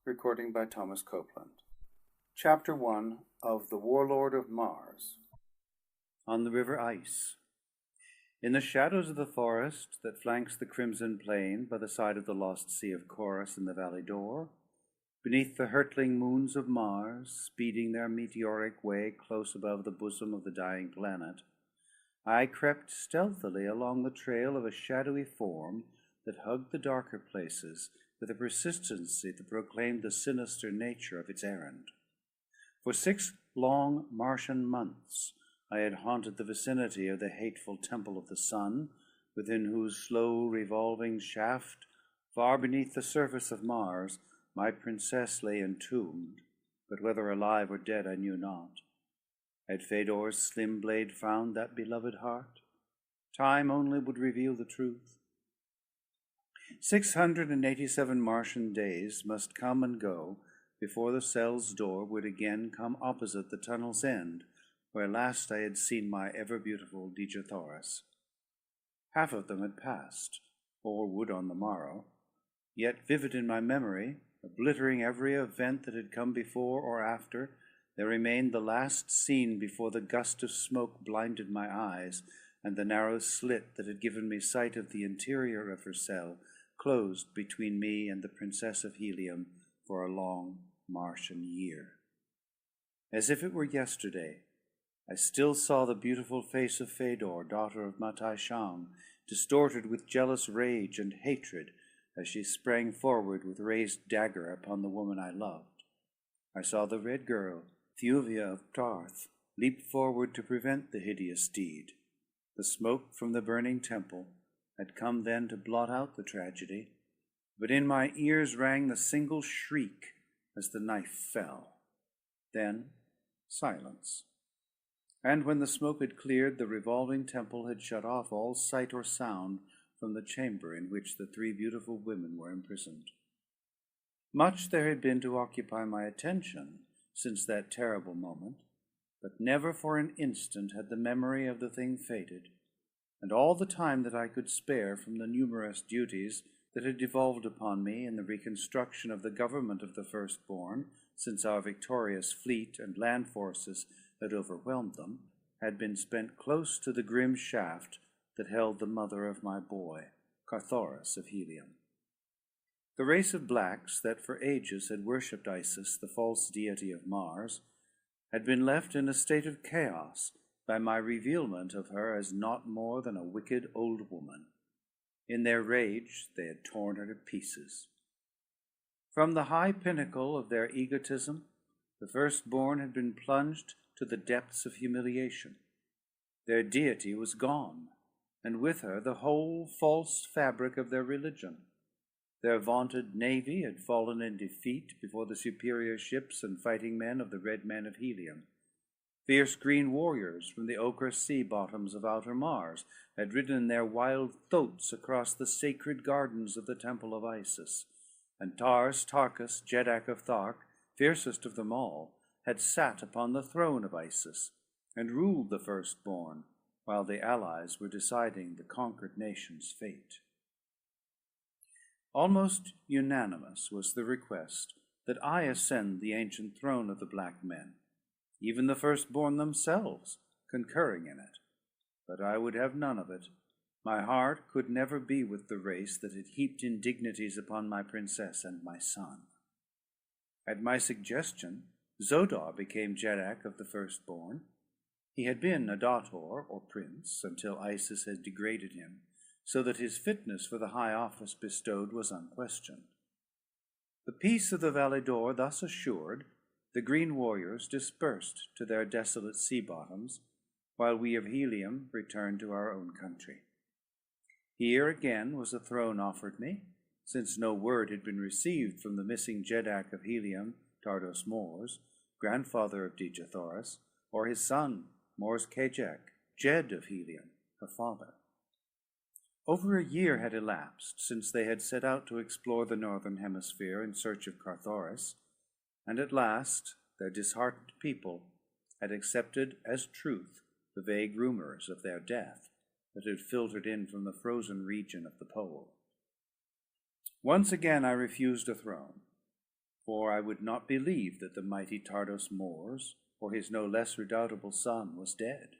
Recording by Thomas Copeland. Chapter 1 of The Warlord of Mars. On the river Ice. In the shadows of the forest that flanks the crimson plain by the side of the lost sea of Chorus in the Valley d'Or, beneath the hurtling moons of Mars, speeding their meteoric way close above the bosom of the dying planet, I crept stealthily along the trail of a shadowy form that hugged the darker places with a persistency that proclaimed the sinister nature of its errand. For 6 long Martian months I had haunted the vicinity of the hateful Temple of the Sun, within whose slow revolving shaft, far beneath the surface of Mars, my princess lay entombed, but whether alive or dead I knew not. Had Fëdor's slim blade found that beloved heart? Time only would reveal the truth. 687 Martian days must come and go before the cell's door would again come opposite the tunnel's end, where last I had seen my ever-beautiful Dejathoris. Half of them had passed, or would on the morrow, yet vivid in my memory, obliterating every event that had come before or after, there remained the last scene before the gust of smoke blinded my eyes, and the narrow slit that had given me sight of the interior of her cell closed between me and the Princess of Helium for a long Martian year. As if it were yesterday, I still saw the beautiful face of Fëdor, daughter of Matai Shang, distorted with jealous rage and hatred as she sprang forward with raised dagger upon the woman I loved. I saw the red girl, Thuvia of Tarth, leap forward to prevent the hideous deed. The smoke from the burning temple had come then to blot out the tragedy, but in my ears rang the single shriek as the knife fell. Then silence. And when the smoke had cleared, the revolving temple had shut off all sight or sound from the chamber in which the 3 beautiful women were imprisoned. Much there had been to occupy my attention since that terrible moment, but never for an instant had the memory of the thing faded, and all the time that I could spare from the numerous duties that had devolved upon me in the reconstruction of the government of the firstborn, since our victorious fleet and land forces had overwhelmed them, had been spent close to the grim shaft that held the mother of my boy, Carthoris of Helium. The race of blacks that for ages had worshipped Isis, the false deity of Mars, had been left in a state of chaos by my revealment of her as naught more than a wicked old woman. In their rage they had torn her to pieces. From the high pinnacle of their egotism, the firstborn had been plunged to the depths of humiliation. Their deity was gone, and with her the whole false fabric of their religion. Their vaunted navy had fallen in defeat before the superior ships and fighting men of the Red Men of Helium. Fierce green warriors from the ochre sea bottoms of outer Mars had ridden their wild thoats across the sacred gardens of the Temple of Isis, and Tarkus, Jeddak of Thark, fiercest of them all, had sat upon the throne of Isis and ruled the firstborn, while the allies were deciding the conquered nation's fate. Almost unanimous was the request that I ascend the ancient throne of the black men, even the firstborn themselves concurring in it. But I would have none of it. My heart could never be with the race that had heaped indignities upon my princess and my son. At my suggestion, Zodar became Jeddak of the firstborn. He had been a dator, or prince, until Isis had degraded him, so that his fitness for the high office bestowed was unquestioned. The peace of the Valley d'Or thus assured, the green warriors dispersed to their desolate sea bottoms, while we of Helium returned to our own country. Here again was a throne offered me, since no word had been received from the missing Jeddak of Helium, Tardos Mors, grandfather of Dejathoris, or his son, Mors Kajak, Jed of Helium, her father. Over a year had elapsed since they had set out to explore the northern hemisphere in search of Carthoris, and at last their disheartened people had accepted as truth the vague rumors of their death that had filtered in from the frozen region of the pole. Once again I refused a throne, for I would not believe that the mighty Tardos Mors, or his no less redoubtable son, was dead.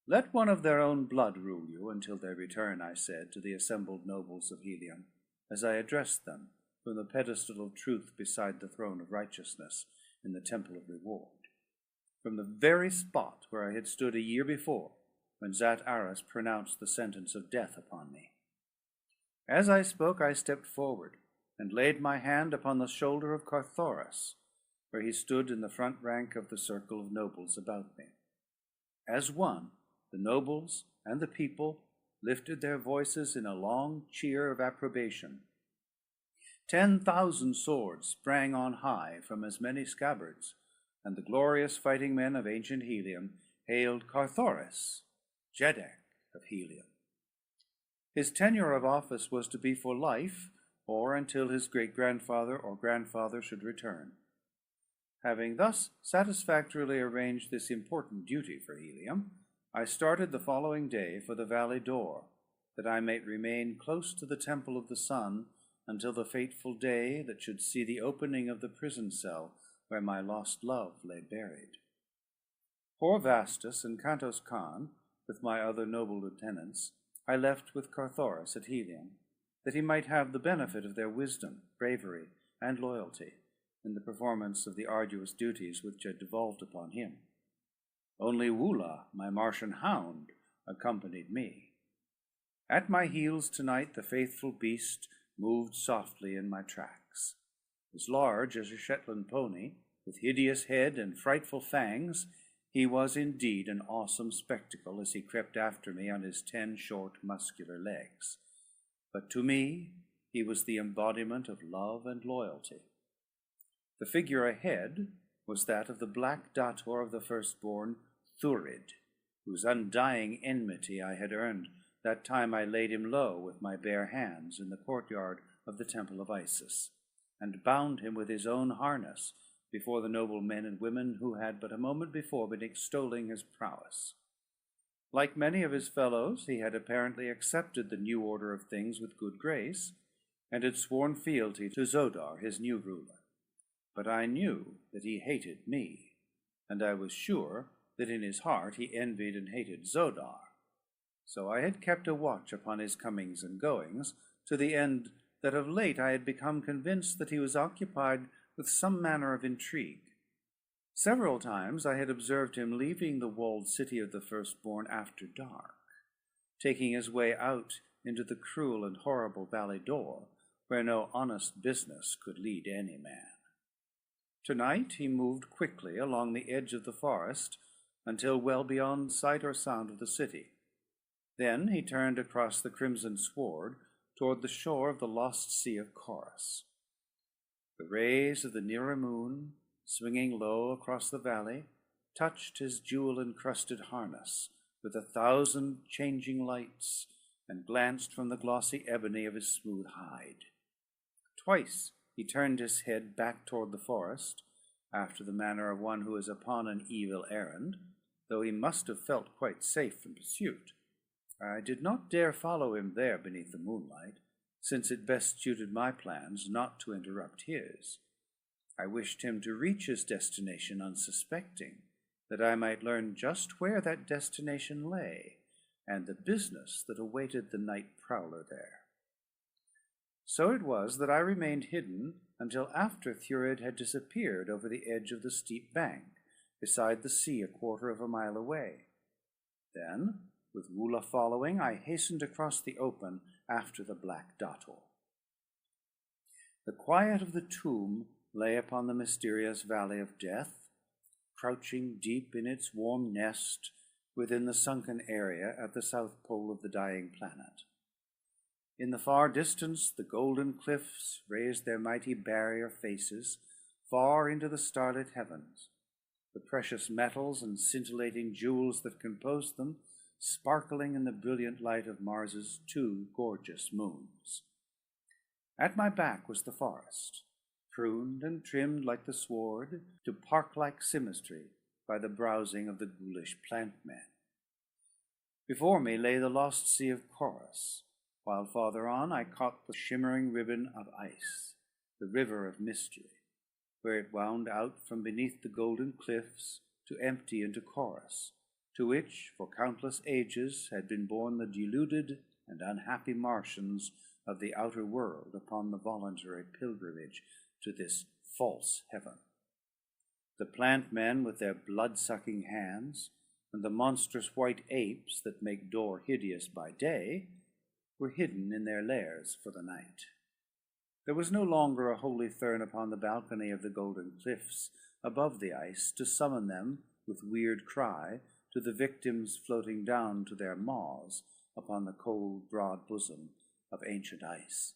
"Let one of their own blood rule you until their return," I said to the assembled nobles of Helium, as I addressed them from the pedestal of truth beside the throne of righteousness in the temple of reward, from the very spot where I had stood a year before, when Zat Aras pronounced the sentence of death upon me. As I spoke, I stepped forward and laid my hand upon the shoulder of Carthoris, where he stood in the front rank of the circle of nobles about me. As one, the nobles and the people lifted their voices in a long cheer of approbation. 10,000 swords sprang on high from as many scabbards, and the glorious fighting men of ancient Helium hailed Carthoris, Jeddak of Helium. His tenure of office was to be for life, or until his great-grandfather or grandfather should return. Having thus satisfactorily arranged this important duty for Helium, I started the following day for the valley door, that I might remain close to the temple of the sun until the fateful day that should see the opening of the prison cell where my lost love lay buried. Poor Vastus and Cantos Khan, with my other noble lieutenants, I left with Carthoris at Helium, that he might have the benefit of their wisdom, bravery, and loyalty in the performance of the arduous duties which had devolved upon him. Only Wula, my Martian hound, accompanied me. At my heels tonight the faithful beast moved softly in my tracks. As large as a Shetland pony, with hideous head and frightful fangs, he was indeed an awesome spectacle as he crept after me on his 10 short muscular legs. But to me, he was the embodiment of love and loyalty. The figure ahead was that of the black dator of the firstborn, Thurid, whose undying enmity I had earned that time I laid him low with my bare hands in the courtyard of the temple of Isis, and bound him with his own harness before the noble men and women who had but a moment before been extolling his prowess. Like many of his fellows, he had apparently accepted the new order of things with good grace, and had sworn fealty to Zodar, his new ruler. But I knew that he hated me, and I was sure that in his heart he envied and hated Zodar. So I had kept a watch upon his comings and goings, to the end that of late I had become convinced that he was occupied with some manner of intrigue. Several times I had observed him leaving the walled city of the firstborn after dark, taking his way out into the cruel and horrible valley door, where no honest business could lead any man. Tonight he moved quickly along the edge of the forest until well beyond sight or sound of the city. Then he turned across the crimson sward toward the shore of the lost sea of Chorus. The rays of the nearer moon, swinging low across the valley, touched his jewel-encrusted harness with 1,000 changing lights, and glanced from the glossy ebony of his smooth hide. Twice he turned his head back toward the forest, after the manner of one who is upon an evil errand, though he must have felt quite safe from pursuit. I did not dare follow him there beneath the moonlight, since it best suited my plans not to interrupt his. I wished him to reach his destination unsuspecting, that I might learn just where that destination lay, and the business that awaited the night prowler there. So it was that I remained hidden until after Thurid had disappeared over the edge of the steep bank, beside the sea a quarter of a mile away. Then, with Wula following, I hastened across the open after the black dator. The quiet of the tomb lay upon the mysterious valley of death, crouching deep in its warm nest within the sunken area at the south pole of the dying planet. In the far distance, the golden cliffs raised their mighty barrier faces far into the starlit heavens, the precious metals and scintillating jewels that composed them sparkling in the brilliant light of Mars's 2 gorgeous moons. At my back was the forest, pruned and trimmed like the sward to park-like symmetry by the browsing of the ghoulish plant-men. Before me lay the lost sea of Chorus, while farther on I caught the shimmering ribbon of ice, the river of mystery, where it wound out from beneath the golden cliffs to empty into Chorus, to which for countless ages had been borne the deluded and unhappy Martians of the outer world upon the voluntary pilgrimage to this false heaven. The plant men with their blood-sucking hands, and the monstrous white apes that make Dor hideous by day, were hidden in their lairs for the night. There was no longer a holy Thurn upon the balcony of the golden cliffs above the ice to summon them with weird cry to the victims floating down to their maws upon the cold, broad bosom of ancient ice.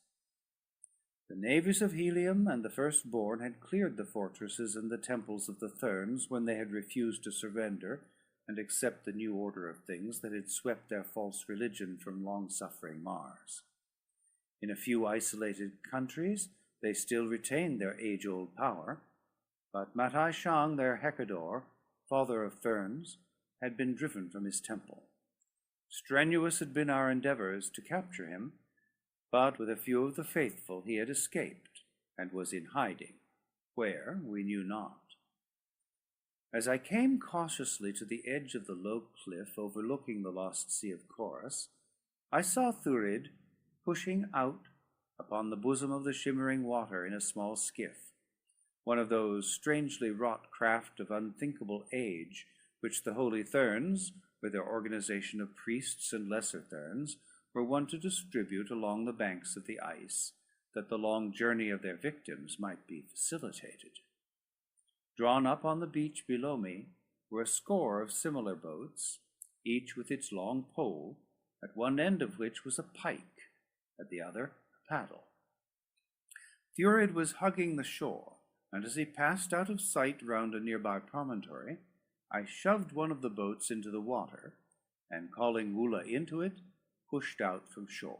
The navies of Helium and the firstborn had cleared the fortresses and the temples of the Therns when they had refused to surrender and accept the new order of things that had swept their false religion from long-suffering Mars. In a few isolated countries, they still retained their age-old power, but Matai Shang, their Hecador, father of Therns, had been driven from his temple. Strenuous had been our endeavors to capture him, but with a few of the faithful he had escaped and was in hiding, where we knew not. As I came cautiously to the edge of the low cliff overlooking the lost sea of Chorus, I saw Thurid pushing out upon the bosom of the shimmering water in a small skiff, one of those strangely wrought craft of unthinkable age which the Holy Therns, with their organization of priests and lesser Therns, were wont to distribute along the banks of the ice, that the long journey of their victims might be facilitated. Drawn up on the beach below me were a score of similar boats, each with its long pole, at one end of which was a pike, at the other a paddle. Thurid was hugging the shore, and as he passed out of sight round a nearby promontory, I shoved one of the boats into the water, and calling Wula into it, pushed out from shore.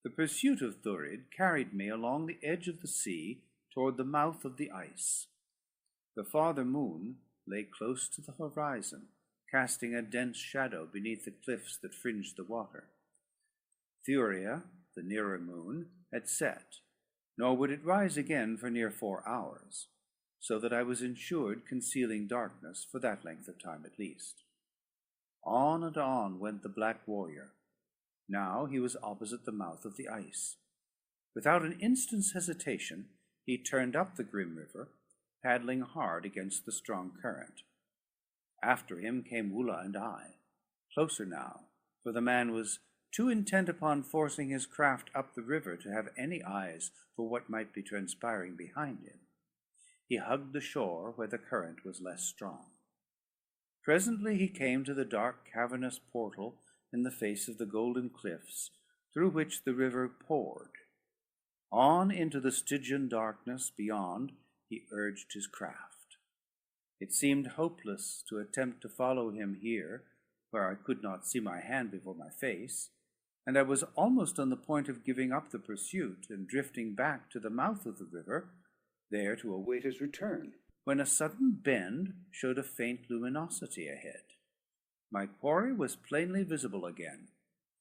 The pursuit of Thurid carried me along the edge of the sea toward the mouth of the ice. The farther moon lay close to the horizon, casting a dense shadow beneath the cliffs that fringed the water. Thuria, the nearer moon, had set, nor would it rise again for near 4 hours, so that I was ensured concealing darkness for that length of time at least. On and on went the black warrior. Now he was opposite the mouth of the ice. Without an instant's hesitation, he turned up the grim river, paddling hard against the strong current. After him came Wula and I, closer now, for the man was too intent upon forcing his craft up the river to have any eyes for what might be transpiring behind him. He hugged the shore where the current was less strong. Presently he came to the dark, cavernous portal in the face of the golden cliffs, through which the river poured. On into the Stygian darkness beyond he urged his craft. It seemed hopeless to attempt to follow him here, where I could not see my hand before my face, and I was almost on the point of giving up the pursuit and drifting back to the mouth of the river, there to await his return, when a sudden bend showed a faint luminosity ahead. My quarry was plainly visible again,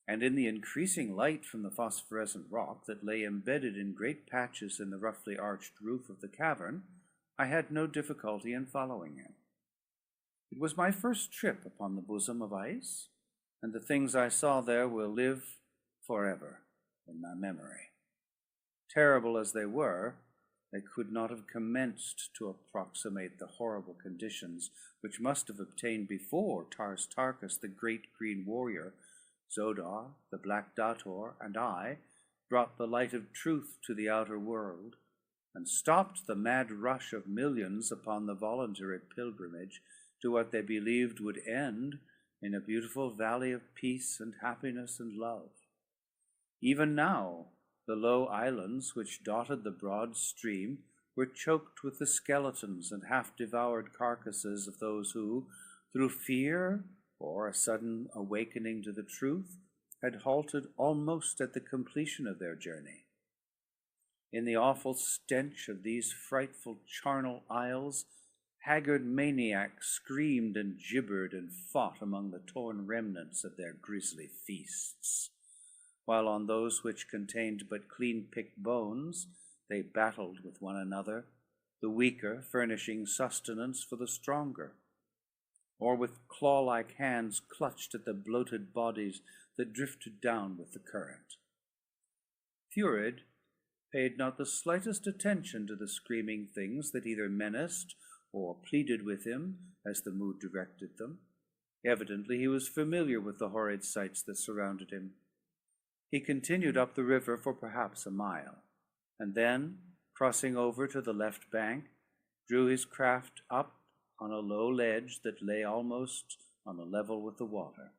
and in the increasing light from the phosphorescent rock that lay embedded in great patches in the roughly arched roof of the cavern, I had no difficulty in following him. It was my first trip upon the bosom of ice, and the things I saw there will live forever in my memory. Terrible as they were, they could not have commenced to approximate the horrible conditions which must have obtained before Tars Tarkas, the great green warrior, Zodar, the black Dator, and I brought the light of truth to the outer world, and stopped the mad rush of millions upon the voluntary pilgrimage to what they believed would end in a beautiful valley of peace and happiness and love. Even now, the low islands which dotted the broad stream were choked with the skeletons and half-devoured carcasses of those who, through fear or a sudden awakening to the truth, had halted almost at the completion of their journey. In the awful stench of these frightful charnel isles, haggard maniacs screamed and gibbered and fought among the torn remnants of their grisly feasts, while on those which contained but clean-picked bones They battled with one another, the weaker furnishing sustenance for the stronger, or with claw-like hands clutched at the bloated bodies that drifted down with the current. Thurid paid not the slightest attention to the screaming things that either menaced or pleaded with him as the mood directed them. Evidently he was familiar with the horrid sights that surrounded him. He continued up the river for perhaps a mile, and then, crossing over to the left bank, drew his craft up on a low ledge that lay almost on a level with the water.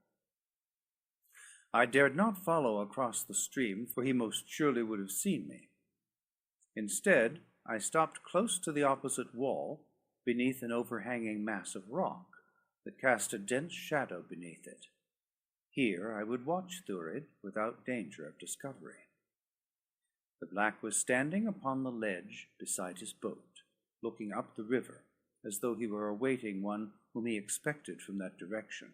I dared not follow across the stream, for he most surely would have seen me. Instead, I stopped close to the opposite wall, beneath an overhanging mass of rock that cast a dense shadow beneath it. Here I would watch Thurid without danger of discovery. The black was standing upon the ledge beside his boat, looking up the river, as though he were awaiting one whom he expected from that direction.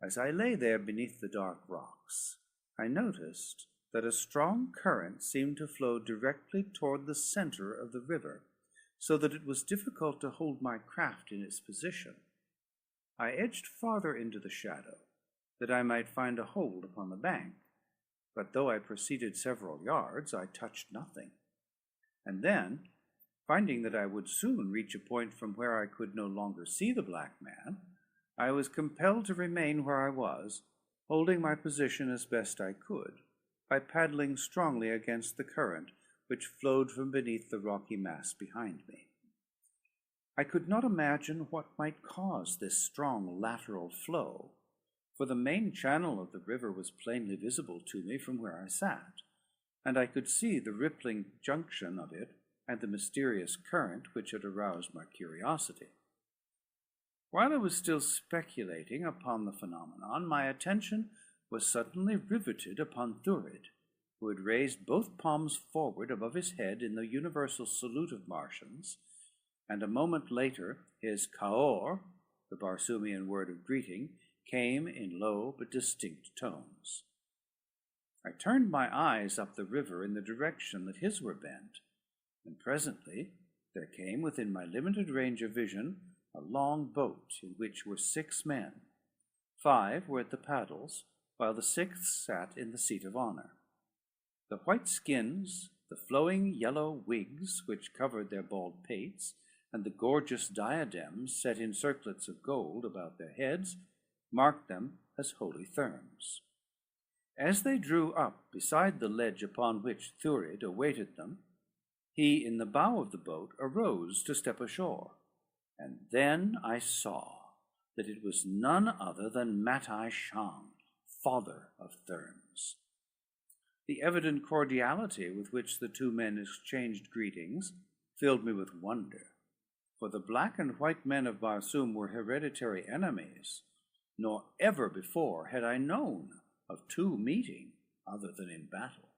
As I lay there beneath the dark rocks, I noticed that a strong current seemed to flow directly toward the center of the river, so that it was difficult to hold my craft in its position. I edged farther into the shadow, that I might find a hold upon the bank, but though I proceeded several yards, I touched nothing. And then, finding that I would soon reach a point from where I could no longer see the black man, I was compelled to remain where I was, holding my position as best I could, by paddling strongly against the current which flowed from beneath the rocky mass behind me. I could not imagine what might cause this strong lateral flow, for the main channel of the river was plainly visible to me from where I sat, and I could see the rippling junction of it and the mysterious current which had aroused my curiosity. While I was still speculating upon the phenomenon, my attention was suddenly riveted upon Thurid, who had raised both palms forward above his head in the universal salute of Martians, and a moment later his kaor, the Barsoomian word of greeting, came in low but distinct tones. I turned my eyes up the river in the direction that his were bent, and presently there came within my limited range of vision a long boat in which were 6 men. 5 were at the paddles, while the 6th sat in the seat of honor. The white skins, the flowing yellow wigs which covered their bald pates, and the gorgeous diadems set in circlets of gold about their heads marked them as holy therms. As they drew up beside the ledge upon which Thurid awaited them, he in the bow of the boat arose to step ashore, and then I saw that it was none other than Matai Shang, father of Therms. The evident cordiality with which the 2 men exchanged greetings filled me with wonder, for the black and white men of Barsoom were hereditary enemies, nor ever before had I known of 2 meeting other than in battle.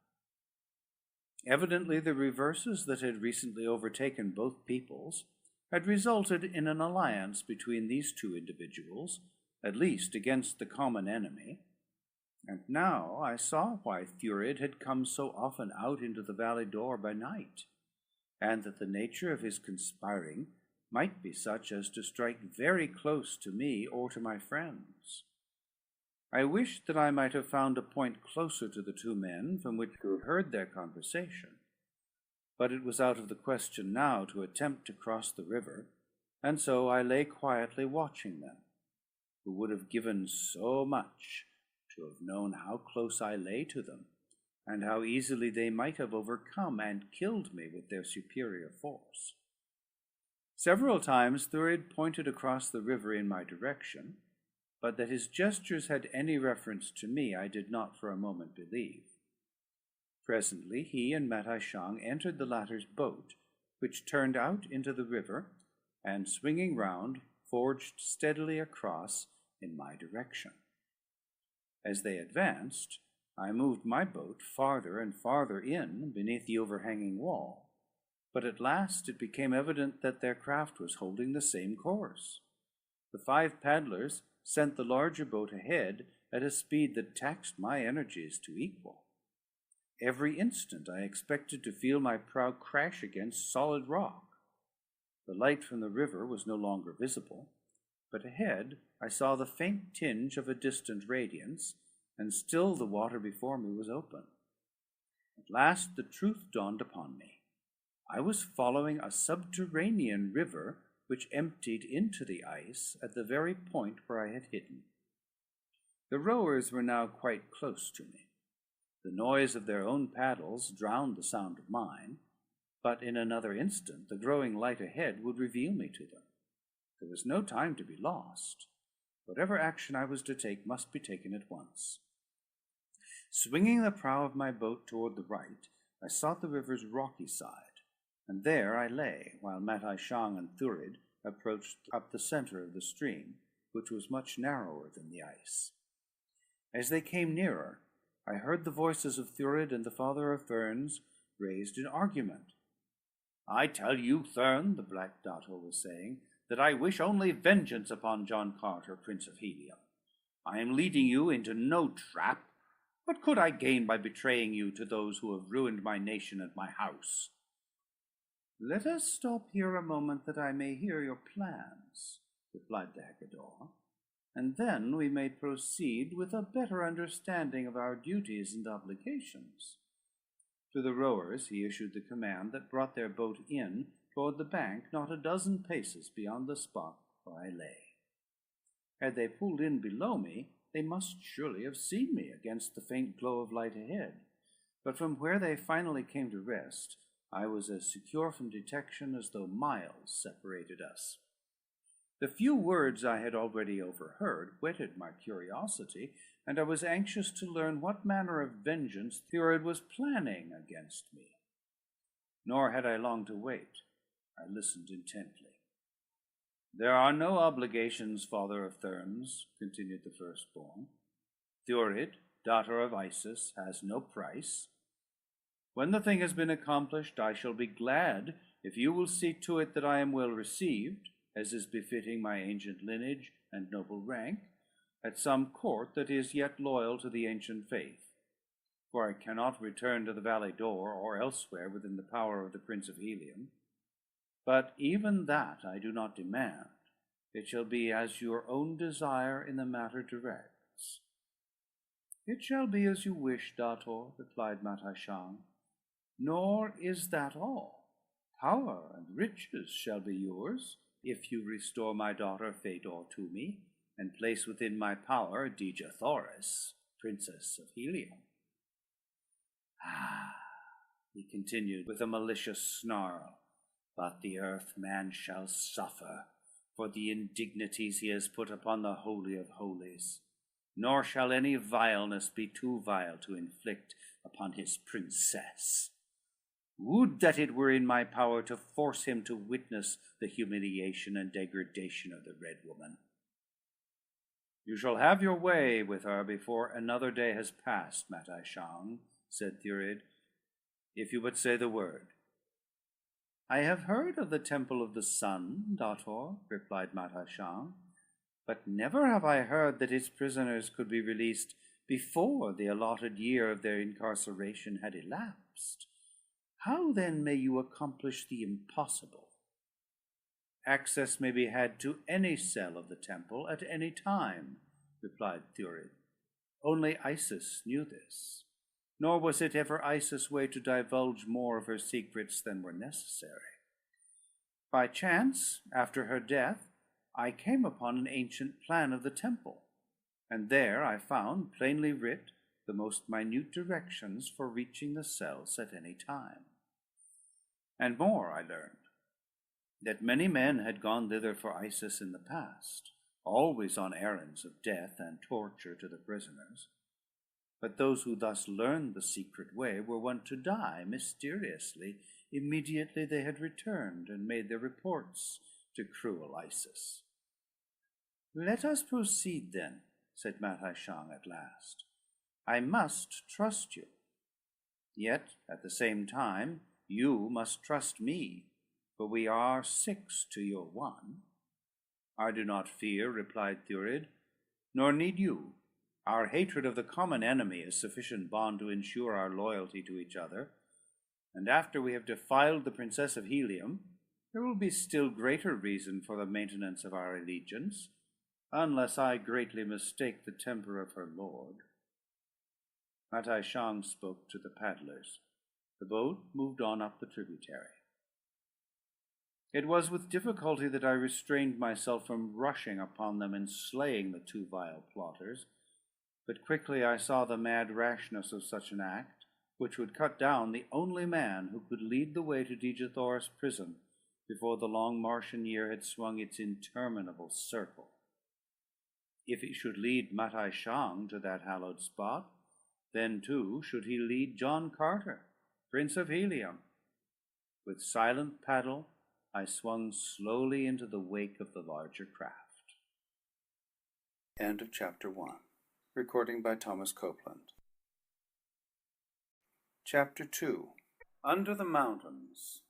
Evidently the reverses that had recently overtaken both peoples had resulted in an alliance between these 2 individuals, at least against the common enemy, and now I saw why Thurid had come so often out into the valley door by night, and that the nature of his conspiring might be such as to strike very close to me or to my friends. I wished that I might have found a point closer to the 2 men from which to have heard their conversation, but it was out of the question now to attempt to cross the river, and so I lay quietly watching them, who would have given so much to have known how close I lay to them, and how easily they might have overcome and killed me with their superior force. Several times Thurid pointed across the river in my direction, but that his gestures had any reference to me I did not for a moment believe. Presently he and Matai Shang entered the latter's boat, which turned out into the river, and swinging round, forged steadily across in my direction. As they advanced, I moved my boat farther and farther in beneath the overhanging wall, but at last it became evident that their craft was holding the same course. The 5 paddlers sent the larger boat ahead at a speed that taxed my energies to equal. Every instant I expected to feel my prow crash against solid rock. The light from the river was no longer visible, but ahead I saw the faint tinge of a distant radiance, and still the water before me was open. At last the truth dawned upon me. I was following a subterranean river which emptied into the ice at the very point where I had hidden. The rowers were now quite close to me. The noise of their own paddles drowned the sound of mine, but in another instant the growing light ahead would reveal me to them. There was no time to be lost. Whatever action I was to take must be taken at once. Swinging the prow of my boat toward the right, I sought the river's rocky side, and there I lay, while Matai Shang and Thurid approached up the center of the stream, which was much narrower than the ice. As they came nearer, I heard the voices of Thurid and the father of Ferns raised in argument. "I tell you, Thurn," the Black Dato was saying, "that I wish only vengeance upon John Carter, Prince of Helium. I am leading you into no trap. What could I gain by betraying you to those who have ruined my nation and my house?" "Let us stop here a moment that I may hear your plans," replied the Hecador, "and then we may proceed with a better understanding of our duties and obligations." To the rowers he issued the command that brought their boat in toward the bank not a dozen paces beyond the spot where I lay. Had they pulled in below me, they must surely have seen me against the faint glow of light ahead, but from where they finally came to rest, I was as secure from detection as though miles separated us. The few words I had already overheard whetted my curiosity, and I was anxious to learn what manner of vengeance Thurid was planning against me. Nor had I long to wait. I listened intently. "There are no obligations, father of Therns," continued the firstborn. "Thurid, daughter of Isis, has no price. When the thing has been accomplished, I shall be glad if you will see to it that I am well received, as is befitting my ancient lineage and noble rank, at some court that is yet loyal to the ancient faith. For I cannot return to the Valley Door or elsewhere within the power of the Prince of Helium. But even that I do not demand. It shall be as your own desire in the matter directs." "It shall be as you wish, Dator," replied Matai Shang. "Nor is that all. Power and riches shall be yours, if you restore my daughter Fedor to me, and place within my power Dija Thoris, Princess of Helium." "Ah," he continued with a malicious snarl, "but the Earth-man shall suffer for the indignities he has put upon the Holy of Holies, nor shall any vileness be too vile to inflict upon his princess. Would that it were in my power to force him to witness the humiliation and degradation of the Red Woman." "You shall have your way with her before another day has passed, Matai Shang," said Thurid, "if you but say the word." "I have heard of the Temple of the Sun, Dator," replied Matai Shang, "but never have I heard that its prisoners could be released before the allotted year of their incarceration had elapsed. How then may you accomplish the impossible?" "Access may be had to any cell of the temple at any time," replied Thurid. "Only Isis knew this, nor was it ever Isis' way to divulge more of her secrets than were necessary. By chance, after her death, I came upon an ancient plan of the temple, and there I found plainly writ the most minute directions for reaching the cells at any time. And more I learned, that many men had gone thither for Isis in the past, always on errands of death and torture to the prisoners. But those who thus learned the secret way were wont to die mysteriously immediately they had returned and made their reports to cruel Isis." "Let us proceed then," said Matai Shang at last. "I must trust you. Yet, at the same time, you must trust me, for we are 6 to your 1. "I do not fear," replied Thurid, "nor need you. Our hatred of the common enemy is sufficient bond to ensure our loyalty to each other, and after we have defiled the Princess of Helium, there will be still greater reason for the maintenance of our allegiance, unless I greatly mistake the temper of her lord." Matai Shang spoke to the paddlers. The boat moved on up the tributary. It was with difficulty that I restrained myself from rushing upon them and slaying the two vile plotters, but quickly I saw the mad rashness of such an act, which would cut down the only man who could lead the way to Dejathoris prison before the long Martian year had swung its interminable circle. If he should lead Matai Shang to that hallowed spot, then too should he lead John Carter, Prince of Helium. With silent paddle, I swung slowly into the wake of the larger craft. End of Chapter 1. Recording by Thomas Copeland. Chapter 2. Under the Mountains.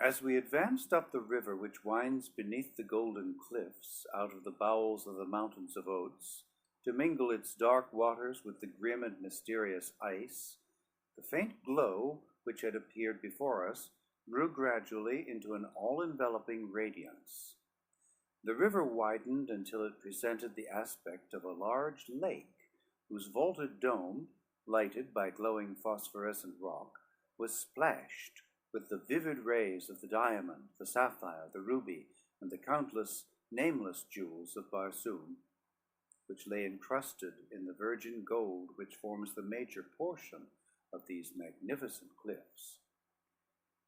As we advanced up the river which winds beneath the golden cliffs out of the bowels of the mountains of Oats, to mingle its dark waters with the grim and mysterious ice, the faint glow which had appeared before us grew gradually into an all-enveloping radiance. The river widened until it presented the aspect of a large lake, whose vaulted dome, lighted by glowing phosphorescent rock, was splashed with the vivid rays of the diamond, the sapphire, the ruby, and the countless nameless jewels of Barsoom, which lay encrusted in the virgin gold which forms the major portion of these magnificent cliffs.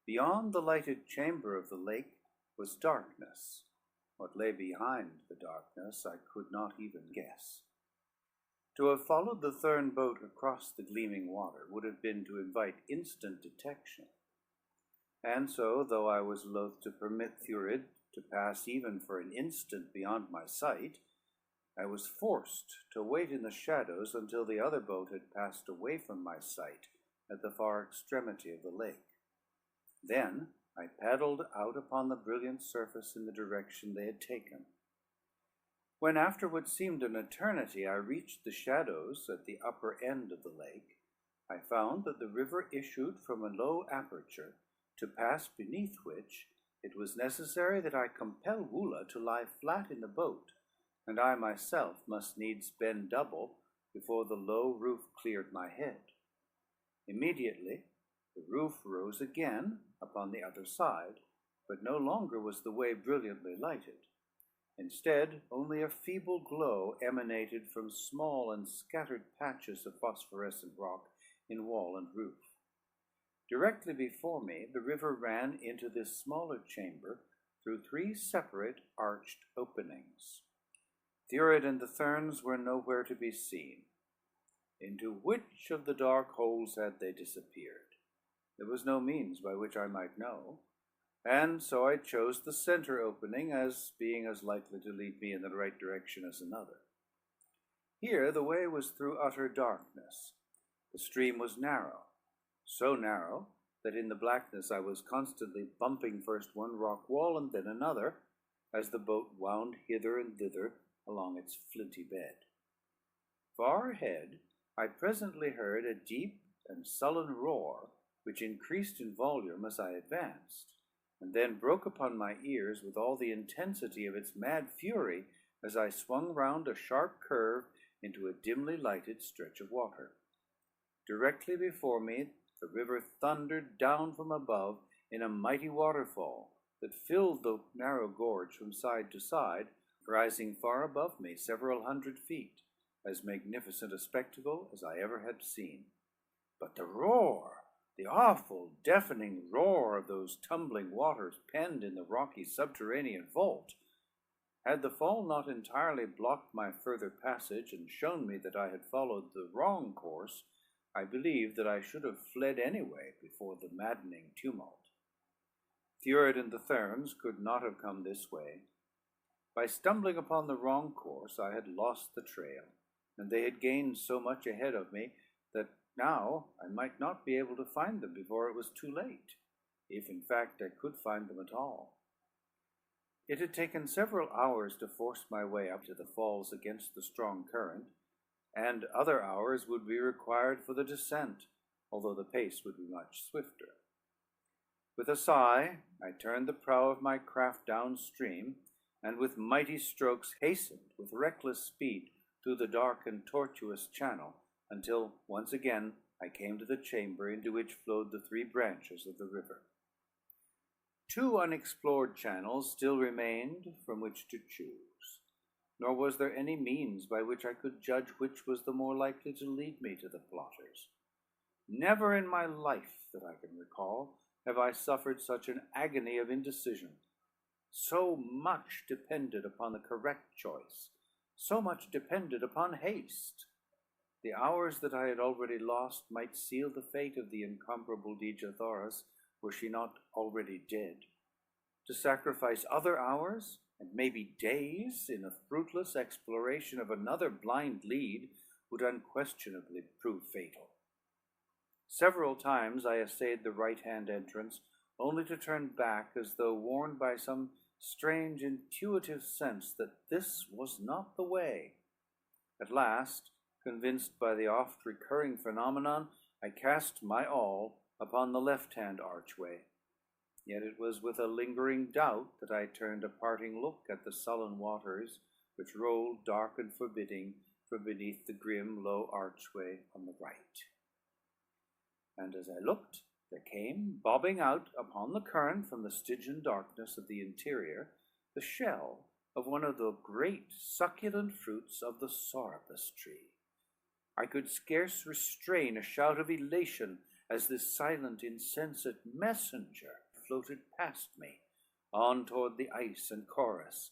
Beyond the lighted chamber of the lake was darkness. What lay behind the darkness I could not even guess. To have followed the Thurn boat across the gleaming water would have been to invite instant detection. And so, though I was loath to permit Thurid to pass even for an instant beyond my sight, I was forced to wait in the shadows until the other boat had passed away from my sight at the far extremity of the lake. Then I paddled out upon the brilliant surface in the direction they had taken. When after what seemed an eternity I reached the shadows at the upper end of the lake, I found that the river issued from a low aperture, to pass beneath which it was necessary that I compel Wula to lie flat in the boat, and I myself must needs bend double before the low roof cleared my head. Immediately the roof rose again upon the other side, but no longer was the way brilliantly lighted. Instead, only a feeble glow emanated from small and scattered patches of phosphorescent rock in wall and roof. Directly before me, the river ran into this smaller chamber through 3 separate arched openings. Thurid and the Thurns were nowhere to be seen. Into which of the dark holes had they disappeared? There was no means by which I might know, and so I chose the center opening as being as likely to lead me in the right direction as another. Here the way was through utter darkness. The stream was narrow, so narrow that in the blackness I was constantly bumping first one rock wall and then another, as the boat wound hither and thither along its flinty bed. Far ahead I presently heard a deep and sullen roar, which increased in volume as I advanced, and then broke upon my ears with all the intensity of its mad fury as I swung round a sharp curve into a dimly lighted stretch of water. Directly before me the river thundered down from above in a mighty waterfall that filled the narrow gorge from side to side, rising far above me several 100 feet, as magnificent a spectacle as I ever had seen. But the roar, the awful, deafening roar of those tumbling waters penned in the rocky subterranean vault! Had the fall not entirely blocked my further passage and shown me that I had followed the wrong course, I believe that I should have fled anyway before the maddening tumult. Thurid and the Thurns could not have come this way. By stumbling upon the wrong course, I had lost the trail, and they had gained so much ahead of me that now I might not be able to find them before it was too late, if in fact I could find them at all. It had taken several hours to force my way up to the falls against the strong current, and other hours would be required for the descent, although the pace would be much swifter. With a sigh, I turned the prow of my craft downstream, and with mighty strokes hastened with reckless speed through the dark and tortuous channel, until once again I came to the chamber into which flowed the three branches of the river. Two unexplored channels still remained from which to choose, nor was there any means by which I could judge which was the more likely to lead me to the plotters. Never in my life that I can recall have I suffered such an agony of indecision. So much depended upon the correct choice, so much depended upon haste. The hours that I had already lost might seal the fate of the incomparable Dejathoras, were she not already dead. To sacrifice other hours, and maybe days, in a fruitless exploration of another blind lead would unquestionably prove fatal. Several times I essayed the right-hand entrance, only to turn back as though warned by some strange intuitive sense that this was not the way. At last, convinced by the oft-recurring phenomenon, I cast my all upon the left-hand archway. Yet it was with a lingering doubt that I turned a parting look at the sullen waters which rolled dark and forbidding from beneath the grim low archway on the right. And as I looked, there came, bobbing out upon the current from the Stygian darkness of the interior, the shell of one of the great succulent fruits of the sorapus tree. I could scarce restrain a shout of elation as this silent, insensate messenger floated past me, on toward the ice and chorus,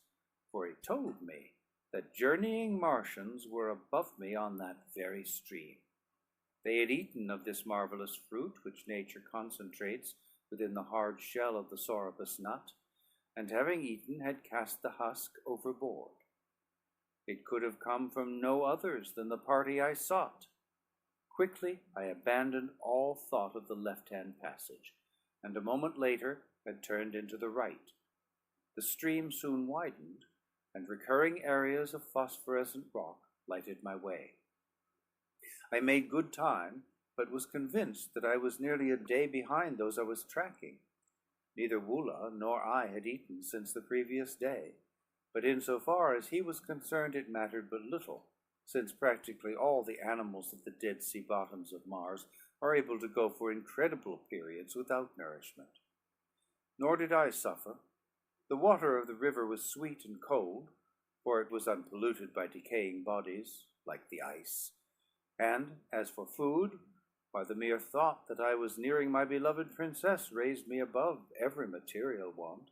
for it told me that journeying Martians were above me on that very stream. They had eaten of this marvelous fruit which nature concentrates within the hard shell of the sorapus nut, and having eaten had cast the husk overboard. It could have come from no others than the party I sought. Quickly I abandoned all thought of the left-hand passage, and a moment later had turned into the right. The stream soon widened, and recurring areas of phosphorescent rock lighted my way. I made good time, but was convinced that I was nearly a day behind those I was tracking. Neither Wula nor I had eaten since the previous day, but insofar as he was concerned it mattered but little, since practically all the animals of the Dead Sea bottoms of Mars are able to go for incredible periods without nourishment. Nor did I suffer. The water of the river was sweet and cold, for it was unpolluted by decaying bodies, like the ice. And as for food, why, the mere thought that I was nearing my beloved princess raised me above every material want.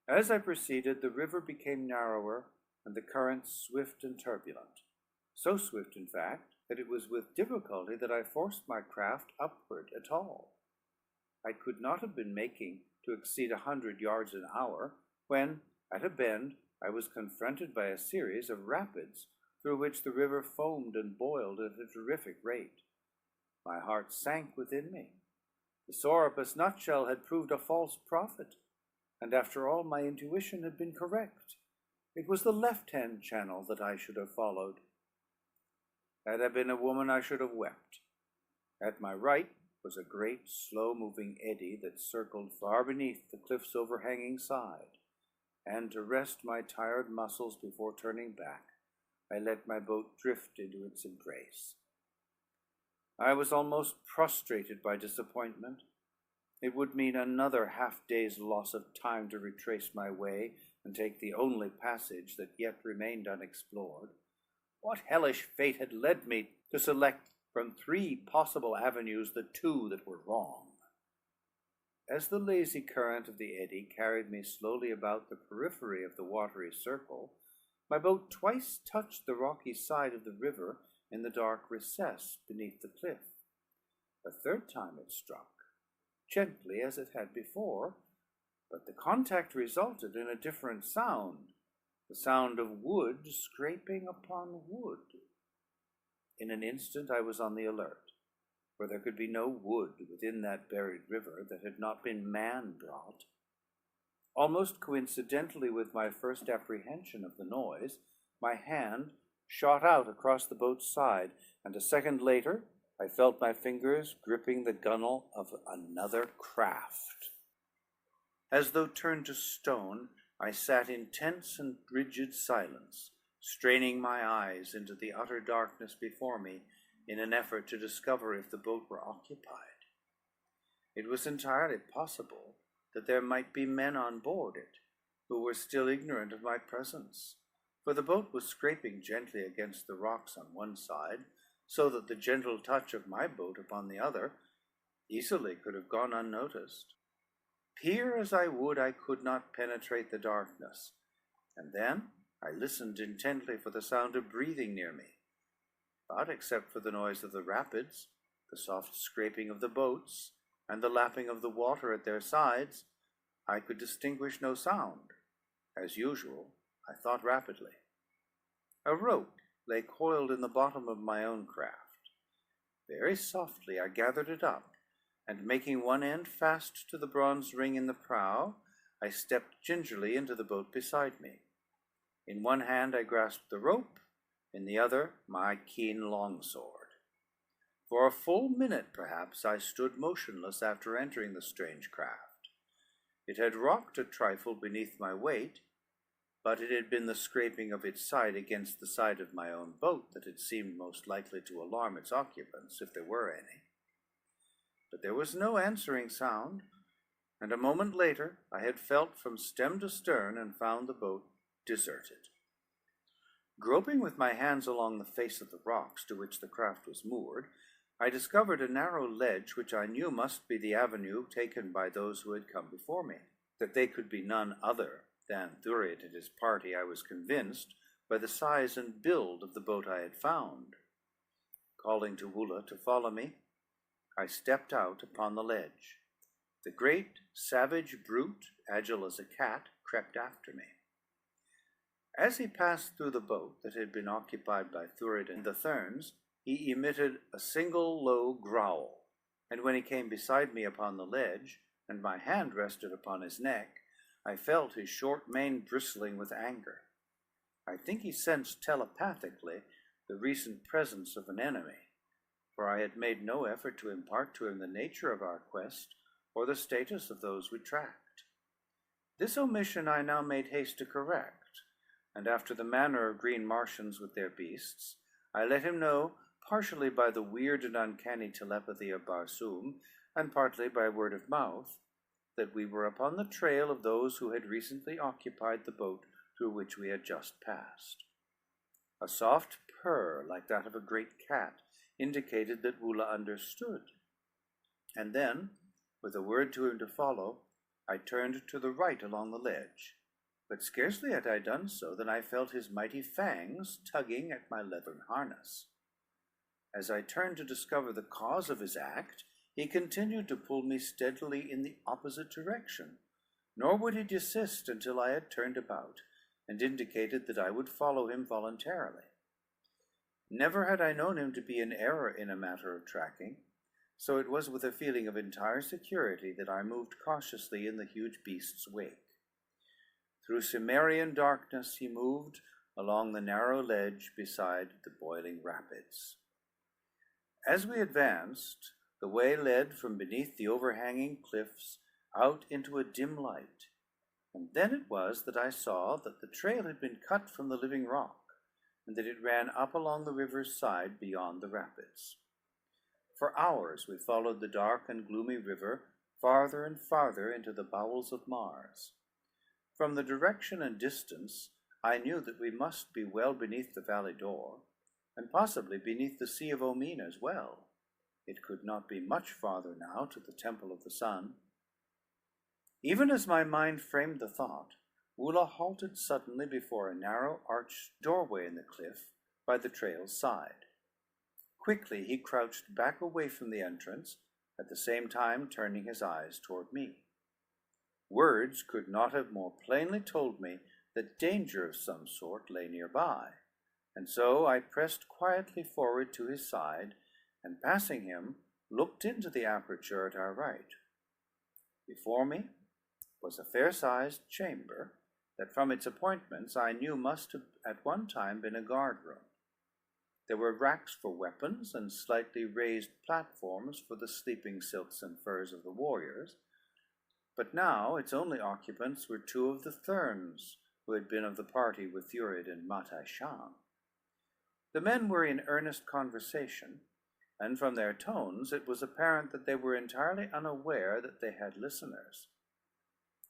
As I proceeded, the river became narrower, and the current swift and turbulent. So swift, in fact, that it was with difficulty that I forced my craft upward at all. I could not have been making to exceed 100 yards an hour, when, at a bend, I was confronted by a series of rapids through which the river foamed and boiled at a terrific rate. My heart sank within me. The sorapus nutshell had proved a false prophet, and after all my intuition had been correct. It was the left-hand channel that I should have followed. Had I been a woman, I should have wept. At my right was a great, slow-moving eddy that circled far beneath the cliff's overhanging side, and to rest my tired muscles before turning back, I let my boat drift into its embrace. I was almost prostrated by disappointment. It would mean another half-day's loss of time to retrace my way and take the only passage that yet remained unexplored. What hellish fate had led me to select from 3 possible avenues the 2 that were wrong? As the lazy current of the eddy carried me slowly about the periphery of the watery circle, my boat twice touched the rocky side of the river in the dark recess beneath the cliff. A third time it struck, gently as it had before, but the contact resulted in a different sound, the sound of wood scraping upon wood. In an instant I was on the alert, for there could be no wood within that buried river that had not been man-brought. Almost coincidentally with my first apprehension of the noise, my hand shot out across the boat's side, and a second later I felt my fingers gripping the gunwale of another craft. As though turned to stone, I sat in tense and rigid silence, straining my eyes into the utter darkness before me in an effort to discover if the boat were occupied. It was entirely possible that there might be men on board it who were still ignorant of my presence, for the boat was scraping gently against the rocks on one side, so that the gentle touch of my boat upon the other easily could have gone unnoticed. Peer as I would, I could not penetrate the darkness, and then I listened intently for the sound of breathing near me. But except for the noise of the rapids, the soft scraping of the boats, and the lapping of the water at their sides, I could distinguish no sound. As usual, I thought rapidly. A rope lay coiled in the bottom of my own craft. Very softly I gathered it up, and making one end fast to the bronze ring in the prow, I stepped gingerly into the boat beside me. In one hand I grasped the rope, in the other my keen longsword. For a full minute, perhaps, I stood motionless after entering the strange craft. It had rocked a trifle beneath my weight, but it had been the scraping of its side against the side of my own boat that had seemed most likely to alarm its occupants, if there were any. But there was no answering sound, and a moment later I had felt from stem to stern and found the boat deserted. Groping with my hands along the face of the rocks to which the craft was moored, I discovered a narrow ledge which I knew must be the avenue taken by those who had come before me. That they could be none other than Thurid and his party I was convinced by the size and build of the boat I had found. Calling to Wula to follow me, I stepped out upon the ledge. The great savage brute, agile as a cat, crept after me. As he passed through the boat that had been occupied by Thurid and the Therns, he emitted a single low growl, and when he came beside me upon the ledge, and my hand rested upon his neck, I felt his short mane bristling with anger. I think he sensed telepathically the recent presence of an enemy, for I had made no effort to impart to him the nature of our quest or the status of those we tracked. This omission I now made haste to correct, and after the manner of green Martians with their beasts, I let him know, partially by the weird and uncanny telepathy of Barsoom, and partly by word of mouth, that we were upon the trail of those who had recently occupied the boat through which we had just passed. A soft purr, like that of a great cat, indicated that Wula understood. And then, with a word to him to follow, I turned to the right along the ledge. But scarcely had I done so than I felt his mighty fangs tugging at my leathern harness. As I turned to discover the cause of his act, he continued to pull me steadily in the opposite direction, nor would he desist until I had turned about, and indicated that I would follow him voluntarily. Never had I known him to be in error in a matter of tracking, so it was with a feeling of entire security that I moved cautiously in the huge beast's wake. Through Cimmerian darkness he moved along the narrow ledge beside the boiling rapids. As we advanced, the way led from beneath the overhanging cliffs out into a dim light, and then it was that I saw that the trail had been cut from the living rock, and that it ran up along the river's side beyond the rapids. For hours we followed the dark and gloomy river farther and farther into the bowels of Mars. From the direction and distance, I knew that we must be well beneath the valley door, and possibly beneath the Sea of Omin as well. It could not be much farther now to the Temple of the Sun. Even as my mind framed the thought, Wula halted suddenly before a narrow arched doorway in the cliff by the trail's side. Quickly he crouched back away from the entrance, at the same time turning his eyes toward me. Words could not have more plainly told me that danger of some sort lay nearby, and so I pressed quietly forward to his side, and passing him, looked into the aperture at our right. Before me was a fair-sized chamber that from its appointments I knew must have at one time been a guard-room. There were racks for weapons and slightly raised platforms for the sleeping silks and furs of the warriors, but now its only occupants were two of the Therns who had been of the party with Thurid and Matai Shang. The men were in earnest conversation, and from their tones it was apparent that they were entirely unaware that they had listeners.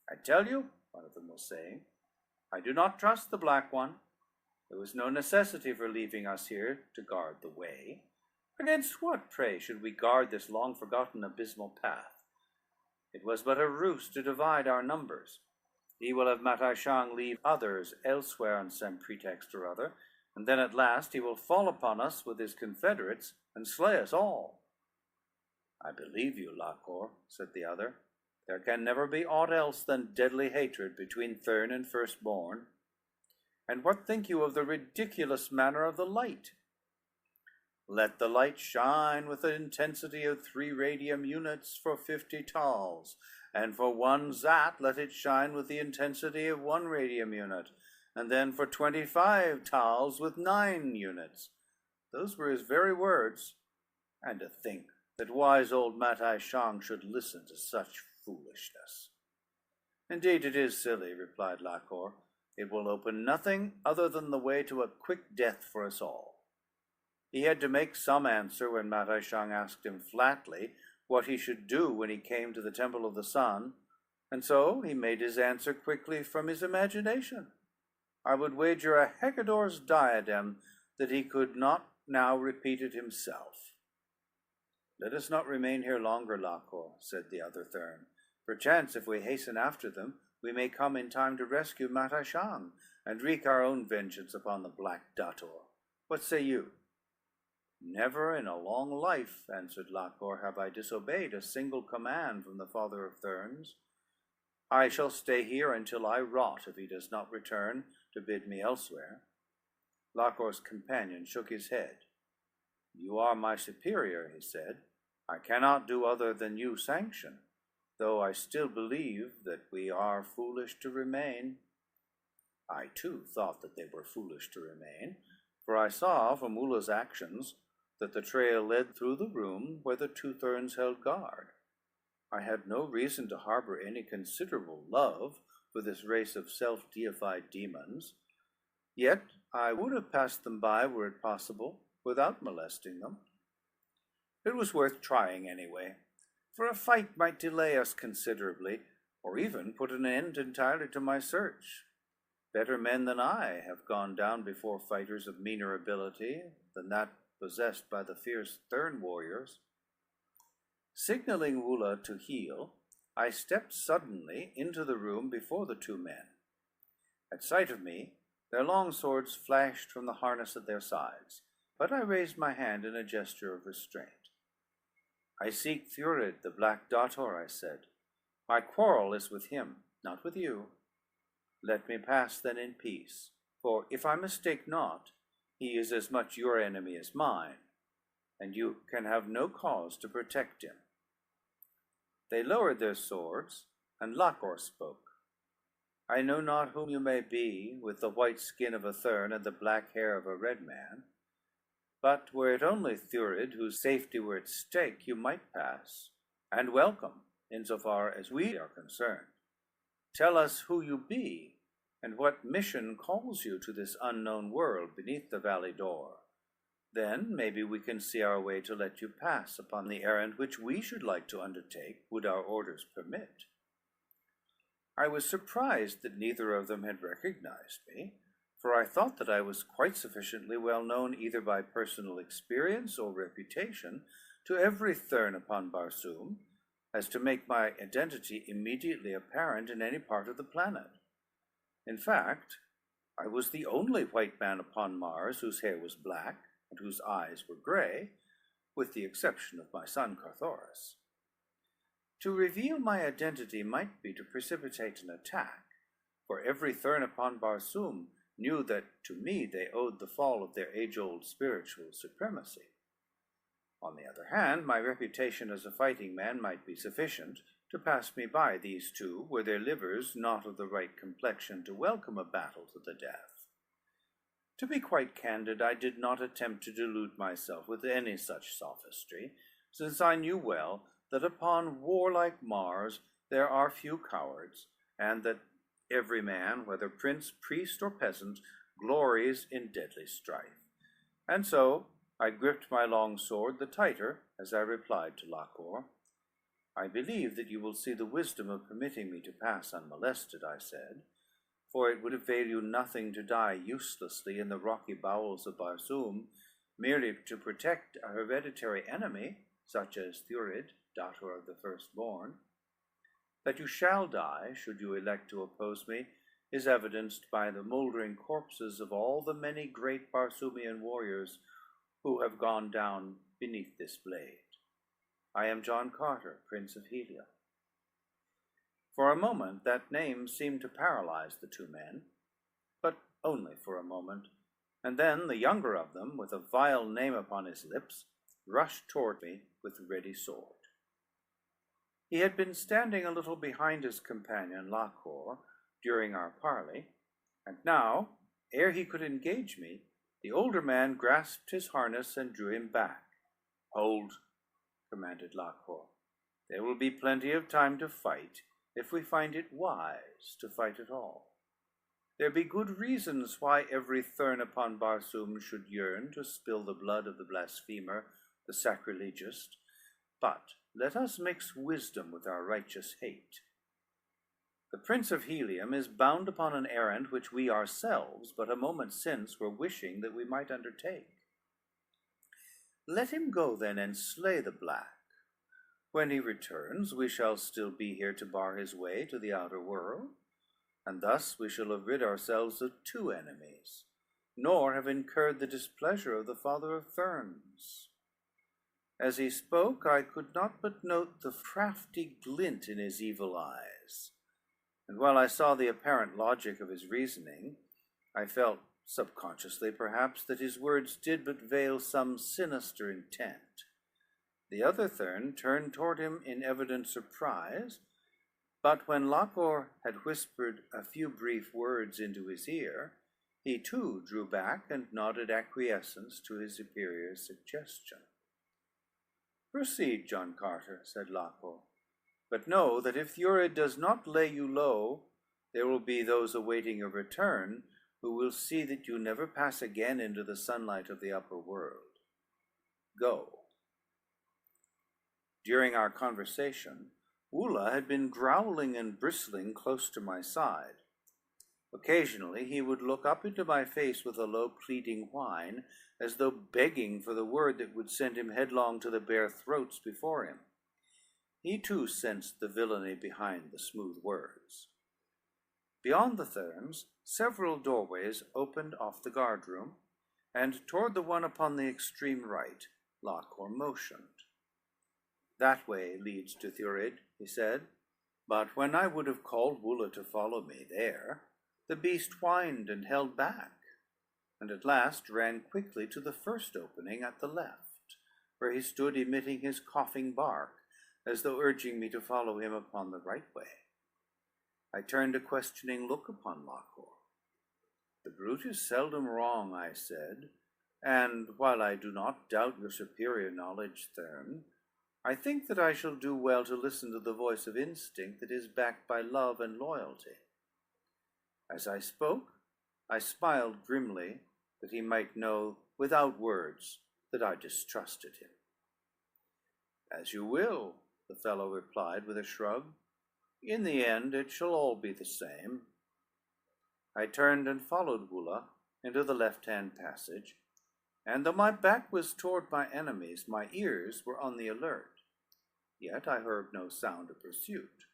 "I tell you," one of them was saying, "I do not trust the Black One. There was no necessity for leaving us here to guard the way. Against what, pray, should we guard this long-forgotten abysmal path? It was but a ruse to divide our numbers. He will have Matai Shang leave others elsewhere on some pretext or other, and then at last he will fall upon us with his confederates and slay us all." "I believe you, Lakor," said the other. "There can never be aught else than deadly hatred between Thurn and Firstborn. And what think you of the ridiculous manner of the light? Let the light shine with the intensity of 3 radium units for 50 tals, and for 1 zat let it shine with the intensity of 1 radium unit, and then for 25 tals with 9 units. Those were his very words. And to think that wise old Matai Shang should listen to such foolishness." "Indeed it is silly," replied Lakor. "It will open nothing other than the way to a quick death for us all." He had to make some answer when Matai Shang asked him flatly what he should do when he came to the Temple of the Sun, and so he made his answer quickly from his imagination. I would wager a Hecador's diadem that he could not now repeat it himself. "Let us not remain here longer, Lakor," said the other Thurn. "Perchance, if we hasten after them, we may come in time to rescue Matai Shang, and wreak our own vengeance upon the Black Dator. What say you?" "Never in a long life," answered Lakor, "have I disobeyed a single command from the Father of Therns. I shall stay here until I rot if he does not return to bid me elsewhere." Lakor's companion shook his head. "You are my superior," he said. "I cannot do other than you sanction, though I still believe that we are foolish to remain." I too thought that they were foolish to remain, for I saw from Ula's actions that the trail led through the room where the 2 Therns held guard. I had no reason to harbor any considerable love for this race of self-deified demons, yet I would have passed them by, were it possible, without molesting them. It was worth trying anyway, for a fight might delay us considerably, or even put an end entirely to my search. Better men than I have gone down before fighters of meaner ability than that possessed by the fierce Thurn warriors. Signaling Ula to heel, I stepped suddenly into the room before the 2 men. At sight of me, their long swords flashed from the harness at their sides, but I raised my hand in a gesture of restraint. "I seek Thurid, the Black Dator," I said. "My quarrel is with him, not with you. Let me pass then in peace, for if I mistake not, he is as much your enemy as mine, and you can have no cause to protect him." They lowered their swords, and Lakor spoke. "I know not whom you may be, with the white skin of a Thurn and the black hair of a red man, but were it only Thurid, whose safety were at stake, you might pass, and welcome, insofar as we are concerned. Tell us who you be, and what mission calls you to this unknown world beneath the valley door. Then maybe we can see our way to let you pass upon the errand which we should like to undertake, would our orders permit." I was surprised that neither of them had recognized me, for I thought that I was quite sufficiently well known either by personal experience or reputation to every Thurn upon Barsoom, as to make my identity immediately apparent in any part of the planet. In fact, I was the only white man upon Mars whose hair was black and whose eyes were gray, with the exception of my son Carthoris. To reveal my identity might be to precipitate an attack, for every Thurn upon Barsoom knew that to me they owed the fall of their age-old spiritual supremacy. On the other hand, my reputation as a fighting man might be sufficient To pass me by, these two, were their livers not of the right complexion to welcome a battle to the death. To be quite candid, I did not attempt to delude myself with any such sophistry, since I knew well that upon warlike Mars there are few cowards, and that every man, whether prince, priest, or peasant, glories in deadly strife. And so I gripped my long sword the tighter as I replied to Lakor. I believe that you will see the wisdom of permitting me to pass unmolested, I said, for it would avail you nothing to die uselessly in the rocky bowels of Barsoom, merely to protect a hereditary enemy, such as Thurid, daughter of the firstborn. That you shall die, should you elect to oppose me, is evidenced by the mouldering corpses of all the many great Barsoomian warriors who have gone down beneath this blade. I am John Carter, Prince of Helium. For a moment that name seemed to paralyze the two men, but only for a moment, and then the younger of them, with a vile name upon his lips, rushed toward me with ready sword. He had been standing a little behind his companion Lakor during our parley, and now, ere he could engage me, the older man grasped his harness and drew him back. "Hold," commanded Lakor. "There will be plenty of time to fight, if we find it wise to fight at all. There be good reasons why every Thurn upon Barsoom should yearn to spill the blood of the blasphemer, the sacrilegious, but let us mix wisdom with our righteous hate. The Prince of Helium is bound upon an errand which we ourselves but a moment since were wishing that we might undertake. Let him go then and slay the black. When he returns, we shall still be here to bar his way to the outer world, and thus we shall have rid ourselves of two enemies, nor have incurred the displeasure of the father of Therns." As he spoke, I could not but note the crafty glint in his evil eyes, and while I saw the apparent logic of his reasoning, I felt, subconsciously perhaps, that his words did but veil some sinister intent. The other Thurn turned toward him in evident surprise, but when Lakor had whispered a few brief words into his ear, he too drew back and nodded acquiescence to his superior's suggestion. "Proceed, John Carter," said Lakor, "but know that if Thurid does not lay you low, there will be those awaiting your return who will see that you never pass again into the sunlight of the upper world. Go." During our conversation, Wula had been growling and bristling close to my side. Occasionally he would look up into my face with a low pleading whine, as though begging for the word that would send him headlong to the bare throats before him. He too sensed the villainy behind the smooth words. Beyond the Therns, several doorways opened off the guardroom, and toward the one upon the extreme right, Lakor motioned. "That way leads to Thurid," he said, but when I would have called Wula to follow me there, the beast whined and held back, and at last ran quickly to the first opening at the left, where he stood emitting his coughing bark, as though urging me to follow him upon the right way. I turned a questioning look upon Lakor. "The brute is seldom wrong," I said, "and while I do not doubt your superior knowledge, Thurn, I think that I shall do well to listen to the voice of instinct that is backed by love and loyalty." As I spoke, I smiled grimly that he might know without words that I distrusted him. "As you will," the fellow replied with a shrug. "In the end, it shall all be the same." I turned and followed Wula into the left-hand passage, and though my back was toward my enemies, my ears were on the alert. Yet I heard no sound of pursuit.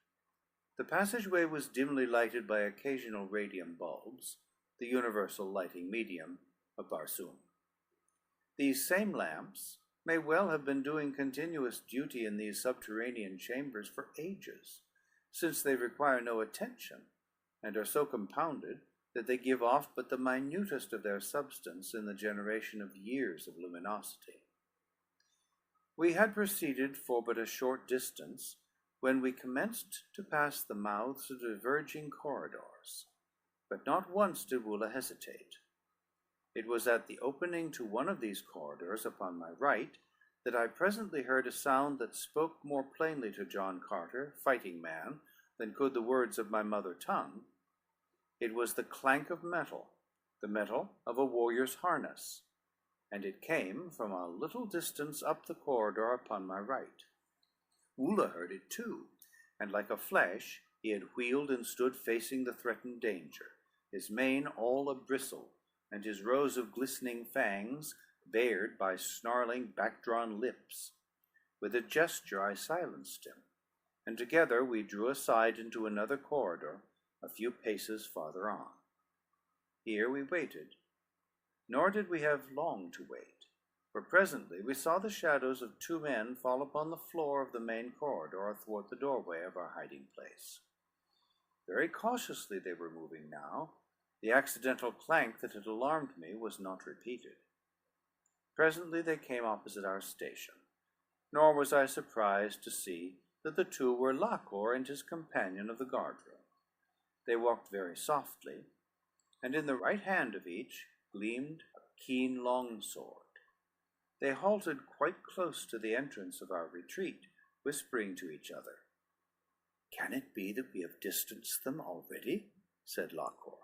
The passageway was dimly lighted by occasional radium bulbs, the universal lighting medium of Barsoom. These same lamps may well have been doing continuous duty in these subterranean chambers for ages, since they require no attention, and are so compounded that they give off but the minutest of their substance in the generation of years of luminosity. We had proceeded for but a short distance, when we commenced to pass the mouths of diverging corridors, but not once did Wula hesitate. It was at the opening to one of these corridors upon my right that I presently heard a sound that spoke more plainly to John Carter, fighting man, than could the words of my mother tongue. It was the clank of metal, the metal of a warrior's harness, and it came from a little distance up the corridor upon my right. Wula heard it too, and like a flash he had wheeled and stood facing the threatened danger, his mane all a-bristle, and his rows of glistening fangs bared by snarling, back-drawn lips. With a gesture I silenced him, and together we drew aside into another corridor, a few paces farther on. Here we waited, nor did we have long to wait, for presently we saw the shadows of two men fall upon the floor of the main corridor athwart the doorway of our hiding place. Very cautiously they were moving now. The accidental clank that had alarmed me was not repeated. Presently they came opposite our station, nor was I surprised to see that the two were Lakor and his companion of the guardroom. They walked very softly, and in the right hand of each gleamed a keen longsword. They halted quite close to the entrance of our retreat, whispering to each other. "Can it be that we have distanced them already?" said Lakor.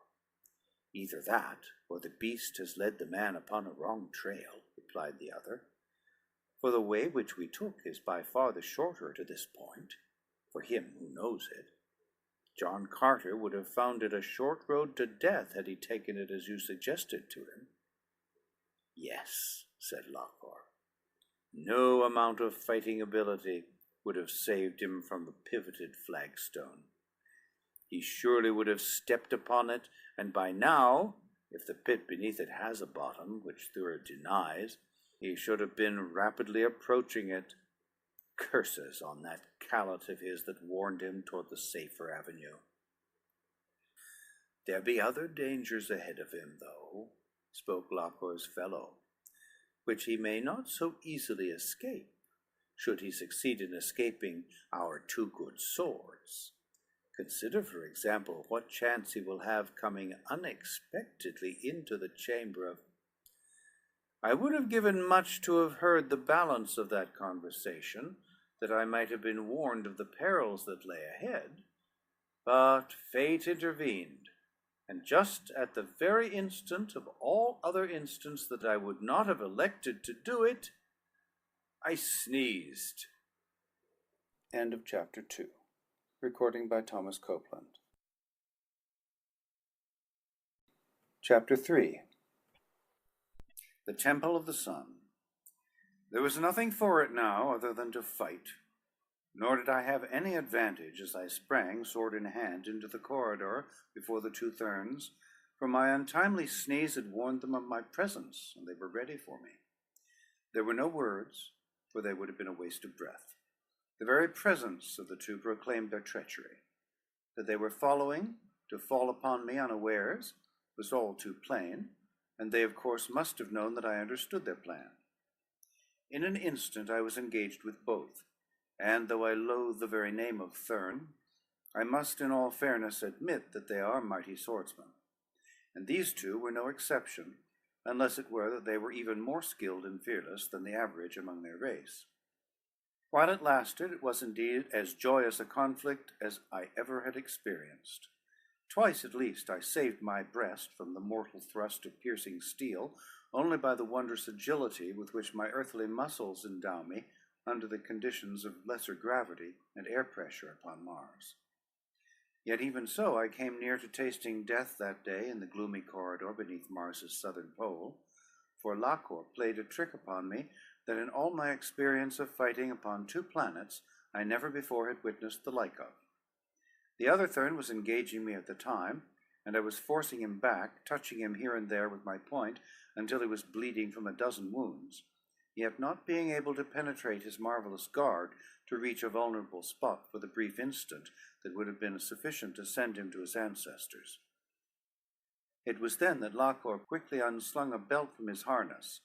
"Either that, or the beast has led the man upon a wrong trail," replied the other, "for the way which we took is by far the shorter to this point, for him who knows it. John Carter would have found it a short road to death had he taken it as you suggested to him." "Yes," said Lakor. "No amount of fighting ability would have saved him from the pivoted flagstone. He surely would have stepped upon it, and by now, if the pit beneath it has a bottom, which Thura denies, he should have been rapidly approaching it. Curses on that callet of his that warned him toward the safer avenue." "There be other dangers ahead of him, though," spoke Lakor's fellow, "which he may not so easily escape, should he succeed in escaping our two good swords. Consider, for example, what chance he will have coming unexpectedly into the chamber of—" I would have given much to have heard the balance of that conversation, that I might have been warned of the perils that lay ahead. But fate intervened, and just at the very instant of all other instants that I would not have elected to do it, I sneezed. End of chapter 2. Recording by Thomas Copeland. Chapter 3. The Temple of the Sun. There was nothing for it now other than to fight, nor did I have any advantage as I sprang, sword in hand, into the corridor before the two Therns, for my untimely sneeze had warned them of my presence, and they were ready for me. There were no words, for they would have been a waste of breath. The very presence of the two proclaimed their treachery. That they were following to fall upon me unawares was all too plain, and they of course must have known that I understood their plan. In an instant I was engaged with both, and though I loathe the very name of Thurn, I must in all fairness admit that they are mighty swordsmen, and these two were no exception, unless it were that they were even more skilled and fearless than the average among their race. While it lasted, it was indeed as joyous a conflict as I ever had experienced. Twice at least I saved my breast from the mortal thrust of piercing steel only by the wondrous agility with which my earthly muscles endow me under the conditions of lesser gravity and air pressure upon Mars. Yet even so I came near to tasting death that day in the gloomy corridor beneath Mars's southern pole, for Lakor played a trick upon me that in all my experience of fighting upon two planets I never before had witnessed the like of. The other Thurn was engaging me at the time, and I was forcing him back, touching him here and there with my point until he was bleeding from a dozen wounds, yet not being able to penetrate his marvelous guard to reach a vulnerable spot for the brief instant that would have been sufficient to send him to his ancestors. It was then that Lakor quickly unslung a belt from his harness,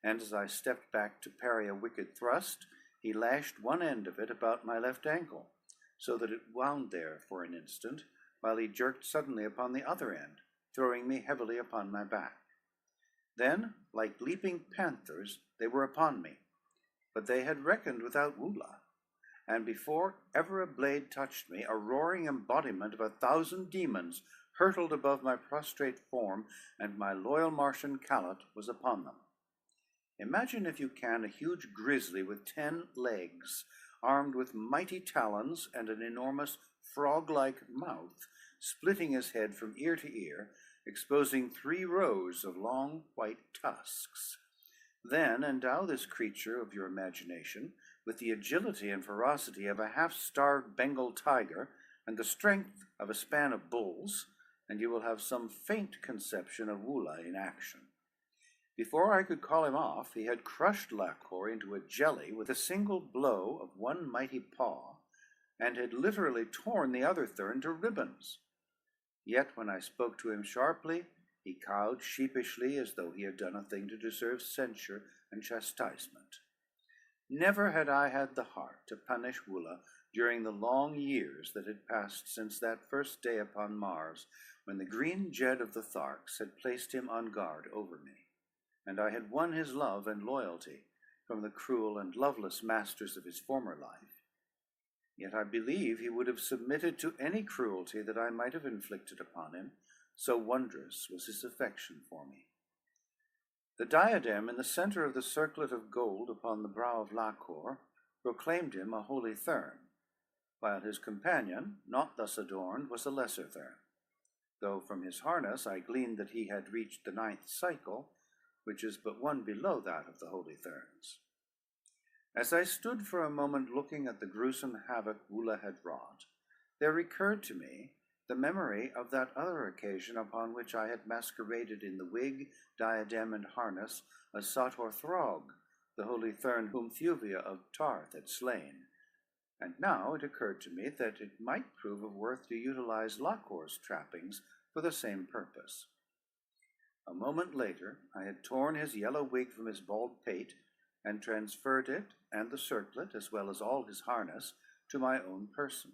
and as I stepped back to parry a wicked thrust, he lashed one end of it about my left ankle, so that it wound there for an instant, while he jerked suddenly upon the other end, throwing me heavily upon my back. Then, like leaping panthers, they were upon me, but they had reckoned without Wula, and before ever a blade touched me, a roaring embodiment of 1,000 demons hurtled above my prostrate form, and my loyal Martian callet was upon them. Imagine, if you can, a huge grizzly with 10 legs, armed with mighty talons and an enormous frog-like mouth, splitting his head from ear to ear, exposing 3 rows of long white tusks. Then endow this creature of your imagination with the agility and ferocity of a half-starved Bengal tiger and the strength of a span of bulls, and you will have some faint conception of Wula in action. Before I could call him off, he had crushed Lakor into a jelly with a single blow of one mighty paw, and had literally torn the other Thurn to ribbons. Yet when I spoke to him sharply, he cowed sheepishly as though he had done a thing to deserve censure and chastisement. Never had I had the heart to punish Wula during the long years that had passed since that first day upon Mars, when the green Jed of the Tharks had placed him on guard over me, and I had won his love and loyalty from the cruel and loveless masters of his former life. Yet I believe he would have submitted to any cruelty that I might have inflicted upon him, so wondrous was his affection for me. The diadem in the center of the circlet of gold upon the brow of Lakor proclaimed him a holy Thurn, while his companion, not thus adorned, was a lesser Thurn, though from his harness I gleaned that he had reached the 9th cycle, which is but one below that of the holy Thurns. As I stood for a moment looking at the gruesome havoc Wula had wrought, there recurred to me the memory of that other occasion upon which I had masqueraded in the wig, diadem, and harness as Sator Throg, the holy Thurn whom Thuvia of Tarth had slain, and now it occurred to me that it might prove of worth to utilize Lakor's trappings for the same purpose. A moment later, I had torn his yellow wig from his bald pate and transferred it and the circlet, as well as all his harness, to my own person.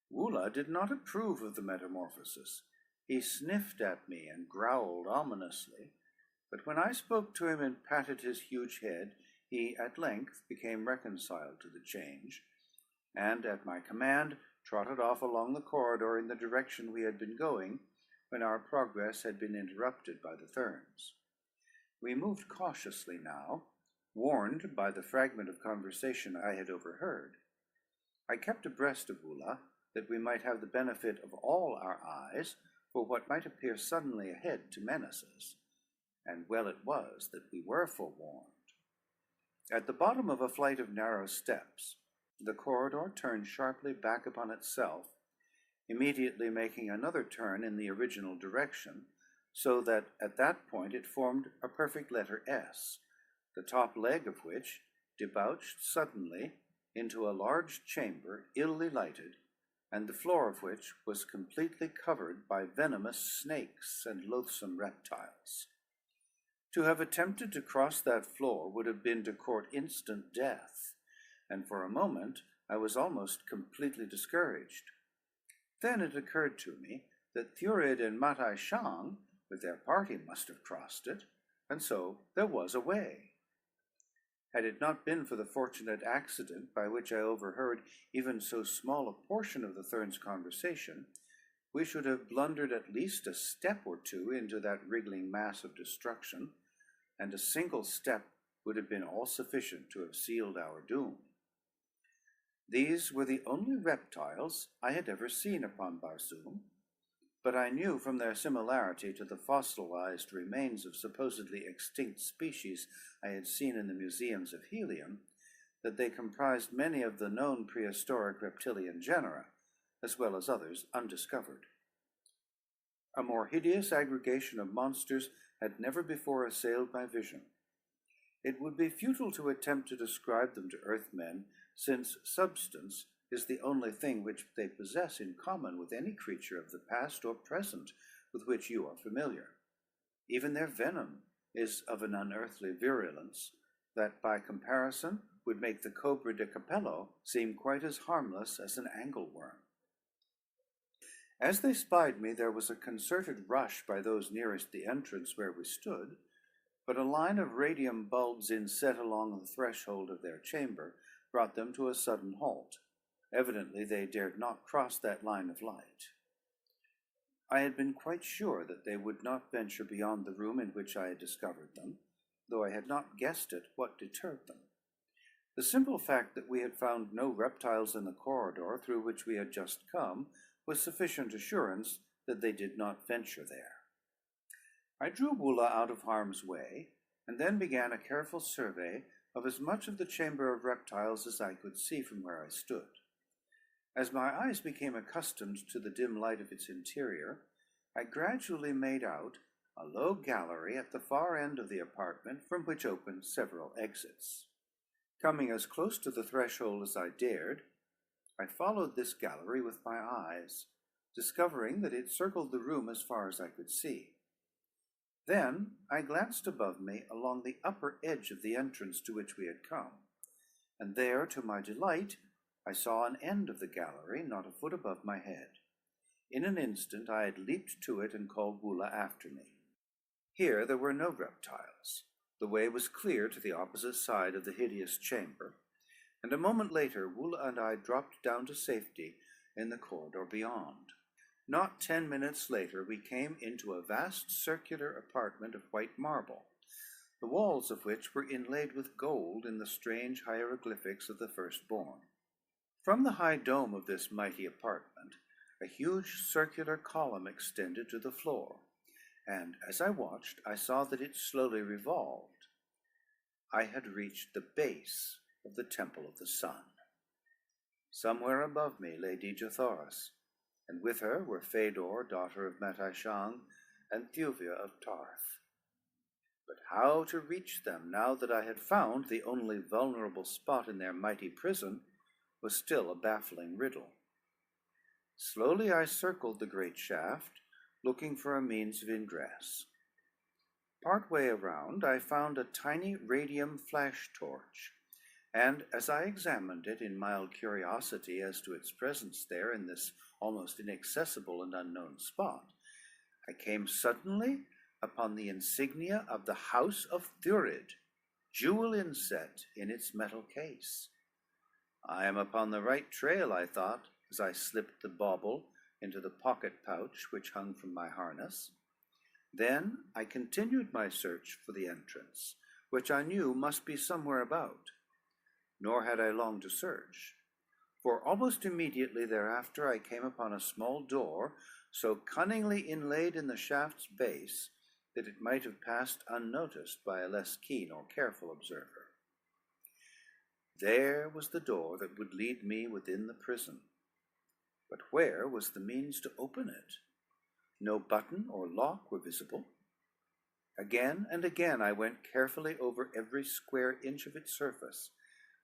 Wula did not approve of the metamorphosis. He sniffed at me and growled ominously, but when I spoke to him and patted his huge head, he at length became reconciled to the change, and at my command trotted off along the corridor in the direction we had been going, when our progress had been interrupted by the Thurns. We moved cautiously now, warned by the fragment of conversation I had overheard. I kept abreast of Wula, that we might have the benefit of all our eyes for what might appear suddenly ahead to menace us, and well it was that we were forewarned. At the bottom of a flight of narrow steps, the corridor turned sharply back upon itself, immediately making another turn in the original direction, so that at that point it formed a perfect letter S, the top leg of which debouched suddenly into a large chamber illy lighted, and the floor of which was completely covered by venomous snakes and loathsome reptiles. To have attempted to cross that floor would have been to court instant death, and for a moment I was almost completely discouraged. Then it occurred to me that Thurid and Matai Shang, with their party, must have crossed it, and so there was a way. Had it not been for the fortunate accident by which I overheard even so small a portion of the Thurn's conversation, we should have blundered at least a step or two into that wriggling mass of destruction, and a single step would have been all sufficient to have sealed our doom. These were the only reptiles I had ever seen upon Barsoom, but I knew from their similarity to the fossilized remains of supposedly extinct species I had seen in the museums of Helium that they comprised many of the known prehistoric reptilian genera, as well as others undiscovered. A more hideous aggregation of monsters had never before assailed my vision. It would be futile to attempt to describe them to Earthmen, since substance is the only thing which they possess in common with any creature of the past or present with which you are familiar. Even their venom is of an unearthly virulence that, by comparison, would make the cobra de capello seem quite as harmless as an angleworm. As they spied me, there was a concerted rush by those nearest the entrance where we stood, but a line of radium bulbs inset along the threshold of their chamber brought them to a sudden halt. Evidently, they dared not cross that line of light. I had been quite sure that they would not venture beyond the room in which I had discovered them, though I had not guessed at what deterred them. The simple fact that we had found no reptiles in the corridor through which we had just come was sufficient assurance that they did not venture there. I drew Woola out of harm's way, and then began a careful survey of as much of the chamber of reptiles as I could see from where I stood. As my eyes became accustomed to the dim light of its interior, I gradually made out a low gallery at the far end of the apartment from which opened several exits. Coming as close to the threshold as I dared, I followed this gallery with my eyes, discovering that it circled the room as far as I could see. Then I glanced above me along the upper edge of the entrance to which we had come, and there, to my delight, I saw an end of the gallery not a foot above my head. In an instant I had leaped to it and called Woola after me. Here there were no reptiles. The way was clear to the opposite side of the hideous chamber, and a moment later Woola and I dropped down to safety in the corridor beyond. Not 10 minutes later we came into a vast circular apartment of white marble, the walls of which were inlaid with gold in the strange hieroglyphics of the firstborn. From the high dome of this mighty apartment, a huge circular column extended to the floor, and as I watched, I saw that it slowly revolved. I had reached the base of the Temple of the Sun. Somewhere above me lay Dejathoris, and with her were Fedor, daughter of Matashang, and Thuvia of Tarth. But how to reach them now that I had found the only vulnerable spot in their mighty prison was still a baffling riddle. Slowly I circled the great shaft, looking for a means of ingress. Partway around, I found a tiny radium flash torch, and as I examined it in mild curiosity as to its presence there in this almost inaccessible and unknown spot, I came suddenly upon the insignia of the House of Thurid, jewel inset in its metal case. I am upon the right trail, I thought, as I slipped the bauble into the pocket pouch which hung from my harness. Then I continued my search for the entrance, which I knew must be somewhere about. Nor had I long to search, for almost immediately thereafter I came upon a small door so cunningly inlaid in the shaft's base that it might have passed unnoticed by a less keen or careful observer. There was the door that would lead me within the prison. But where was the means to open it? No button or lock were visible. Again and again I went carefully over every square inch of its surface,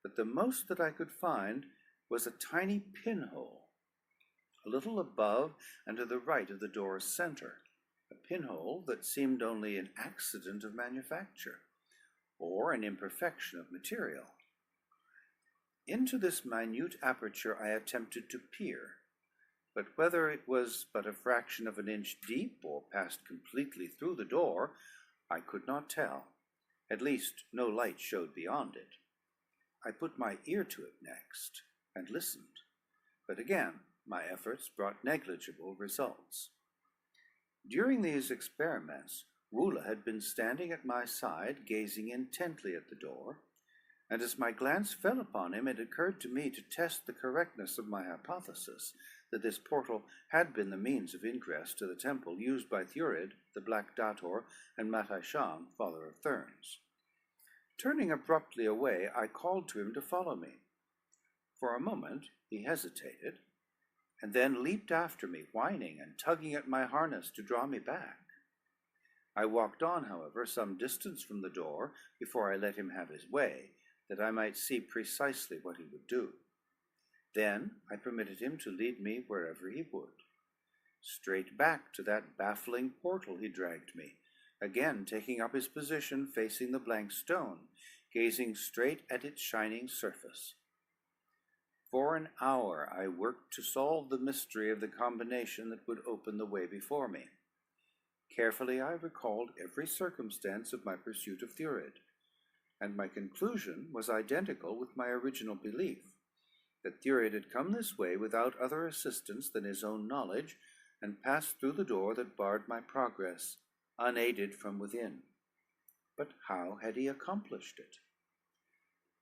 but the most that I could find was a tiny pinhole, a little above and to the right of the door's center, a pinhole that seemed only an accident of manufacture, or an imperfection of material. Into this minute aperture I attempted to peer, but whether it was but a fraction of an inch deep or passed completely through the door, I could not tell. At least no light showed beyond it. I put my ear to it next and listened, but again my efforts brought negligible results. During these experiments, Woola had been standing at my side, gazing intently at the door, and as my glance fell upon him, it occurred to me to test the correctness of my hypothesis that this portal had been the means of ingress to the temple used by Thurid, the Black Dator, and Matashang, father of Therns. Turning abruptly away, I called to him to follow me. For a moment he hesitated, and then leaped after me, whining and tugging at my harness to draw me back. I walked on, however, some distance from the door before I let him have his way, that I might see precisely what he would do. Then I permitted him to lead me wherever he would. Straight back to that baffling portal he dragged me, again taking up his position facing the blank stone, gazing straight at its shining surface. For an hour I worked to solve the mystery of the combination that would open the way before me. Carefully I recalled every circumstance of my pursuit of Thurid, and my conclusion was identical with my original belief, that Thurid had come this way without other assistance than his own knowledge, and passed through the door that barred my progress, unaided from within. But how had he accomplished it?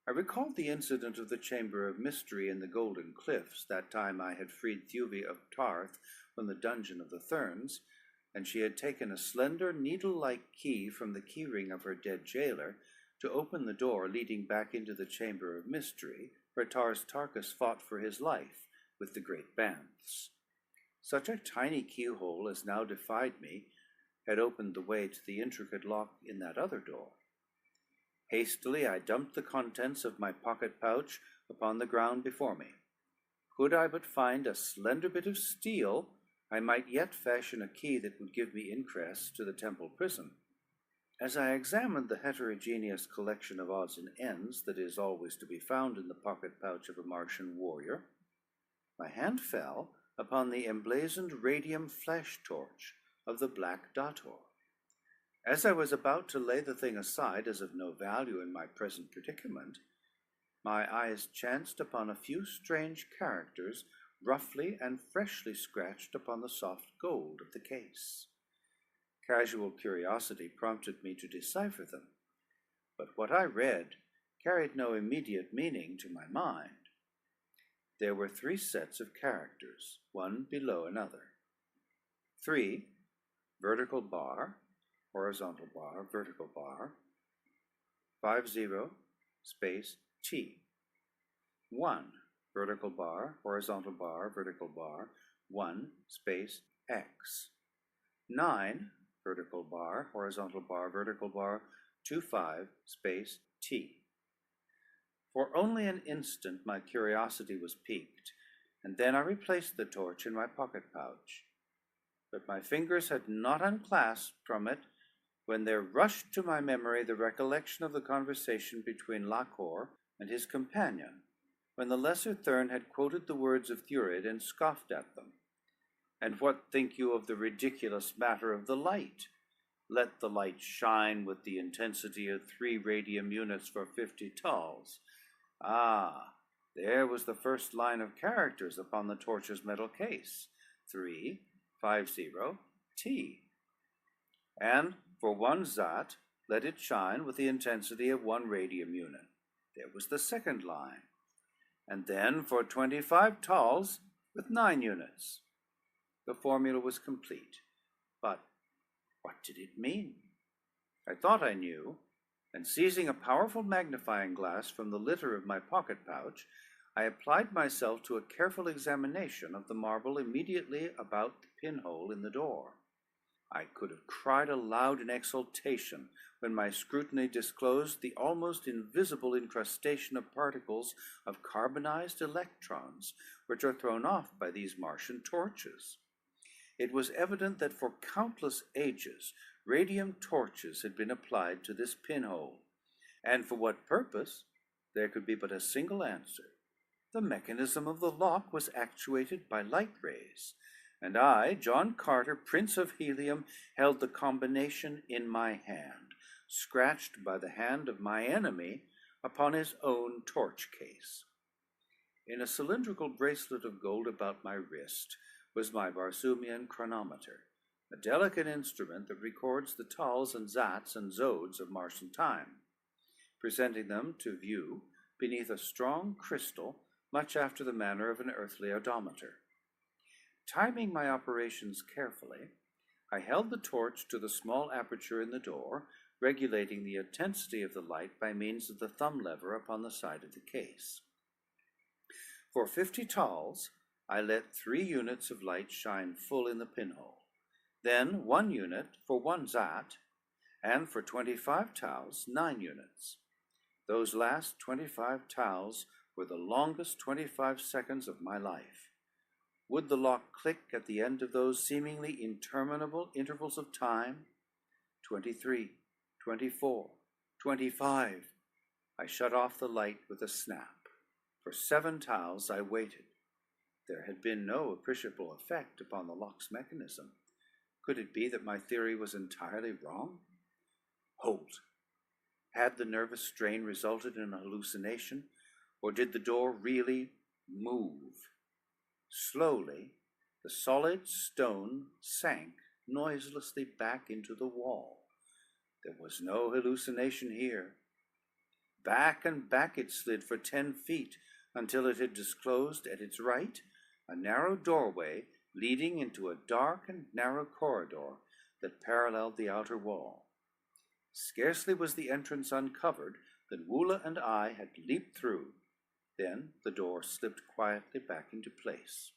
I recalled the incident of the Chamber of Mystery in the Golden Cliffs, that time I had freed Thuvi of Tarth from the dungeon of the Therns, and she had taken a slender, needle-like key from the keyring of her dead jailer to open the door leading back into the Chamber of Mystery, where Tarkus fought for his life with the great Banths. Such a tiny keyhole as now defied me had opened the way to the intricate lock in that other door. Hastily I dumped the contents of my pocket pouch upon the ground before me. Could I but find a slender bit of steel, I might yet fashion a key that would give me ingress to the temple prison. As I examined the heterogeneous collection of odds and ends that is always to be found in the pocket pouch of a Martian warrior, my hand fell upon the emblazoned radium flash torch of the Black Dator. As I was about to lay the thing aside as of no value in my present predicament, my eyes chanced upon a few strange characters roughly and freshly scratched upon the soft gold of the case. Casual curiosity prompted me to decipher them, but what I read carried no immediate meaning to my mind. There were 3 sets of characters, one below another. 3, vertical bar, horizontal bar, vertical bar, 50, space, T. 1, vertical bar, horizontal bar, vertical bar, 1, space, X. 9, vertical bar, horizontal bar, vertical bar, 25, space, T. For only an instant my curiosity was piqued, and then I replaced the torch in my pocket pouch. But my fingers had not unclasped from it when there rushed to my memory the recollection of the conversation between Lakor and his companion, when the Lesser Thurn had quoted the words of Thurid and scoffed at them. And what think you of the ridiculous matter of the light? Let the light shine with the intensity of 3 radium units for 50 tals. Ah, there was the first line of characters upon the torch's metal case, 350 T. And for 1 Zat, let it shine with the intensity of 1 radium unit. There was the second line. And then for 25 tals with 9 units. The formula was complete. But what did it mean? I thought I knew, and seizing a powerful magnifying glass from the litter of my pocket pouch, I applied myself to a careful examination of the marble immediately about the pinhole in the door. I could have cried aloud in exultation when my scrutiny disclosed the almost invisible incrustation of particles of carbonized electrons, which are thrown off by these Martian torches. It was evident that for countless ages radium torches had been applied to this pinhole, and for what purpose there could be but a single answer. The mechanism of the lock was actuated by light rays, and I, John Carter, Prince of Helium, held the combination in my hand, scratched by the hand of my enemy upon his own torch case. In a cylindrical bracelet of gold about my wrist was my Barsoomian chronometer, a delicate instrument that records the tals and zats and zodes of Martian time, presenting them to view beneath a strong crystal much after the manner of an earthly odometer. Timing my operations carefully, I held the torch to the small aperture in the door, regulating the intensity of the light by means of the thumb lever upon the side of the case. For 50 tals, I let 3 units of light shine full in the pinhole, then 1 unit for 1 zat, and for 25 tals, 9 units. Those last 25 tals were the longest 25 seconds of my life. Would the lock click at the end of those seemingly interminable intervals of time? 23, 24, 25. I shut off the light with a snap. For 7 taels I waited. There had been no appreciable effect upon the lock's mechanism. Could it be that my theory was entirely wrong? Halt! Had the nervous strain resulted in a hallucination, or did the door really move? Slowly, the solid stone sank noiselessly back into the wall. There was no hallucination here. Back and back it slid for 10 feet until it had disclosed at its right a narrow doorway leading into a dark and narrow corridor that paralleled the outer wall. Scarcely was the entrance uncovered than Woola and I had leaped through. Then the door slipped quietly back into place.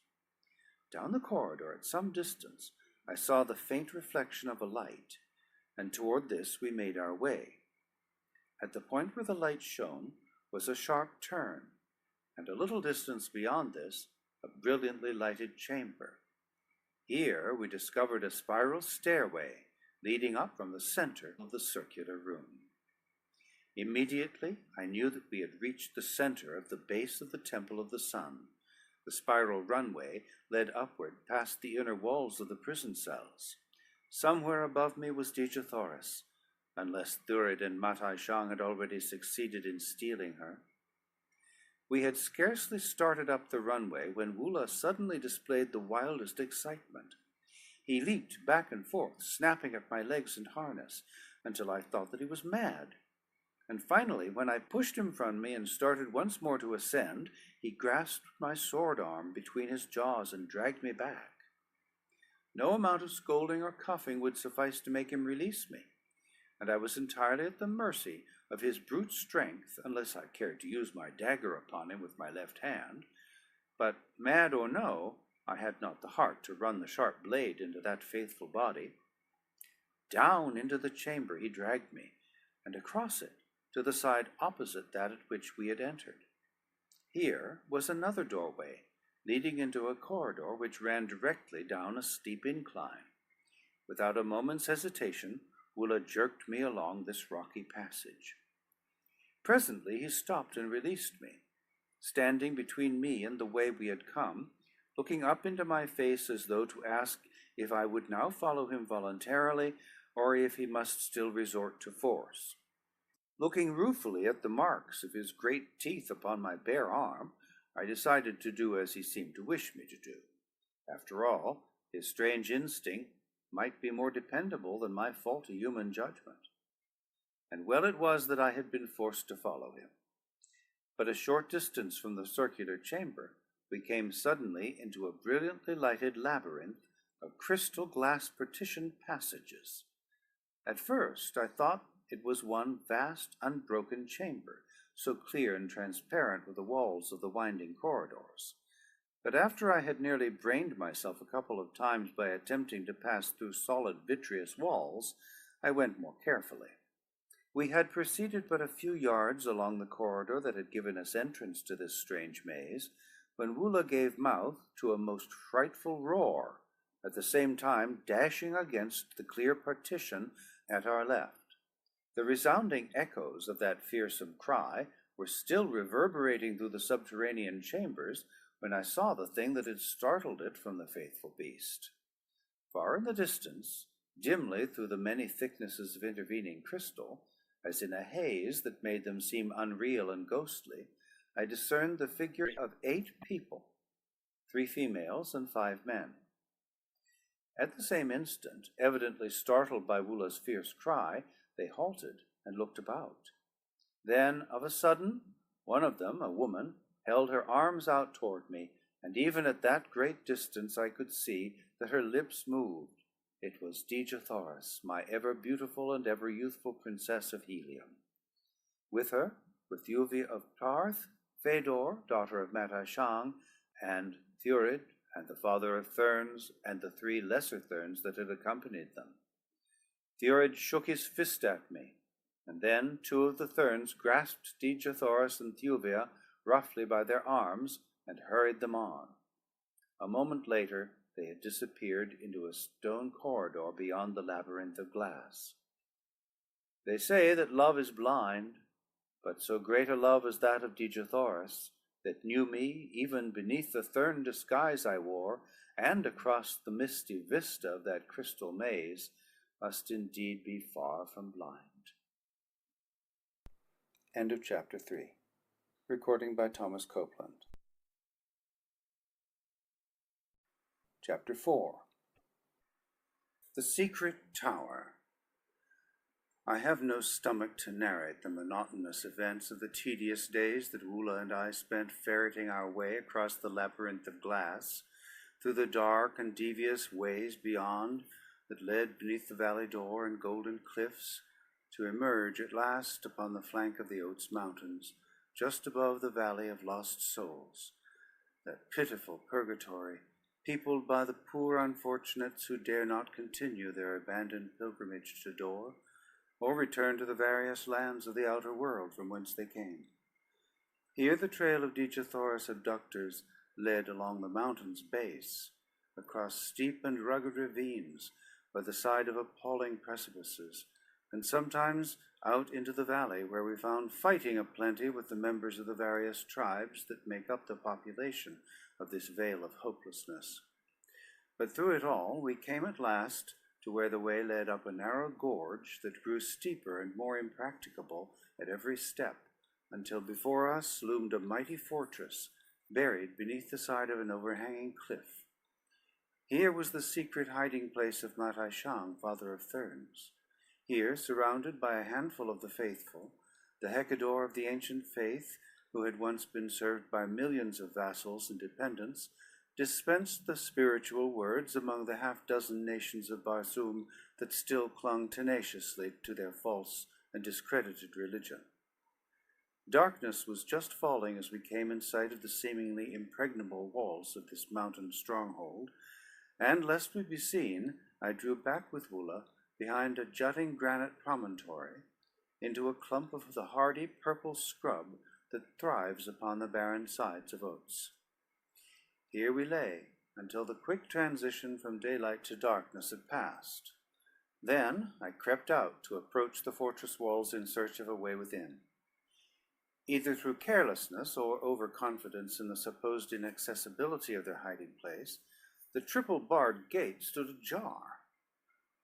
Down the corridor at some distance I saw the faint reflection of a light, and toward this we made our way. At the point where the light shone was a sharp turn, and a little distance beyond this a brilliantly lighted chamber. Here we discovered a spiral stairway leading up from the center of the circular room. Immediately I knew that we had reached the center of the base of the Temple of the Sun. The spiral runway led upward past the inner walls of the prison cells. Somewhere above me was Dejathoris, unless Thurid and Matai Shang had already succeeded in stealing her. We had scarcely started up the runway when Woola suddenly displayed the wildest excitement. He leaped back and forth, snapping at my legs and harness, until I thought that he was mad. And finally, when I pushed him from me and started once more to ascend, he grasped my sword arm between his jaws and dragged me back. No amount of scolding or cuffing would suffice to make him release me, and I was entirely at the mercy of his brute strength, unless I cared to use my dagger upon him with my left hand. But, mad or no, I had not the heart to run the sharp blade into that faithful body. Down into the chamber he dragged me, and across it to the side opposite that at which we had entered. Here was another doorway, leading into a corridor which ran directly down a steep incline. Without a moment's hesitation, Woola jerked me along this rocky passage. Presently he stopped and released me, standing between me and the way we had come, looking up into my face as though to ask if I would now follow him voluntarily, or if he must still resort to force. Looking ruefully at the marks of his great teeth upon my bare arm, I decided to do as he seemed to wish me to do. After all, his strange instinct might be more dependable than my faulty human judgment. And well it was that I had been forced to follow him. But a short distance from the circular chamber, we came suddenly into a brilliantly lighted labyrinth of crystal glass partitioned passages. At first I thought it was one vast, unbroken chamber, so clear and transparent were the walls of the winding corridors. But after I had nearly brained myself a couple of times by attempting to pass through solid vitreous walls, I went more carefully. We had proceeded but a few yards along the corridor that had given us entrance to this strange maze, when Woola gave mouth to a most frightful roar, at the same time dashing against the clear partition at our left. The resounding echoes of that fearsome cry were still reverberating through the subterranean chambers when I saw the thing that had startled it from the faithful beast. Far in the distance, dimly through the many thicknesses of intervening crystal, as in a haze that made them seem unreal and ghostly, I discerned the figure of 8 people, 3 females and 5 men. At the same instant, evidently startled by Woola's fierce cry, they halted and looked about. Then, of a sudden, one of them, a woman, held her arms out toward me, and even at that great distance I could see that her lips moved. It was Dejathoris, my ever beautiful and ever youthful princess of Helium. With her were Thuvia of Tarth, Fedor, daughter of Matai Shang, and Thurid, and the father of Therns, and the 3 lesser Therns that had accompanied them. Thurid shook his fist at me, and then 2 of the Therns grasped Dejathoris and Thuvia roughly by their arms and hurried them on. A moment later, they had disappeared into a stone corridor beyond the labyrinth of glass. They say that love is blind, but so great a love as that of Dejothoris, that knew me even beneath the thern disguise I wore, and across the misty vista of that crystal maze, must indeed be far from blind. End of chapter 3. Recording by Thomas Copeland. Chapter 4. The Secret Tower. I have no stomach to narrate the monotonous events of the tedious days that Wula and I spent ferreting our way across the labyrinth of glass, through the dark and devious ways beyond that led beneath the valley door and golden cliffs, to emerge at last upon the flank of the Oats Mountains, just above the Valley of Lost Souls, that pitiful purgatory, peopled by the poor unfortunates who dare not continue their abandoned pilgrimage to Dor, or return to the various lands of the outer world from whence they came. Here the trail of Dejothoris' abductors led along the mountain's base, across steep and rugged ravines, by the side of appalling precipices, and sometimes out into the valley, where we found fighting aplenty with the members of the various tribes that make up the population of this vale of hopelessness. But through it all we came at last to where the way led up a narrow gorge that grew steeper and more impracticable at every step, until before us loomed a mighty fortress, buried beneath the side of an overhanging cliff. Here was the secret hiding place of Matai Shang, father of Therns. Here, surrounded by a handful of the faithful, the Hecador of the ancient faith, who had once been served by millions of vassals and dependents, dispensed the spiritual words among the half-dozen nations of Barsoom that still clung tenaciously to their false and discredited religion. Darkness was just falling as we came in sight of the seemingly impregnable walls of this mountain stronghold, and lest we be seen, I drew back with Wula behind a jutting granite promontory into a clump of the hardy purple scrub that thrives upon the barren sides of Oats. Here we lay until the quick transition from daylight to darkness had passed. Then I crept out to approach the fortress walls in search of a way within. Either through carelessness or overconfidence in the supposed inaccessibility of their hiding place, the triple-barred gate stood ajar.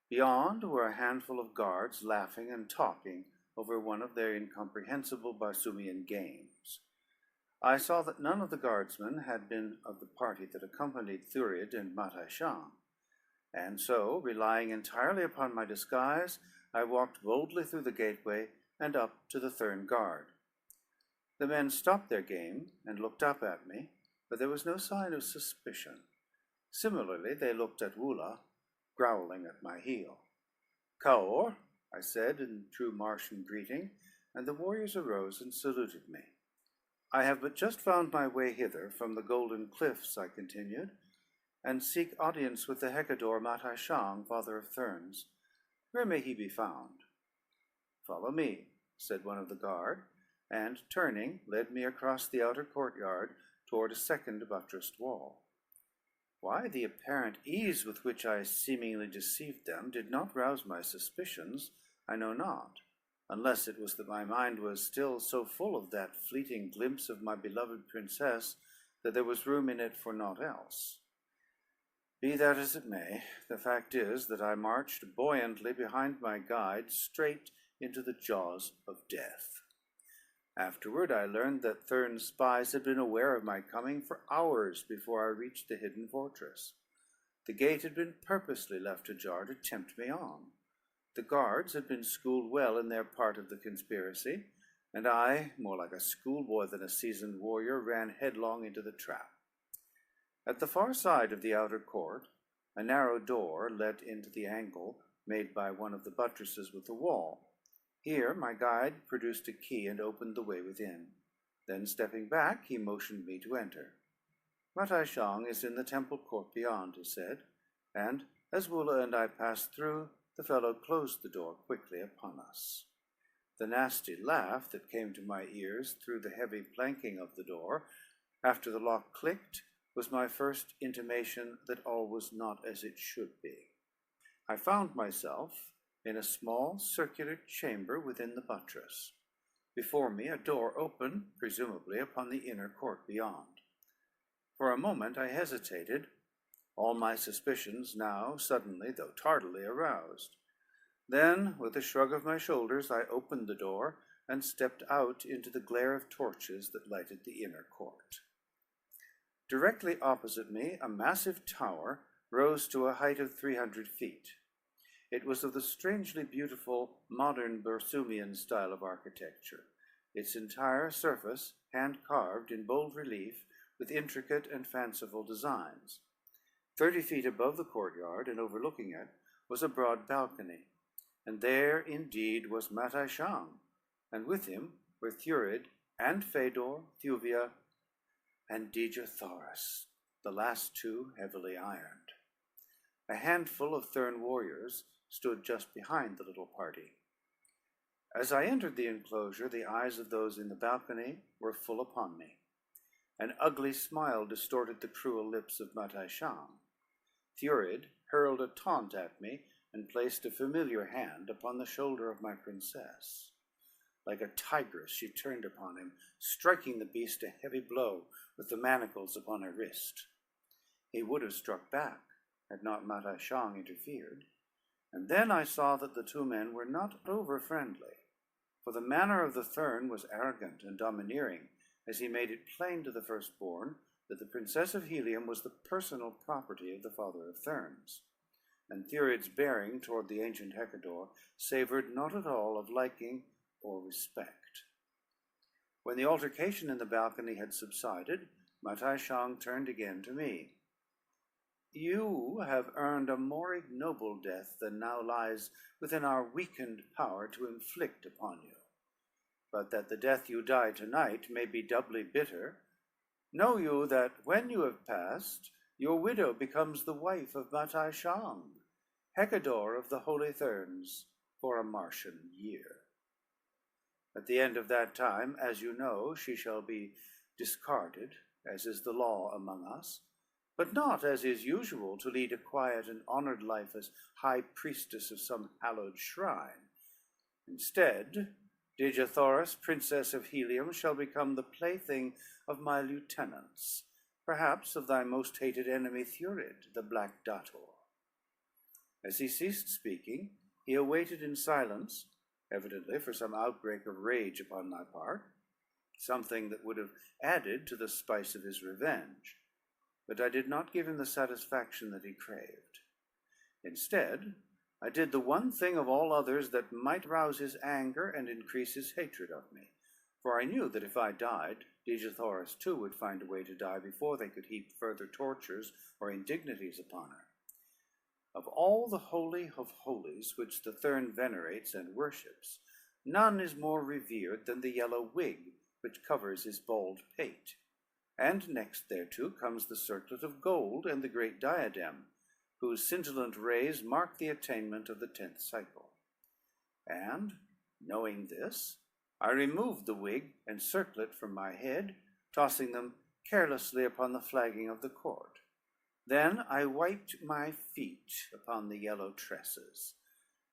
Beyond were a handful of guards laughing and talking over one of their incomprehensible Barsoomian games. I saw that none of the guardsmen had been of the party that accompanied Thurid and Matai Shang, and so, relying entirely upon my disguise, I walked boldly through the gateway and up to the Thurn guard. The men stopped their game and looked up at me, but there was no sign of suspicion. Similarly, they looked at Wula, growling at my heel. "Kaor," I said in true Martian greeting, and the warriors arose and saluted me. "I have but just found my way hither from the Golden Cliffs," I continued, "and seek audience with the Hecador Matai Shang, father of Therns. Where may he be found?" "Follow me," said one of the guard, and, turning, led me across the outer courtyard toward a second buttressed wall. Why the apparent ease with which I seemingly deceived them did not rouse my suspicions, I know not, unless it was that my mind was still so full of that fleeting glimpse of my beloved princess that there was room in it for naught else. Be that as it may, the fact is that I marched buoyantly behind my guide straight into the jaws of death. Afterward, I learned that Thurn's spies had been aware of my coming for hours before I reached the hidden fortress. The gate had been purposely left ajar to tempt me on. The guards had been schooled well in their part of the conspiracy, and I, more like a schoolboy than a seasoned warrior, ran headlong into the trap. At the far side of the outer court, a narrow door led into the angle made by one of the buttresses with the wall. Here my guide produced a key and opened the way within. Then, stepping back, he motioned me to enter. "Matai Shang is in the temple court beyond," he said, and as Wula and I passed through, the fellow closed the door quickly upon us. The nasty laugh that came to my ears through the heavy planking of the door, after the lock clicked, was my first intimation that all was not as it should be. I found myself in a small circular chamber within the buttress. Before me a door opened, presumably upon the inner court beyond. For a moment I hesitated, all my suspicions now suddenly, though tardily, aroused. Then, with a shrug of my shoulders, I opened the door and stepped out into the glare of torches that lighted the inner court. Directly opposite me, a massive tower rose to a height of 300 feet. It was of the strangely beautiful modern Bursumian style of architecture, its entire surface hand-carved in bold relief with intricate and fanciful designs. 30 feet above the courtyard and overlooking it was a broad balcony, and there indeed was Matai Shang, and with him were Thurid and Fedor, Thuvia, and Dija Thoris, the last two heavily ironed. A handful of Thurn warriors stood just behind the little party. As I entered the enclosure, the eyes of those in the balcony were full upon me. An ugly smile distorted the cruel lips of Matai Shang. Thurid hurled a taunt at me and placed a familiar hand upon the shoulder of my princess. Like a tigress, she turned upon him, striking the beast a heavy blow with the manacles upon her wrist. He would have struck back had not Matai Shang interfered, and then I saw that the two men were not over-friendly, for the manner of the Thurn was arrogant and domineering, as he made it plain to the firstborn that the Princess of Helium was the personal property of the father of Thurns, and Thurid's bearing toward the ancient Hecador savored not at all of liking or respect. When the altercation in the balcony had subsided, Matai Shang turned again to me. "You have earned a more ignoble death than now lies within our weakened power to inflict upon you. But that the death you die tonight may be doubly bitter, know you that when you have passed, your widow becomes the wife of Matai Shang, Hecador of the Holy Thurns, for a Martian year. At the end of that time, as you know, she shall be discarded, as is the law among us, but not, as is usual, to lead a quiet and honored life as high priestess of some hallowed shrine. Instead, Dija Thoris, Princess of Helium, shall become the plaything of my lieutenants, perhaps of thy most hated enemy Thurid, the Black Dator." As he ceased speaking, he awaited in silence, evidently for some outbreak of rage upon my part, something that would have added to the spice of his revenge, but I did not give him the satisfaction that he craved. Instead, I did the one thing of all others that might rouse his anger and increase his hatred of me, for I knew that if I died, Dija Thoris too would find a way to die before they could heap further tortures or indignities upon her. Of all the holy of holies which the Thurn venerates and worships, none is more revered than the yellow wig which covers his bald pate, and next thereto comes the circlet of gold and the great diadem, whose scintillant rays mark the attainment of the 10th cycle. And, knowing this, I removed the wig and circlet from my head, tossing them carelessly upon the flagging of the court. Then I wiped my feet upon the yellow tresses,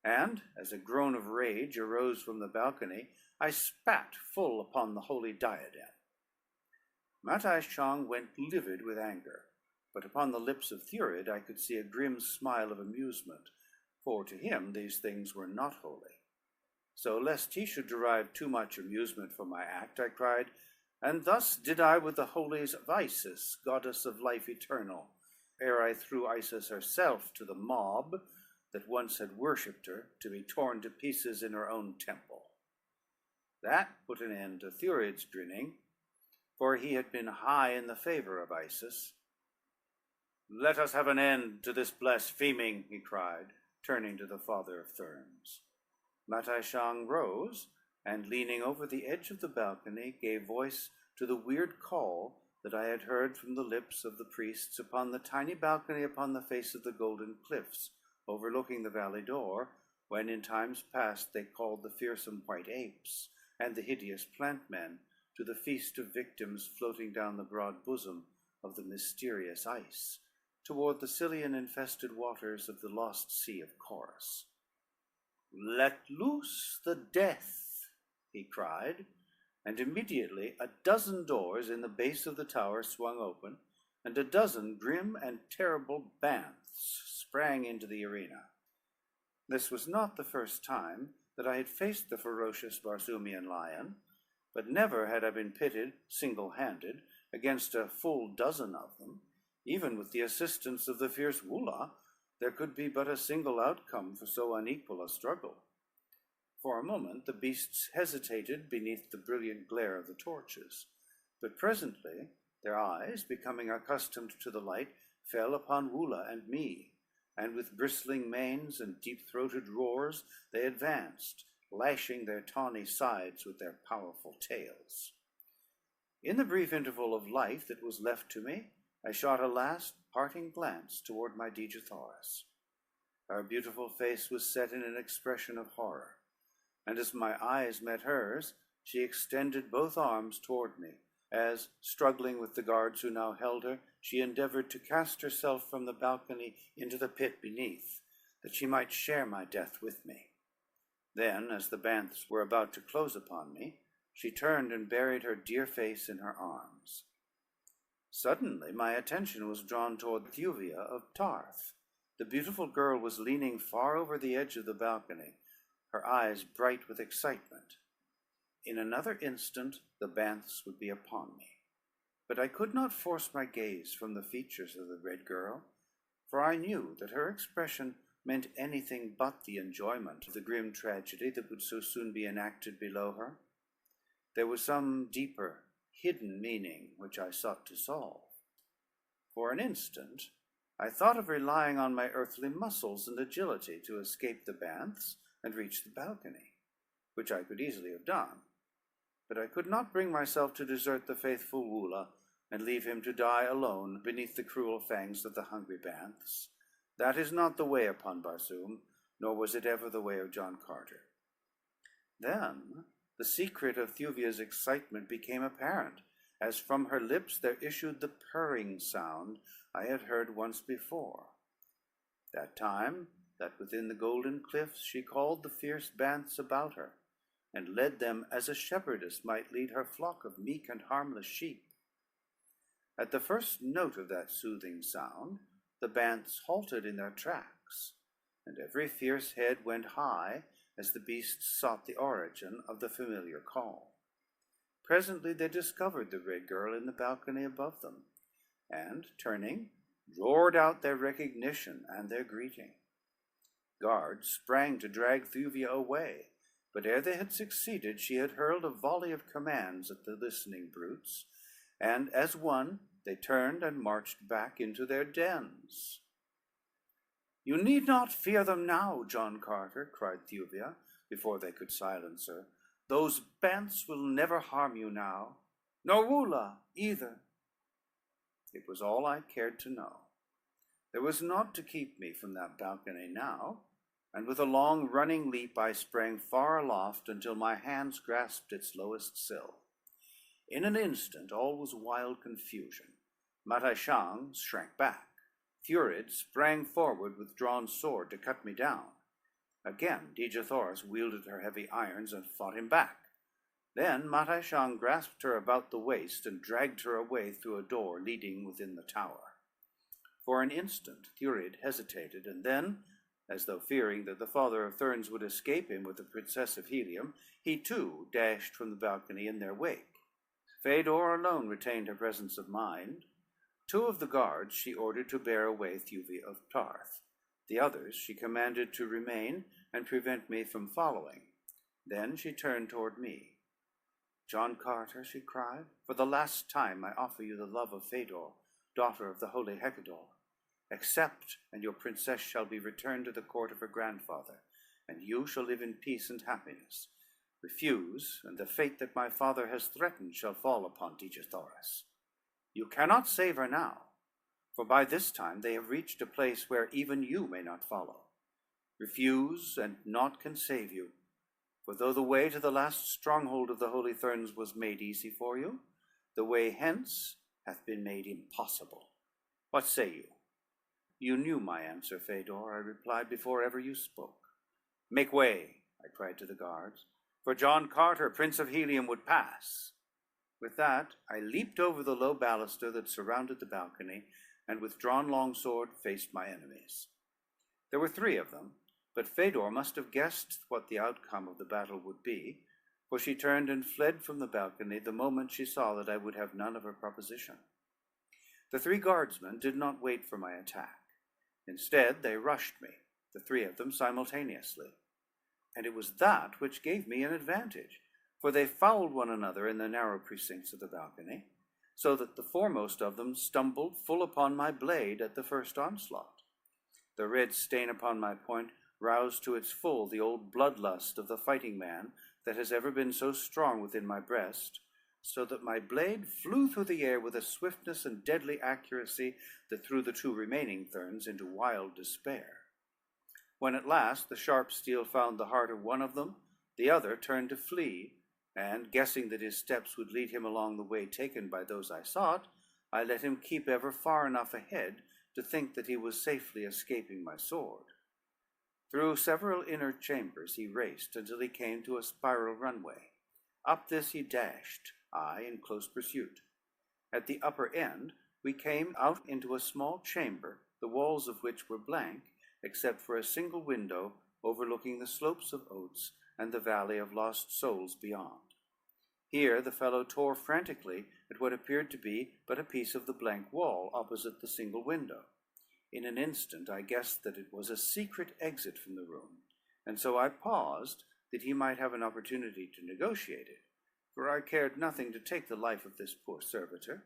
and, as a groan of rage arose from the balcony, I spat full upon the holy diadem. Matai Shang went livid with anger, but upon the lips of Thurid I could see a grim smile of amusement, for to him these things were not holy. So, lest he should derive too much amusement from my act, I cried, "And thus did I with the holies of Isis, goddess of life eternal, ere I threw Isis herself to the mob that once had worshipped her, to be torn to pieces in her own temple." That put an end to Thurid's grinning, for he had been high in the favor of Isis. "Let us have an end to this blaspheming," he cried, turning to the father of Thurns. Matai Shang rose, and leaning over the edge of the balcony, gave voice to the weird call that I had heard from the lips of the priests upon the tiny balcony upon the face of the golden cliffs, overlooking the valley door, when in times past they called the fearsome white apes and the hideous plant men to the feast of victims floating down the broad bosom of the mysterious ice, toward the Cillian-infested waters of the lost sea of Chorus. "Let loose the death he cried, and immediately a dozen doors in the base of the tower swung open, and a dozen grim and terrible banths sprang into the arena. This was not the first time that I had faced the ferocious Barsoomian lion, but never had I been pitted single-handed against a full dozen of them. Even with the assistance of the fierce Woola, there could be but a single outcome for so unequal a struggle. For a moment the beasts hesitated beneath the brilliant glare of the torches, but presently their eyes, becoming accustomed to the light, fell upon Woola and me, and with bristling manes and deep-throated roars they advanced, lashing their tawny sides with their powerful tails. In the brief interval of life that was left to me, I shot a last parting glance toward my Digithoris. Her beautiful face was set in an expression of horror, and as my eyes met hers, she extended both arms toward me, as, struggling with the guards who now held her, she endeavored to cast herself from the balcony into the pit beneath, that she might share my death with me. Then, as the banths were about to close upon me, she turned and buried her dear face in her arms. Suddenly my attention was drawn toward Thuvia of Tarth. The beautiful girl was leaning far over the edge of the balcony, her eyes bright with excitement. In another instant the banths would be upon me, but I could not force my gaze from the features of the red girl, for I knew that her expression meant anything but the enjoyment of the grim tragedy that would so soon be enacted below her. There was some deeper, hidden meaning which I sought to solve. For an instant I thought of relying on my earthly muscles and agility to escape the banths and reach the balcony, which I could easily have done. But I could not bring myself to desert the faithful Woola and leave him to die alone beneath the cruel fangs of the hungry banths. That is not the way upon Barsoom, nor was it ever the way of John Carter. Then the secret of Thuvia's excitement became apparent, as from her lips there issued the purring sound I had heard once before. That time, that within the golden cliffs she called the fierce banths about her, and led them as a shepherdess might lead her flock of meek and harmless sheep. At the first note of that soothing sound, the banths halted in their tracks, and every fierce head went high as the beasts sought the origin of the familiar call. Presently they discovered the red girl in the balcony above them, and, turning, roared out their recognition and their greeting. Guards sprang to drag Thuvia away, but ere they had succeeded, she had hurled a volley of commands at the listening brutes, and as one they turned and marched back into their dens. "You need not fear them now, John Carter," cried Thuvia, before they could silence her. "Those banths will never harm you now, nor Woola either." It was all I cared to know. There was naught to keep me from that balcony now, and with a long running leap I sprang far aloft until my hands grasped its lowest sill. In an instant all was wild confusion. Matashang shrank back. Thurid sprang forward with drawn sword to cut me down. Again Digithoris wielded her heavy irons and fought him back. Then Matashang grasped her about the waist and dragged her away through a door leading within the tower. For an instant Thurid hesitated, and then, as though fearing that the father of Thurns would escape him with the Princess of Helium, he too dashed from the balcony in their wake. Fedor alone retained her presence of mind. 2 of the guards she ordered to bear away Thuvia of Tarth. The others she commanded to remain and prevent me from following. Then she turned toward me. "John Carter," she cried, "for the last time I offer you the love of Fedor, daughter of the holy Hecador. Accept, and your princess shall be returned to the court of her grandfather, and you shall live in peace and happiness. Refuse, and the fate that my father has threatened shall fall upon Digithoris. You cannot save her now, for by this time they have reached a place where even you may not follow. Refuse, and naught can save you, for though the way to the last stronghold of the holy Thurns was made easy for you, the way hence hath been made impossible. What say you?" "You knew my answer, Fedor," I replied, "before ever you spoke." "Make way," I cried to the guards, for John Carter, Prince of Helium, would pass. With that, I leaped over the low baluster that surrounded the balcony, and with drawn longsword faced my enemies. There were 3 of them, but Fedor must have guessed what the outcome of the battle would be, for she turned and fled from the balcony the moment she saw that I would have none of her proposition. The 3 guardsmen did not wait for my attack. Instead, they rushed me, the 3 of them simultaneously. And it was that which gave me an advantage, for they fouled one another in the narrow precincts of the balcony, so that the foremost of them stumbled full upon my blade at the first onslaught. The red stain upon my point roused to its full the old bloodlust of the fighting man that has ever been so strong within my breast, so that my blade flew through the air with a swiftness and deadly accuracy that threw the 2 remaining Therns into wild despair. When at last the sharp steel found the heart of one of them, the other turned to flee, and, guessing that his steps would lead him along the way taken by those I sought, I let him keep ever far enough ahead to think that he was safely escaping my sword. Through several inner chambers he raced until he came to a spiral runway. Up this he dashed, I in close pursuit. At the upper end, we came out into a small chamber, the walls of which were blank, except for a single window overlooking the slopes of oats and the valley of lost souls beyond. Here the fellow tore frantically at what appeared to be but a piece of the blank wall opposite the single window. In an instant I guessed that it was a secret exit from the room, and so I paused that he might have an opportunity to negotiate it, for I cared nothing to take the life of this poor servitor.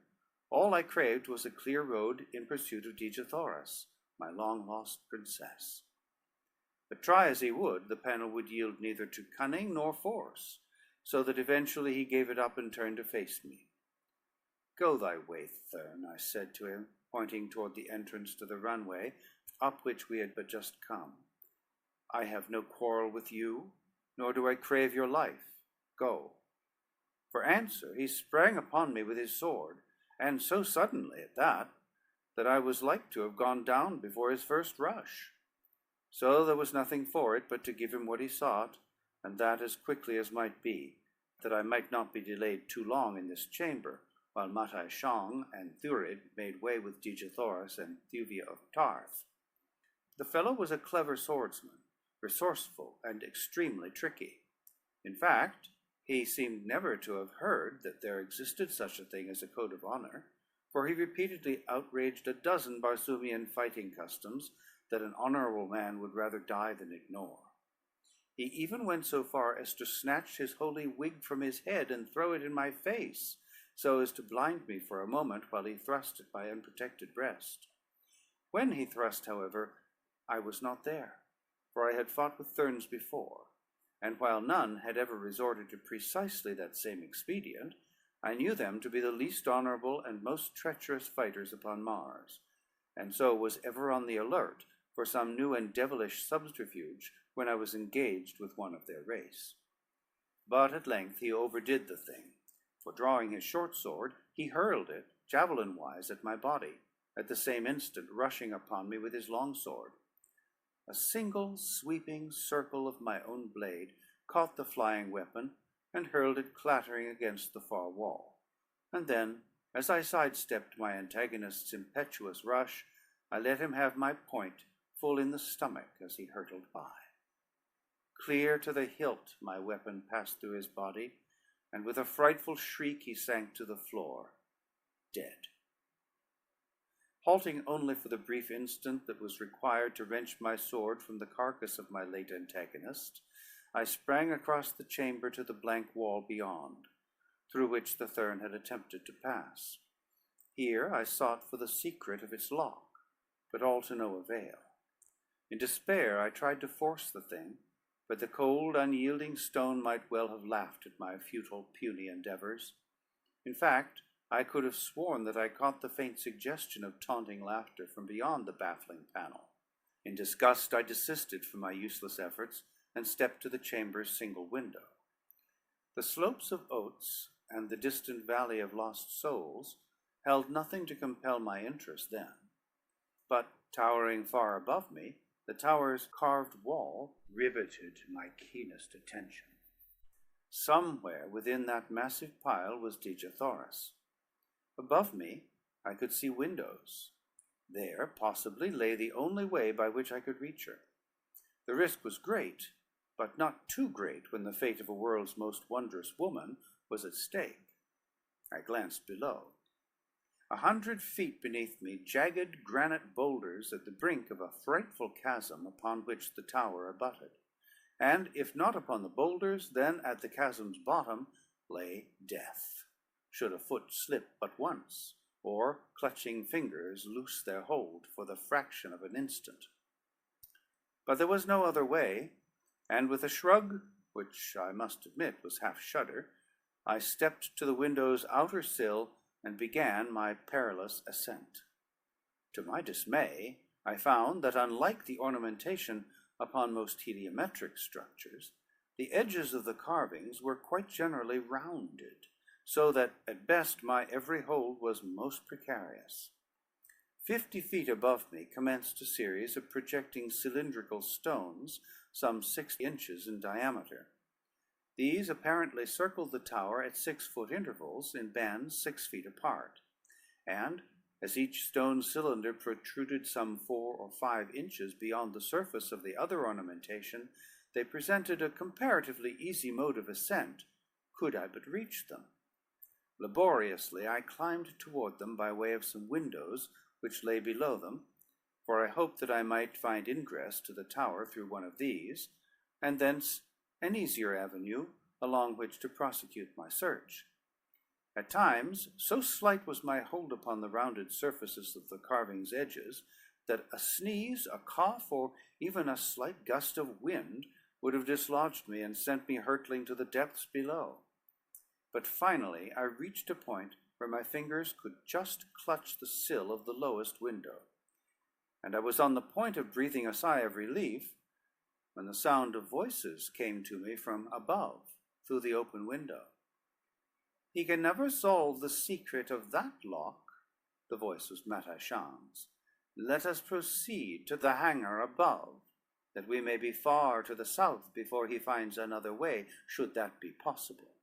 All I craved was a clear road in pursuit of Dejathoras, my long-lost princess. But try as he would, the panel would yield neither to cunning nor force, so that eventually he gave it up and turned to face me. "Go thy way, Thern," I said to him, pointing toward the entrance to the runway, up which we had but just come. "I have no quarrel with you, nor do I crave your life. Go." For answer, he sprang upon me with his sword, and so suddenly at that I was like to have gone down before his first rush. So there was nothing for it but to give him what he sought, and that as quickly as might be, that I might not be delayed too long in this chamber, while Matai Shong and Thurid made way with Dejathoras and Thuvia of Tarth. The fellow was a clever swordsman, resourceful and extremely tricky. In fact, he seemed never to have heard that there existed such a thing as a code of honor, for he repeatedly outraged a dozen Barsoomian fighting customs that an honorable man would rather die than ignore. He even went so far as to snatch his holy wig from his head and throw it in my face, so as to blind me for a moment while he thrust at my unprotected breast. When he thrust, however, I was not there, for I had fought with Therns before, and while none had ever resorted to precisely that same expedient, I knew them to be the least honorable and most treacherous fighters upon Mars, and so was ever on the alert for some new and devilish subterfuge when I was engaged with one of their race. But at length he overdid the thing, for drawing his short sword, he hurled it, javelin-wise, at my body, at the same instant rushing upon me with his long sword. A single sweeping circle of my own blade caught the flying weapon and hurled it clattering against the far wall, and then, as I sidestepped my antagonist's impetuous rush, I let him have my point full in the stomach as he hurtled by. Clear to the hilt my weapon passed through his body, and with a frightful shriek he sank to the floor, dead. Halting only for the brief instant that was required to wrench my sword from the carcass of my late antagonist, I sprang across the chamber to the blank wall beyond, through which the Thern had attempted to pass. Here I sought for the secret of its lock, but all to no avail. In despair I tried to force the thing, but the cold, unyielding stone might well have laughed at my futile, puny endeavors. In fact, I could have sworn that I caught the faint suggestion of taunting laughter from beyond the baffling panel. In disgust I desisted from my useless efforts and stepped to the chamber's single window. The slopes of oats and the distant valley of lost souls held nothing to compel my interest then, but towering far above me, the tower's carved wall riveted my keenest attention. Somewhere within that massive pile was Dejathoris. Above me, I could see windows. There, possibly, lay the only way by which I could reach her. The risk was great, but not too great when the fate of a world's most wondrous woman was at stake. I glanced below. 100 feet beneath me, jagged granite boulders at the brink of a frightful chasm upon which the tower abutted. And if not upon the boulders, then at the chasm's bottom lay death, should a foot slip but once, or clutching fingers loose their hold for the fraction of an instant. But there was no other way, and with a shrug, which I must admit was half shudder, I stepped to the window's outer sill and began my perilous ascent. To my dismay, I found that unlike the ornamentation upon most heliometric structures, the edges of the carvings were quite generally rounded, so that at best my every hold was most precarious. 50 feet above me commenced a series of projecting cylindrical stones, some 6 inches in diameter. These apparently circled the tower at 6-foot intervals in bands 6 feet apart, and as each stone cylinder protruded some 4 or 5 inches beyond the surface of the other ornamentation, they presented a comparatively easy mode of ascent, could I but reach them. Laboriously I climbed toward them by way of some windows which lay below them, for I hoped that I might find ingress to the tower through one of these, and thence an easier avenue along which to prosecute my search. At times, so slight was my hold upon the rounded surfaces of the carving's edges, that a sneeze, a cough, or even a slight gust of wind would have dislodged me and sent me hurtling to the depths below. But finally I reached a point where my fingers could just clutch the sill of the lowest window, and I was on the point of breathing a sigh of relief when the sound of voices came to me from above through the open window. "He can never solve the secret of that lock," the voice was Matashang's. "Let us proceed to the hangar above, that we may be far to the south before he finds another way, should that be possible."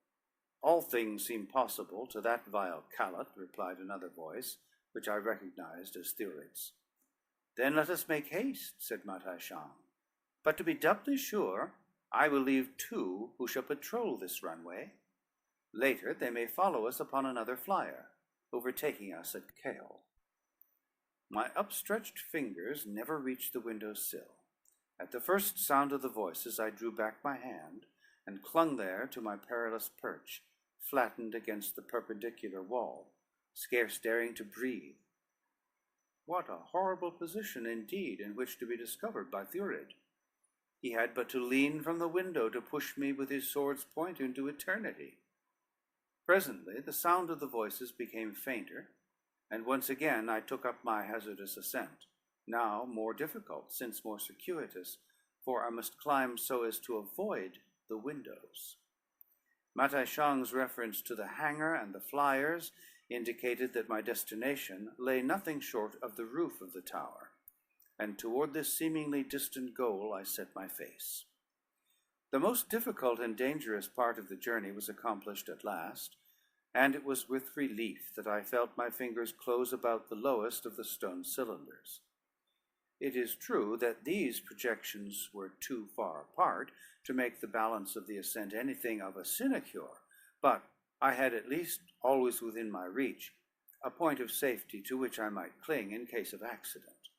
"All things seem possible to that vile calot," replied another voice, which I recognized as Thurid's. "Then let us make haste," said Matashang. "But to be doubly sure, I will leave 2 who shall patrol this runway. Later they may follow us upon another flyer, overtaking us at Kale." My upstretched fingers never reached the window sill. At the first sound of the voices I drew back my hand, and clung there to my perilous perch, flattened against the perpendicular wall, scarce daring to breathe. What a horrible position indeed in which to be discovered by Thurid! He had but to lean from the window to push me with his sword's point into eternity. Presently the sound of the voices became fainter, and once again I took up my hazardous ascent, now more difficult, since more circuitous, for I must climb so as to avoid the windows. Matashang's reference to the hangar and the flyers indicated that my destination lay nothing short of the roof of the tower, and toward this seemingly distant goal I set my face. The most difficult and dangerous part of the journey was accomplished at last, and it was with relief that I felt my fingers close about the lowest of the stone cylinders. It is true that these projections were too far apart to make the balance of the ascent anything of a sinecure, but I had at least always within my reach a point of safety to which I might cling in case of accident.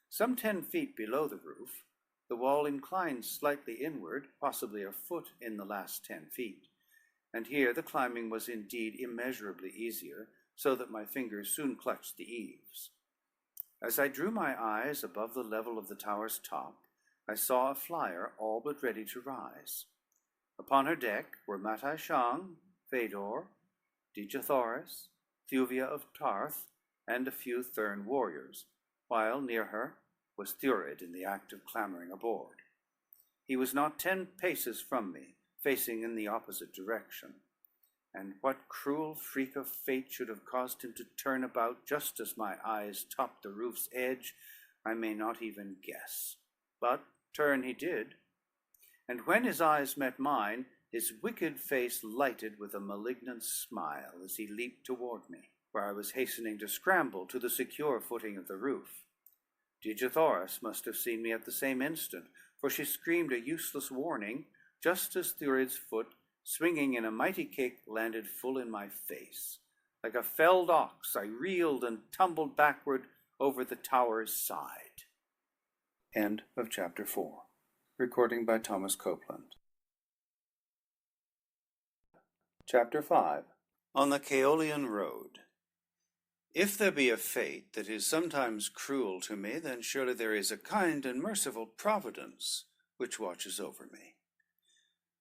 Some 10 feet below the roof, the wall inclined slightly inward, possibly a foot in the last 10 feet, and here the climbing was indeed immeasurably easier, so that my fingers soon clutched the eaves. As I drew my eyes above the level of the tower's top, I saw a flyer all but ready to rise. Upon her deck were Matashang, Fedor, Dejathoris, Thuvia of Tarth, and a few Thurn warriors, while near her was Thurid in the act of clambering aboard. He was not 10 paces from me, facing in the opposite direction, and what cruel freak of fate should have caused him to turn about just as my eyes topped the roof's edge, I may not even guess. But turn he did, and when his eyes met mine, his wicked face lighted with a malignant smile as he leaped toward me, where I was hastening to scramble to the secure footing of the roof. Diegothorus must have seen me at the same instant, for she screamed a useless warning, just as Thurid's foot, swinging in a mighty kick, landed full in my face. Like a felled ox, I reeled and tumbled backward over the tower's side. End of chapter 4. Recording by Thomas Copeland. Chapter 5. On the Caolian Road. If there be a fate that is sometimes cruel to me, then surely there is a kind and merciful providence which watches over me.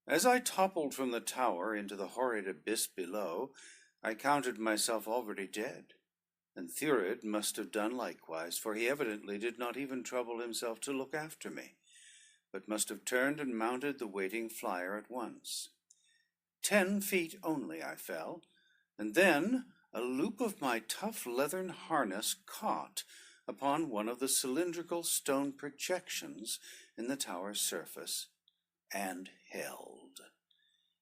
As I toppled from the tower into the horrid abyss below, I counted myself already dead, and Thurid must have done likewise, for he evidently did not even trouble himself to look after me, but must have turned and mounted the waiting flyer at once. 10 feet only I fell, and then a loop of my tough leathern harness caught upon one of the cylindrical stone projections in the tower's surface, and held.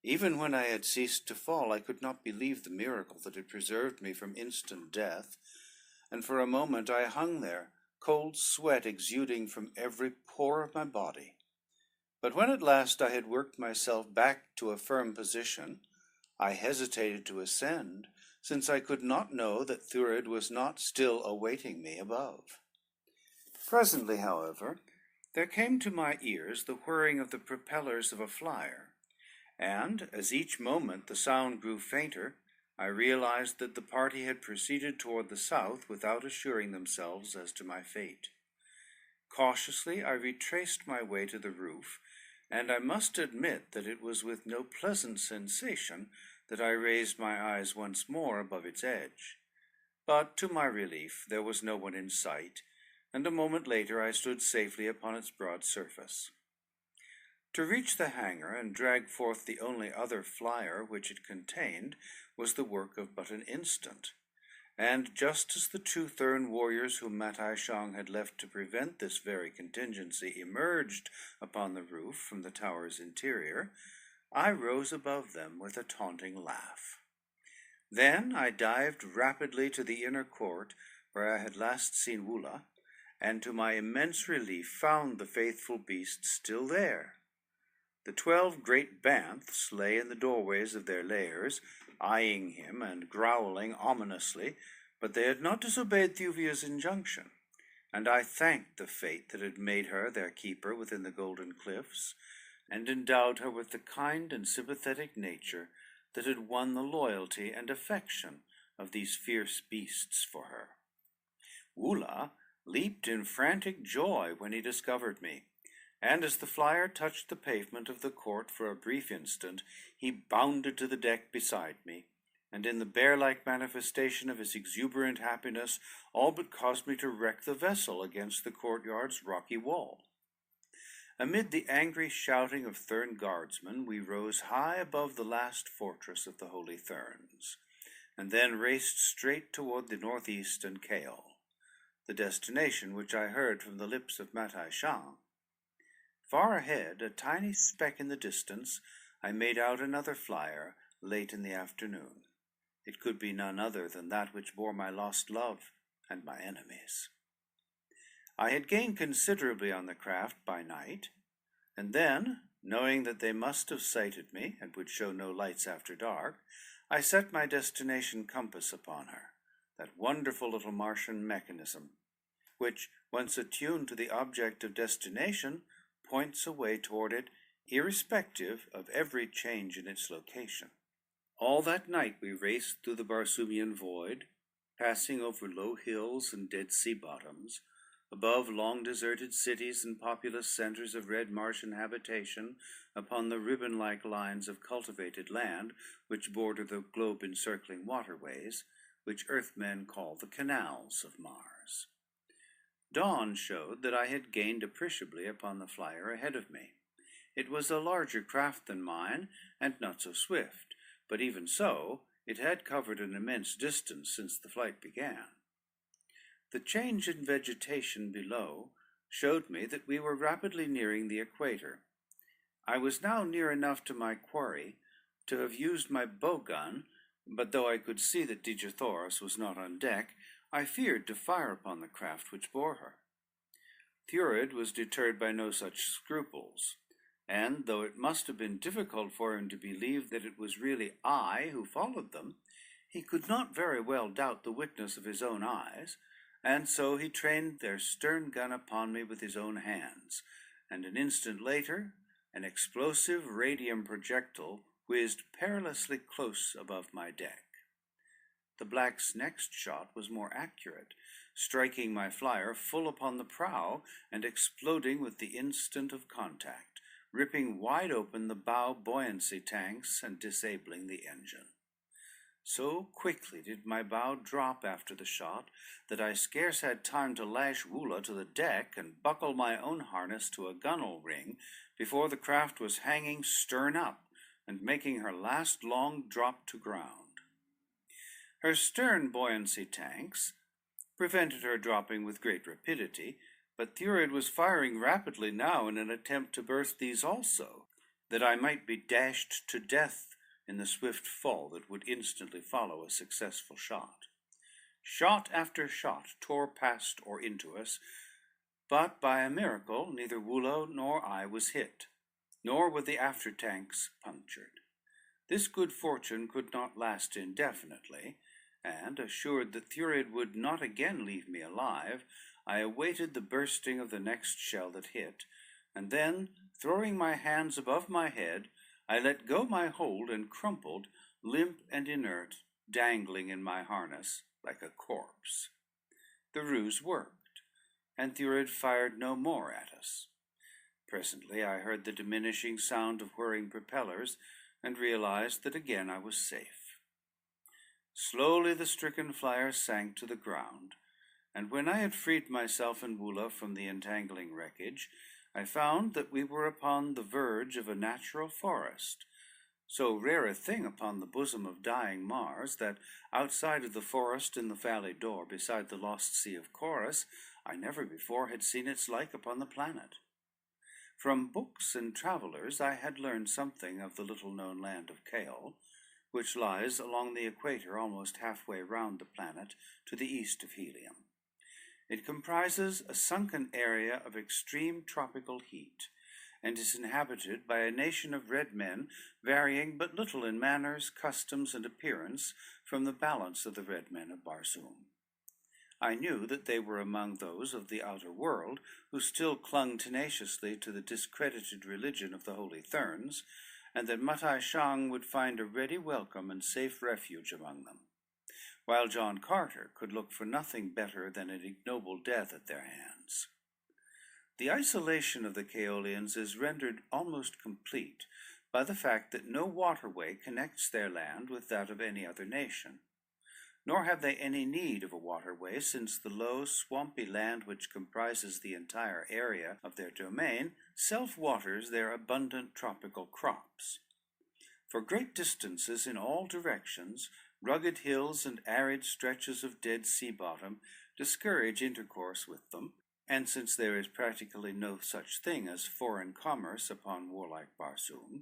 Even when I had ceased to fall, I could not believe the miracle that had preserved me from instant death, and for a moment I hung there, cold sweat exuding from every pore of my body. But when at last I had worked myself back to a firm position, I hesitated to ascend, since I could not know that Thurid was not still awaiting me above. Presently, however, there came to my ears the whirring of the propellers of a flyer, and as each moment the sound grew fainter, I realized that the party had proceeded toward the south without assuring themselves as to my fate. Cautiously I retraced my way to the roof, and I must admit that it was with no pleasant sensation that I raised my eyes once more above its edge. But to my relief there was no one in sight, and a moment later I stood safely upon its broad surface. To reach the hangar and drag forth the only other flyer which it contained was the work of but an instant, and just as the 2 Thurn warriors whom Matai Shang had left to prevent this very contingency emerged upon the roof from the tower's interior, I rose above them with a taunting laugh. Then I dived rapidly to the inner court where I had last seen Wula, and to my immense relief found the faithful beast still there. The 12 great banths lay in the doorways of their lairs, eyeing him and growling ominously, but they had not disobeyed Thuvia's injunction, and I thanked the fate that had made her their keeper within the Golden Cliffs, and endowed her with the kind and sympathetic nature that had won the loyalty and affection of these fierce beasts for her. Wula leaped in frantic joy when he discovered me, and as the flyer touched the pavement of the court for a brief instant, he bounded to the deck beside me, and in the bear-like manifestation of his exuberant happiness, all but caused me to wreck the vessel against the courtyard's rocky wall. Amid the angry shouting of Thurn guardsmen, we rose high above the last fortress of the Holy Therns, and then raced straight toward the northeast and Kaol, the destination which I heard from the lips of Matai Shang. Far ahead, a tiny speck in the distance, I made out another flyer late in the afternoon. It could be none other than that which bore my lost love and my enemies. I had gained considerably on the craft by night, and then, knowing that they must have sighted me and would show no lights after dark, I set my destination compass upon her, that wonderful little Martian mechanism, which, once attuned to the object of destination, points away toward it, irrespective of every change in its location. All that night we raced through the Barsoomian void, passing over low hills and dead sea bottoms, above long deserted cities and populous centers of red Martian habitation, upon the ribbon-like lines of cultivated land which border the globe-encircling waterways, which Earthmen call the canals of Mars. Dawn showed that I had gained appreciably upon the flyer ahead of me. It was a larger craft than mine, and not so swift, but even so, it had covered an immense distance since the flight began. The change in vegetation below showed me that we were rapidly nearing the equator. I was now near enough to my quarry to have used my bow gun, but though I could see that Dejathoras was not on deck, I feared to fire upon the craft which bore her. Thurid was deterred by no such scruples, and though it must have been difficult for him to believe that it was really I who followed them, he could not very well doubt the witness of his own eyes, and so he trained their stern gun upon me with his own hands, and an instant later an explosive radium projectile whizzed perilously close above my deck. The black's next shot was more accurate, striking my flyer full upon the prow and exploding with the instant of contact, ripping wide open the bow buoyancy tanks and disabling the engine. So quickly did my bow drop after the shot that I scarce had time to lash Woola to the deck and buckle my own harness to a gunwale ring before the craft was hanging stern up and making her last long drop to ground. Her stern buoyancy tanks prevented her dropping with great rapidity, but Thurid was firing rapidly now in an attempt to burst these also, that I might be dashed to death in the swift fall that would instantly follow a successful shot. Shot after shot tore past or into us, but by a miracle neither Woola nor I was hit, nor were the after tanks punctured. This good fortune could not last indefinitely, and, assured that Thurid would not again leave me alive, I awaited the bursting of the next shell that hit, and then, throwing my hands above my head, I let go my hold and crumpled, limp and inert, dangling in my harness like a corpse. The ruse worked, and Thurid fired no more at us. Presently I heard the diminishing sound of whirring propellers, and realized that again I was safe. Slowly the stricken flyer sank to the ground, and when I had freed myself and Woola from the entangling wreckage, I found that we were upon the verge of a natural forest, so rare a thing upon the bosom of dying Mars, that outside of the forest in the valley door beside the lost sea of Chorus, I never before had seen its like upon the planet. From books and travelers I had learned something of the little-known land of Chaol, which lies along the equator almost halfway round the planet to the east of Helium. It comprises a sunken area of extreme tropical heat, and is inhabited by a nation of red men varying but little in manners, customs, and appearance from the balance of the red men of Barsoom. I knew that they were among those of the outer world who still clung tenaciously to the discredited religion of the Holy Therns, and that Matai Shang would find a ready welcome and safe refuge among them, while John Carter could look for nothing better than an ignoble death at their hands. The isolation of the Chaolians is rendered almost complete by the fact that no waterway connects their land with that of any other nation, nor have they any need of a waterway, since the low, swampy land which comprises the entire area of their domain self-waters their abundant tropical crops. For great distances in all directions, rugged hills and arid stretches of dead sea bottom discourage intercourse with them, and since there is practically no such thing as foreign commerce upon warlike Barsoom,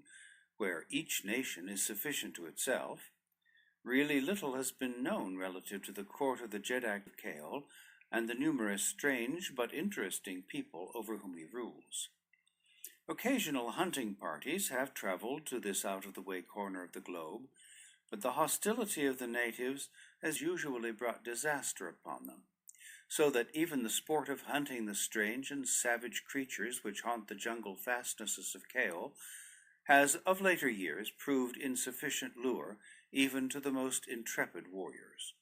where each nation is sufficient to itself, really little has been known relative to the court of the Jeddak of Chaol and the numerous strange but interesting people over whom he rules. Occasional hunting parties have traveled to this out-of-the-way corner of the globe, but the hostility of the natives has usually brought disaster upon them, so that even the sport of hunting the strange and savage creatures which haunt the jungle fastnesses of Chaol has of later years proved insufficient lure even to the most intrepid warriors.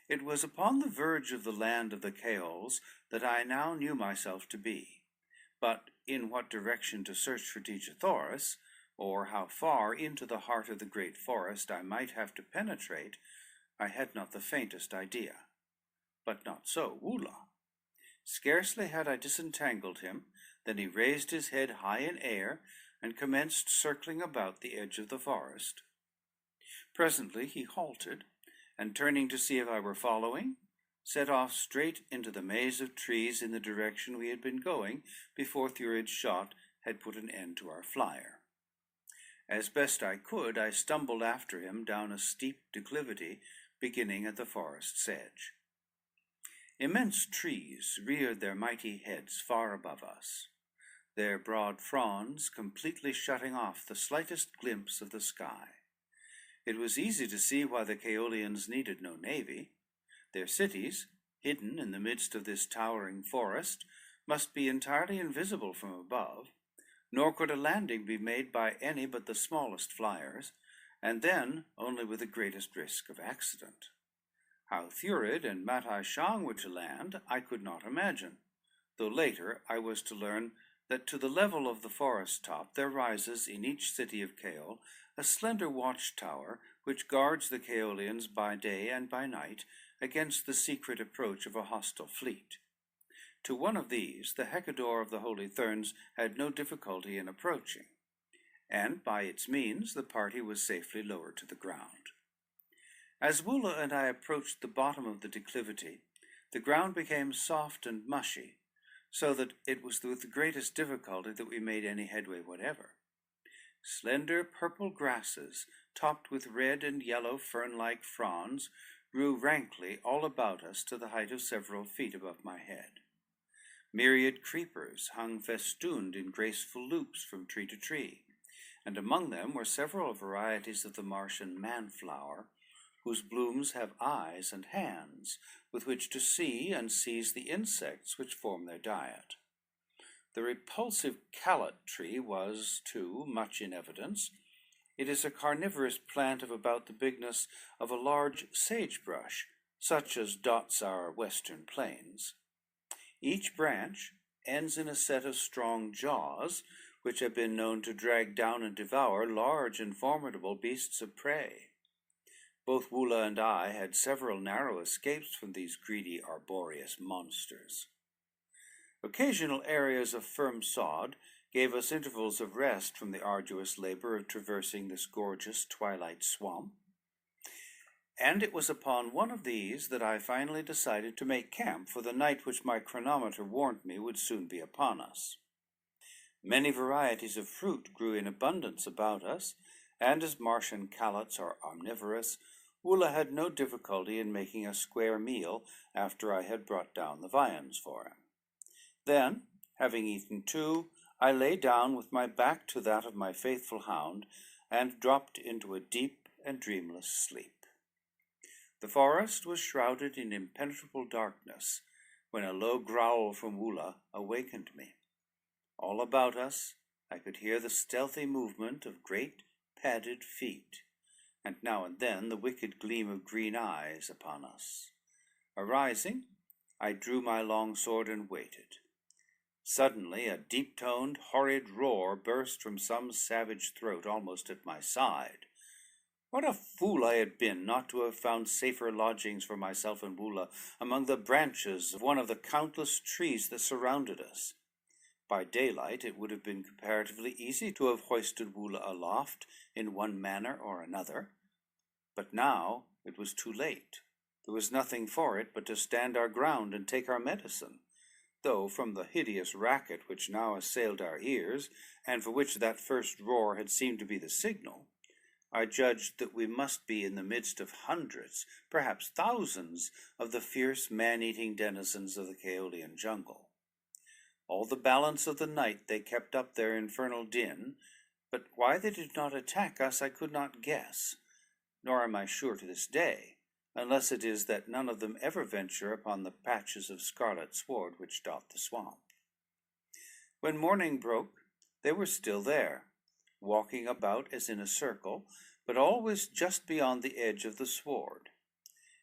It was upon the verge of the land of the Chaols that I now knew myself to be, but in what direction to search for Dejathoras, or how far into the heart of the great forest I might have to penetrate, I had not the faintest idea. But not so Woola. Scarcely had I disentangled him than he raised his head high in air and commenced circling about the edge of the forest. Presently he halted, and turning to see if I were following, set off straight into the maze of trees in the direction we had been going before Thurid's shot had put an end to our flyer. As best I could, I stumbled after him down a steep declivity beginning at the forest's edge. Immense trees reared their mighty heads far above us, their broad fronds completely shutting off the slightest glimpse of the sky. It was easy to see why the Caolians needed no navy. Their cities, hidden in the midst of this towering forest, must be entirely invisible from above, nor could a landing be made by any but the smallest flyers, and then only with the greatest risk of accident. How Thurid and Matai Shang were to land, I could not imagine, though later I was to learn that to the level of the forest top there rises in each city of Caol a slender watchtower which guards the Caolians by day and by night against the secret approach of a hostile fleet. To one of these the Hecator of the Holy Therns had no difficulty in approaching, and by its means the party was safely lowered to the ground. As Wula and I approached the bottom of the declivity, the ground became soft and mushy, so that it was with the greatest difficulty that we made any headway whatever. Slender purple grasses, topped with red and yellow fern-like fronds, grew rankly all about us to the height of several feet above my head. Myriad creepers hung festooned in graceful loops from tree to tree, and among them were several varieties of the Martian manflower, whose blooms have eyes and hands with which to see and seize the insects which form their diet. The repulsive calot tree was, too, much in evidence. It is a carnivorous plant of about the bigness of a large sagebrush, such as dots our western plains. Each branch ends in a set of strong jaws, which have been known to drag down and devour large and formidable beasts of prey. Both Wula and I had several narrow escapes from these greedy arboreous monsters. Occasional areas of firm sod gave us intervals of rest from the arduous labor of traversing this gorgeous twilight swamp, and it was upon one of these that I finally decided to make camp for the night which my chronometer warned me would soon be upon us. Many varieties of fruit grew in abundance about us, and as Martian calots are omnivorous, Wula had no difficulty in making a square meal after I had brought down the viands for him. Then, having eaten too, I lay down with my back to that of my faithful hound, and dropped into a deep and dreamless sleep. The forest was shrouded in impenetrable darkness, when a low growl from Wula awakened me. All about us I could hear the stealthy movement of great padded feet, and now and then the wicked gleam of green eyes upon us. Arising, I drew my long sword and waited. Suddenly a deep-toned, horrid roar burst from some savage throat almost at my side. What a fool I had been not to have found safer lodgings for myself and Wula among the branches of one of the countless trees that surrounded us. By daylight it would have been comparatively easy to have hoisted Wula aloft in one manner or another, but now it was too late. There was nothing for it but to stand our ground and take our medicine, though from the hideous racket which now assailed our ears, and for which that first roar had seemed to be the signal, I judged that we must be in the midst of hundreds, perhaps thousands, of the fierce man-eating denizens of the Caolian jungle. All the balance of the night they kept up their infernal din, but why they did not attack us I could not guess, nor am I sure to this day, unless it is that none of them ever venture upon the patches of scarlet sward which dot the swamp. When morning broke, they were still there, walking about as in a circle, but always just beyond the edge of the sward.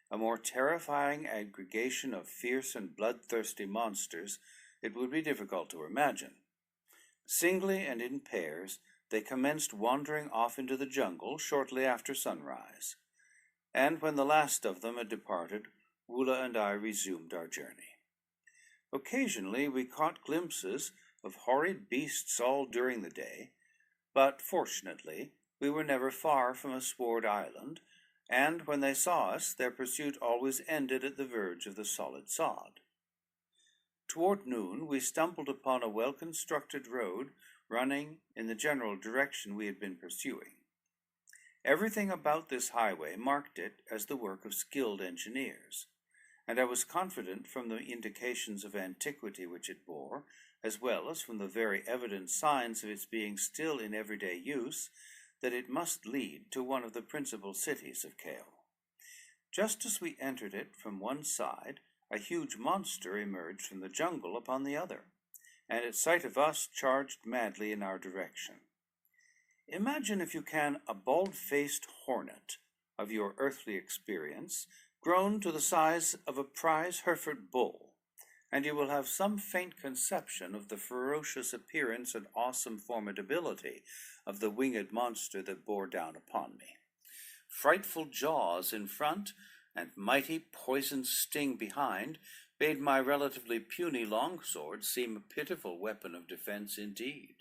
A more terrifying aggregation of fierce and bloodthirsty monsters it would be difficult to imagine. Singly and in pairs, they commenced wandering off into the jungle shortly after sunrise, and when the last of them had departed, Wula and I resumed our journey. Occasionally we caught glimpses of horrid beasts all during the day, but fortunately we were never far from a sward island, and when they saw us, their pursuit always ended at the verge of the solid sod. Toward noon we stumbled upon a well-constructed road running in the general direction we had been pursuing. Everything about this highway marked it as the work of skilled engineers, and I was confident from the indications of antiquity which it bore, as well as from the very evident signs of its being still in everyday use, that it must lead to one of the principal cities of Kale. Just as we entered it from one side, a huge monster emerged from the jungle upon the other, and at sight of us charged madly in our direction. Imagine, if you can, a bald-faced hornet of your earthly experience, grown to the size of a prize Hereford bull, and you will have some faint conception of the ferocious appearance and awesome formidability of the winged monster that bore down upon me. Frightful jaws in front and mighty poisoned sting behind made my relatively puny longsword seem a pitiful weapon of defense indeed.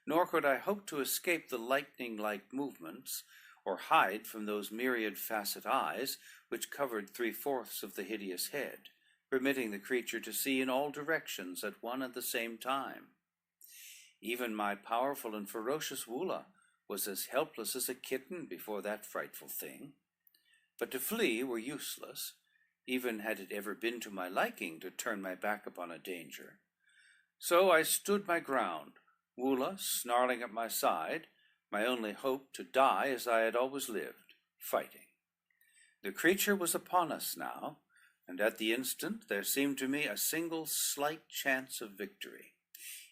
Nor could I hope to escape the lightning-like movements, or hide from those myriad facet eyes which covered 3/4 of the hideous head, permitting the creature to see in all directions at one and the same time. Even my powerful and ferocious Woola was as helpless as a kitten before that frightful thing. But to flee were useless, even had it ever been to my liking to turn my back upon a danger. So I stood my ground, Woola snarling at my side, my only hope to die as I had always lived, fighting. The creature was upon us now, and at the instant there seemed to me a single slight chance of victory.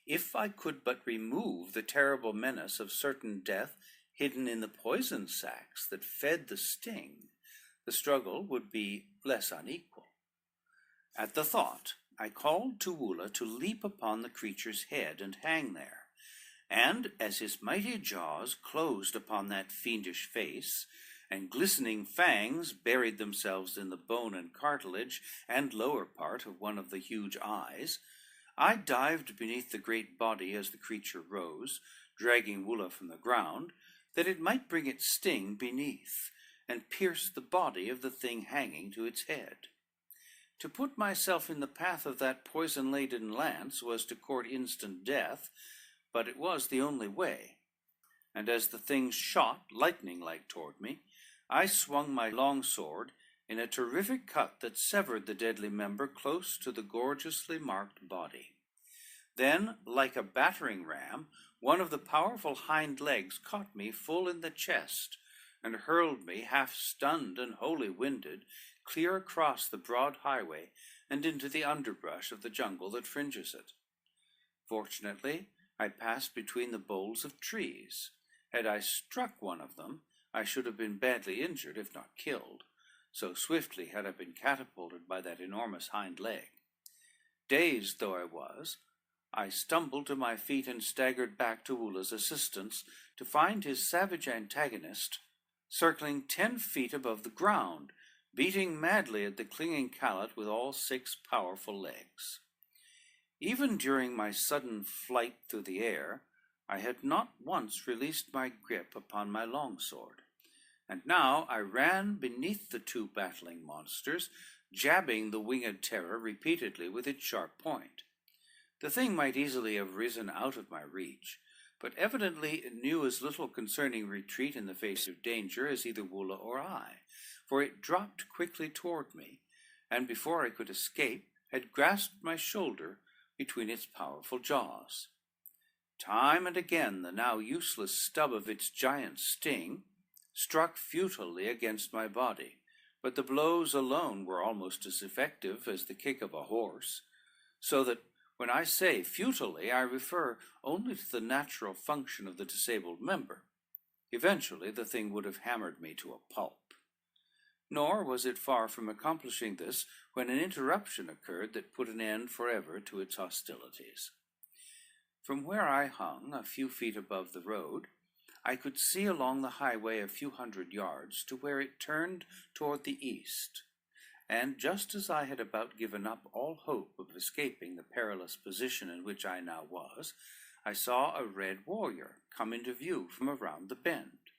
If I could but remove the terrible menace of certain death hidden in the poison sacs that fed the sting, the struggle would be less unequal. At the thought, I called to Woola to leap upon the creature's head and hang there, and as his mighty jaws closed upon that fiendish face, and glistening fangs buried themselves in the bone and cartilage and lower part of one of the huge eyes, I dived beneath the great body as the creature rose, dragging Woola from the ground, that it might bring its sting beneath, and pierce the body of the thing hanging to its head. To put myself in the path of that poison-laden lance was to court instant death, but it was the only way, and as the thing shot lightning-like toward me, I swung my long sword in a terrific cut that severed the deadly member close to the gorgeously marked body. Then, like a battering ram, one of the powerful hind legs caught me full in the chest, and hurled me, half stunned and wholly winded, clear across the broad highway and into the underbrush of the jungle that fringes it. Fortunately, I passed between the boles of trees. Had I struck one of them, I should have been badly injured, if not killed, so swiftly had I been catapulted by that enormous hind leg. Dazed though I was, I stumbled to my feet and staggered back to Woola's assistance, to find his savage antagonist circling 10 feet above the ground, beating madly at the clinging callet with all 6 powerful legs. Even during my sudden flight through the air, I had not once released my grip upon my longsword, and now I ran beneath the 2 battling monsters, jabbing the winged terror repeatedly with its sharp point. The thing might easily have risen out of my reach, but evidently it knew as little concerning retreat in the face of danger as either Woola or I, for it dropped quickly toward me, and before I could escape, had grasped my shoulder between its powerful jaws. Time and again the now useless stub of its giant sting struck futilely against my body, but the blows alone were almost as effective as the kick of a horse, so that when I say futilely, I refer only to the natural function of the disabled member. Eventually the thing would have hammered me to a pulp. Nor was it far from accomplishing this when an interruption occurred that put an end forever to its hostilities. From where I hung, a few feet above the road, I could see along the highway a few hundred yards to where it turned toward the east, and just as I had about given up all hope of escaping the perilous position in which I now was, I saw a red warrior come into view from around the bend.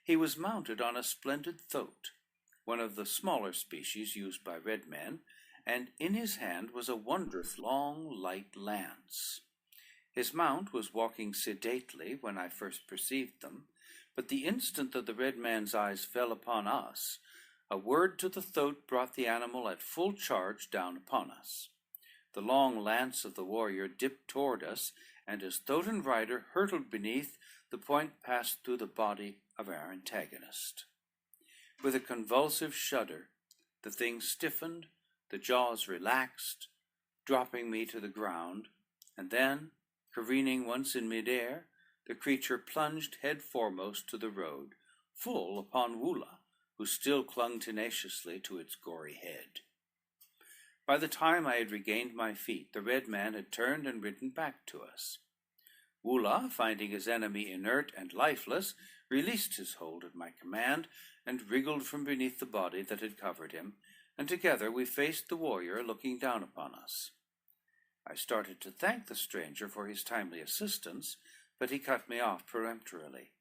He was mounted on a splendid thoat, one of the smaller species used by red men, and in his hand was a wondrous long, light lance. His mount was walking sedately when I first perceived them, but the instant that the red man's eyes fell upon us, a word to the thoat brought the animal at full charge down upon us. The long lance of the warrior dipped toward us, and as thoat and rider hurtled beneath, the point passed through the body of our antagonist. With a convulsive shudder, the thing stiffened, the jaws relaxed, dropping me to the ground, and then, careening once in midair, the creature plunged head foremost to the road, full upon Woola, who still clung tenaciously to its gory head. By the time I had regained my feet, the red man had turned and ridden back to us. Woola, finding his enemy inert and lifeless, released his hold at my command and wriggled from beneath the body that had covered him, and together we faced the warrior looking down upon us. I started to thank the stranger for his timely assistance, but he cut me off peremptorily.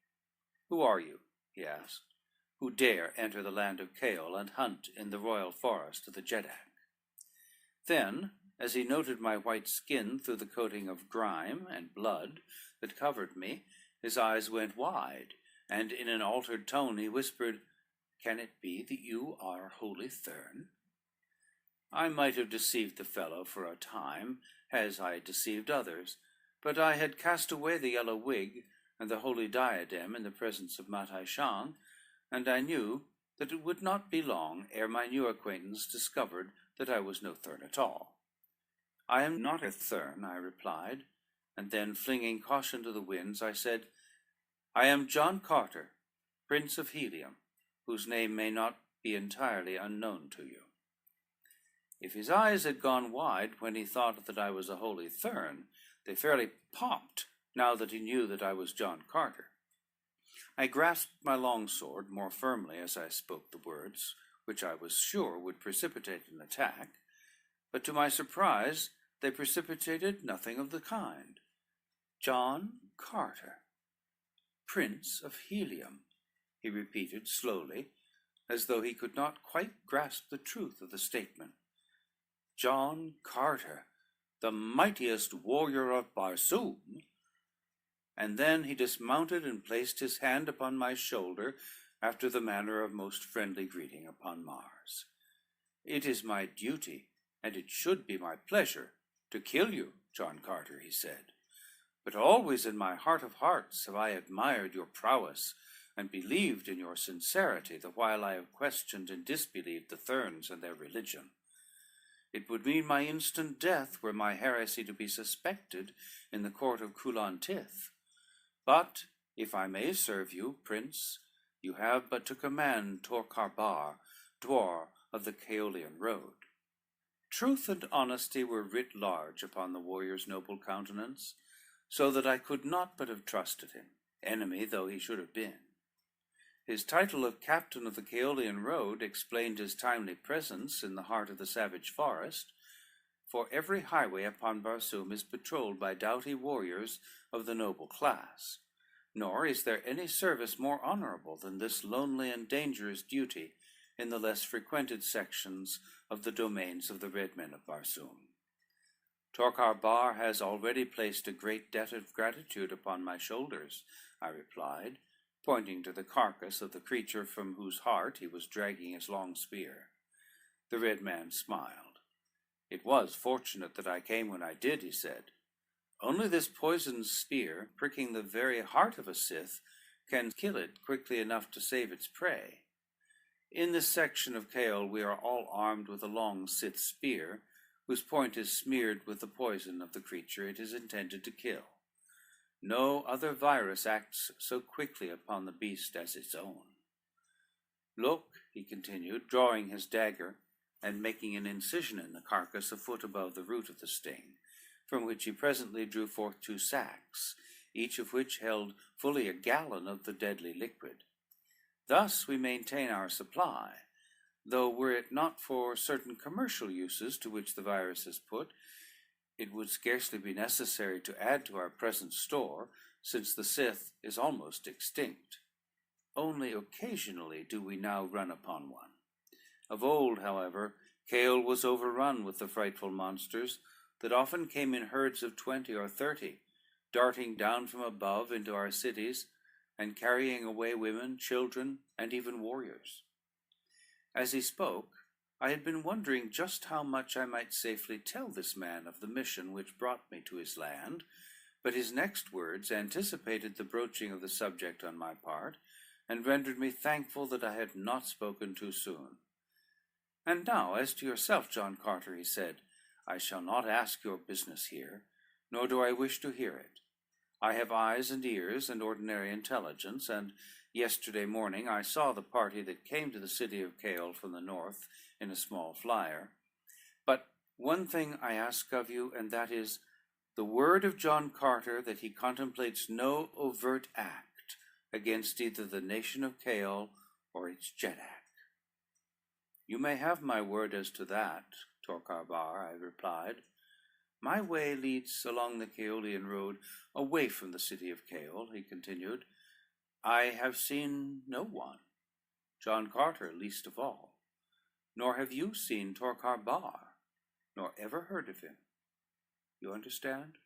"Who are you?" he asked. "Who dare enter the land of Kaol and hunt in the royal forest of the Jeddak?" Then, as he noted my white skin through the coating of grime and blood that covered me, his eyes went wide, and in an altered tone he whispered, "Can it be that you are Holy Thurn?" I might have deceived the fellow for a time, as I had deceived others, but I had cast away the yellow wig and the holy diadem in the presence of Matai Shang, and I knew that it would not be long ere my new acquaintance discovered that I was no Thurn at all. "I am not a Thurn," I replied, and then, flinging caution to the winds, I said, "I am John Carter, Prince of Helium, whose name may not be entirely unknown to you." If his eyes had gone wide when he thought that I was a Holy Thurn, they fairly popped now that he knew that I was John Carter. I grasped my longsword more firmly as I spoke the words, which I was sure would precipitate an attack, but to my surprise they precipitated nothing of the kind. "John Carter, Prince of Helium," he repeated slowly, as though he could not quite grasp the truth of the statement. "John Carter, the mightiest warrior of Barsoom." And then he dismounted and placed his hand upon my shoulder after the manner of most friendly greeting upon Mars. "It is my duty, and it should be my pleasure, to kill you, John Carter," he said. "But always in my heart of hearts have I admired your prowess and believed in your sincerity, the while I have questioned and disbelieved the Thurns and their religion. It would mean my instant death were my heresy to be suspected in the court of Kulan Tith. But if I may serve you, Prince, you have but to command Torkarbar, dwar of the Kaolian road." Truth and honesty were writ large upon the warrior's noble countenance, so that I could not but have trusted him, enemy though he should have been. His title of Captain of the Kaolian Road explained his timely presence in the heart of the savage forest, for every highway upon Barsoom is patrolled by doughty warriors of the noble class, nor is there any service more honorable than this lonely and dangerous duty in the less frequented sections of the domains of the red men of Barsoom. "Torkar Bar has already placed a great debt of gratitude upon my shoulders," I replied, pointing to the carcass of the creature from whose heart he was dragging his long spear. The red man smiled. "It was fortunate that I came when I did," he said. "Only this poisoned spear, pricking the very heart of a Sith, can kill it quickly enough to save its prey. In this section of Kaol we are all armed with a long Sith spear, whose point is smeared with the poison of the creature it is intended to kill. No other virus acts so quickly upon the beast as its own. Look," he continued, drawing his dagger and making an incision in the carcass a foot above the root of the sting, from which he presently drew forth 2 sacks, each of which held fully a gallon of the deadly liquid. "Thus we maintain our supply, though were it not for certain commercial uses to which the virus is put, it would scarcely be necessary to add to our present store, since the Sith is almost extinct. Only occasionally do we now run upon one. Of old, however, Kaol was overrun with the frightful monsters that often came in herds of 20 or 30, darting down from above into our cities and carrying away women, children, and even warriors. As he spoke, I had been wondering just how much I might safely tell this man of the mission which brought me to his land, but his next words anticipated the broaching of the subject on my part, and rendered me thankful that I had not spoken too soon. "And now, as to yourself, John Carter," he said, "I shall not ask your business here, nor do I wish to hear it. I have eyes and ears and ordinary intelligence, and yesterday morning I saw the party that came to the city of Cale from the north in a small flyer. But one thing I ask of you, and that is the word of John Carter that he contemplates no overt act against either the nation of Cale or its Jeddak." "You may have my word as to that, Torquar Bar," I replied. "My way leads along the Caolian road away from the city of Cale," he continued. "I have seen no one, John Carter least of all, nor have you seen Torquar Bar, nor ever heard of him. You understand?"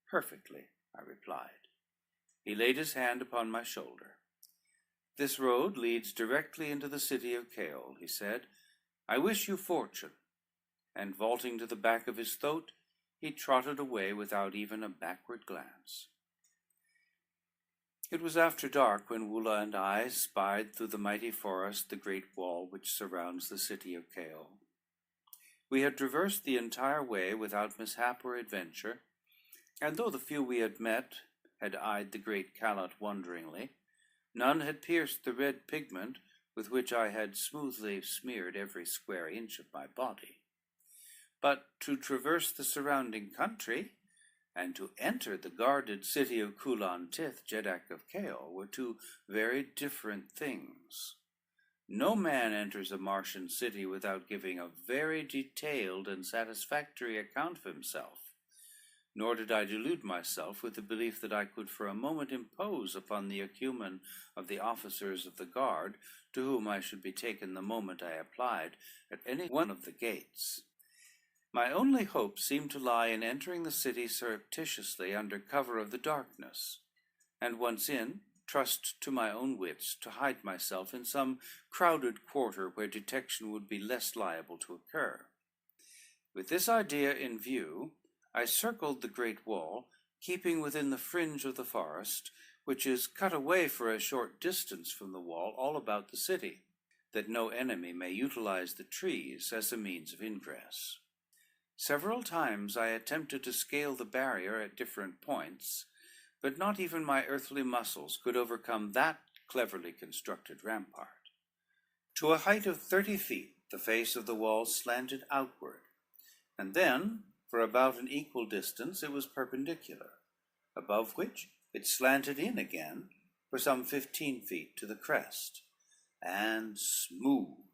"Perfectly," I replied. He laid his hand upon my shoulder. "This road leads directly into the city of Cale," he said. "I wish you fortune." And vaulting to the back of his thoat, he trotted away without even a backward glance. It was after dark when Wula and I spied through the mighty forest the great wall which surrounds the city of Cale. We had traversed the entire way without mishap or adventure, and though the few we had met had eyed the great Callot wonderingly, none had pierced the red pigment with which I had smoothly smeared every square inch of my body. But to traverse the surrounding country and to enter the guarded city of Kulan Tith, Jeddak of Cale, were two very different things. No man enters a Martian city without giving a very detailed and satisfactory account of himself, nor did I delude myself with the belief that I could for a moment impose upon the acumen of the officers of the guard, to whom I should be taken the moment I applied at any one of the gates. My only hope seemed to lie in entering the city surreptitiously under cover of the darkness, and once in, trust to my own wits to hide myself in some crowded quarter where detection would be less liable to occur. With this idea in view, I circled the great wall, keeping within the fringe of the forest, which is cut away for a short distance from the wall all about the city, that no enemy may utilize the trees as a means of ingress. Several times I attempted to scale the barrier at different points, but not even my earthly muscles could overcome that cleverly constructed rampart. To a height of 30 feet, the face of the wall slanted outward, and then, for about an equal distance, it was perpendicular, above which it slanted in again for some 15 feet to the crest, and smooth,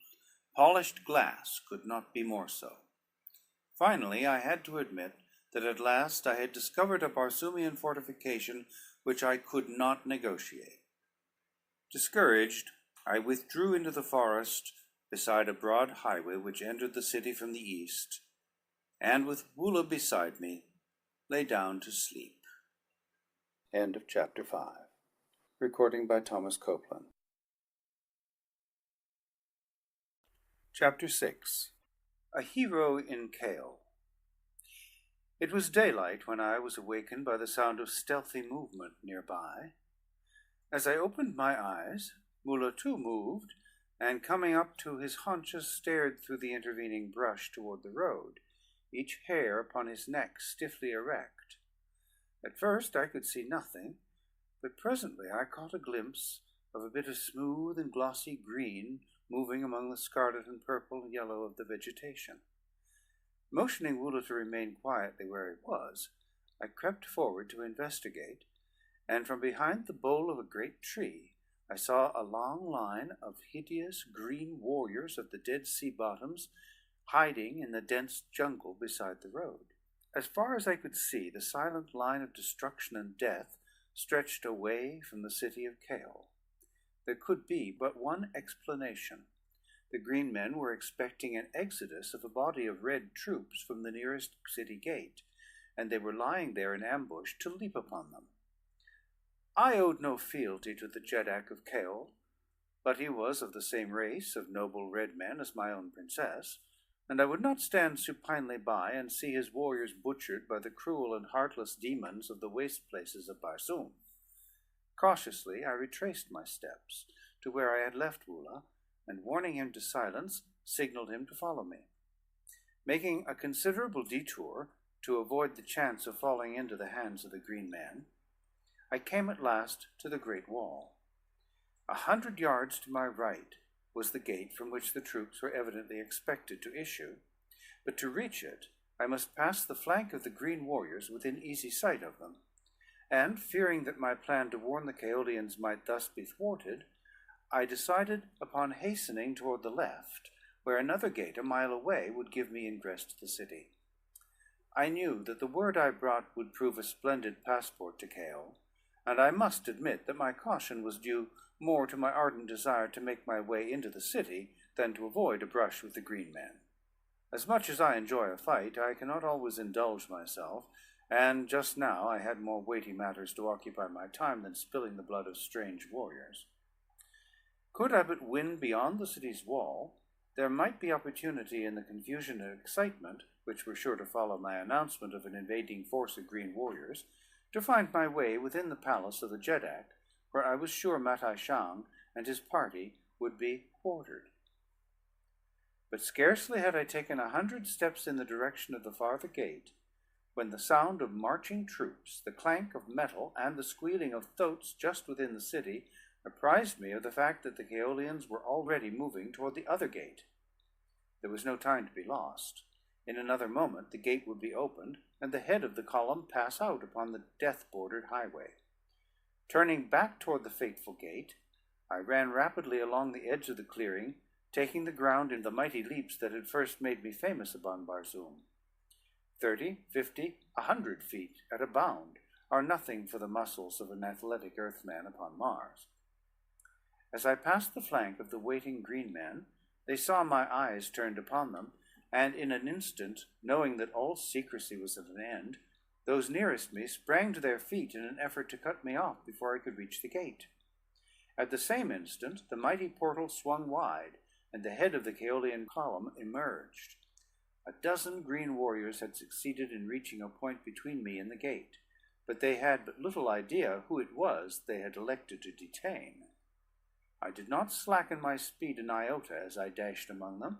polished glass could not be more so. Finally, I had to admit that at last I had discovered a Barsumian fortification which I could not negotiate. Discouraged, I withdrew into the forest beside a broad highway which entered the city from the east, and with Wula beside me, lay down to sleep. End of chapter 5. Recording by Thomas Copeland. Chapter 6. A Hero in Cale. It was daylight when I was awakened by the sound of stealthy movement nearby. As I opened my eyes, Wula too moved, and coming up to his haunches stared through the intervening brush toward the road, each hair upon his neck stiffly erect. At first I could see nothing, but presently I caught a glimpse of a bit of smooth and glossy green moving among the scarlet and purple and yellow of the vegetation. Motioning Wula to remain quietly where he was, I crept forward to investigate, and from behind the bole of a great tree I saw a long line of hideous green warriors of the Dead Sea bottoms hiding in the dense jungle beside the road. As far as I could see, the silent line of destruction and death stretched away from the city of Cale. There could be but one explanation. The green men were expecting an exodus of a body of red troops from the nearest city gate, and they were lying there in ambush to leap upon them. I owed no fealty to the Jeddak of Keol, but he was of the same race of noble red men as my own princess, and I would not stand supinely by and see his warriors butchered by the cruel and heartless demons of the waste places of Barsoom. Cautiously I retraced my steps to where I had left Wula, and warning him to silence, signaled him to follow me. Making a considerable detour to avoid the chance of falling into the hands of the green man, I came at last to the great wall. 100 yards to my right was the gate from which the troops were evidently expected to issue, but to reach it I must pass the flank of the green warriors within easy sight of them, and, fearing that my plan to warn the Kaolians might thus be thwarted, I decided upon hastening toward the left, where another gate a mile away would give me ingress to the city. I knew that the word I brought would prove a splendid passport to Keol, and I must admit that my caution was due more to my ardent desire to make my way into the city than to avoid a brush with the green man. As much as I enjoy a fight, I cannot always indulge myself, and just now I had more weighty matters to occupy my time than spilling the blood of strange warriors. Could I but win beyond the city's wall, there might be opportunity in the confusion and excitement, which were sure to follow my announcement of an invading force of green warriors, to find my way within the palace of the Jeddak, where I was sure Matai Shang and his party would be quartered. But scarcely had I taken 100 steps in the direction of the farther gate, when the sound of marching troops, the clank of metal, and the squealing of thoats just within the city apprised me of the fact that the Kaolians were already moving toward the other gate. There was no time to be lost. In another moment the gate would be opened, and the head of the column pass out upon the death-bordered highway. Turning back toward the fateful gate, I ran rapidly along the edge of the clearing, taking the ground in the mighty leaps that had first made me famous upon Barsoom. 30, 50, 100 feet at a bound are nothing for the muscles of an athletic earthman upon Mars. As I passed the flank of the waiting green men, they saw my eyes turned upon them, and in an instant, knowing that all secrecy was at an end, those nearest me sprang to their feet in an effort to cut me off before I could reach the gate. At the same instant, the mighty portal swung wide, and the head of the Kaolian column emerged. 12 green warriors had succeeded in reaching a point between me and the gate, but they had but little idea who it was they had elected to detain. I did not slacken my speed an iota as I dashed among them,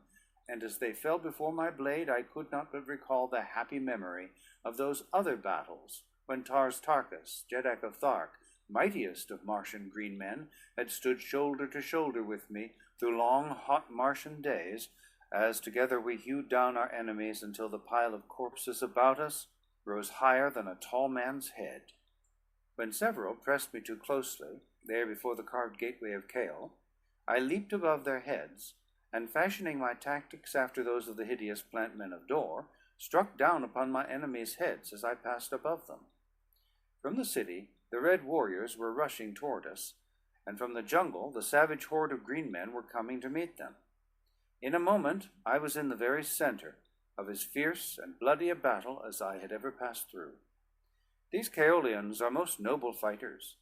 and as they fell before my blade, I could not but recall the happy memory of those other battles, when Tars Tarkas, Jeddak of Thark, mightiest of Martian green men, had stood shoulder to shoulder with me through long, hot Martian days, as together we hewed down our enemies until the pile of corpses about us rose higher than a tall man's head. When several pressed me too closely, there before the carved gateway of Keol, I leaped above their heads, and fashioning my tactics after those of the hideous plant men of Dor, struck down upon my enemies' heads as I passed above them. From the city, the red warriors were rushing toward us, and from the jungle, the savage horde of green men were coming to meet them. In a moment, I was in the very center of as fierce and bloody a battle as I had ever passed through. These Kaolians are most noble fighters,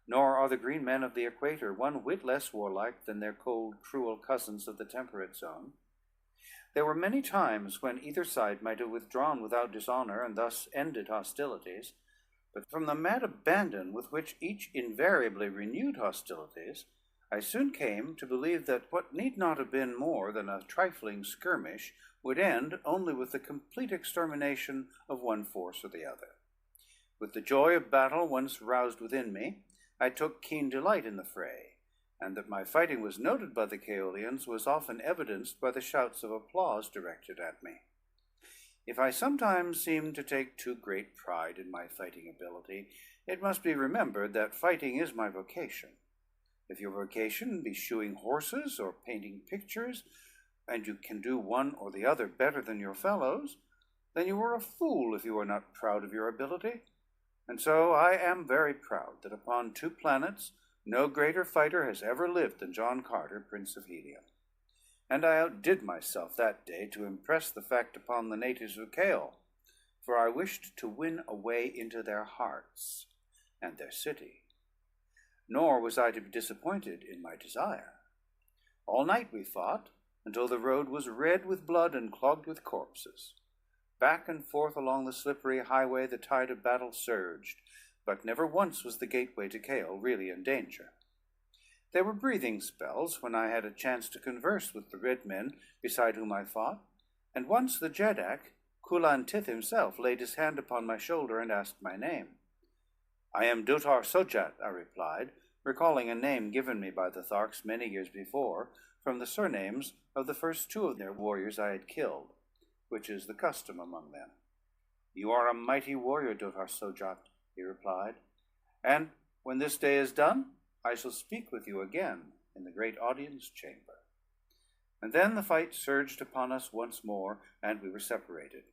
nor are the green men of the equator one whit less warlike than their cold, cruel cousins of the temperate zone. There were many times when either side might have withdrawn without dishonor and thus ended hostilities, but from the mad abandon with which each invariably renewed hostilities, I soon came to believe that what need not have been more than a trifling skirmish would end only with the complete extermination of one force or the other. With the joy of battle once roused within me, I took keen delight in the fray, and that my fighting was noted by the Kaolians was often evidenced by the shouts of applause directed at me. If I sometimes seemed to take too great pride in my fighting ability, it must be remembered that fighting is my vocation. If your vocation be shoeing horses or painting pictures, and you can do one or the other better than your fellows, then you are a fool if you are not proud of your ability. And so I am very proud that upon 2 planets no greater fighter has ever lived than John Carter, Prince of Helium. And I outdid myself that day to impress the fact upon the natives of Keol, for I wished to win a way into their hearts and their city. Nor was I to be disappointed in my desire. All night we fought, until the road was red with blood and clogged with corpses. Back and forth along the slippery highway the tide of battle surged, but never once was the gateway to Chaol really in danger. There were breathing spells when I had a chance to converse with the red men beside whom I fought, and once the Jeddak, Kulan Tith himself, laid his hand upon my shoulder and asked my name. "I am Dotar Sojat," I replied, recalling a name given me by the Tharks many years before from the surnames of the first two of their warriors I had killed, which is the custom among them. "You are a mighty warrior, Dotar Sojat," he replied, "and when this day is done, I shall speak with you again in the great audience chamber." And then the fight surged upon us once more, and we were separated.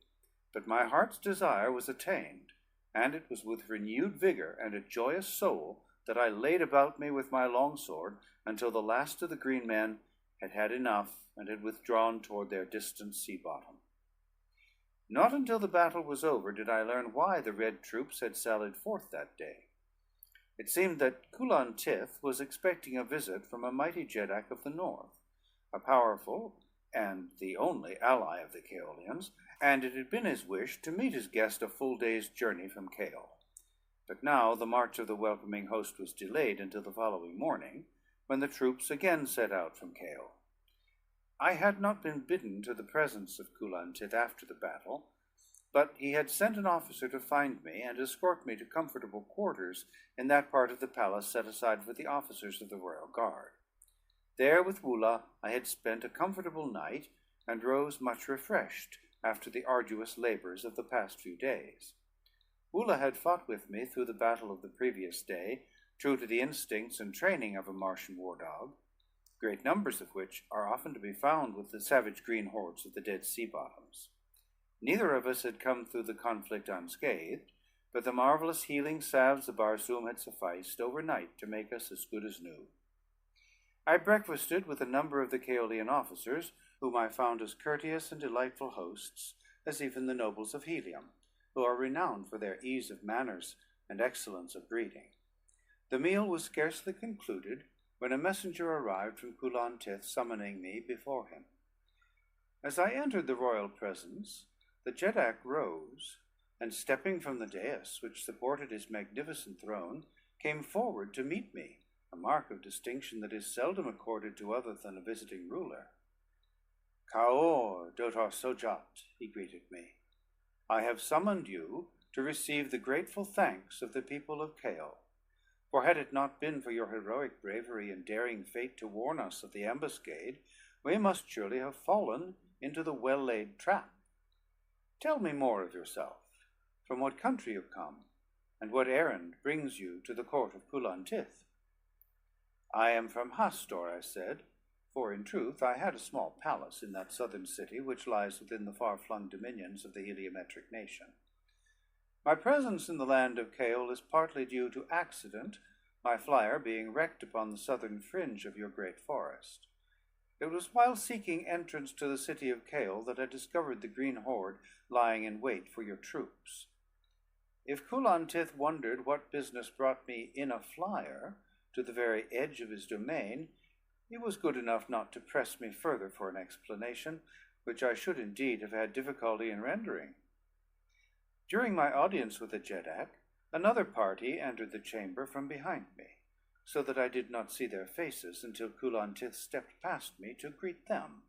But my heart's desire was attained, and it was with renewed vigor and a joyous soul that I laid about me with my longsword until the last of the green men had had enough and had withdrawn toward their distant sea bottom. Not until the battle was over did I learn why the red troops had sallied forth that day. It seemed that Kulan Tith was expecting a visit from a mighty Jeddak of the north, a powerful and the only ally of the Chaolians, and it had been his wish to meet his guest a full day's journey from Chaol. But now the march of the welcoming host was delayed until the following morning, when the troops again set out from Chaol. I had not been bidden to the presence of Kulan Tith after the battle, but he had sent an officer to find me and escort me to comfortable quarters in that part of the palace set aside for the officers of the royal guard. There with Wula I had spent a comfortable night, and rose much refreshed after the arduous labors of the past few days. Wula had fought with me through the battle of the previous day, true to the instincts and training of a Martian war dog, great numbers of which are often to be found with the savage green hordes of the dead sea bottoms. Neither of us had come through the conflict unscathed, but the marvelous healing salves of Barsoom had sufficed overnight to make us as good as new. I breakfasted with a number of the Chaolian officers, whom I found as courteous and delightful hosts as even the nobles of Helium, who are renowned for their ease of manners and excellence of breeding. The meal was scarcely concluded when a messenger arrived from Kulan Tith summoning me before him. As I entered the royal presence, the Jeddak rose, and stepping from the dais which supported his magnificent throne, came forward to meet me, a mark of distinction that is seldom accorded to other than a visiting ruler. "Kaor, Dotar Sojat," he greeted me. "I have summoned you to receive the grateful thanks of the people of Chaol, for had it not been for your heroic bravery and daring fate to warn us of the ambuscade, we must surely have fallen into the well-laid trap. Tell me more of yourself, from what country you come, and what errand brings you to the court of Kulan Tith." "I am from Hastor," I said, for in truth I had a small palace in that southern city which lies within the far-flung dominions of the heliometric nation. "My presence in the land of Chaol is partly due to accident, my flyer being wrecked upon the southern fringe of your great forest. It was while seeking entrance to the city of Chaol that I discovered the green horde lying in wait for your troops. If Kulan Tith wondered what business brought me in a flyer to the very edge of his domain, he was good enough not to press me further for an explanation, which I should indeed have had difficulty in rendering. During my audience with the Jeddak, another party entered the chamber from behind me, so that I did not see their faces until Kulan Tith stepped past me to greet them,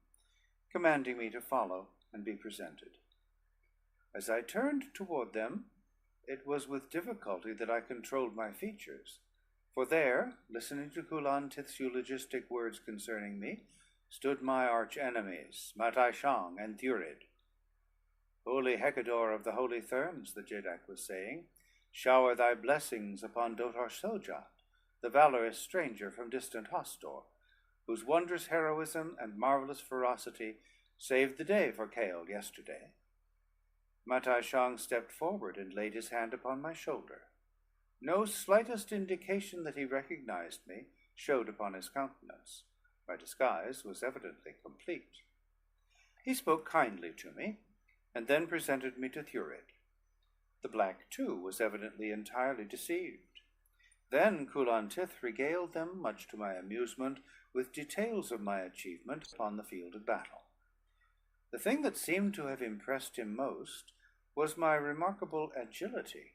commanding me to follow and be presented. As I turned toward them, it was with difficulty that I controlled my features, for there, listening to Kulan Tith's eulogistic words concerning me, stood my arch-enemies, Matai Shang and Thurid. "Holy Hecador of the Holy Therms," the Jeddak was saying, "shower thy blessings upon Dotar Sojat, the valorous stranger from distant Hastor, whose wondrous heroism and marvelous ferocity saved the day for Chaol yesterday." Matai Shang stepped forward and laid his hand upon my shoulder. No slightest indication that he recognized me showed upon his countenance. My disguise was evidently complete. He spoke kindly to me, and then presented me to Thurid. The black, too, was evidently entirely deceived. Then Kulantith regaled them, much to my amusement, with details of my achievement upon the field of battle. The thing that seemed to have impressed him most was my remarkable agility,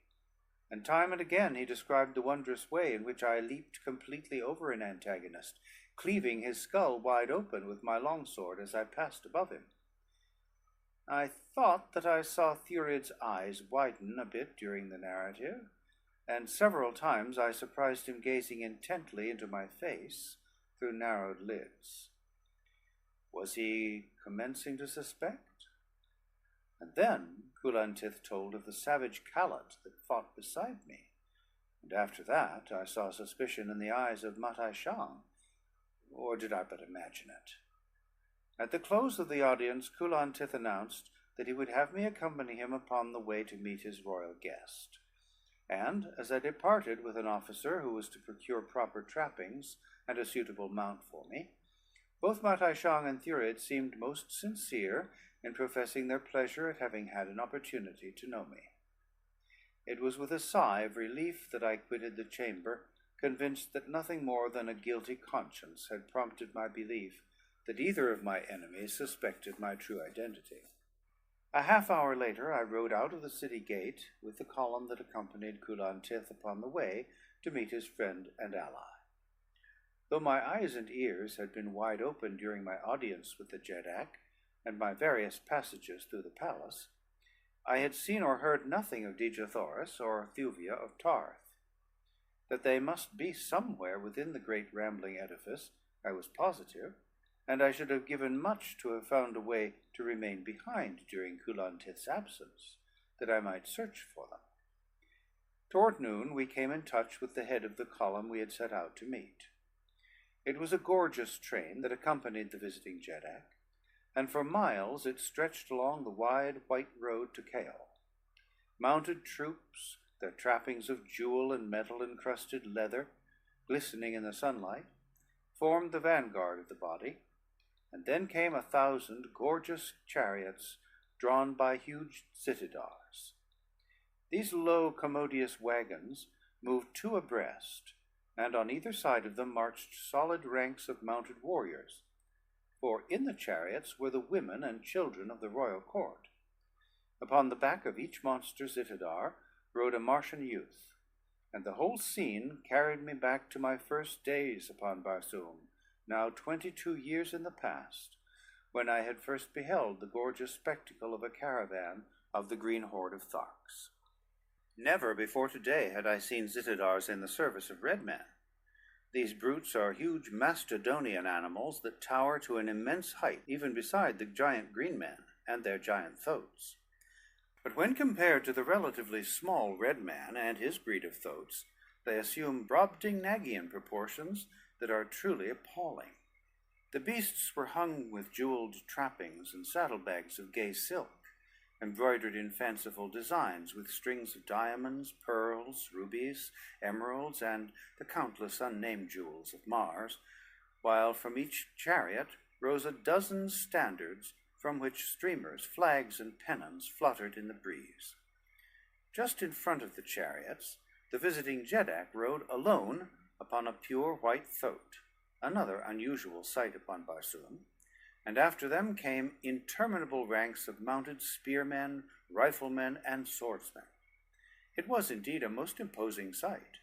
and time and again he described the wondrous way in which I leaped completely over an antagonist, cleaving his skull wide open with my longsword as I passed above him. I thought that I saw Thurid's eyes widen a bit during the narrative, and several times I surprised him gazing intently into my face through narrowed lids. Was he commencing to suspect? And then Kulantith told of the savage Callet that fought beside me, and after that I saw suspicion in the eyes of Matai Shang, or did I but imagine it? At the close of the audience, Kulantith announced that he would have me accompany him upon the way to meet his royal guest, and as I departed with an officer who was to procure proper trappings and a suitable mount for me, both Matai Shang and Thurid seemed most sincere in professing their pleasure at having had an opportunity to know me. It was with a sigh of relief that I quitted the chamber, convinced that nothing more than a guilty conscience had prompted my belief that either of my enemies suspected my true identity. A half hour later I rode out of the city gate with the column that accompanied Kulantith upon the way to meet his friend and ally. Though my eyes and ears had been wide open during my audience with the Jeddak and my various passages through the palace, I had seen or heard nothing of Dejathoris or Thuvia of Tarth. That they must be somewhere within the great rambling edifice I was positive, and I should have given much to have found a way to remain behind during Kulantith's absence, that I might search for them. Toward noon we came in touch with the head of the column we had set out to meet. It was a gorgeous train that accompanied the visiting Jeddak, and for miles it stretched along the wide white road to Kale. Mounted troops, their trappings of jewel and metal-encrusted leather, glistening in the sunlight, formed the vanguard of the body, and then came 1,000 gorgeous chariots drawn by huge zitidars. These low, commodious wagons moved two abreast, and on either side of them marched solid ranks of mounted warriors, for in the chariots were the women and children of the royal court. Upon the back of each monster zitidar rode a Martian youth, and the whole scene carried me back to my first days upon Barsoom, now 22 years in the past, when I had first beheld the gorgeous spectacle of a caravan of the green horde of Tharks. Never before today had I seen zitidars in the service of red men. These brutes are huge mastodonian animals that tower to an immense height, even beside the giant green men and their giant thoats. But when compared to the relatively small red man and his breed of thoats, they assume Brobdingnagian proportions that are truly appalling. The beasts were hung with jeweled trappings and saddlebags of gay silk, embroidered in fanciful designs with strings of diamonds, pearls, rubies, emeralds, and the countless unnamed jewels of Mars, while from each chariot rose a dozen standards from which streamers, flags, and pennons fluttered in the breeze. Just in front of the chariots, the visiting Jeddak rode alone upon a pure white thoat, another unusual sight upon Barsoom, and after them came interminable ranks of mounted spearmen, riflemen, and swordsmen. It was indeed a most imposing sight.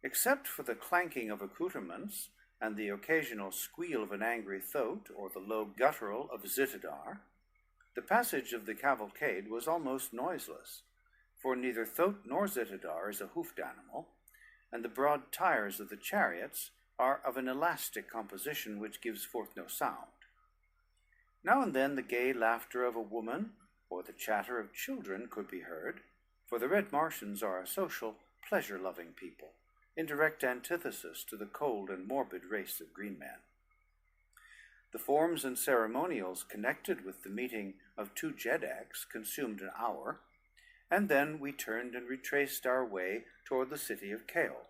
Except for the clanking of accoutrements and the occasional squeal of an angry thoat or the low guttural of a zitidar, the passage of the cavalcade was almost noiseless, for neither thoat nor zitidar is a hoofed animal, and the broad tires of the chariots are of an elastic composition which gives forth no sound. Now and then the gay laughter of a woman or the chatter of children could be heard, for the Red Martians are a social, pleasure-loving people, in direct antithesis to the cold and morbid race of green men. The forms and ceremonials connected with the meeting of two Jeddaks consumed an hour, and then we turned and retraced our way toward the city of Kale,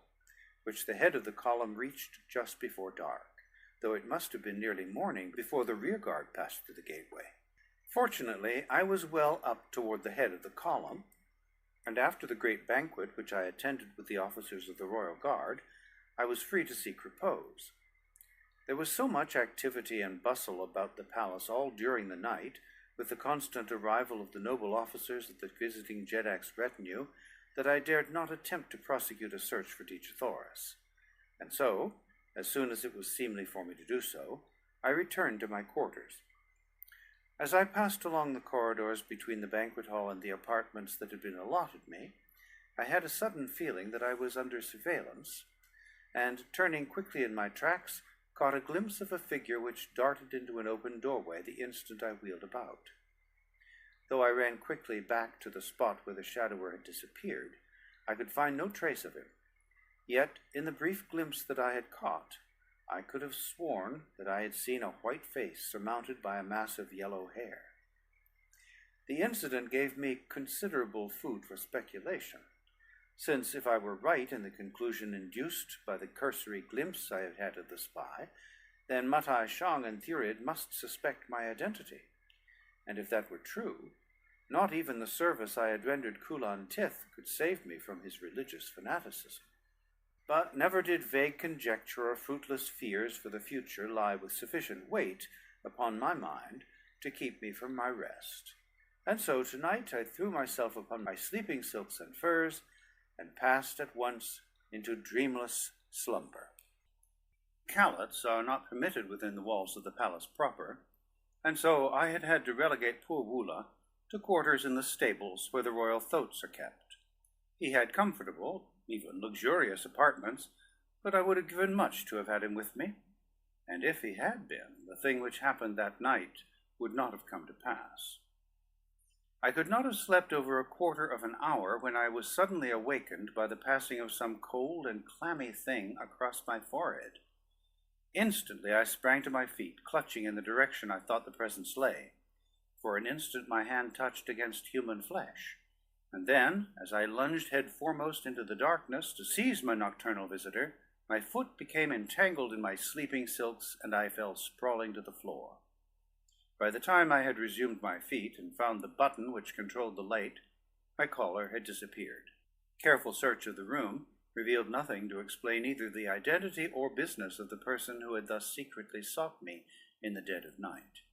which the head of the column reached just before dark, though it must have been nearly morning before the rear guard passed through the gateway. Fortunately, I was well up toward the head of the column, and after the great banquet which I attended with the officers of the royal guard, I was free to seek repose. There was so much activity and bustle about the palace all during the night, with the constant arrival of the noble officers of the visiting Jedak's retinue, that I dared not attempt to prosecute a search for Dicethoras. And so, as soon as it was seemly for me to do so, I returned to my quarters. As I passed along the corridors between the banquet hall and the apartments that had been allotted me, I had a sudden feeling that I was under surveillance, and, turning quickly in my tracks, caught a glimpse of a figure which darted into an open doorway the instant I wheeled about. Though I ran quickly back to the spot where the shadower had disappeared, I could find no trace of him. Yet, in the brief glimpse that I had caught, I could have sworn that I had seen a white face surmounted by a mass of yellow hair. The incident gave me considerable food for speculation, since if I were right in the conclusion induced by the cursory glimpse I had had of the spy, then Matai Shang and Thurid must suspect my identity. And if that were true, not even the service I had rendered Kulan Tith could save me from his religious fanaticism. But never did vague conjecture or fruitless fears for the future lie with sufficient weight upon my mind to keep me from my rest. And so tonight I threw myself upon my sleeping silks and furs, and passed at once into dreamless slumber. Calots are not permitted within the walls of the palace proper, and so I had had to relegate poor Wula to quarters in the stables where the royal thoats are kept. He had comfortable, even luxurious apartments, but I would have given much to have had him with me, and if he had been, the thing which happened that night would not have come to pass. I could not have slept over a quarter of an hour when I was suddenly awakened by the passing of some cold and clammy thing across my forehead. Instantly I sprang to my feet, clutching in the direction I thought the presence lay. For an instant my hand touched against human flesh, and then, as I lunged head foremost into the darkness to seize my nocturnal visitor, my foot became entangled in my sleeping silks, and I fell sprawling to the floor. By the time I had resumed my feet and found the button which controlled the light, my caller had disappeared. Careful search of the room revealed nothing to explain either the identity or business of the person who had thus secretly sought me in the dead of night.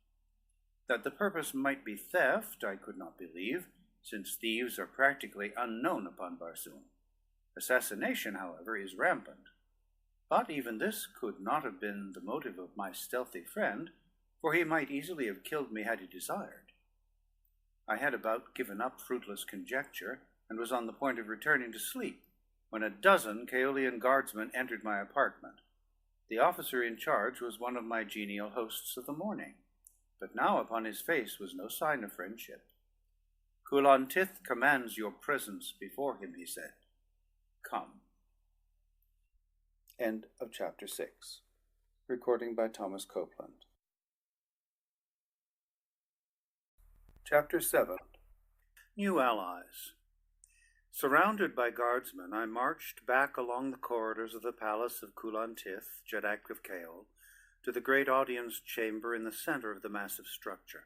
That the purpose might be theft, I could not believe, since thieves are practically unknown upon Barsoom. Assassination, however, is rampant. But even this could not have been the motive of my stealthy friend, for he might easily have killed me had he desired. I had about given up fruitless conjecture, and was on the point of returning to sleep, when a dozen Kaolian guardsmen entered my apartment. The officer in charge was one of my genial hosts of the morning, but now upon his face was no sign of friendship. Kulan Tith commands your presence before him, he said. Come. End of chapter 6. Recording by Thomas Copeland. Chapter 7. New Allies. Surrounded by guardsmen, I marched back along the corridors of the palace of Kulan Tith, Jedak of Kaol, to the great audience chamber in the center of the massive structure.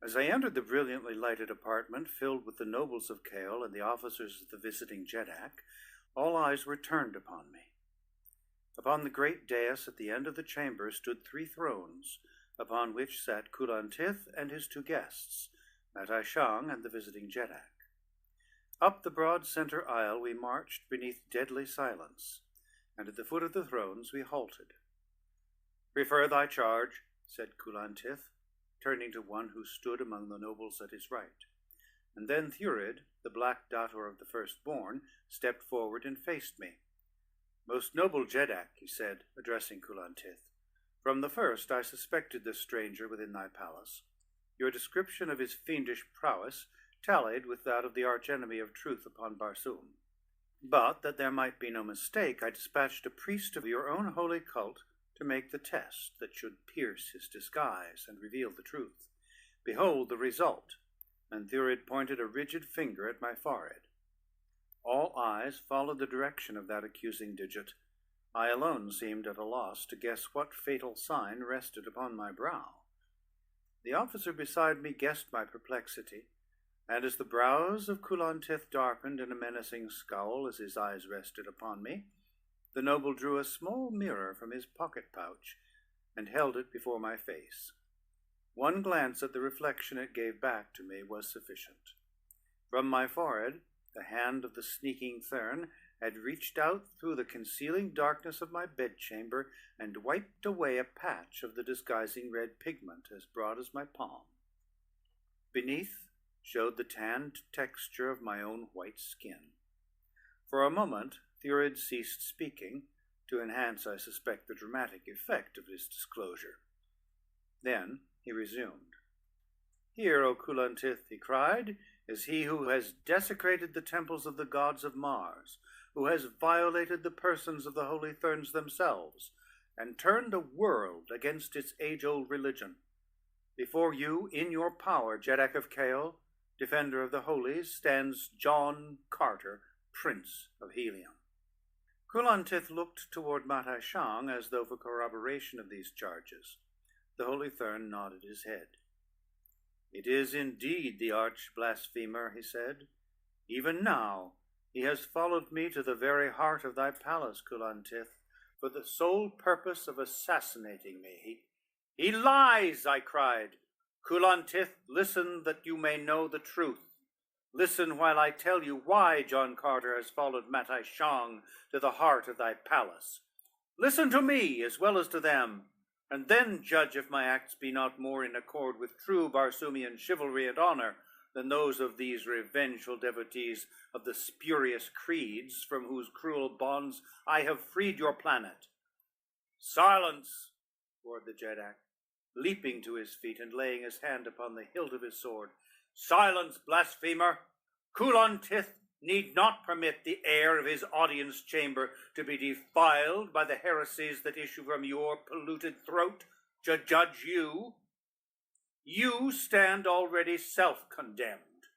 As I entered the brilliantly lighted apartment filled with the nobles of Kaol and the officers of the visiting Jedak, all eyes were turned upon me. Upon the great dais at the end of the chamber stood 3 thrones, upon which sat Kulan Tith and his 2 guests, Matai Shang and the visiting Jedak. Up the broad center aisle we marched beneath deadly silence, and at the foot of the thrones we halted. Prefer thy charge, said Kulan Tith, turning to one who stood among the nobles at his right. And then Thurid, the black daughter of the firstborn, stepped forward and faced me. Most noble Jedak, he said, addressing Kulan Tith, from the first I suspected this stranger within thy palace. Your description of his fiendish prowess tallied with that of the archenemy of truth upon Barsoom. But that there might be no mistake, I dispatched a priest of your own holy cult to make the test that should pierce his disguise and reveal the truth. Behold the result. And Thurid pointed a rigid finger at my forehead. All eyes followed the direction of that accusing digit. I alone seemed at a loss to guess what fatal sign rested upon my brow. The officer beside me guessed my perplexity, And as the brows of Kulantith darkened in a menacing scowl as his eyes rested upon me, the noble drew a small mirror from his pocket pouch and held it before my face. One glance at the reflection it gave back to me was sufficient. From my forehead, the hand of the sneaking Thurn had reached out through the concealing darkness of my bedchamber and wiped away a patch of the disguising red pigment as broad as my palm. Beneath showed the tanned texture of my own white skin. For a moment, Thurid ceased speaking, to enhance, I suspect, the dramatic effect of his disclosure. Then he resumed. "Here, O Kulantith," he cried, "is he who has desecrated the temples of the gods of Mars, who has violated the persons of the holy Therns themselves, and turned the world against its age-old religion. Before you, in your power, Jeddak of Chaol, defender of the holies, stands John Carter, Prince of Helium." Kulantith looked toward Matai Shang as though for corroboration of these charges. The holy Thurn nodded his head. "It is indeed the arch-blasphemer," he said. "Even now he has followed me to the very heart of thy palace, Kulantith, for the sole purpose of assassinating me. He lies," I cried. "Kulantith, listen that you may know the truth. Listen while I tell you why John Carter has followed Matai Shang to the heart of thy palace. Listen to me as well as to them, and then judge if my acts be not more in accord with true Barsumian chivalry and honor than those of these revengeful devotees of the spurious creeds from whose cruel bonds I have freed your planet." "Silence!" roared the Jeddak, leaping to his feet and laying his hand upon the hilt of his sword. "Silence, blasphemer! Kulantith need not permit the air of his audience chamber to be defiled by the heresies that issue from your polluted throat to judge you. You stand already self-condemned.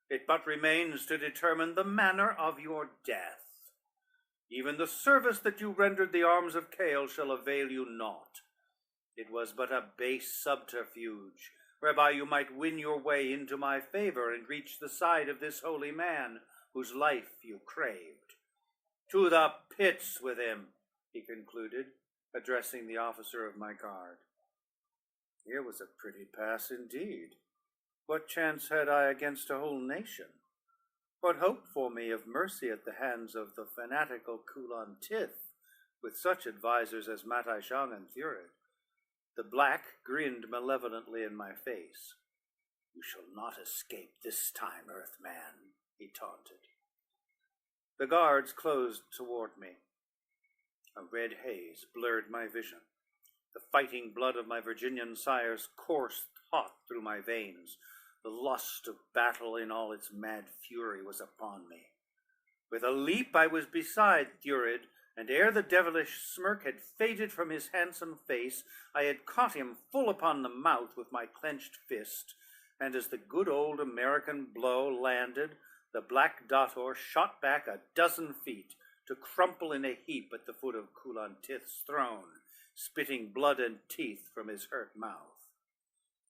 It but remains to determine the manner of your death. Even the service that you rendered the arms of Chaol shall avail you naught. It was but a base subterfuge, whereby you might win your way into my favor and reach the side of this holy man whose life you craved. To the pits with him," he concluded, addressing the officer of my guard. Here was a pretty pass indeed. What chance had I against a whole nation? What hope for me of mercy at the hands of the fanatical Kulantith, with such advisers as Matai Shang and Thurid? The black grinned malevolently in my face. "You shall not escape this time, Earthman," he taunted. The guards closed toward me. A red haze blurred my vision. The fighting blood of my Virginian sires coursed hot through my veins. The lust of battle in all its mad fury was upon me. With a leap I was beside Thurid, and ere the devilish smirk had faded from his handsome face, I had caught him full upon the mouth with my clenched fist, and as the good old American blow landed, the black Dator shot back a dozen feet to crumple in a heap at the foot of Kulantith's throne, spitting blood and teeth from his hurt mouth.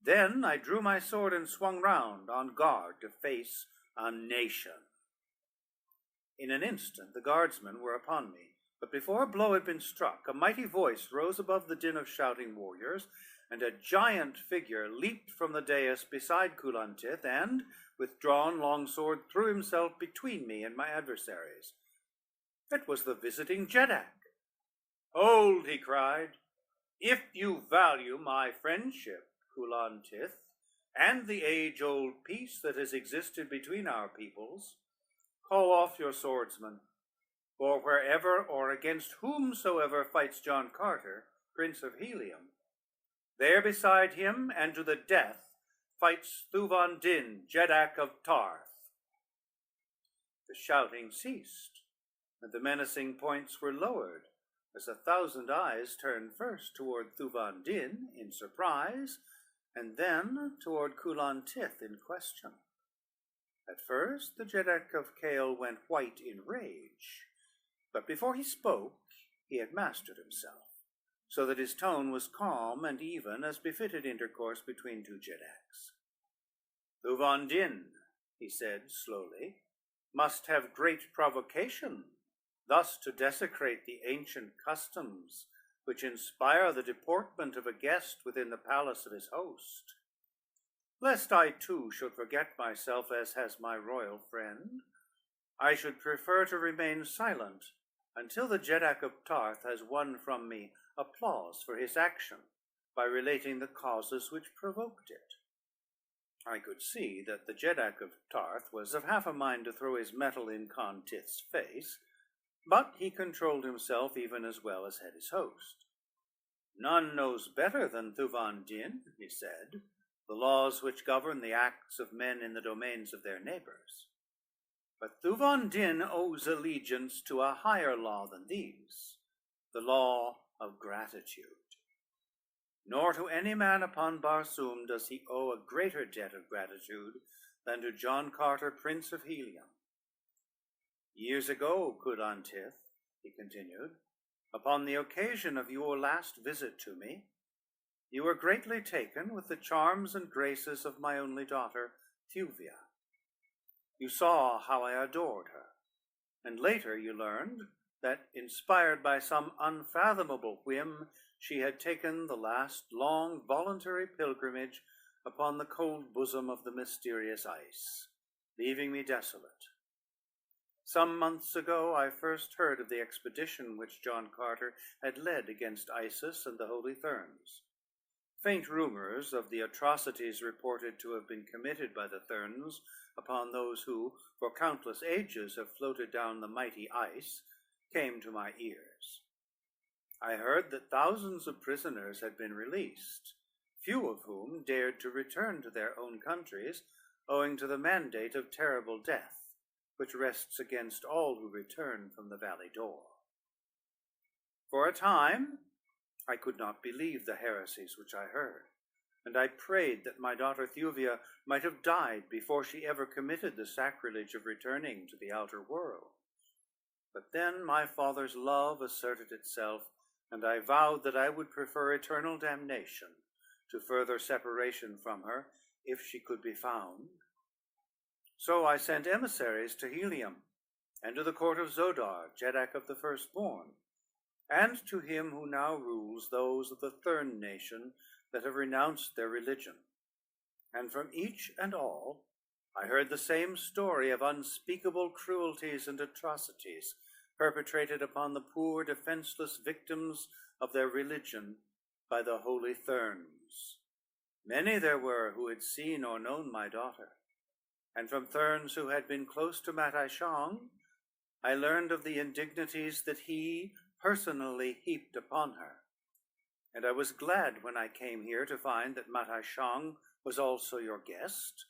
Then I drew my sword and swung round on guard to face a nation. In an instant the guardsmen were upon me, but before a blow had been struck, a mighty voice rose above the din of shouting warriors, and a giant figure leaped from the dais beside Kulantith and, with drawn longsword, threw himself between me and my adversaries. It was the visiting Jeddak. "Hold," he cried. "If you value my friendship, Kulantith, and the age-old peace that has existed between our peoples, call off your swordsmen. For wherever or against whomsoever fights John Carter, Prince of Helium, there beside him and to the death fights Thuvan Din, Jeddak of Tarth." The shouting ceased, and the menacing points were lowered, as 1,000 eyes turned first toward Thuvan Din in surprise, and then toward Kulantith in question. At first the Jeddak of Chaol went white in rage, but before he spoke he had mastered himself, so that his tone was calm and even as befitted intercourse between two Jeddaks. "Thuvan Din, he said slowly, must have great provocation, thus to desecrate the ancient customs which inspire the deportment of a guest within the palace of his host. Lest I too should forget myself as has my royal friend, I should prefer to remain silent until the Jeddak of Tarth has won from me applause for his action by relating the causes which provoked it. I could see that the Jeddak of Tarth was of half a mind to throw his metal in Con Tith's face, but he controlled himself even as well as had his host. None knows better than Thuvan Din, he said, the laws which govern the acts of men in the domains of their neighbors. But Thuvan Din owes allegiance to a higher law than these, the law of gratitude. Nor to any man upon Barsoom does he owe a greater debt of gratitude than to John Carter, Prince of Helium. Years ago, Culan Tith, he continued, upon the occasion of your last visit to me, you were greatly taken with the charms and graces of my only daughter, Thuvia. You saw how I adored her, and later you learned that, inspired by some unfathomable whim, she had taken the last long voluntary pilgrimage upon the cold bosom of the mysterious ice, leaving me desolate. Some months ago I first heard of the expedition which John Carter had led against Isis and the Holy Therns. Faint rumors of the atrocities reported to have been committed by the Therns upon those who, for countless ages, have floated down the mighty ice, came to my ears. I heard that thousands of prisoners had been released, few of whom dared to return to their own countries, owing to the mandate of terrible death, which rests against all who return from the valley door. For a time, I could not believe the heresies which I heard, and I prayed that my daughter Thuvia might have died before she ever committed the sacrilege of returning to the outer world. But then my father's love asserted itself, and I vowed that I would prefer eternal damnation to further separation from her, if she could be found. So I sent emissaries to Helium, and to the court of Zodar, Jeddak of the Firstborn, and to him who now rules those of the Thern nation that have renounced their religion. And from each and all I heard the same story of unspeakable cruelties and atrocities perpetrated upon the poor defenseless victims of their religion by the holy Therns. Many there were who had seen or known my daughter, and from Therns who had been close to Matai Shang, I learned of the indignities that he personally heaped upon her, and I was glad when I came here to find that Matai Shang was also your guest,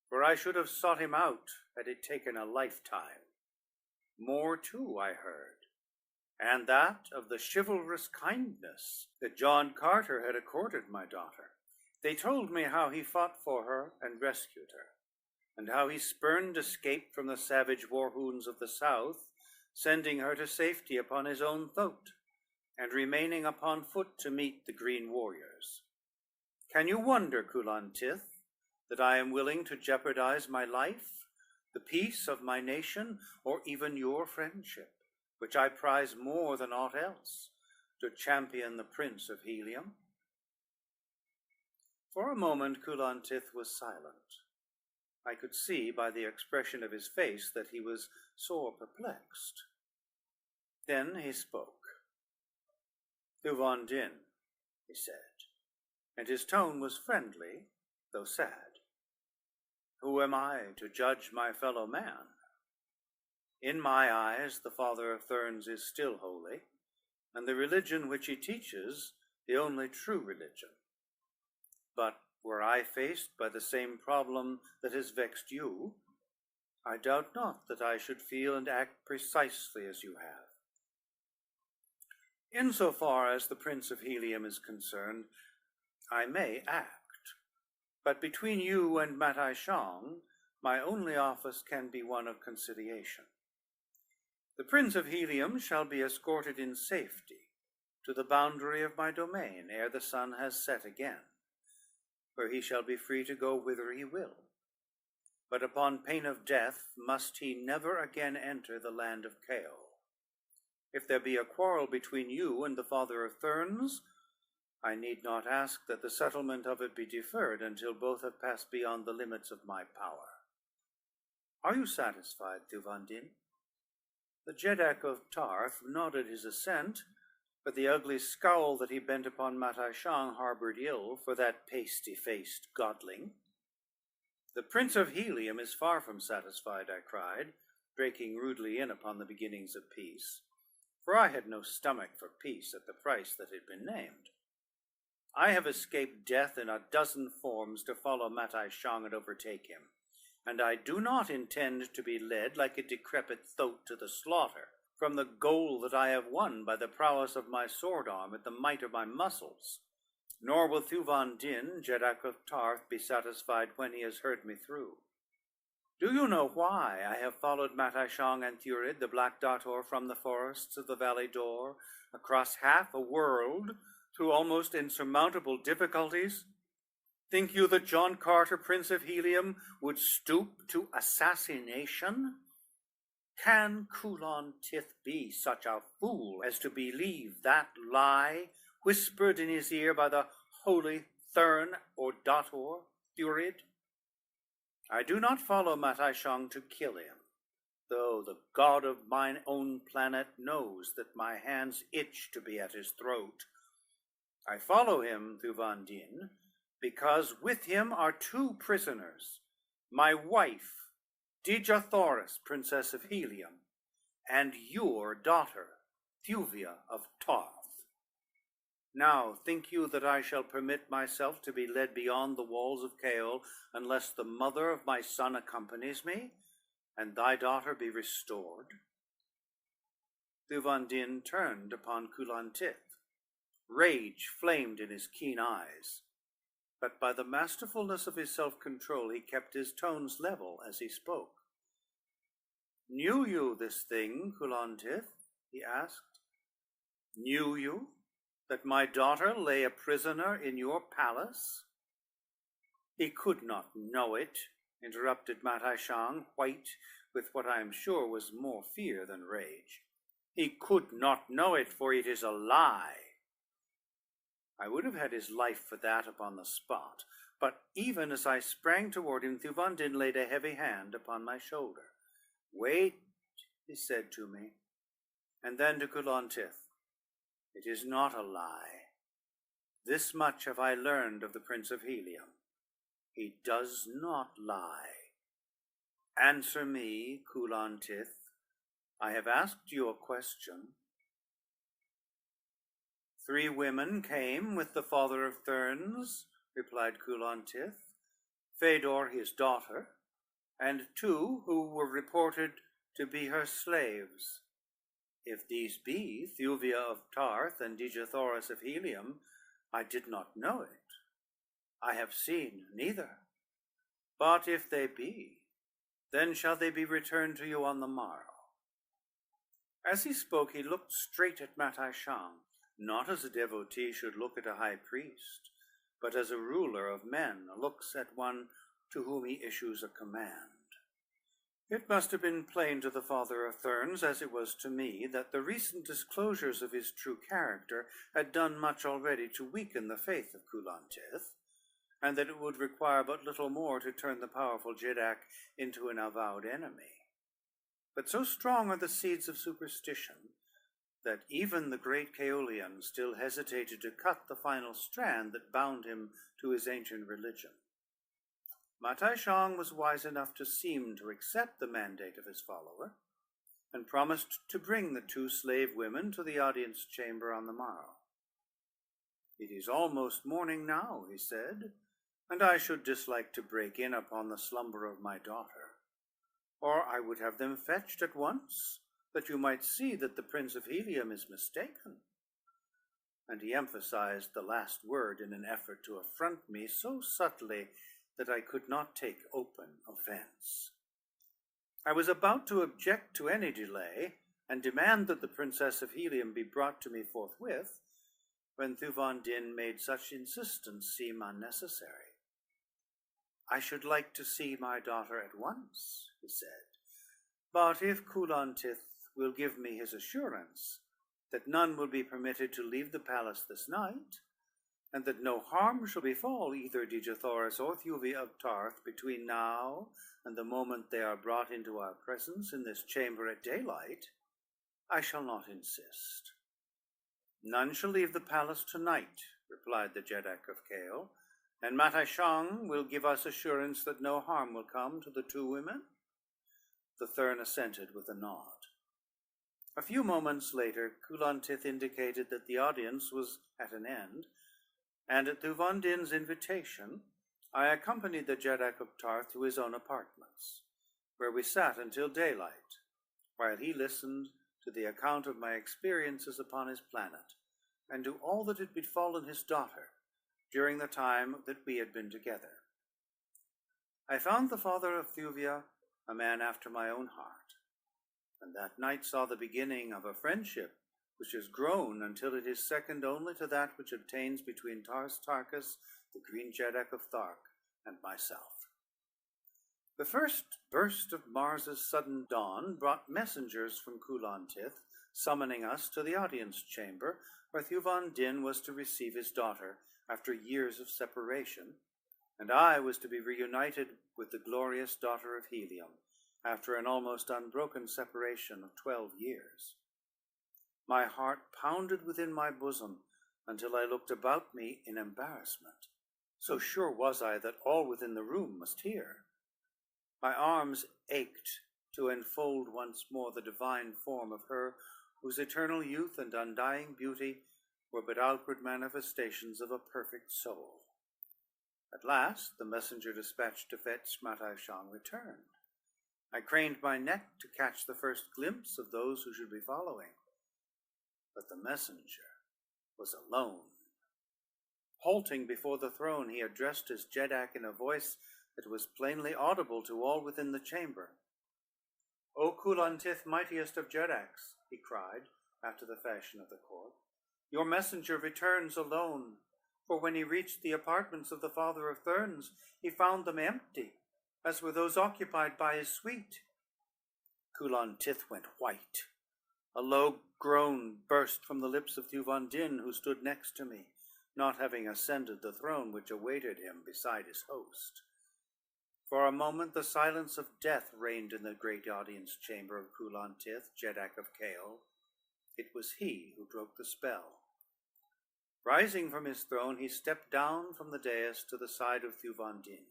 for I should have sought him out had it taken a lifetime. More too I heard, and that of the chivalrous kindness that John Carter had accorded my daughter. They told me how he fought for her and rescued her, and how he spurned escape from the savage warhoons of the south, sending her to safety upon his own thoat, and remaining upon foot to meet the green warriors. Can you wonder, Culan Tith, that I am willing to jeopardize my life, the peace of my nation, or even your friendship, which I prize more than aught else, to champion the Prince of Helium? For a moment Culan Tith was silent. I could see by the expression of his face that he was sore perplexed. Then he spoke. Thuvan Din, he said, and his tone was friendly, though sad. Who am I to judge my fellow man? In my eyes, the father of Therns is still holy, and the religion which he teaches the only true religion. But were I faced by the same problem that has vexed you, I doubt not that I should feel and act precisely as you have. Insofar as the Prince of Helium is concerned, I may act, but between you and Matai Shang, my only office can be one of conciliation. The Prince of Helium shall be escorted in safety to the boundary of my domain ere the sun has set again, where he shall be free to go whither he will. but upon pain of death must he never again enter the land of Chaol. If there be a quarrel between you and the father of Therns, I need not ask that the settlement of it be deferred until both have passed beyond the limits of my power. Are you satisfied, Thuvandin?" The Jeddak of Tarth nodded his assent, but the ugly scowl that he bent upon Mataichang harbored ill for that pasty-faced godling. "The Prince of Helium is far from satisfied," I cried, breaking rudely in upon the beginnings of peace, for I had no stomach for peace at the price that had been named. "I have escaped death in a dozen forms to follow Mataichang and overtake him, and I do not intend to be led like a decrepit thoat to the slaughter, from the goal that I have won by the prowess of my sword arm and the might of my muscles. Nor will Thuvandin, Jeddak of Tarth, be satisfied when he has heard me through. Do you know why I have followed Mataichang and Thurid, the Black Dator, from the forests of the Valley Dor, across half a world, through almost insurmountable difficulties? Think you that John Carter, Prince of Helium, would stoop to assassination? Can Kulon Tith be such a fool as to believe that lie whispered in his ear by the holy Thurn or Dator, Thurid? I do not follow Mataichang to kill him, though the god of mine own planet knows that my hands itch to be at his throat. I follow him, Thuvandin, because with him are two prisoners, my wife, Dejathoris, Princess of Helium, and your daughter, Thuvia of Tarth. Now, think you that I shall permit myself to be led beyond the walls of Chaol unless the mother of my son accompanies me, and thy daughter be restored?" Thuvandin turned upon Kulon Tith. Rage flamed in his keen eyes, but by the masterfulness of his self-control he kept his tones level as he spoke. "Knew you this thing, Kulon Tith?" he asked. "Knew you that my daughter lay a prisoner in your palace?" "He could not know it," interrupted Mataichang, white with what I am sure was more fear than rage. "He could not know it, for it is a lie." I would have had his life for that upon the spot, but even as I sprang toward him, Thuvandin laid a heavy hand upon my shoulder. "Wait," he said to me, and then to Kulon Tith, "It is not a lie. This much have I learned of the Prince of Helium. He does not lie. Answer me, Kulon Tith. I have asked you a question." "3 women came with the father of Therns," replied Kulon Tith, "Fedor his daughter, and 2 who were reported to be her slaves. If these be Thuvia of Tarth and Dejathoris of Helium, I did not know it. I have seen neither. But if they be, then shall they be returned to you on the morrow." As he spoke, he looked straight at Mataichang, not as a devotee should look at a high priest, but as a ruler of men looks at one to whom he issues a command. It must have been plain to the father of Therns, as it was to me, that the recent disclosures of his true character had done much already to weaken the faith of Kulon Tith, and that it would require but little more to turn the powerful Jeddak into an avowed enemy. But so strong are the seeds of superstition that even the great Chaolian still hesitated to cut the final strand that bound him to his ancient religion. Mataichang was wise enough to seem to accept the mandate of his follower, and promised to bring the 2 slave women to the audience chamber on the morrow. "It is almost morning now," he said, "and I should dislike to break in upon the slumber of my daughter, or I would have them fetched at once, that you might see that the Prince of Helium is mistaken." And he emphasized the last word in an effort to affront me so subtly that I could not take open offense. I was about to object to any delay, and demand that the Princess of Helium be brought to me forthwith, when Thuvandin made such insistence seem unnecessary. "I should like to see my daughter at once," he said. "But if Kulantith will give me his assurance that none will be permitted to leave the palace this night, and that no harm shall befall either Dejathoras or Thuvia of Tarth between now and the moment they are brought into our presence in this chamber at daylight, I shall not insist." "None shall leave the palace tonight," replied the Jeddak of Kale, "and Matai Shang will give us assurance that no harm will come to the two women." The Thurn assented with a nod. A few moments later, Kulantith indicated that the audience was at an end, and at Thuvandin's invitation, I accompanied the Jeddak of Tarth to his own apartments, where we sat until daylight, while he listened to the account of my experiences upon his planet, and to all that had befallen his daughter during the time that we had been together. I found the father of Thuvia a man after my own heart, and that night saw the beginning of a friendship which has grown until it is second only to that which obtains between Tars Tarkas, the Green Jeddak of Thark, and myself. The first burst of Mars's sudden dawn brought messengers from Kulantith, summoning us to the audience chamber, where Thuvandin was to receive his daughter after years of separation, and I was to be reunited with the glorious daughter of Helium after an almost unbroken separation of 12 years. My heart pounded within my bosom until I looked about me in embarrassment. So sure was I that all within the room must hear. My arms ached to enfold once more the divine form of her whose eternal youth and undying beauty were but outward manifestations of a perfect soul. At last the messenger dispatched to fetch Matai Shang returned. I craned my neck to catch the first glimpse of those who should be following, but the messenger was alone. Halting before the throne, he addressed his Jeddak in a voice that was plainly audible to all within the chamber. "O Kulantith, mightiest of Jeddaks," he cried, after the fashion of the court, "your messenger returns alone, for when he reached the apartments of the father of Therns, he found them empty, as were those occupied by his suite." Kulantith went white. A low groan burst from the lips of Thuvandin, who stood next to me, not having ascended the throne which awaited him beside his host. For a moment the silence of death reigned in the great audience chamber of Kulantith, Jeddak of Kale. It was he who broke the spell. Rising from his throne, he stepped down from the dais to the side of Thuvandin.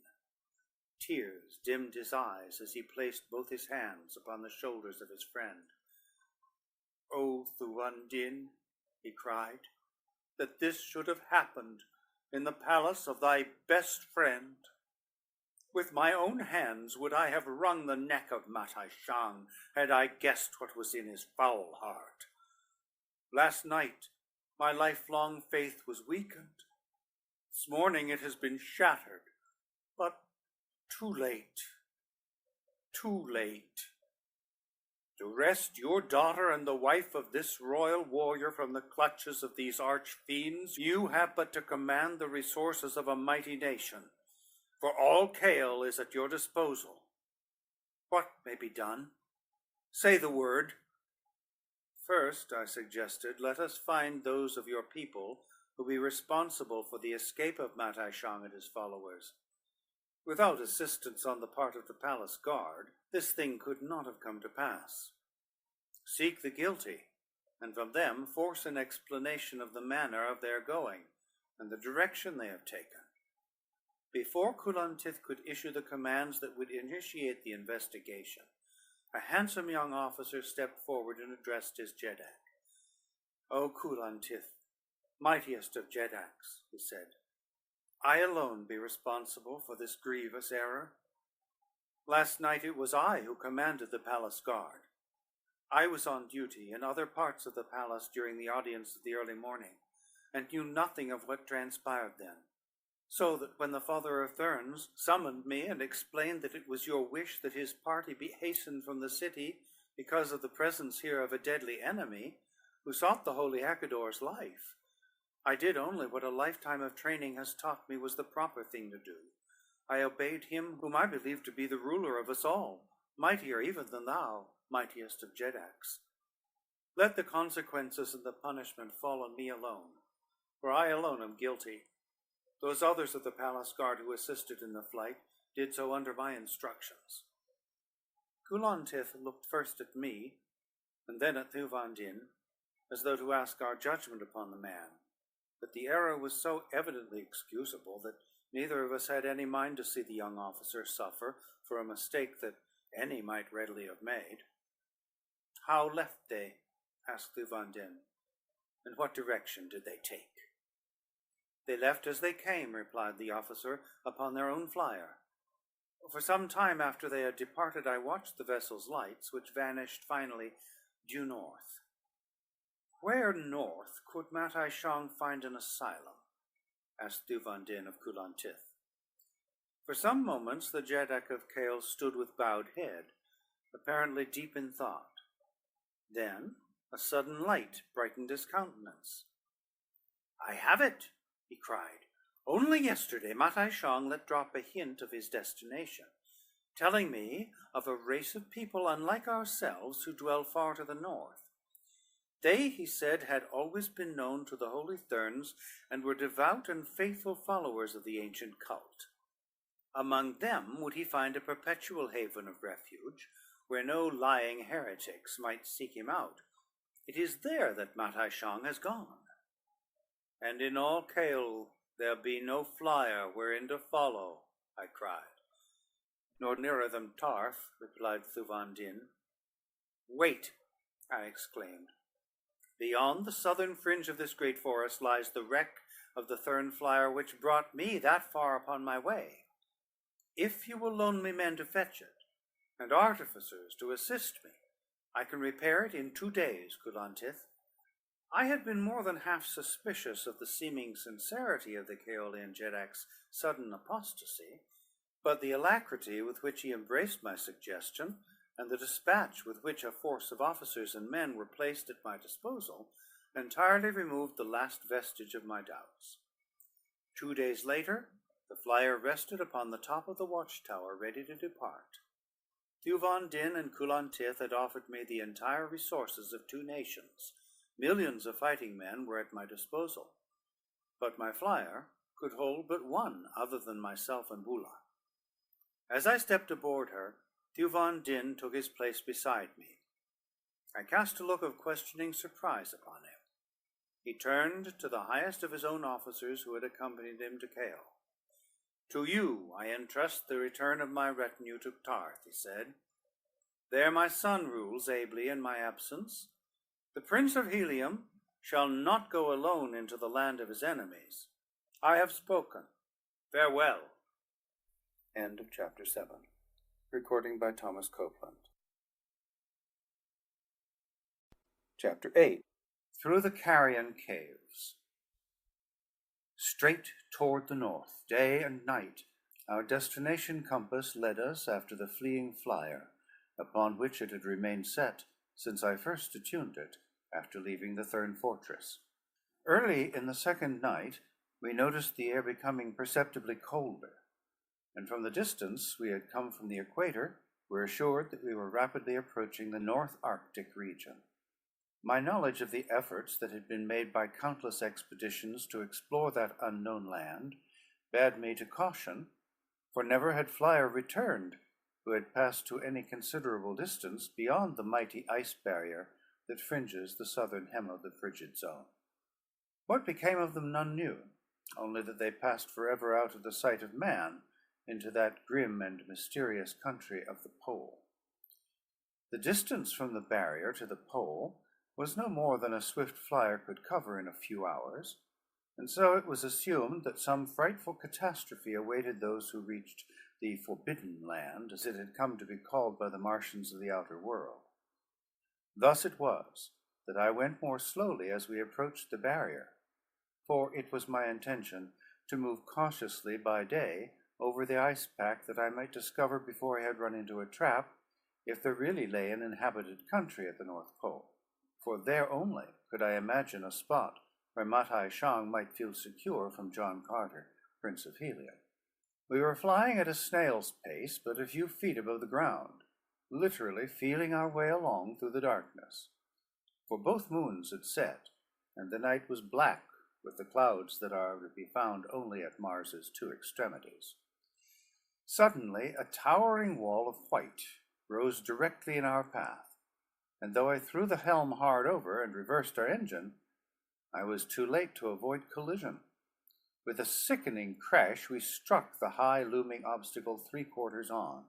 Tears dimmed his eyes as he placed both his hands upon the shoulders of his friend. "O Thuvandin," he cried, "that this should have happened in the palace of thy best friend. With my own hands would I have wrung the neck of Matai Shang, had I guessed what was in his foul heart. Last night my lifelong faith was weakened. This morning it has been shattered, but too late, too late. To wrest your daughter and the wife of this royal warrior from the clutches of these arch-fiends, you have but to command the resources of a mighty nation, for all Kale is at your disposal. What may be done? Say the word." "First," I suggested, "let us find those of your people who be responsible for the escape of Matai Shang and his followers. Without assistance on the part of the palace guard, this thing could not have come to pass. Seek the guilty, and from them force an explanation of the manner of their going and the direction they have taken." Before Kulantith could issue the commands that would initiate the investigation, a handsome young officer stepped forward and addressed his Jeddak. "O Kulantith, mightiest of Jeddaks," he said, "I alone be responsible for this grievous error. Last night it was I who commanded the palace guard. I was on duty in other parts of the palace during the audience of the early morning, and knew nothing of what transpired then, so that when the father of Therns summoned me and explained that it was your wish that his party be hastened from the city because of the presence here of a deadly enemy who sought the holy Hakador's life, I did only what a lifetime of training has taught me was the proper thing to do. I obeyed him whom I believe to be the ruler of us all, mightier even than thou, mightiest of Jedaks. Let the consequences and the punishment fall on me alone, for I alone am guilty. Those others of the palace guard who assisted in the flight did so under my instructions. Kulantith looked first at me, and then at Thuvandin, as though to ask our judgment upon the man. But the error was so evidently excusable that neither of us had any mind to see the young officer suffer for a mistake that any might readily have made. How left they? Asked Thuvandin. And what direction did they take? They left as they came, replied the officer, upon their own flyer. For some time after they had departed, I watched the vessel's lights, which vanished finally due north. Where north could Matai Shang find an asylum? Asked Thuvandin of Kulantith. For some moments the Jeddak of Kale stood with bowed head, apparently deep in thought. Then a sudden light brightened his countenance. I have it, he cried. Only yesterday Matai Shang let drop a hint of his destination, telling me of a race of people unlike ourselves who dwell far to the north. They, he said, had always been known to the Holy Therns and were devout and faithful followers of the ancient cult. Among them would he find a perpetual haven of refuge, where no lying heretics might seek him out. It is there that Matai Shang has gone. And in all Kale there be no flyer wherein to follow, I cried. Nor nearer than Tarth, replied Thuvandin. Wait, I exclaimed. Beyond the southern fringe of this great forest lies the wreck of the Thurn flyer which brought me that far upon my way. If you will loan me men to fetch it, and artificers to assist me, I can repair it in 2 days, Kulantith. I had been more than half suspicious of the seeming sincerity of the Kaolian Jeddak's sudden apostasy, but the alacrity with which he embraced my suggestion, and the dispatch with which a force of officers and men were placed at my disposal, entirely removed the last vestige of my doubts. 2 days later, the flyer rested upon the top of the watchtower, ready to depart. Thuvandin and Kulantith had offered me the entire resources of 2 nations. Millions of fighting men were at my disposal, but my flyer could hold but one other than myself and Bula. As I stepped aboard her, Thuvandin took his place beside me. I cast a look of questioning surprise upon him. He turned to the highest of his own officers who had accompanied him to Kale. To you I entrust the return of my retinue to Tarth, he said. There my son rules ably in my absence. The Prince of Helium shall not go alone into the land of his enemies. I have spoken. Farewell. End of chapter 7. Recording by Thomas Copeland. Chapter 8. Through the Carrion Caves. Straight toward the north, day and night, our destination compass led us after the fleeing flyer, upon which it had remained set since I first attuned it after leaving the Thurn fortress. Early in the second night, we noticed the air becoming perceptibly colder, and from the distance we had come from the equator, were assured that we were rapidly approaching the North Arctic region. My knowledge of the efforts that had been made by countless expeditions to explore that unknown land bade me to caution, for never had flyer returned who had passed to any considerable distance beyond the mighty ice barrier that fringes the southern hem of the frigid zone. What became of them none knew, only that they passed forever out of the sight of man into that grim and mysterious country of the pole. The distance from the barrier to the pole was no more than a swift flyer could cover in a few hours, and so it was assumed that some frightful catastrophe awaited those who reached the Forbidden Land, as it had come to be called by the Martians of the outer world. Thus it was that I went more slowly as we approached the barrier, for it was my intention to move cautiously by day over the ice pack, that I might discover before I had run into a trap if there really lay an inhabited country at the North Pole. For there only could I imagine a spot where Matai Shang might feel secure from John Carter, Prince of Helium. We were flying at a snail's pace, but a few feet above the ground, literally feeling our way along through the darkness. For both moons had set, and the night was black with the clouds that are to be found only at Mars's two extremities. Suddenly, a towering wall of white rose directly in our path, and though I threw the helm hard over and reversed our engine, I was too late to avoid collision. With a sickening crash, we struck the high looming obstacle 3/4 on.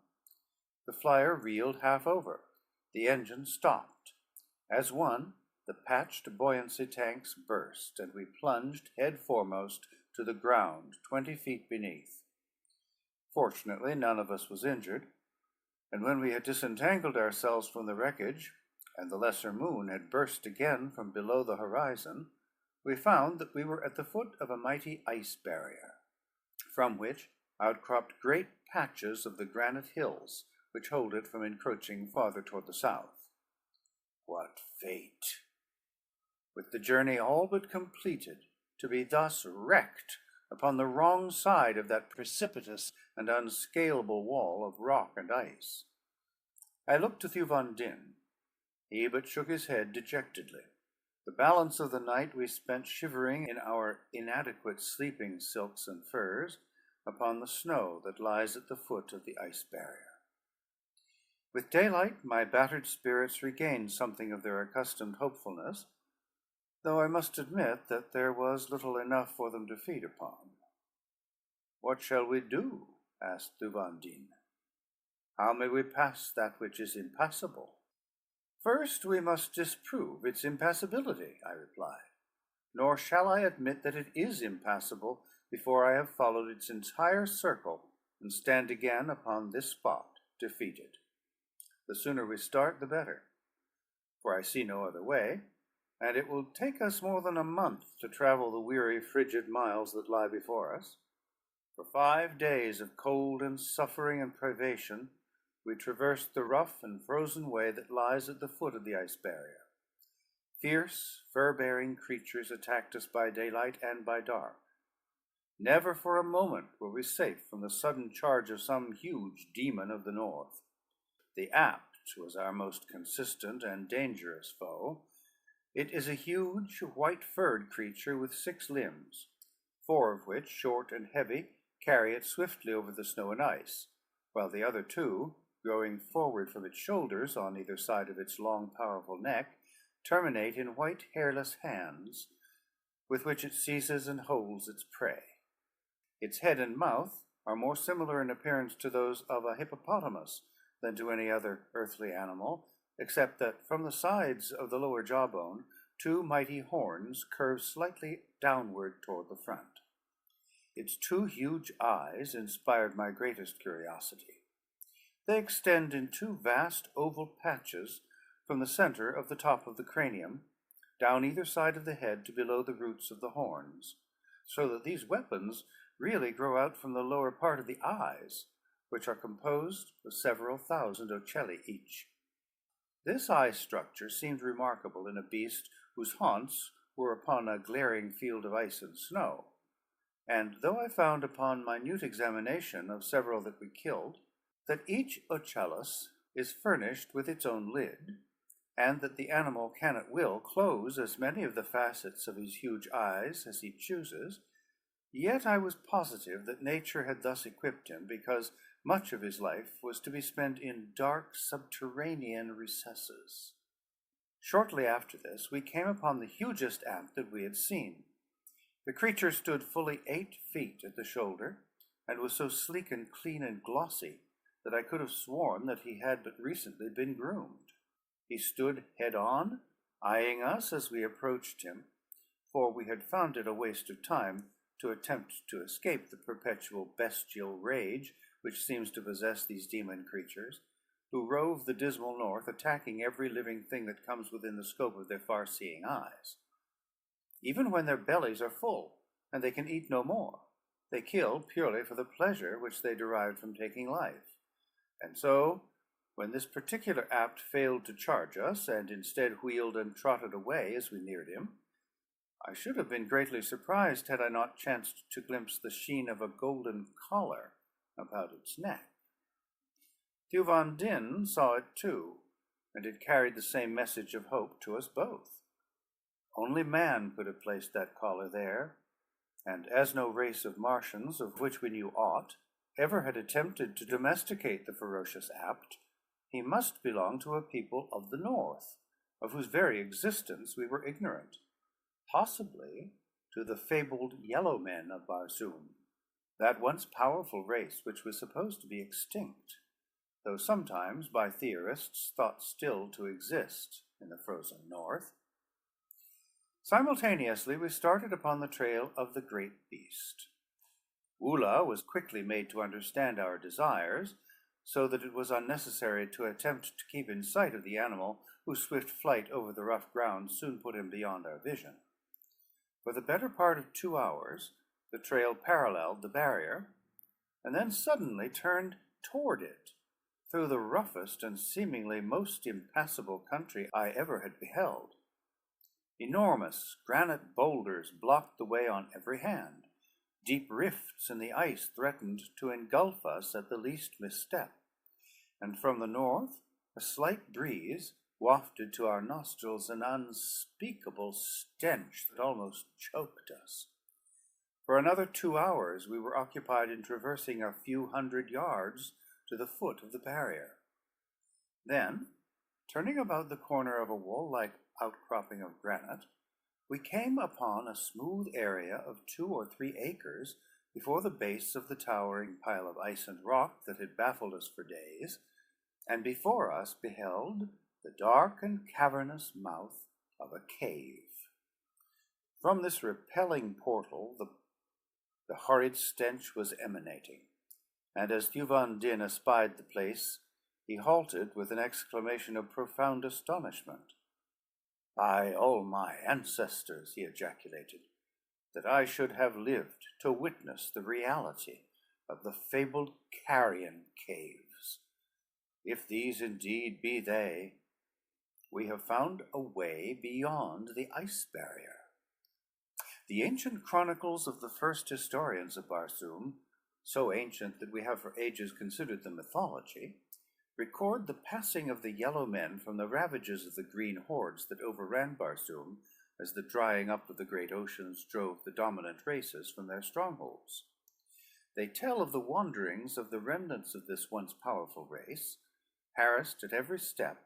The flyer reeled half over. The engine stopped. As one, the patched buoyancy tanks burst, and we plunged head foremost to the ground 20 feet beneath. Fortunately, none of us was injured, and when we had disentangled ourselves from the wreckage, and the lesser moon had burst again from below the horizon, we found that we were at the foot of a mighty ice barrier, from which outcropped great patches of the granite hills which hold it from encroaching farther toward the south. What fate! With the journey all but completed, to be thus wrecked upon the wrong side of that precipitous and unscalable wall of rock and ice. I looked to Thuvandin. He but shook his head dejectedly. The balance of the night we spent shivering in our inadequate sleeping silks and furs upon the snow that lies at the foot of the ice barrier. With daylight, my battered spirits regained something of their accustomed hopefulness, though I must admit that there was little enough for them to feed upon. "What shall we do?" asked Thuvandin. "How may we pass that which is impassable?" "First we must disprove its impassability," I replied. "Nor shall I admit that it is impassable before I have followed its entire circle and stand again upon this spot defeated. The sooner we start, the better, for I see no other way, and it will take us more than a month to travel the weary, frigid miles that lie before us. For 5 days of cold and suffering and privation, we traversed the rough and frozen way that lies at the foot of the ice barrier. Fierce, fur-bearing creatures attacked us by daylight and by dark. Never for a moment were we safe from the sudden charge of some huge demon of the north. The Apt was our most consistent and dangerous foe. It is a huge, white-furred creature with 6 limbs, 4 of which, short and heavy, carry it swiftly over the snow and ice, while the other 2, growing forward from its shoulders on either side of its long, powerful neck, terminate in white, hairless hands, with which it seizes and holds its prey. Its head and mouth are more similar in appearance to those of a hippopotamus than to any other earthly animal, except that from the sides of the lower jawbone 2 mighty horns curve slightly downward toward the front. Its 2 huge eyes inspired my greatest curiosity. They extend in 2 vast oval patches from the center of the top of the cranium, down either side of the head to below the roots of the horns, so that these weapons really grow out from the lower part of the eyes, which are composed of several thousand ocelli each. This eye structure seemed remarkable in a beast whose haunts were upon a glaring field of ice and snow, and though I found upon minute examination of several that we killed, that each ocellus is furnished with its own lid, and that the animal can at will close as many of the facets of his huge eyes as he chooses, yet I was positive that nature had thus equipped him because much of his life was to be spent in dark subterranean recesses. Shortly after this, we came upon the hugest ant that we had seen. The creature stood fully 8 feet at the shoulder, and was so sleek and clean and glossy that I could have sworn that he had but recently been groomed. He stood head on, eyeing us as we approached him, for we had found it a waste of time to attempt to escape the perpetual bestial rage which seems to possess these demon creatures, who rove the dismal north, attacking every living thing that comes within the scope of their far-seeing eyes. Even when their bellies are full, and they can eat no more, they kill purely for the pleasure which they derived from taking life. And so, when this particular Apt failed to charge us, and instead wheeled and trotted away as we neared him, I should have been greatly surprised had I not chanced to glimpse the sheen of a golden collar about its neck. Thuvan Din saw it too, and it carried the same message of hope to us both. Only man could have placed that collar there, and as no race of Martians, of which we knew aught, ever had attempted to domesticate the ferocious Apt, he must belong to a people of the north, of whose very existence we were ignorant, possibly to the fabled yellow men of Barsoom, that once powerful race which was supposed to be extinct, though sometimes by theorists thought still to exist in the frozen north. Simultaneously, we started upon the trail of the great beast. Ula was quickly made to understand our desires, so that it was unnecessary to attempt to keep in sight of the animal, whose swift flight over the rough ground soon put him beyond our vision. For the better part of 2 hours, the trail paralleled the barrier, and then suddenly turned toward it, through the roughest and seemingly most impassable country I ever had beheld. Enormous granite boulders blocked the way on every hand. Deep rifts in the ice threatened to engulf us at the least misstep, and from the north a slight breeze wafted to our nostrils an unspeakable stench that almost choked us. For another 2 hours we were occupied in traversing a few hundred yards to the foot of the barrier. Then, turning about the corner of a wall-like outcropping of granite, we came upon a smooth area of 2 or 3 acres before the base of the towering pile of ice and rock that had baffled us for days, and before us beheld the dark and cavernous mouth of a cave. From this repelling portal the horrid stench was emanating, and as Thuvan Din espied the place, he halted with an exclamation of profound astonishment. "By all my ancestors," he ejaculated, "that I should have lived to witness the reality of the fabled carrion caves. If these indeed be they, we have found a way beyond the ice barrier." The ancient chronicles of the first historians of Barsoom, so ancient that we have for ages considered them mythology, record the passing of the yellow men from the ravages of the green hordes that overran Barsoom as the drying up of the great oceans drove the dominant races from their strongholds. They tell of the wanderings of the remnants of this once powerful race, harassed at every step,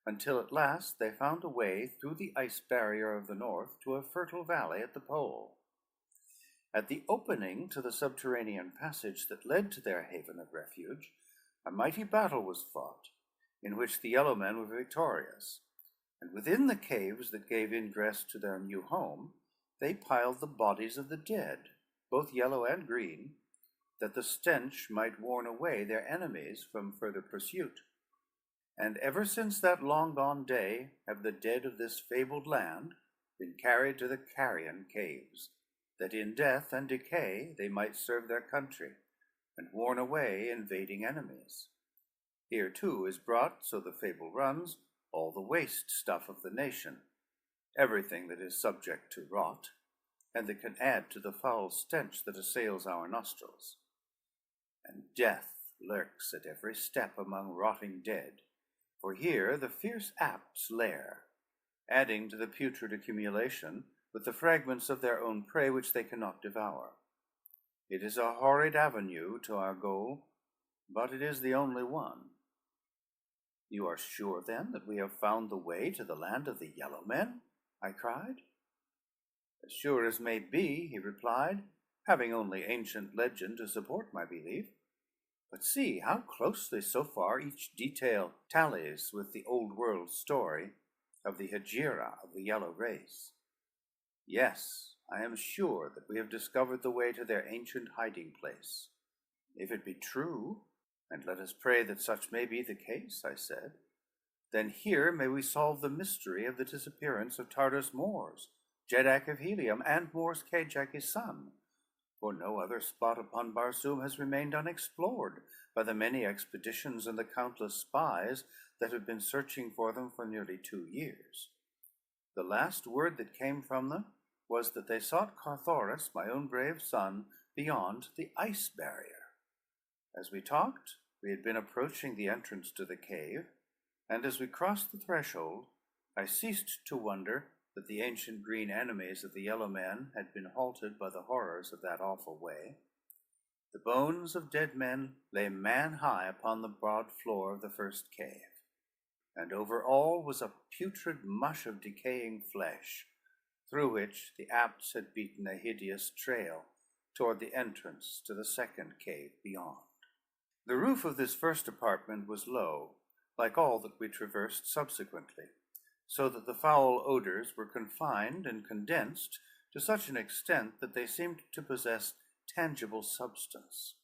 until at last they found a way through the ice barrier of the north to a fertile valley at the pole. At the opening to the subterranean passage that led to their haven of refuge, a mighty battle was fought, in which the yellow men were victorious, and within the caves that gave ingress to their new home, they piled the bodies of the dead, both yellow and green, that the stench might warn away their enemies from further pursuit. And ever since that long-gone day have the dead of this fabled land been carried to the carrion caves, that in death and decay they might serve their country, and warn away invading enemies. Here, too, is brought, so the fable runs, all the waste stuff of the nation, everything that is subject to rot, and that can add to the foul stench that assails our nostrils. And death lurks at every step among rotting dead, for here the fierce Apts lair, adding to the putrid accumulation with the fragments of their own prey which they cannot devour. It is a horrid avenue to our goal, but it is the only one. "You are sure, then, that we have found the way to the land of the yellow men?" I cried. "As sure as may be," he replied, having only ancient legend to support my belief. "But see how closely so far each detail tallies with the old world story of the Hegira of the yellow race. Yes, I am sure that we have discovered the way to their ancient hiding place. If it be true, and let us pray that such may be the case," I said, "then here may we solve the mystery of the disappearance of Tardos Mors, Jeddak of Helium, and Mors Kajak his son, for no other spot upon Barsoom has remained unexplored by the many expeditions and the countless spies that have been searching for them for nearly 2 years. The last word that came from them was that they sought Carthoris, my own brave son, beyond the ice barrier. As we talked, we had been approaching the entrance to the cave, and as we crossed the threshold, I ceased to wonder that the ancient green enemies of the yellow men had been halted by the horrors of that awful way. The bones of dead men lay man-high upon the broad floor of the first cave, and over all was a putrid mush of decaying flesh, through which the apts had beaten a hideous trail toward the entrance to the second cave beyond. The roof of this first apartment was low, like all that we traversed subsequently, so that the foul odors were confined and condensed to such an extent that they seemed to possess tangible substance.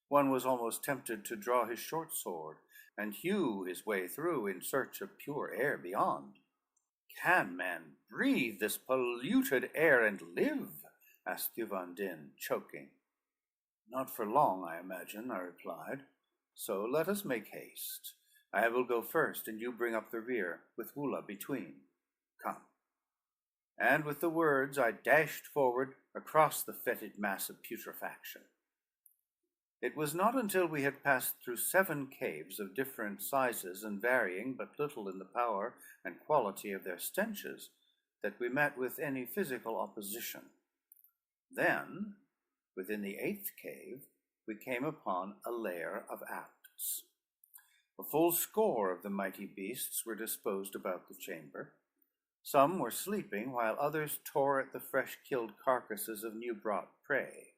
One was almost tempted to draw his short sword and hew his way through in search of pure air beyond. "Can man breathe this polluted air and live?" asked Thuvan Din, choking. "Not for long, I imagine," I replied. "So let us make haste. I will go first, and you bring up the rear, with Wula between. Come." And with the words I dashed forward across the fetid mass of putrefaction. It was not until we had passed through 7 caves of different sizes and varying but little in the power and quality of their stenches that we met with any physical opposition. Then, within the 8th cave, we came upon a lair of apts. A full score of the mighty beasts were disposed about the chamber. Some were sleeping, while others tore at the fresh-killed carcasses of new-brought prey,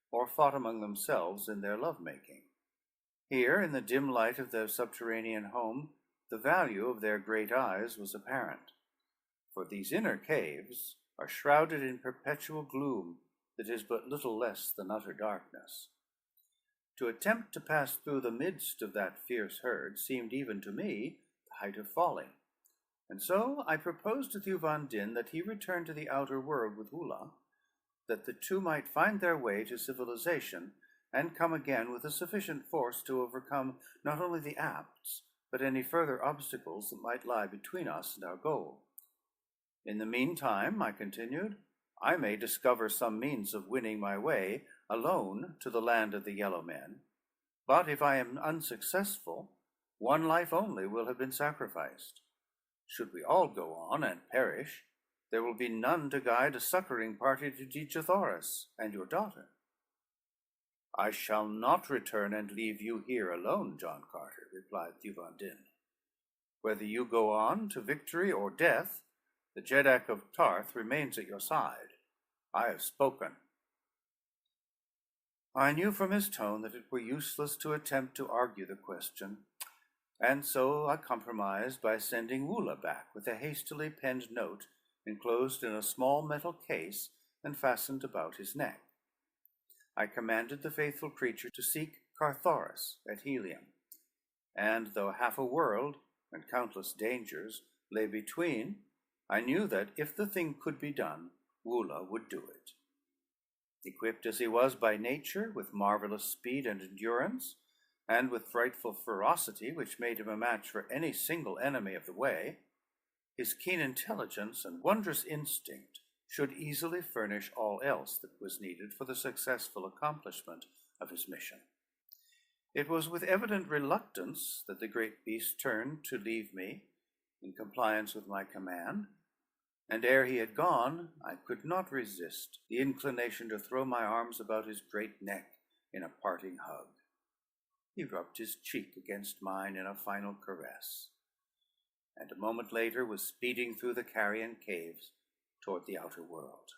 or fought among themselves in their love-making. Here, in the dim light of their subterranean home, the value of their great eyes was apparent, for these inner caves are shrouded in perpetual gloom that is but little less than utter darkness. To attempt to pass through the midst of that fierce herd seemed even to me the height of folly, and so I proposed to Thuvan Din that he return to the outer world with Wula, that the two might find their way to civilization, and come again with a sufficient force to overcome not only the apts, but any further obstacles that might lie between us and our goal. In the meantime, I continued, I may discover some means of winning my way alone to the land of the yellow men, but if I am unsuccessful, one life only will have been sacrificed. Should we all go on and perish, there will be none to guide a succoring party to Dejathoris and your daughter. "I shall not return and leave you here alone, John Carter," replied Thuvan Din. "Whether you go on to victory or death, the Jeddak of Tarth remains at your side. I have spoken." I knew from his tone that it were useless to attempt to argue the question, and so I compromised by sending Wula back with a hastily penned note enclosed in a small metal case and fastened about his neck. I commanded the faithful creature to seek Carthoris at Helium, and though half a world and countless dangers lay between, I knew that if the thing could be done, Wula would do it. Equipped as he was by nature with marvelous speed and endurance, and with frightful ferocity which made him a match for any single enemy of the way, his keen intelligence and wondrous instinct should easily furnish all else that was needed for the successful accomplishment of his mission. It was with evident reluctance that the great beast turned to leave me in compliance with my command, and ere he had gone, I could not resist the inclination to throw my arms about his great neck in a parting hug. He rubbed his cheek against mine in a final caress, and a moment later was speeding through the Carrion Caves toward the outer world.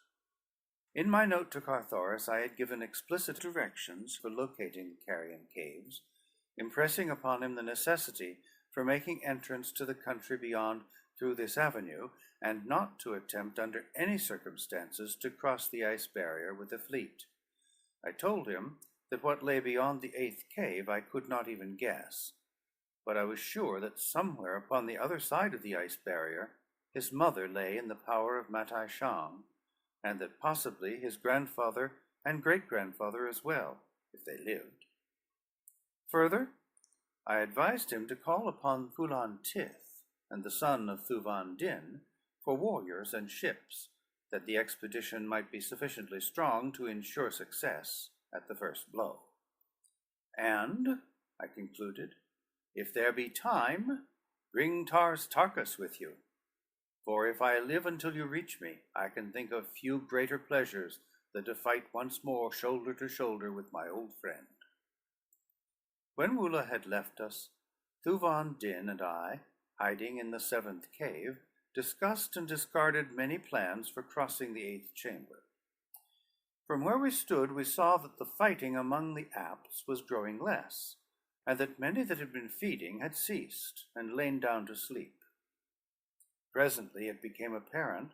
In my note to Carthoris, I had given explicit directions for locating the Carrion Caves, impressing upon him the necessity for making entrance to the country beyond through this avenue, and not to attempt under any circumstances to cross the ice barrier with a fleet. I told him that what lay beyond the 8th cave I could not even guess, but I was sure that somewhere upon the other side of the ice barrier his mother lay in the power of Matai Shang, and that possibly his grandfather and great-grandfather as well, if they lived. Further, I advised him to call upon Thulan Tith and the son of Thuvan Din for warriors and ships, that the expedition might be sufficiently strong to ensure success at the first blow. And, I concluded, if there be time, bring Tarkas with you. For if I live until you reach me, I can think of few greater pleasures than to fight once more shoulder to shoulder with my old friend. When Wula had left us, Thuvan Din and I, hiding in the seventh cave, discussed and discarded many plans for crossing the eighth chamber. From where we stood, we saw that the fighting among the apts was growing less, and that many that had been feeding had ceased and lain down to sleep. Presently it became apparent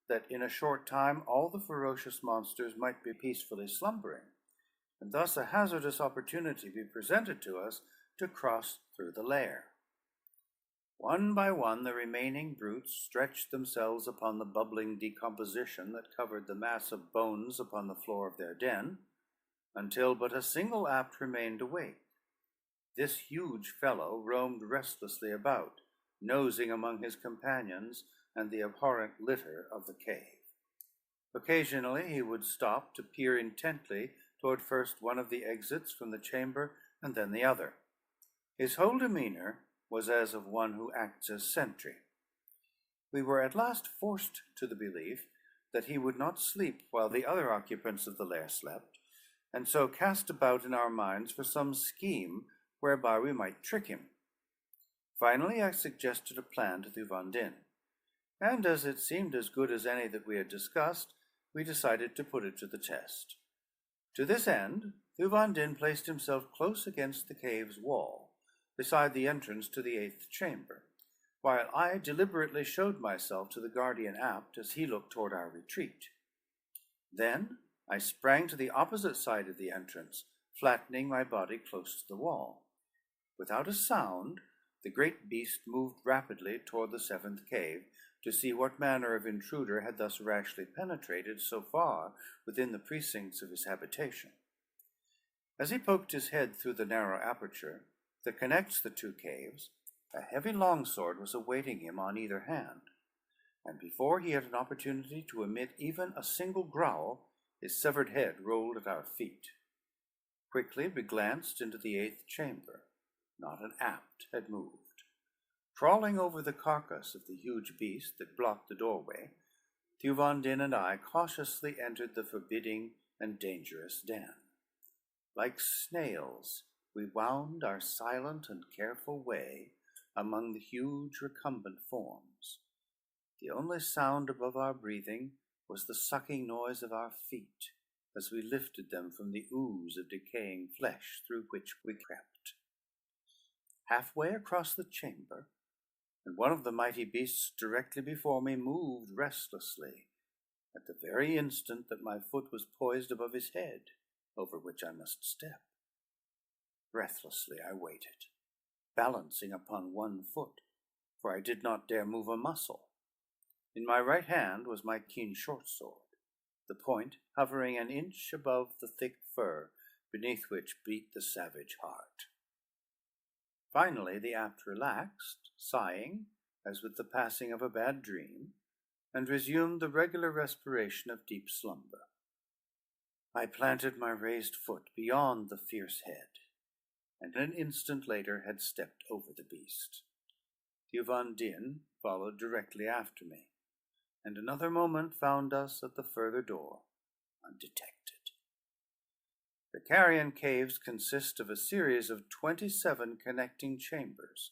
that in a short time all the ferocious monsters might be peacefully slumbering, and thus a hazardous opportunity be presented to us to cross through the lair. One by one the remaining brutes stretched themselves upon the bubbling decomposition that covered the mass of bones upon the floor of their den, until but a single apt remained awake. This huge fellow roamed restlessly about, nosing among his companions and the abhorrent litter of the cave. Occasionally he would stop to peer intently toward first one of the exits from the chamber and then the other. His whole demeanor was as of one who acts as sentry. We were at last forced to the belief that he would not sleep while the other occupants of the lair slept, and so cast about in our minds for some scheme whereby we might trick him. Finally, I suggested a plan to Thuvan Din, and as it seemed as good as any that we had discussed, we decided to put it to the test. To this end, Thuvan Din placed himself close against the cave's wall, beside the entrance to the eighth chamber, while I deliberately showed myself to the guardian apt as he looked toward our retreat. Then I sprang to the opposite side of the entrance, flattening my body close to the wall. Without a sound, the great beast moved rapidly toward the seventh cave to see what manner of intruder had thus rashly penetrated so far within the precincts of his habitation. As he poked his head through the narrow aperture that connects the two caves, a heavy longsword was awaiting him on either hand, and before he had an opportunity to emit even a single growl, his severed head rolled at our feet. Quickly we glanced into the eighth chamber. Not an apt had moved. Crawling over the carcass of the huge beast that blocked the doorway, Thuvan Din and I cautiously entered the forbidding and dangerous den. Like snails, we wound our silent and careful way among the huge recumbent forms. The only sound above our breathing was the sucking noise of our feet as we lifted them from the ooze of decaying flesh through which we crept. Halfway across the chamber, and one of the mighty beasts directly before me moved restlessly at the very instant that my foot was poised above his head, over which I must step. Breathlessly I waited, balancing upon one foot, for I did not dare move a muscle. In my right hand was my keen short sword, the point hovering an inch above the thick fur beneath which beat the savage heart. Finally the apt relaxed, sighing as with the passing of a bad dream, and resumed the regular respiration of deep slumber. I planted my raised foot beyond the fierce head, and an instant later had stepped over the beast. Thuvan Din followed directly after me, and another moment found us at the further door, undetected. The carrion caves consist of a series of 27 connecting chambers,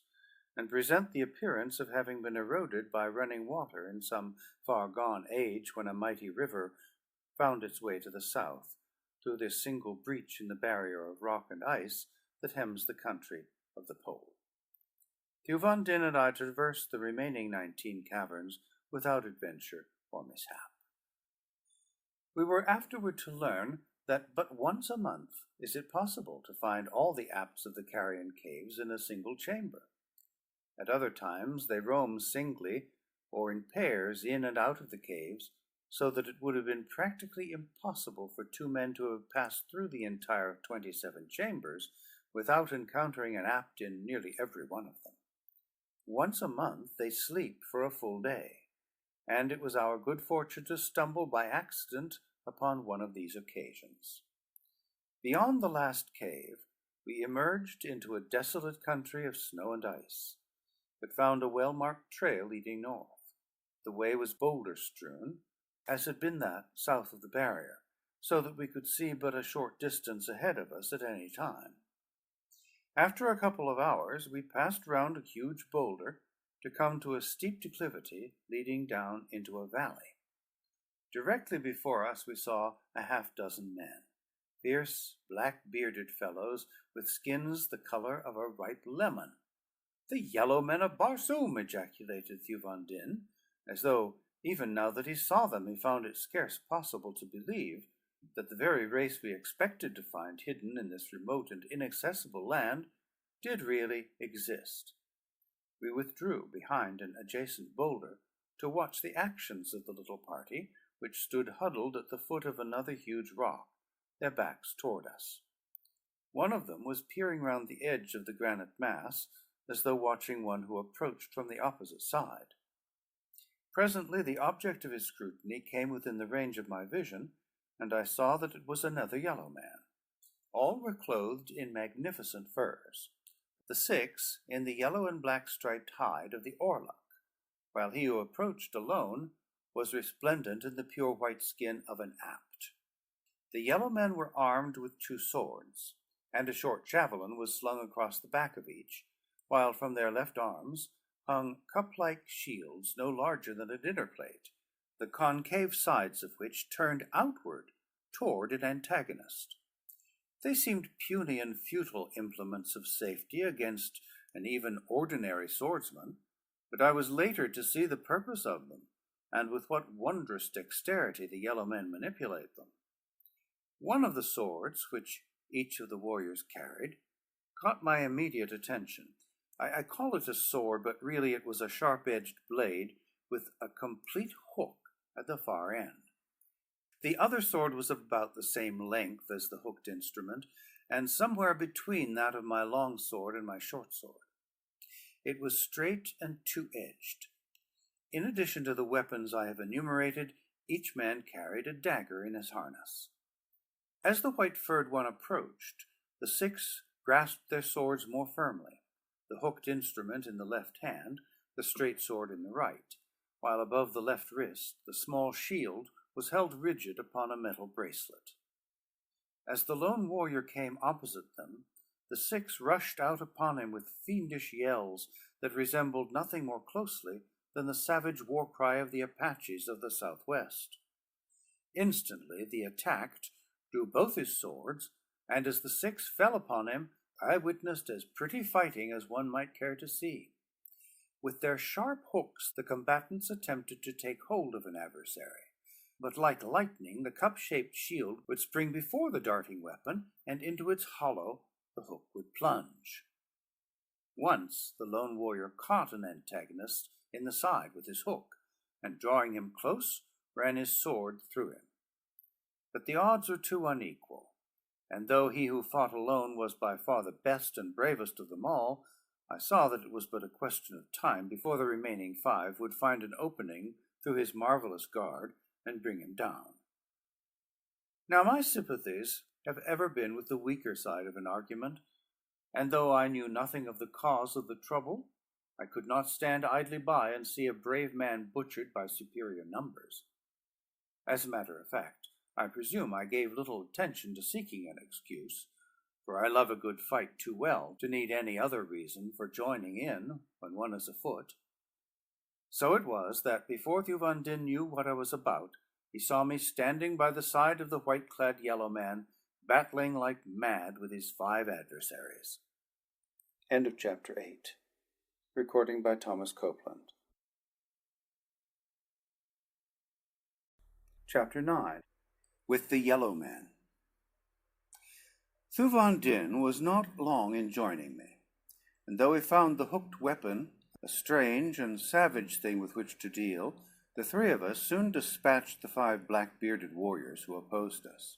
and present the appearance of having been eroded by running water in some far-gone age when a mighty river found its way to the south, through this single breach in the barrier of rock and ice that hems the country of the pole. Thuvan Din and I traversed the remaining 19 caverns without adventure or mishap. We were afterward to learn that but once a month is it possible to find all the apts of the carrion caves in a single chamber. At other times they roam singly or in pairs in and out of the caves, so that it would have been practically impossible for two men to have passed through the entire 27 chambers without encountering an apt in nearly every one of them. Once a month they sleep for a full day, and it was our good fortune to stumble by accident upon one of these occasions. Beyond the last cave, we emerged into a desolate country of snow and ice, but found a well-marked trail leading north. The way was boulder-strewn, as had been that south of the barrier, so that we could see but a short distance ahead of us at any time. After a couple of hours, we passed round a huge boulder to come to a steep declivity leading down into a valley. Directly before us we saw a half-dozen men, fierce, black-bearded fellows with skins the color of a ripe lemon. "The yellow men of Barsoom!" ejaculated Thuvan Din, as though, even now that he saw them, he found it scarce possible to believe that the very race we expected to find hidden in this remote and inaccessible land did really exist. We withdrew behind an adjacent boulder to watch the actions of the little party, which stood huddled at the foot of another huge rock, their backs toward us. One of them was peering round the edge of the granite mass, as though watching one who approached from the opposite side. Presently the object of his scrutiny came within the range of my vision, and I saw that it was another yellow man. All were clothed in magnificent furs, the six in the yellow and black striped hide of the Orlok, while he who approached alone was resplendent in the pure white skin of an apt. The yellow men were armed with 2 swords, and a short javelin was slung across the back of each, while from their left arms hung cup-like shields no larger than a dinner plate, the concave sides of which turned outward toward an antagonist. They seemed puny and futile implements of safety against an even ordinary swordsman, but I was later to see the purpose of them, and with what wondrous dexterity the yellow men manipulate them. One of the swords, which each of the warriors carried, caught my immediate attention. I call it a sword, but really it was a sharp-edged blade with a complete hook at the far end. The other sword was of about the same length as the hooked instrument, and somewhere between that of my long sword and my short sword. It was straight and two-edged. In addition to the weapons I have enumerated, each man carried a dagger in his harness. As the white-furred one approached, the 6 grasped their swords more firmly, the hooked instrument in the left hand, the straight sword in the right, while above the left wrist the small shield was held rigid upon a metal bracelet. As the lone warrior came opposite them, the 6 rushed out upon him with fiendish yells that resembled nothing more closely than the savage war cry of the Apaches of the Southwest. Instantly the attacked drew both his swords, and as the 6 fell upon him, I witnessed as pretty fighting as one might care to see. With their sharp hooks, the combatants attempted to take hold of an adversary, but like lightning, the cup-shaped shield would spring before the darting weapon, and into its hollow the hook would plunge. Once the lone warrior caught an antagonist in the side with his hook, and drawing him close, ran his sword through him. But the odds were too unequal, and though he who fought alone was by far the best and bravest of them all, I saw that it was but a question of time before the remaining 5 would find an opening through his marvelous guard and bring him down. Now my sympathies have ever been with the weaker side of an argument, and though I knew nothing of the cause of the trouble, I could not stand idly by and see a brave man butchered by superior numbers. As a matter of fact, I presume I gave little attention to seeking an excuse, for I love a good fight too well to need any other reason for joining in when one is afoot. So it was that before Thuvan Din knew what I was about, he saw me standing by the side of the white-clad yellow man, battling like mad with his 5 adversaries. End of Chapter 8. Recording by Thomas Copeland. Chapter 9. With the Yellow Man. Thuvan Din was not long in joining me, and though he found the hooked weapon a strange and savage thing with which to deal, the 3 of us soon dispatched the 5 black-bearded warriors who opposed us.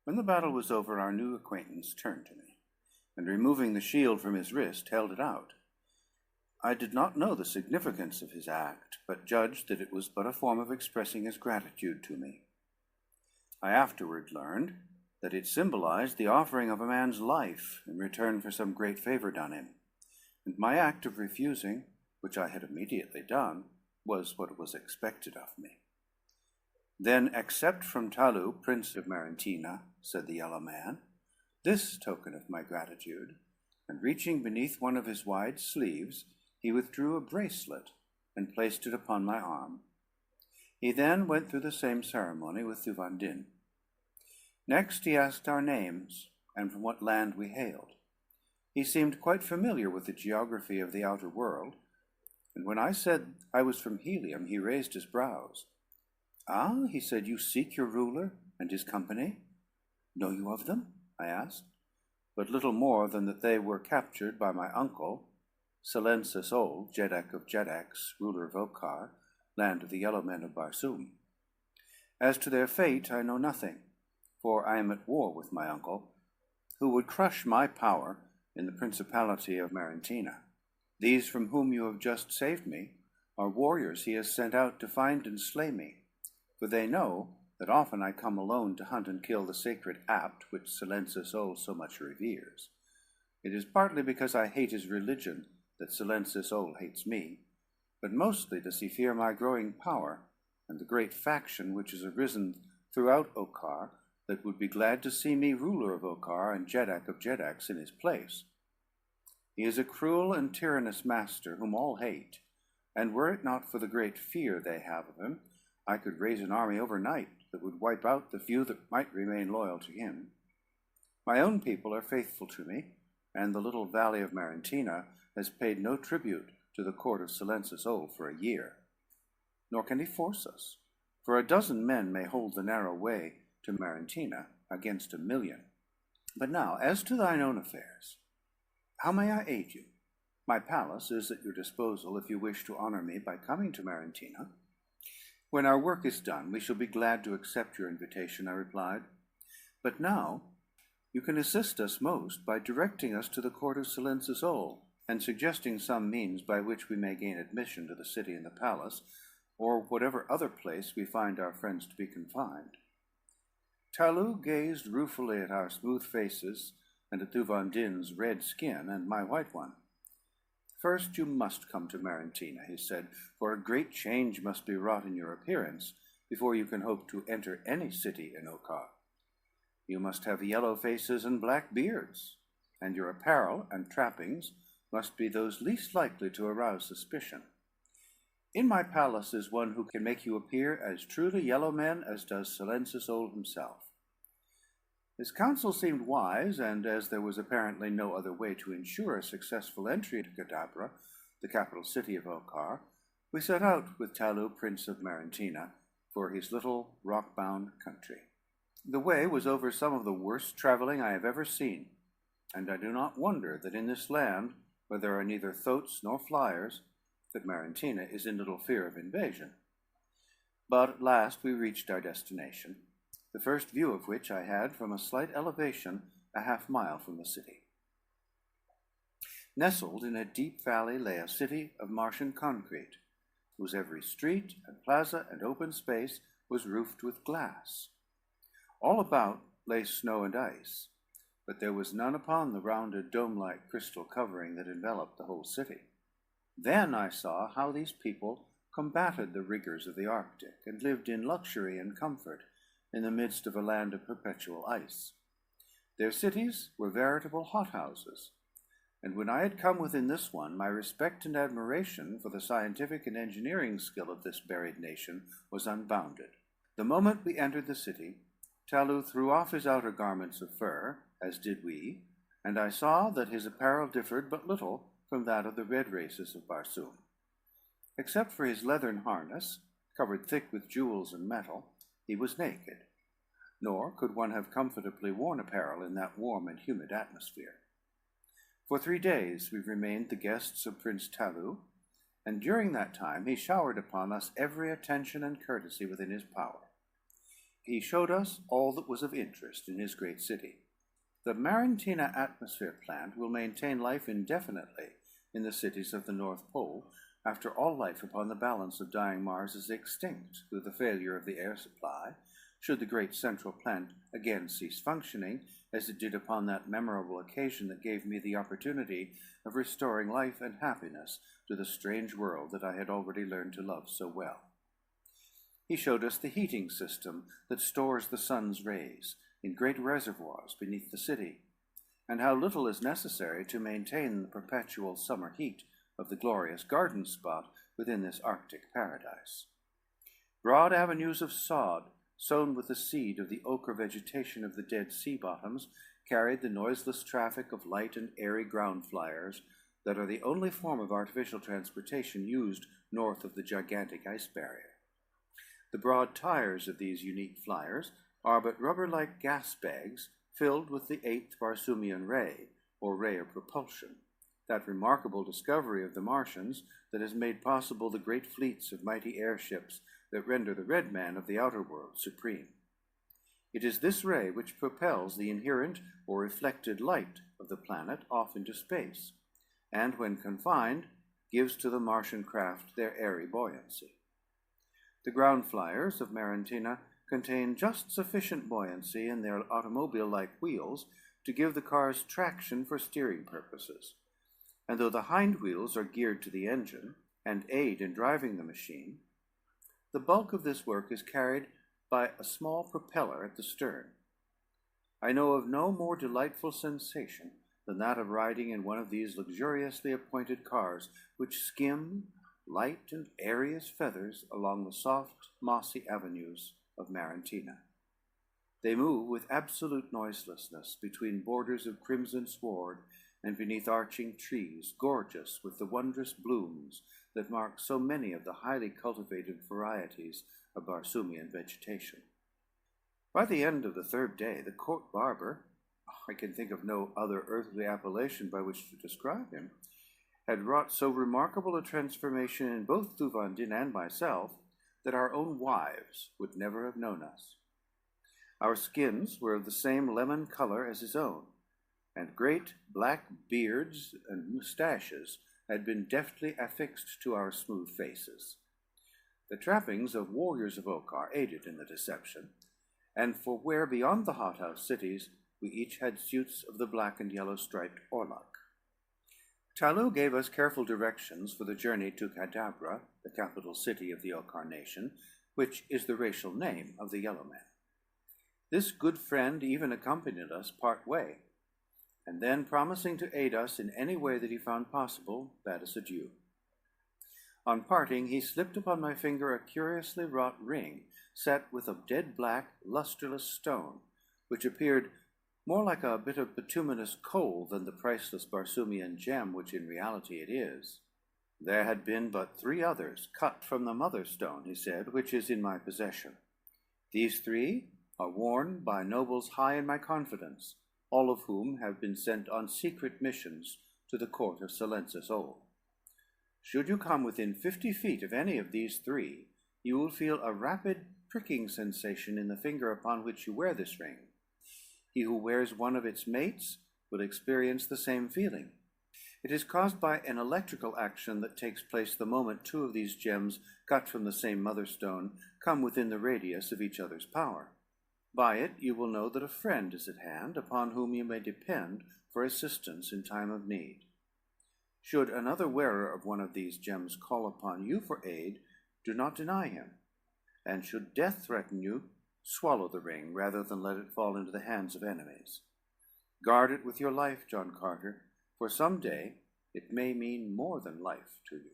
When the battle was over, our new acquaintance turned to me, and removing the shield from his wrist, held it out. I did not know the significance of his act, but judged that it was but a form of expressing his gratitude to me. I afterward learned that it symbolized the offering of a man's life in return for some great favor done him, and my act of refusing, which I had immediately done, was what was expected of me. "Then accept from Talu, Prince of Marentina," said the yellow man, "this token of my gratitude," and reaching beneath one of his wide sleeves, he withdrew a bracelet and placed it upon my arm. He then went through the same ceremony with Thuvandin. Next he asked our names, and from what land we hailed. He seemed quite familiar with the geography of the outer world, and when I said I was from Helium, he raised his brows. "Ah," he said, "you seek your ruler and his company? Know you of them?" I asked, but little more than that they were captured by my uncle, Silensis Ol, Jeddak of Jeddaks, ruler of Okar, land of the yellow men of Barsoom. As to their fate, I know nothing, for I am at war with my uncle, who would crush my power in the principality of Marentina. These from whom you have just saved me are warriors he has sent out to find and slay me, for they know that often I come alone to hunt and kill the sacred apt which Silensis Ol so much reveres. It is partly because I hate his religion that Silensis Ol hates me, but mostly does he fear my growing power and the great faction which has arisen throughout Okar that would be glad to see me ruler of Okar and Jeddak of Jeddaks in his place. He is a cruel and tyrannous master whom all hate, and were it not for the great fear they have of him, I could raise an army overnight that would wipe out the few that might remain loyal to him. My own people are faithful to me, and the little valley of Marentina has paid no tribute to the court of Silensis Ol for a year. Nor can he force us, for 12 men may hold the narrow way to Marentina against 1,000,000. But now, as to thine own affairs, how may I aid you? My palace is at your disposal if you wish to honor me by coming to Marentina. When our work is done, we shall be glad to accept your invitation, I replied. But now, you can assist us most by directing us to the court of Silensis Ol, and suggesting some means by which we may gain admission to the city and the palace, or whatever other place we find our friends to be confined. Talu gazed ruefully at our smooth faces, and at Thuvandin's red skin and my white one. "First you must come to Marentina," he said, "for a great change must be wrought in your appearance before you can hope to enter any city in Okar. You must have yellow faces and black beards, and your apparel and trappings must be those least likely to arouse suspicion. In my palace is one who can make you appear as truly yellow men as does Silensis Ol himself." His counsel seemed wise, and as there was apparently no other way to ensure a successful entry to Kadabra, the capital city of Okar, we set out with Talu, Prince of Marentina, for his little rock-bound country. The way was over some of the worst traveling I have ever seen, and I do not wonder that in this land, where there are neither thoats nor flyers, that Marentina is in little fear of invasion. But at last we reached our destination, the first view of which I had from a slight elevation 1/2 mile from the city. Nestled in a deep valley lay a city of Martian concrete, whose every street and plaza and open space was roofed with glass. All about lay snow and ice, but there was none upon the rounded dome-like crystal covering that enveloped the whole city. Then I saw how these people combated the rigors of the Arctic and lived in luxury and comfort in the midst of a land of perpetual ice. Their cities were veritable hothouses, and when I had come within this one, my respect and admiration for the scientific and engineering skill of this buried nation was unbounded. The moment we entered the city, Talu threw off his outer garments of fur, as did we, and I saw that his apparel differed but little from that of the red races of Barsoom. Except for his leathern harness, covered thick with jewels and metal, he was naked, nor could one have comfortably worn apparel in that warm and humid atmosphere. For 3 days we remained the guests of Prince Talu, and during that time he showered upon us every attention and courtesy within his power. He showed us all that was of interest in his great city. The Marentina atmosphere plant will maintain life indefinitely in the cities of the North Pole, after all life upon the balance of dying Mars is extinct through the failure of the air supply, should the great central plant again cease functioning, as it did upon that memorable occasion that gave me the opportunity of restoring life and happiness to the strange world that I had already learned to love so well. He showed us the heating system that stores the sun's rays in great reservoirs beneath the city, and how little is necessary to maintain the perpetual summer heat of the glorious garden spot within this Arctic paradise. Broad avenues of sod, sown with the seed of the ochre vegetation of the dead sea bottoms, carried the noiseless traffic of light and airy ground flyers that are the only form of artificial transportation used north of the gigantic ice barrier. The broad tires of these unique flyers are but rubber-like gas bags filled with the 8th Barsoomian ray, or ray of propulsion, that remarkable discovery of the Martians that has made possible the great fleets of mighty airships that render the red man of the outer world supreme. It is this ray which propels the inherent or reflected light of the planet off into space, and when confined, gives to the Martian craft their airy buoyancy. The ground flyers of Marantina contain just sufficient buoyancy in their automobile-like wheels to give the cars traction for steering purposes, and though the hind wheels are geared to the engine and aid in driving the machine, the bulk of this work is carried by a small propeller at the stern. I know of no more delightful sensation than that of riding in one of these luxuriously appointed cars which skim, light and airy as feathers, along the soft, mossy avenues of Marantina. They move with absolute noiselessness between borders of crimson sward and beneath arching trees, gorgeous with the wondrous blooms that mark so many of the highly cultivated varieties of Barsoomian vegetation. By the end of the 3rd day, the court barber, I can think of no other earthly appellation by which to describe him, had wrought so remarkable a transformation in both Thuvandin and myself that our own wives would never have known us. Our skins were of the same lemon color as his own, and great black beards and moustaches had been deftly affixed to our smooth faces. The trappings of warriors of Okar aided in the deception, and for where beyond the hothouse cities we each had suits of the black and yellow striped orluk. Talu gave us careful directions for the journey to Kadabra, the capital city of the Okar nation, which is the racial name of the Yellow Man. This good friend even accompanied us part way, and then, promising to aid us in any way that he found possible, bade us adieu. On parting, he slipped upon my finger a curiously wrought ring set with a dead black, lustreless stone, which appeared more like a bit of bituminous coal than the priceless Barsoomian gem which in reality it is. There had been but 3 others, cut from the mother stone, he said, which is in my possession. These 3 are worn by nobles high in my confidence, all of whom have been sent on secret missions to the court of Silensis Old. Should you come within 50 feet of any of these 3, you will feel a rapid pricking sensation in the finger upon which you wear this ring. He who wears one of its mates will experience the same feeling. It is caused by an electrical action that takes place the moment 2 of these gems, cut from the same mother stone, come within the radius of each other's power. By it you will know that a friend is at hand upon whom you may depend for assistance in time of need. Should another wearer of one of these gems call upon you for aid, do not deny him, and should death threaten you, swallow the ring rather than let it fall into the hands of enemies. Guard it with your life, John Carter, for some day it may mean more than life to you.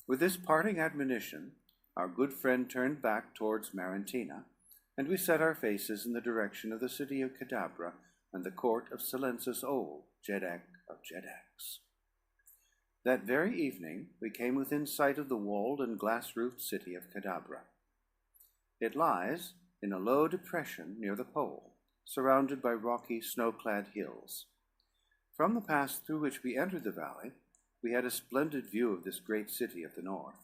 With this parting admonition, our good friend turned back towards Marantina, and we set our faces in the direction of the city of Kadabra and the court of Silensis Old, Jeddak of Jeddaks. That very evening we came within sight of the walled and glass-roofed city of Kadabra. It lies in a low depression near the pole, surrounded by rocky, snow-clad hills. From the pass through which we entered the valley, we had a splendid view of this great city of the north.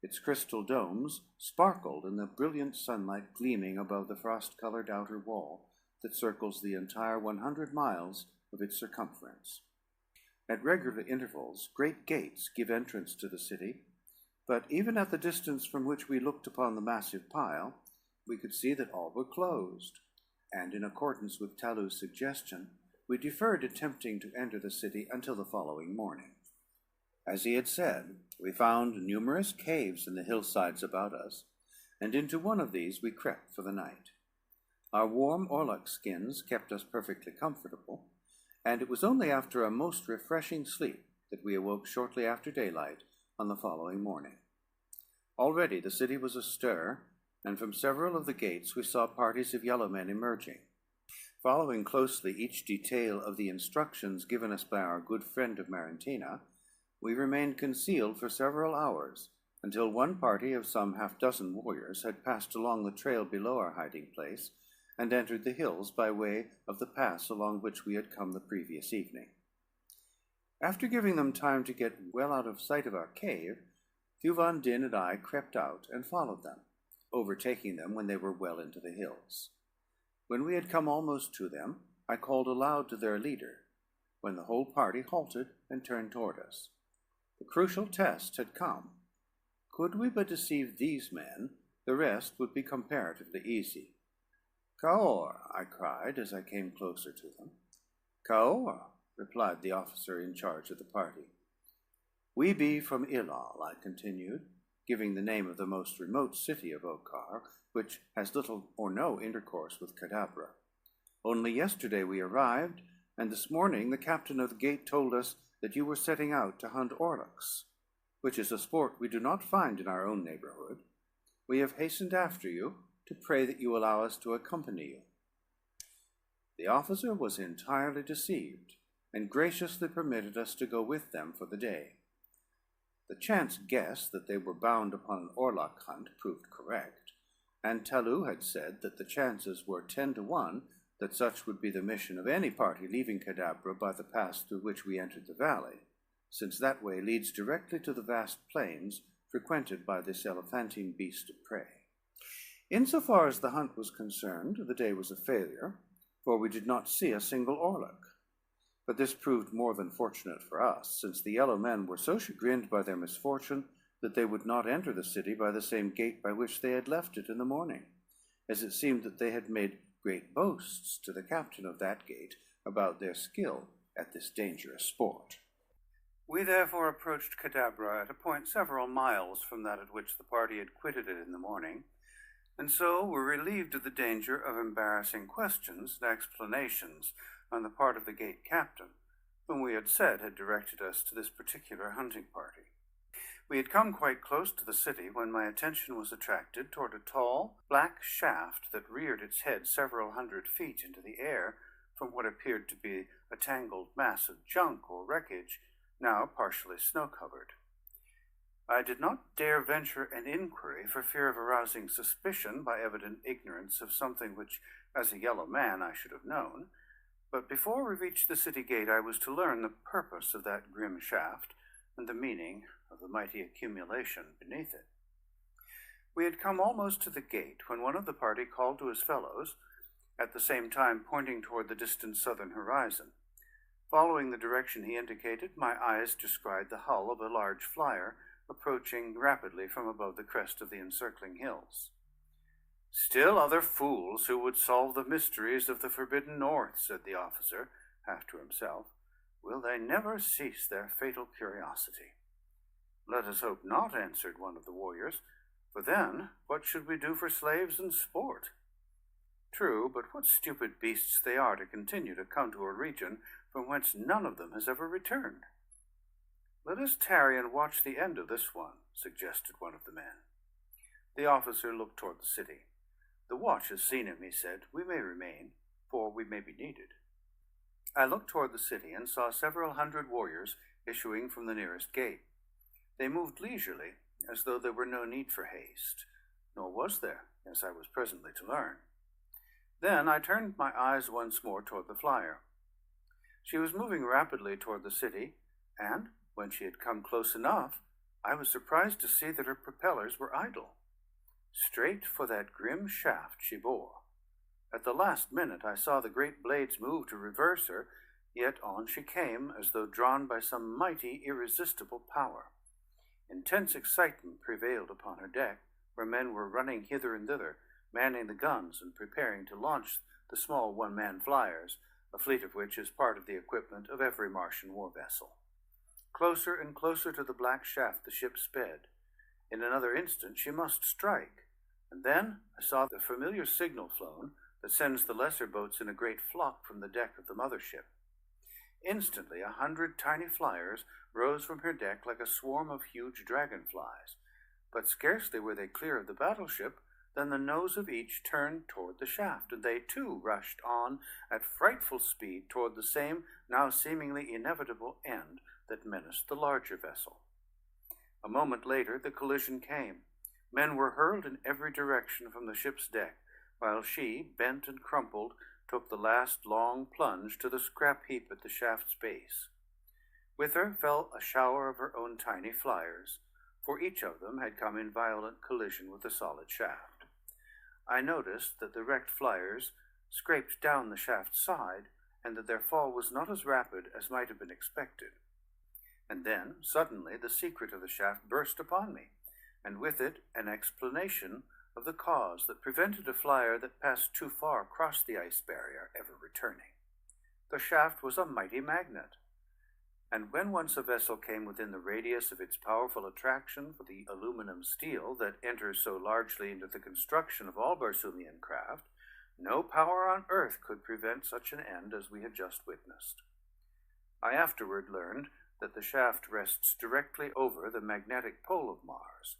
Its crystal domes sparkled in the brilliant sunlight gleaming above the frost-colored outer wall that circles the entire 100 miles of its circumference. At regular intervals, great gates give entrance to the city, but even at the distance from which we looked upon the massive pile, we could see that all were closed, and in accordance with Talu's suggestion, we deferred attempting to enter the city until the following morning. As he had said, we found numerous caves in the hillsides about us, and into one of these we crept for the night. Our warm orluk skins kept us perfectly comfortable, and it was only after a most refreshing sleep that we awoke shortly after daylight on the following morning. Already the city was astir, and from several of the gates we saw parties of yellow men emerging. Following closely each detail of the instructions given us by our good friend of Marantina, we remained concealed for several hours, until one party of some half-dozen warriors had passed along the trail below our hiding place and entered the hills by way of the pass along which we had come the previous evening. After giving them time to get well out of sight of our cave, Thuvan Din and I crept out and followed them, overtaking them when they were well into the hills. When we had come almost to them, I called aloud to their leader, when the whole party halted and turned toward us. The crucial test had come. Could we but deceive these men, the rest would be comparatively easy. "Kaor," I cried as I came closer to them. "Kaor," replied the officer in charge of the party. "We be from Ilal," I continued, giving the name of the most remote city of Okar, which has little or no intercourse with Cadabra. "Only yesterday we arrived, and this morning the captain of the gate told us that you were setting out to hunt orluks, which is a sport we do not find in our own neighborhood. We have hastened after you to pray that you allow us to accompany you." The officer was entirely deceived, and graciously permitted us to go with them for the day. The chance guess that they were bound upon an orluk hunt proved correct, and Talu had said that the chances were 10 to 1 that such would be the mission of any party leaving Cadabra by the pass through which we entered the valley, since that way leads directly to the vast plains frequented by this elephantine beast of prey. Insofar as the hunt was concerned, the day was a failure, for we did not see a single orluk. But this proved more than fortunate for us, since the yellow men were so chagrined by their misfortune that they would not enter the city by the same gate by which they had left it in the morning, as it seemed that they had made great boasts to the captain of that gate about their skill at this dangerous sport. We therefore approached Cadabra at a point several miles from that at which the party had quitted it in the morning, and so were relieved of the danger of embarrassing questions and explanations on the part of the gate captain, whom we had said had directed us to this particular hunting party. We had come quite close to the city when my attention was attracted toward a tall, black shaft that reared its head several hundred feet into the air from what appeared to be a tangled mass of junk or wreckage, now partially snow-covered. I did not dare venture an inquiry for fear of arousing suspicion by evident ignorance of something which, as a yellow man, I should have known, but before we reached the city gate I was to learn the purpose of that grim shaft and the meaning of the mighty accumulation beneath it. We had come almost to the gate when one of the party called to his fellows, at the same time pointing toward the distant southern horizon. Following the direction he indicated, my eyes descried the hull of a large flyer approaching rapidly from above the crest of the encircling hills. "Still other fools who would solve the mysteries of the forbidden north," said the officer, half to himself. "Will they never cease their fatal curiosity?" "Let us hope not," answered one of the warriors, "for then what should we do for slaves and sport?" "True, but what stupid beasts they are to continue to come to a region from whence none of them has ever returned." "Let us tarry and watch the end of this one," suggested one of the men. The officer looked toward the city. "The watch has seen him," he said. "We may remain, for we may be needed." I looked toward the city and saw several hundred warriors issuing from the nearest gate. They moved leisurely, as though there were no need for haste, nor was there, as I was presently to learn. Then I turned my eyes once more toward the flyer. She was moving rapidly toward the city, and when she had come close enough, I was surprised to see that her propellers were idle. Straight for that grim shaft she bore. At the last minute I saw the great blades move to reverse her, Yet on she came, as though drawn by some mighty, irresistible power. Intense excitement prevailed upon her deck, where men were running hither and thither, manning the guns and preparing to launch the small one-man flyers, a fleet of which is part of the equipment of every Martian war vessel. Closer and closer to the black shaft the ship sped. In another instant she must strike, and then I saw the familiar signal flown that sends the lesser boats in a great flock from the deck of the mothership. Instantly 100 tiny flyers rose from her deck like a swarm of huge dragonflies, but scarcely were they clear of the battleship than the nose of each turned toward the shaft, and they too rushed on at frightful speed toward the same, now seemingly inevitable end that menaced the larger vessel. A moment later the collision came. Men were hurled in every direction from the ship's deck, while she, bent and crumpled, took the last long plunge to the scrap heap at the shaft's base. With her fell a shower of her own tiny flyers, for each of them had come in violent collision with the solid shaft. I noticed that the wrecked flyers scraped down the shaft's side, and that their fall was not as rapid as might have been expected. And then, suddenly, the secret of the shaft burst upon me, and with it an explanation of the cause that prevented a flyer that passed too far across the ice barrier ever returning. The shaft was a mighty magnet, and when once a vessel came within the radius of its powerful attraction for the aluminum steel that enters so largely into the construction of all Barsoomian craft, no power on earth could prevent such an end as we had just witnessed. I afterward learned that the shaft rests directly over the magnetic pole of Mars,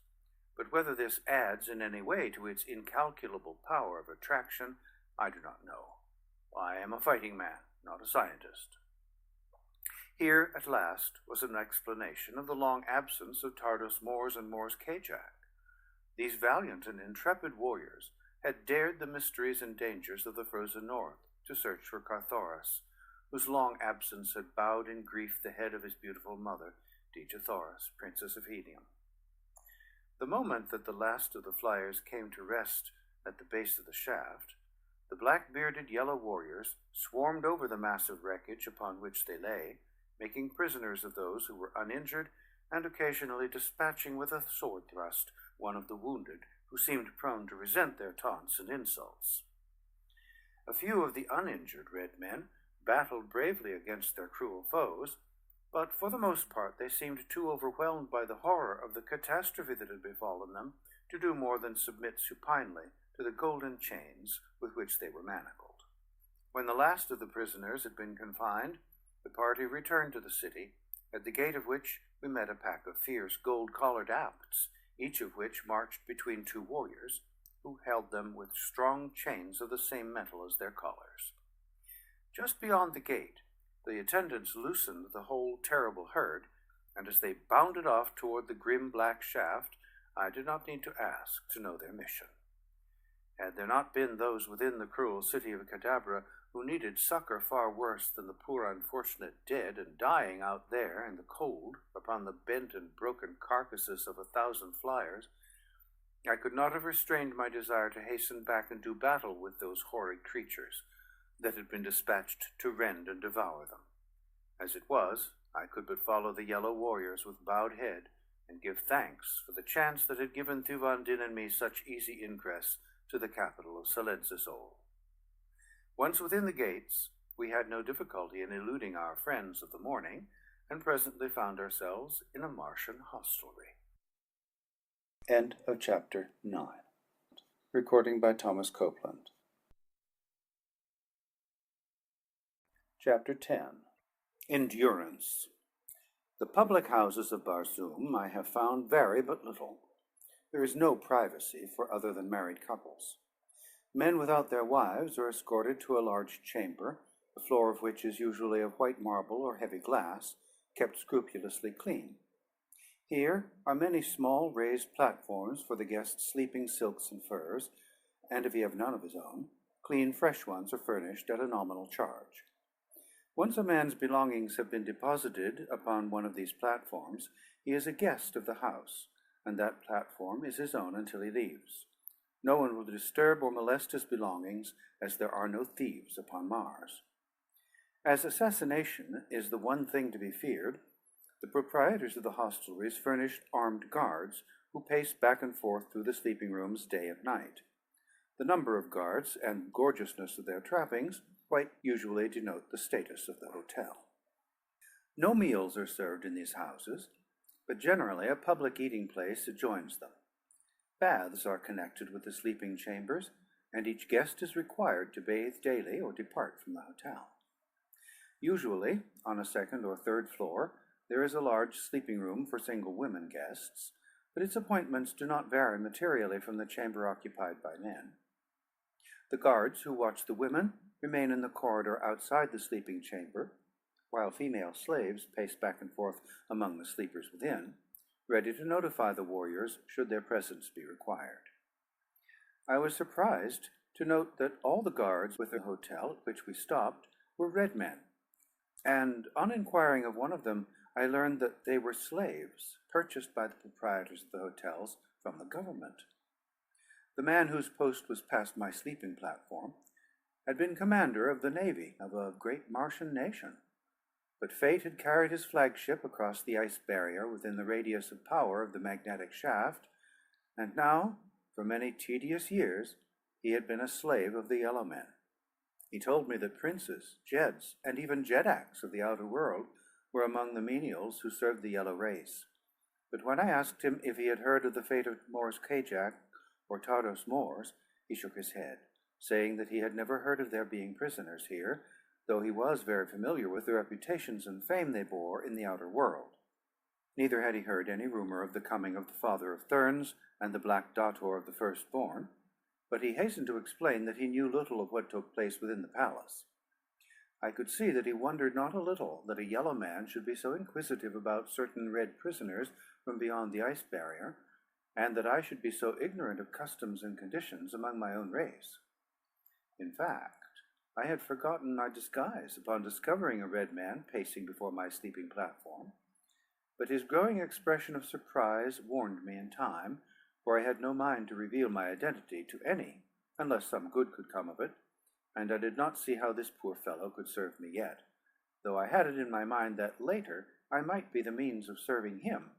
but whether this adds in any way to its incalculable power of attraction, I do not know. I am a fighting man, not a scientist. Here, at last, was an explanation of the long absence of Tardos Mors and Mors Kajak. These valiant and intrepid warriors had dared the mysteries and dangers of the frozen north to search for Carthoris, whose long absence had bowed in grief the head of his beautiful mother, Dejathoris, Princess of Helium. The moment that the last of the flyers came to rest at the base of the shaft, the black-bearded yellow warriors swarmed over the massive wreckage upon which they lay, making prisoners of those who were uninjured, and occasionally dispatching with a sword thrust one of the wounded, who seemed prone to resent their taunts and insults. A few of the uninjured red men battled bravely against their cruel foes, but for the most part they seemed too overwhelmed by the horror of the catastrophe that had befallen them to do more than submit supinely to the golden chains with which they were manacled. When the last of the prisoners had been confined, the party returned to the city, at the gate of which we met a pack of fierce gold-collared Apts, each of which marched between two warriors, who held them with strong chains of the same metal as their collars. Just beyond the gate, the attendants loosened the whole terrible herd, and as they bounded off toward the grim black shaft, I did not need to ask to know their mission. Had there not been those within the cruel city of Cadabra who needed succor far worse than the poor unfortunate dead and dying out there in the cold upon the bent and broken carcasses of 1,000 flyers, I could not have restrained my desire to hasten back and do battle with those horrid creatures that had been dispatched to rend and devour them. As it was, I could but follow the yellow warriors with bowed head and give thanks for the chance that had given Thuvan Din and me such easy ingress to the capital of Selenzisol. Once within the gates, we had no difficulty in eluding our friends of the morning, and presently found ourselves in a Martian hostelry. End of chapter 9. Recording by Thomas Copeland. Chapter 10. Endurance. The public houses of Barsoom I have found vary but little. There is no privacy for other than married couples. Men without their wives are escorted to a large chamber, the floor of which is usually of white marble or heavy glass, kept scrupulously clean. Here are many small raised platforms for the guest's sleeping silks and furs, and if he have none of his own, clean fresh ones are furnished at a nominal charge. Once a man's belongings have been deposited upon one of these platforms, he is a guest of the house, and that platform is his own until he leaves. No one will disturb or molest his belongings, as there are no thieves upon Mars. As assassination is the one thing to be feared, the proprietors of the hostelries furnished armed guards who paced back and forth through the sleeping rooms day and night. The number of guards and gorgeousness of their trappings quite usually denote the status of the hotel. No meals are served in these houses, but generally a public eating place adjoins them. Baths are connected with the sleeping chambers, and each guest is required to bathe daily or depart from the hotel. Usually, on a second or third floor, there is a large sleeping room for single women guests, but its appointments do not vary materially from the chamber occupied by men. The guards who watch the women remain in the corridor outside the sleeping chamber, while female slaves pace back and forth among the sleepers within, ready to notify the warriors should their presence be required. I was surprised to note that all the guards with the hotel at which we stopped were red men, and on inquiring of one of them, I learned that they were slaves purchased by the proprietors of the hotels from the government. The man whose post was past my sleeping platform had been commander of the navy of a great Martian nation, but fate had carried his flagship across the ice barrier within the radius of power of the magnetic shaft, and now, for many tedious years, he had been a slave of the Yellow Men. He told me that princes, jeds, and even jedaks of the outer world were among the menials who served the yellow race. But when I asked him if he had heard of the fate of Mors Kajak or Tardos Mors, he shook his head, saying that he had never heard of their being prisoners here, though he was very familiar with the reputations and fame they bore in the outer world. Neither had he heard any rumor of the coming of the father of Therns and the black daughter of the firstborn, but he hastened to explain that he knew little of what took place within the palace. I could see that he wondered not a little that a yellow man should be so inquisitive about certain red prisoners from beyond the ice barrier, and that I should be so ignorant of customs and conditions among my own race. In fact, I had forgotten my disguise upon discovering a red man pacing before my sleeping platform, but his growing expression of surprise warned me in time, for I had no mind to reveal my identity to any, unless some good could come of it, and I did not see how this poor fellow could serve me yet, though I had it in my mind that later I might be the means of serving him,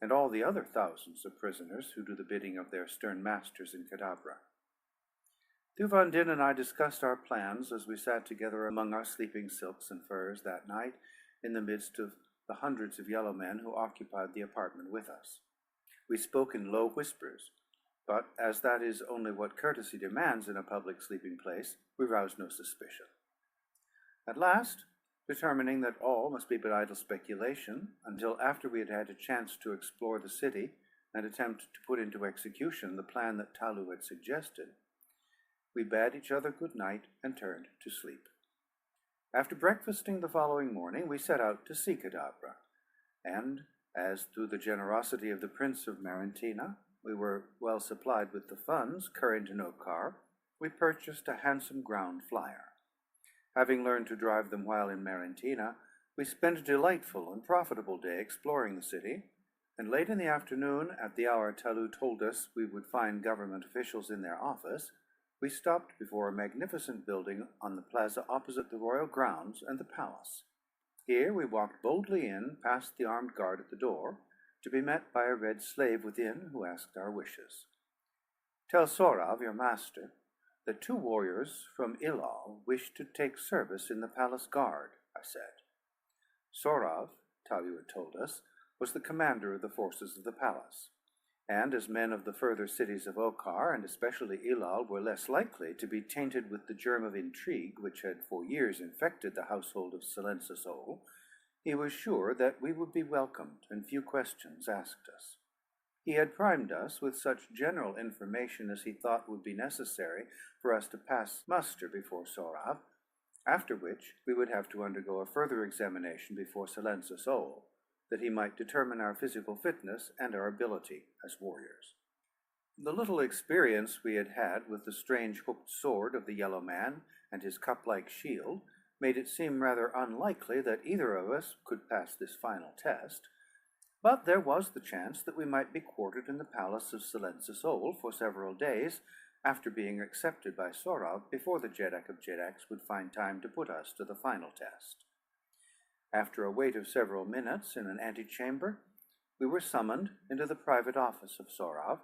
and all the other thousands of prisoners who do the bidding of their stern masters in Cadabra. Thuvandin and I discussed our plans as we sat together among our sleeping silks and furs that night in the midst of the hundreds of yellow men who occupied the apartment with us. We spoke in low whispers, but as that is only what courtesy demands in a public sleeping place, we roused no suspicion. At last, determining that all must be but idle speculation, until after we had had a chance to explore the city and attempt to put into execution the plan that Talu had suggested, we bade each other good night and turned to sleep. After breakfasting the following morning, we set out to see Cadabra, and, as through the generosity of the Prince of Marentina, we were well supplied with the funds current in Okar, we purchased a handsome ground flyer. Having learned to drive them while in Marentina, we spent a delightful and profitable day exploring the city, and late in the afternoon, at the hour Talu told us we would find government officials in their office, we stopped before a magnificent building on the plaza opposite the royal grounds and the palace. Here we walked boldly in, past the armed guard at the door, to be met by a red slave within who asked our wishes. "Tell Sorav, your master, that 2 warriors from Ilal wish to take service in the palace guard," I said. Sorav, Talu had told us, was the commander of the forces of the palace, and as men of the further cities of Okar, and especially Ilal, were less likely to be tainted with the germ of intrigue which had for years infected the household of Silensasol, he was sure that we would be welcomed and few questions asked us. He had primed us with such general information as he thought would be necessary for us to pass muster before Sorav, after which we would have to undergo a further examination before Silensasol, that he might determine our physical fitness and our ability as warriors. The little experience we had had with the strange hooked sword of the yellow man and his cup-like shield made it seem rather unlikely that either of us could pass this final test, but there was the chance that we might be quartered in the palace of Silensasol for several days, after being accepted by Sorav before the Jeddak of Jeddaks would find time to put us to the final test. After a wait of several minutes in an antechamber, we were summoned into the private office of Sorav,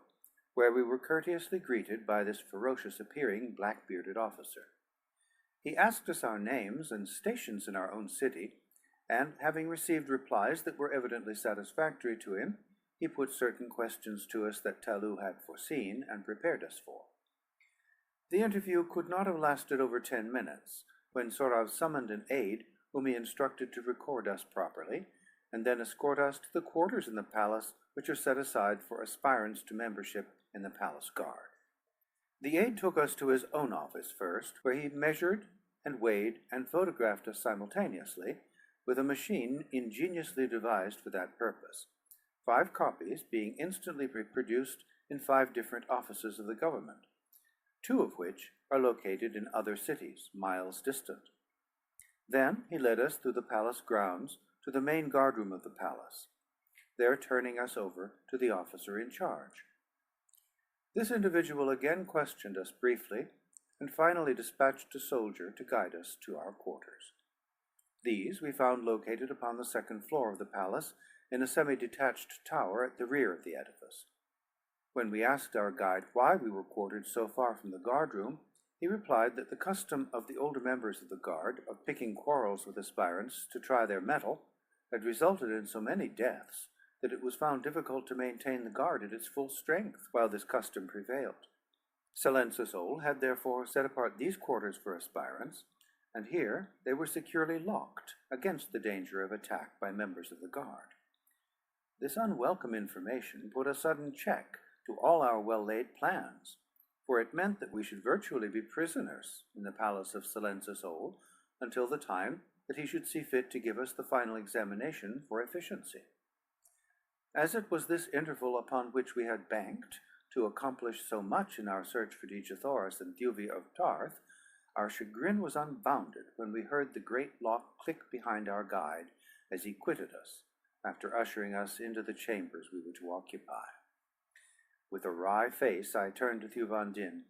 where we were courteously greeted by this ferocious-appearing black-bearded officer. He asked us our names and stations in our own city, and having received replies that were evidently satisfactory to him, he put certain questions to us that Talu had foreseen and prepared us for. The interview could not have lasted over 10 minutes, when Sorav summoned an aide whom he instructed to record us properly, and then escort us to the quarters in the palace which are set aside for aspirants to membership in the palace guard. The aide took us to his own office first, where he measured and weighed and photographed us simultaneously with a machine ingeniously devised for that purpose, 5 copies being instantly reproduced in 5 different offices of the government, 2 of which are located in other cities, miles distant. Then he led us through the palace grounds to the main guardroom of the palace, there turning us over to the officer in charge. This individual again questioned us briefly, and finally dispatched a soldier to guide us to our quarters. These we found located upon the 2nd floor of the palace, in a semi-detached tower at the rear of the edifice. When we asked our guide why we were quartered so far from the guardroom, he replied that the custom of the older members of the guard of picking quarrels with aspirants to try their mettle had resulted in so many deaths that it was found difficult to maintain the guard at its full strength while this custom prevailed. Silence's Ol had therefore set apart these quarters for aspirants, and here they were securely locked against the danger of attack by members of the guard. This unwelcome information put a sudden check to all our well-laid plans, for it meant that we should virtually be prisoners in the palace of Silence's Ol until the time that he should see fit to give us the final examination for efficiency. As it was this interval upon which we had banked to accomplish so much in our search for Dejathoras and Thuvia of Tarth, our chagrin was unbounded when we heard the great lock click behind our guide as he quitted us, after ushering us into the chambers we were to occupy. With a wry face, I turned to Thuvan Din.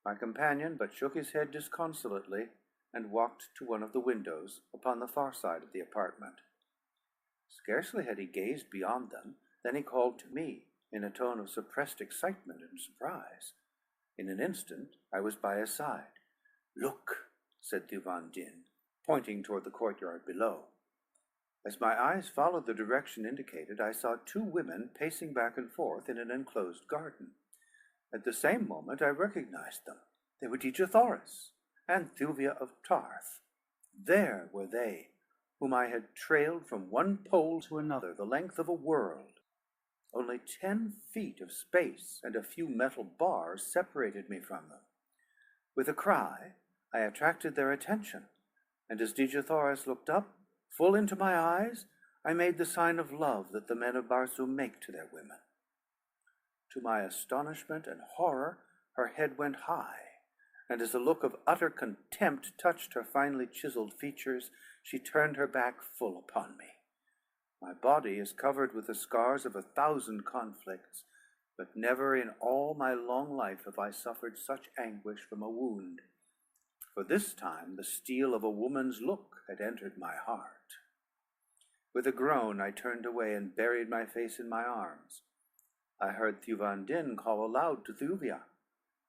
My companion but shook his head disconsolately and walked to one of the windows upon the far side of the apartment. Scarcely had he gazed beyond them than he called to me in a tone of suppressed excitement and surprise. In an instant I was by his side. "Look," said Thuvan Din, pointing toward the courtyard below. As my eyes followed the direction indicated, I saw 2 women pacing back and forth in an enclosed garden. At the same moment I recognized them. They were Dejathoras and Thuvia of Tarth. There were they, whom I had trailed from one pole to another, the length of a world. Only 10 feet of space and a few metal bars separated me from them. With a cry, I attracted their attention, and as Dejathoras looked up, full into my eyes, I made the sign of love that the men of Barsoom make to their women. To my astonishment and horror, her head went high, and as a look of utter contempt touched her finely chiseled features, she turned her back full upon me. My body is covered with the scars of 1,000 conflicts, but never in all my long life have I suffered such anguish from a wound. For this time the steel of a woman's look had entered my heart. With a groan I turned away and buried my face in my arms. I heard Thuvan Din call aloud to Thuvia,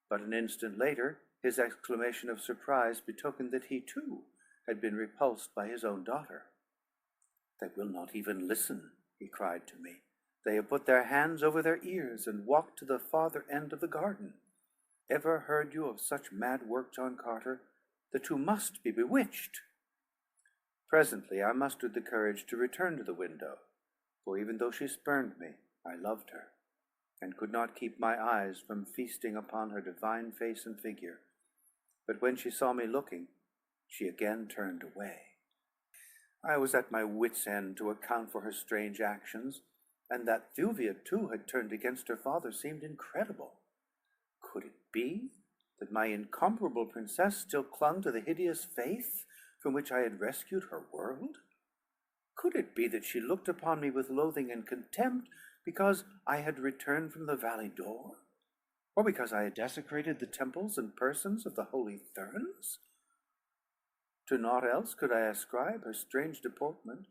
but an instant later his exclamation of surprise betokened that he too had been repulsed by his own daughter. "They will not even listen," he cried to me. "They have put their hands over their ears and walked to the farther end of the garden. Ever heard you of such mad work, John Carter? The 2 must be bewitched." Presently I mustered the courage to return to the window, for even though she spurned me, I loved her, and could not keep my eyes from feasting upon her divine face and figure. But when she saw me looking, she again turned away. I was at my wits' end to account for her strange actions, and that Thuvia too had turned against her father seemed incredible. Could it be that my incomparable princess still clung to the hideous faith from which I had rescued her world? Could it be that she looked upon me with loathing and contempt because I had returned from the valley door? or because I had desecrated the temples and persons of the holy Therns? To naught else could I ascribe her strange deportment,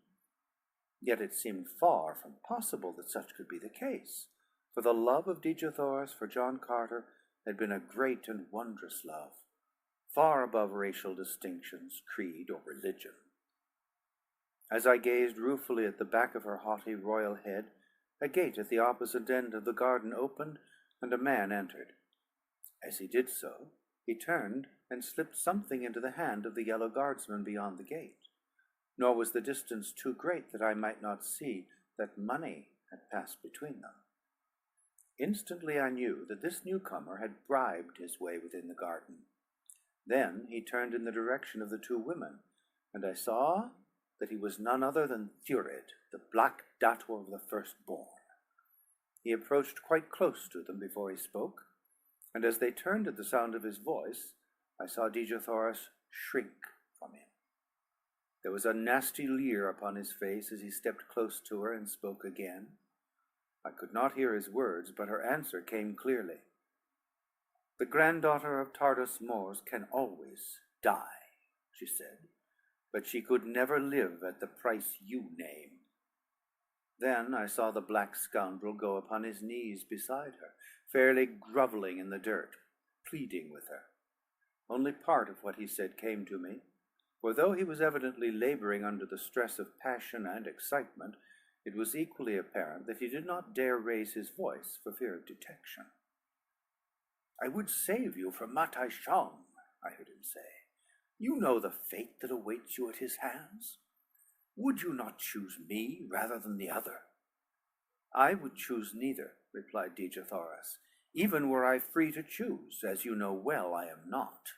yet it seemed far from possible that such could be the case, for the love of Dejathoras for John Carter had been a great and wondrous love, far above racial distinctions, creed, or religion. As I gazed ruefully at the back of her haughty royal head, a gate at the opposite end of the garden opened, and a man entered. As he did so, he turned and slipped something into the hand of the yellow guardsman beyond the gate, nor was the distance too great that I might not see that money had passed between them. Instantly I knew that this newcomer had bribed his way within the garden. Then he turned in the direction of the two women, and I saw that he was none other than Thurid, the black dator of the firstborn. He approached quite close to them before he spoke, and as they turned at the sound of his voice, I saw Dejathoras shrink from him. There was a nasty leer upon his face as he stepped close to her and spoke again. I could not hear his words, but her answer came clearly. "The granddaughter of Tardos Mors can always die," she said, "but she could never live at the price you name." Then I saw the black scoundrel go upon his knees beside her, fairly groveling in the dirt, pleading with her. Only part of what he said came to me, for though he was evidently laboring under the stress of passion and excitement, it was equally apparent that he did not dare raise his voice for fear of detection. "I would save you from Matai Shang," I heard him say. "You know the fate that awaits you at his hands. Would you not choose me rather than the other?" "I would choose neither," replied Dejathoras, "even were I free to choose, as you know well I am not."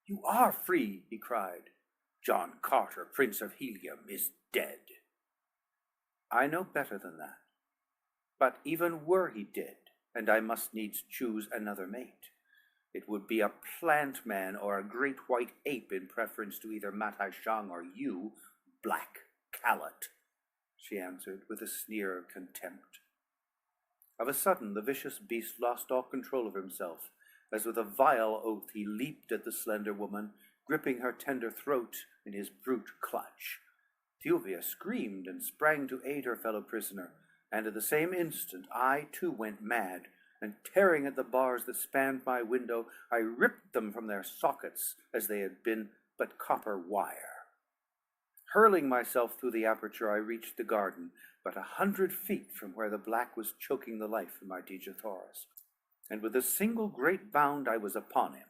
"You are free," he cried. "John Carter, Prince of Helium, is dead." "I know better than that. But even were he dead, and I must needs choose another mate, it would be a plant man or a great white ape in preference to either Matai Shang or you, black callet," she answered with a sneer of contempt. Of a sudden the vicious beast lost all control of himself, as with a vile oath he leaped at the slender woman, gripping her tender throat in his brute clutch. Thuvia screamed and sprang to aid her fellow prisoner, and at the same instant I too went mad, and tearing at the bars that spanned my window, I ripped them from their sockets as they had been but copper wire. Hurling myself through the aperture, I reached the garden, but 100 feet from where the black was choking the life from my Dejathoras, and with a single great bound I was upon him.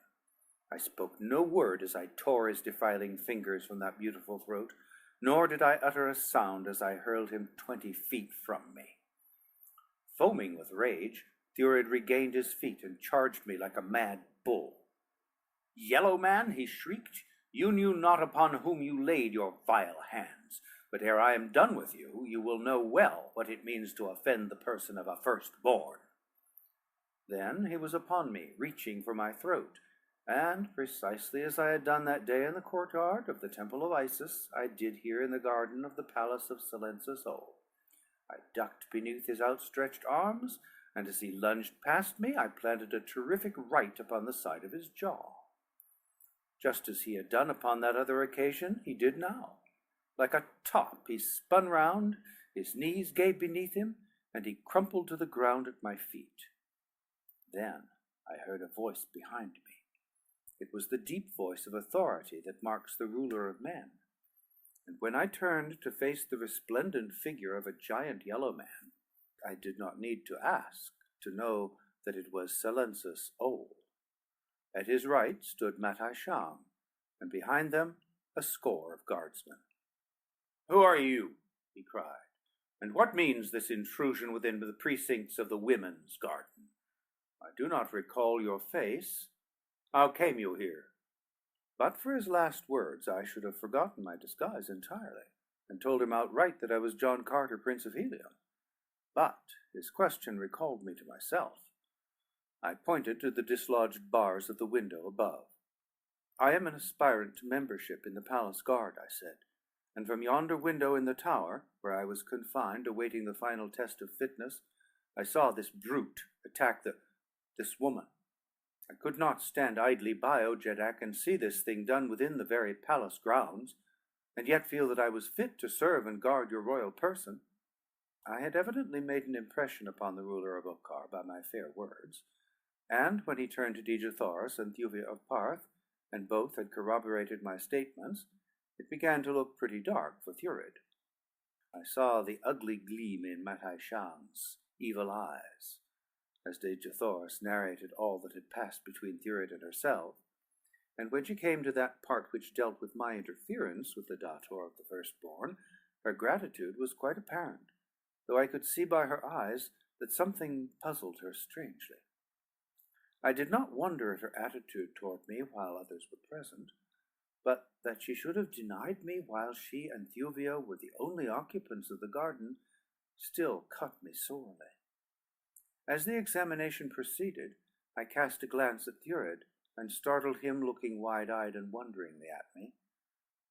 I spoke no word as I tore his defiling fingers from that beautiful throat, nor did I utter a sound as I hurled him 20 feet from me. Foaming with rage, Thurid regained his feet and charged me like a mad bull. "Yellow man," he shrieked, "you knew not upon whom you laid your vile hands, but ere I am done with you, you will know well what it means to offend the person of a firstborn." Then he was upon me, reaching for my throat, and precisely as I had done that day in the courtyard of the Temple of Isis, I did here in the garden of the palace of Silence's Ol. I ducked beneath his outstretched arms, and as he lunged past me, I planted a terrific right upon the side of his jaw. Just as he had done upon that other occasion, he did now. Like a top, he spun round, his knees gave beneath him, and he crumpled to the ground at my feet. Then I heard a voice behind me. It was the deep voice of authority that marks the ruler of men. And when I turned to face the resplendent figure of a giant yellow man, I did not need to ask to know that it was Silence's Ol. At his right stood Matai Shang, and behind them a score of guardsmen. "Who are you?" he cried, "and what means this intrusion within the precincts of the women's garden? I do not recall your face. How came you here?" But for his last words, I should have forgotten my disguise entirely, and told him outright that I was John Carter, Prince of Helium. But his question recalled me to myself. I pointed to the dislodged bars of the window above. "I am an aspirant to membership in the palace guard," I said, "and from yonder window in the tower, where I was confined awaiting the final test of fitness, I saw this brute attack the—" this woman. I could not stand idly by, O Jeddak, and see this thing done within the very palace grounds, and yet feel that I was fit to serve and guard your royal person. I had evidently made an impression upon the ruler of Okkar by my fair words, and when he turned to Dejathoras and Thuvia of Parth, and both had corroborated my statements, it began to look pretty dark for Thurid. I saw the ugly gleam in Matai Shang's evil eyes, as Dejathoras narrated all that had passed between Thurid and herself, and when she came to that part which dealt with my interference with the Dator of the Firstborn, her gratitude was quite apparent, though I could see by her eyes that something puzzled her strangely. I did not wonder at her attitude toward me while others were present, but that she should have denied me while she and Thuvia were the only occupants of the garden still cut me sorely. As the examination proceeded, I cast a glance at Thurid, and startled him looking wide-eyed and wonderingly at me,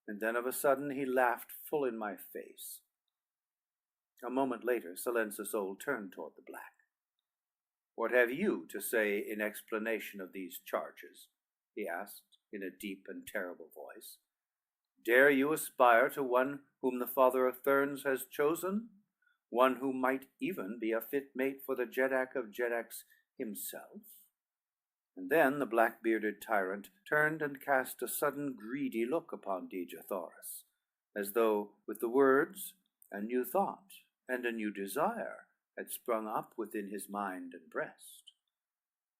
and then of a sudden he laughed full in my face. A moment later, Silence's Old turned toward the black. "What have you to say in explanation of these charges?" he asked in a deep and terrible voice. "Dare you aspire to one whom the Father of Therns has chosen? One who might even be a fit mate for the Jeddak of Jeddaks himself?" And then the black-bearded tyrant turned and cast a sudden greedy look upon Dejathoras, as though with the words a new thought and a new desire had sprung up within his mind and breast.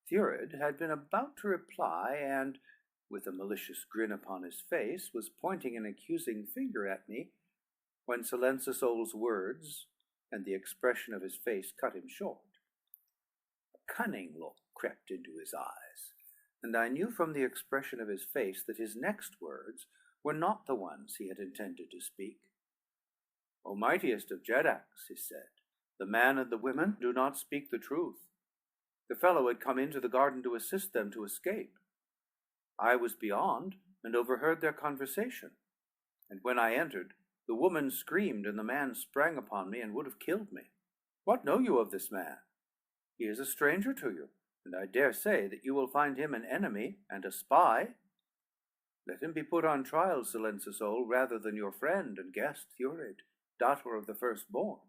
Thurid had been about to reply, and, with a malicious grin upon his face, was pointing an accusing finger at me, when Silence's Old's words and the expression of his face cut him short. A cunning look crept into his eyes, and I knew from the expression of his face that his next words were not the ones he had intended to speak. "O mightiest of Jeddaks," he said, "the man and the women do not speak the truth. The fellow had come into the garden to assist them to escape. I was beyond and overheard their conversation, and when I entered, the woman screamed and the man sprang upon me and would have killed me. What know you of this man? He is a stranger to you, and I dare say that you will find him an enemy and a spy. Let him be put on trial, Silence's Old, rather than your friend and guest Thurid, daughter of the Firstborn."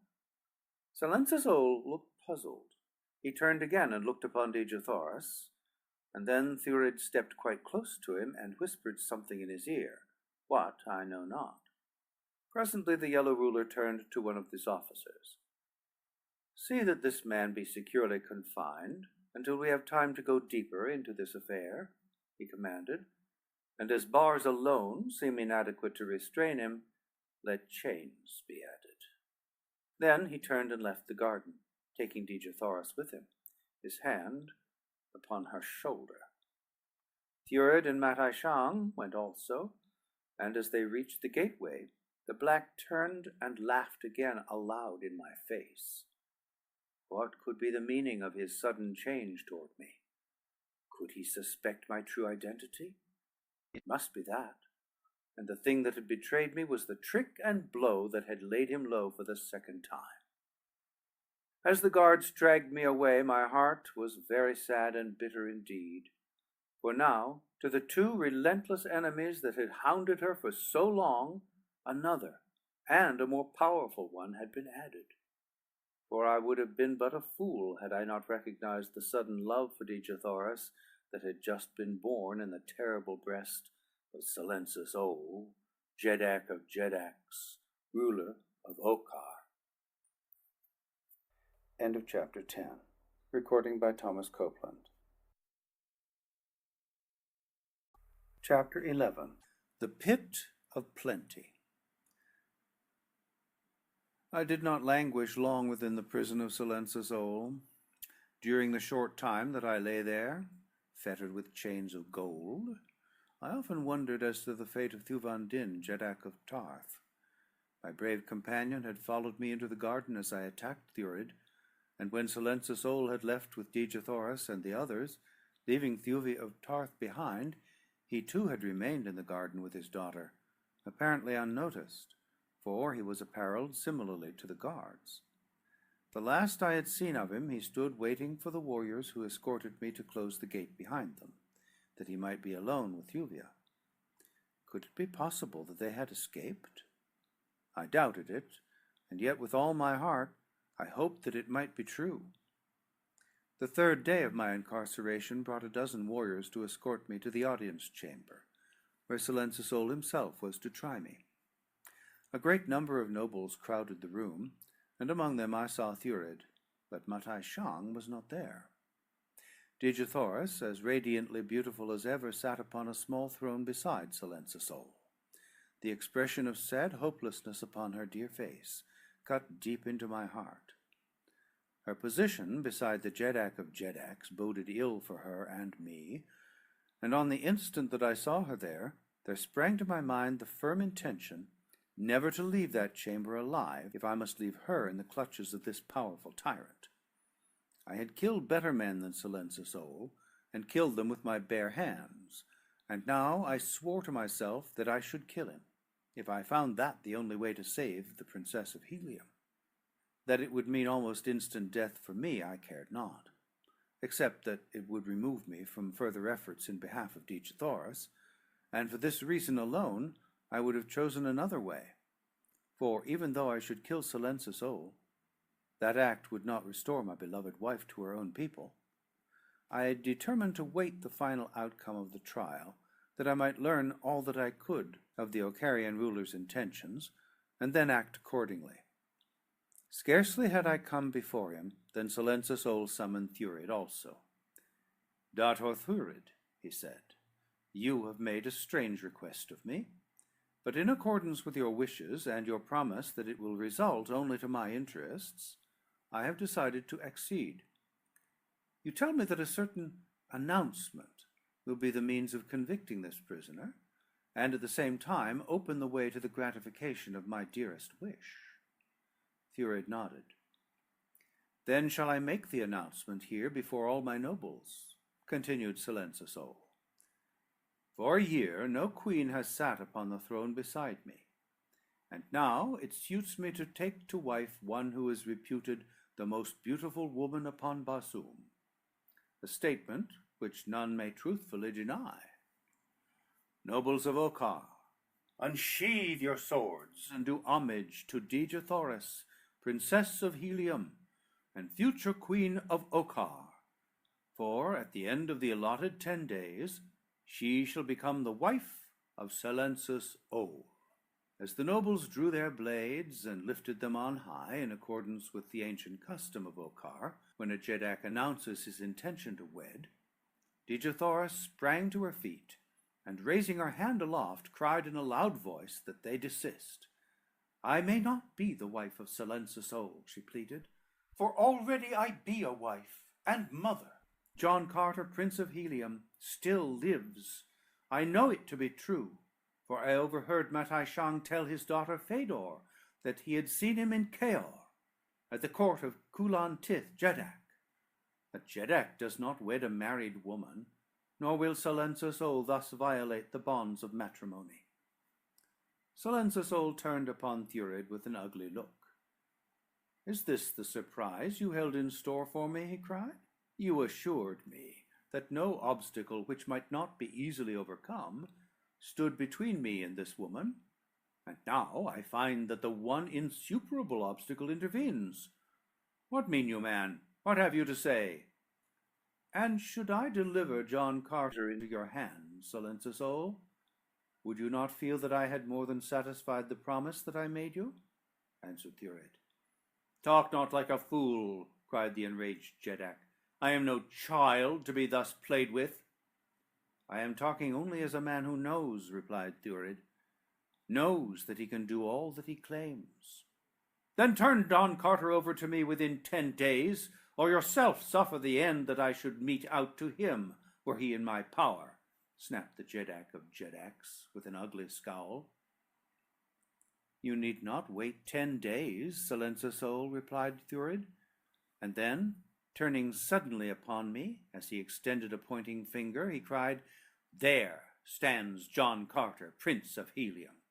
Silence's Old looked puzzled. He turned again and looked upon Dejathoras, and then Thurid stepped quite close to him and whispered something in his ear. What, I know not. Presently the yellow ruler turned to one of his officers. "See that this man be securely confined until we have time to go deeper into this affair," he commanded, "and as bars alone seem inadequate to restrain him, let chains be added." Then he turned and left the garden, taking Dejathoras with him, his hand upon her shoulder. Thurid and Matai Shang went also, and as they reached the gateway, the black turned and laughed again aloud in my face. What could be the meaning of his sudden change toward me? Could he suspect my true identity? It must be that, and the thing that had betrayed me was the trick and blow that had laid him low for the second time. As the guards dragged me away, my heart was very sad and bitter indeed, for now, to the two relentless enemies that had hounded her for so long, another and a more powerful one had been added. For I would have been but a fool had I not recognized the sudden love for Dejathoras that had just been born in the terrible breast of Silence's Old, Jeddak of Jeddaks, ruler of Okkar. End of chapter 10. Recording by Thomas Copeland. Chapter 11. The Pit of Plenty. I did not languish long within the prison of Silence's Old. During the short time that I lay there, fettered with chains of gold, I often wondered as to the fate of Thuvandin, Jeddak of Tarth. My brave companion had followed me into the garden as I attacked Thurid, and when Silence's Old had left with Dejathoras and the others, leaving Thuvia of Tarth behind, he too had remained in the garden with his daughter, apparently unnoticed, for he was apparelled similarly to the guards. The last I had seen of him, he stood waiting for the warriors who escorted me to close the gate behind them, that he might be alone with Yuvia. Could it be possible that they had escaped? I doubted it, and yet with all my heart I hoped that it might be true. The third day of my incarceration brought a dozen warriors to escort me to the audience chamber, where Silensisol himself was to try me. A great number of nobles crowded the room, and among them I saw Thurid, but Matai Shang was not there. Dejathoris, as radiantly beautiful as ever, sat upon a small throne beside Silensisol. The expression of sad hopelessness upon her dear face cut deep into my heart. Her position beside the Jeddak of Jeddaks boded ill for her and me, and on the instant that I saw her there sprang to my mind the firm intention never to leave that chamber alive if I must leave her in the clutches of this powerful tyrant. I had killed better men than Silensisol, and killed them with my bare hands, and now I swore to myself that I should kill him, if I found that the only way to save the Princess of Helium. That it would mean almost instant death for me I cared not, except that it would remove me from further efforts in behalf of Dejathoris, and for this reason alone I would have chosen another way, for even though I should kill Silensisol, that act would not restore my beloved wife to her own people. I had determined to wait the final outcome of the trial, that I might learn all that I could of the Ocarian ruler's intentions, and then act accordingly. Scarcely had I come before him than Silensisol summoned Thurid also. "Dator Thurid," he said, "you have made a strange request of me, but in accordance with your wishes and your promise that it will result only to my interests, I have decided to accede. You tell me that a certain announcement will be the means of convicting this prisoner, and at the same time open the way to the gratification of my dearest wish." Thurid nodded. "Then shall I make the announcement here before all my nobles?" continued Silensisol. "For a year no queen has sat upon the throne beside me, and now it suits me to take to wife one who is reputed the most beautiful woman upon Barsoom, a statement which none may truthfully deny. Nobles of Okar, unsheathe your swords and do homage to Dejathoris, Princess of Helium, and future Queen of Okar, for at the end of the allotted 10 days she shall become the wife of Silensisol." As the nobles drew their blades and lifted them on high in accordance with the ancient custom of Okar, when a Jeddak announces his intention to wed, Dejathoris sprang to her feet, and raising her hand aloft, cried in a loud voice that they desist. "I may not be the wife of Silensisol," she pleaded, "for already I be a wife and mother. John Carter, Prince of Helium, still lives. I know it to be true, for I overheard Matai Shang tell his daughter Fedor that he had seen him in Kaor, at the court of Kulan Tith Jeddak. A Jeddak does not wed a married woman, nor will Silensisol thus violate the bonds of matrimony." Silensisol turned upon Thurid with an ugly look. "Is this the surprise you held in store for me?" he cried. "You assured me that no obstacle which might not be easily overcome stood between me and this woman, and now I find that the one insuperable obstacle intervenes. What mean you, man? What have you to say?" "And should I deliver John Carter into your hands, Silensisol, would you not feel that I had more than satisfied the promise that I made you?" answered Thurid. "Talk not like a fool," cried the enraged Jeddak. "I am no child to be thus played with." "I am talking only as a man who knows," replied Thurid, "knows that he can do all that he claims." "Then turn John Carter over to me within 10 days, or yourself suffer the end that I should mete out to him, were he in my power," snapped the Jeddak of Jeddaks with an ugly scowl. "You need not wait 10 days, Silensisol," replied Thurid, and then, turning suddenly upon me, as he extended a pointing finger, he cried, "There stands John Carter, Prince of Helium."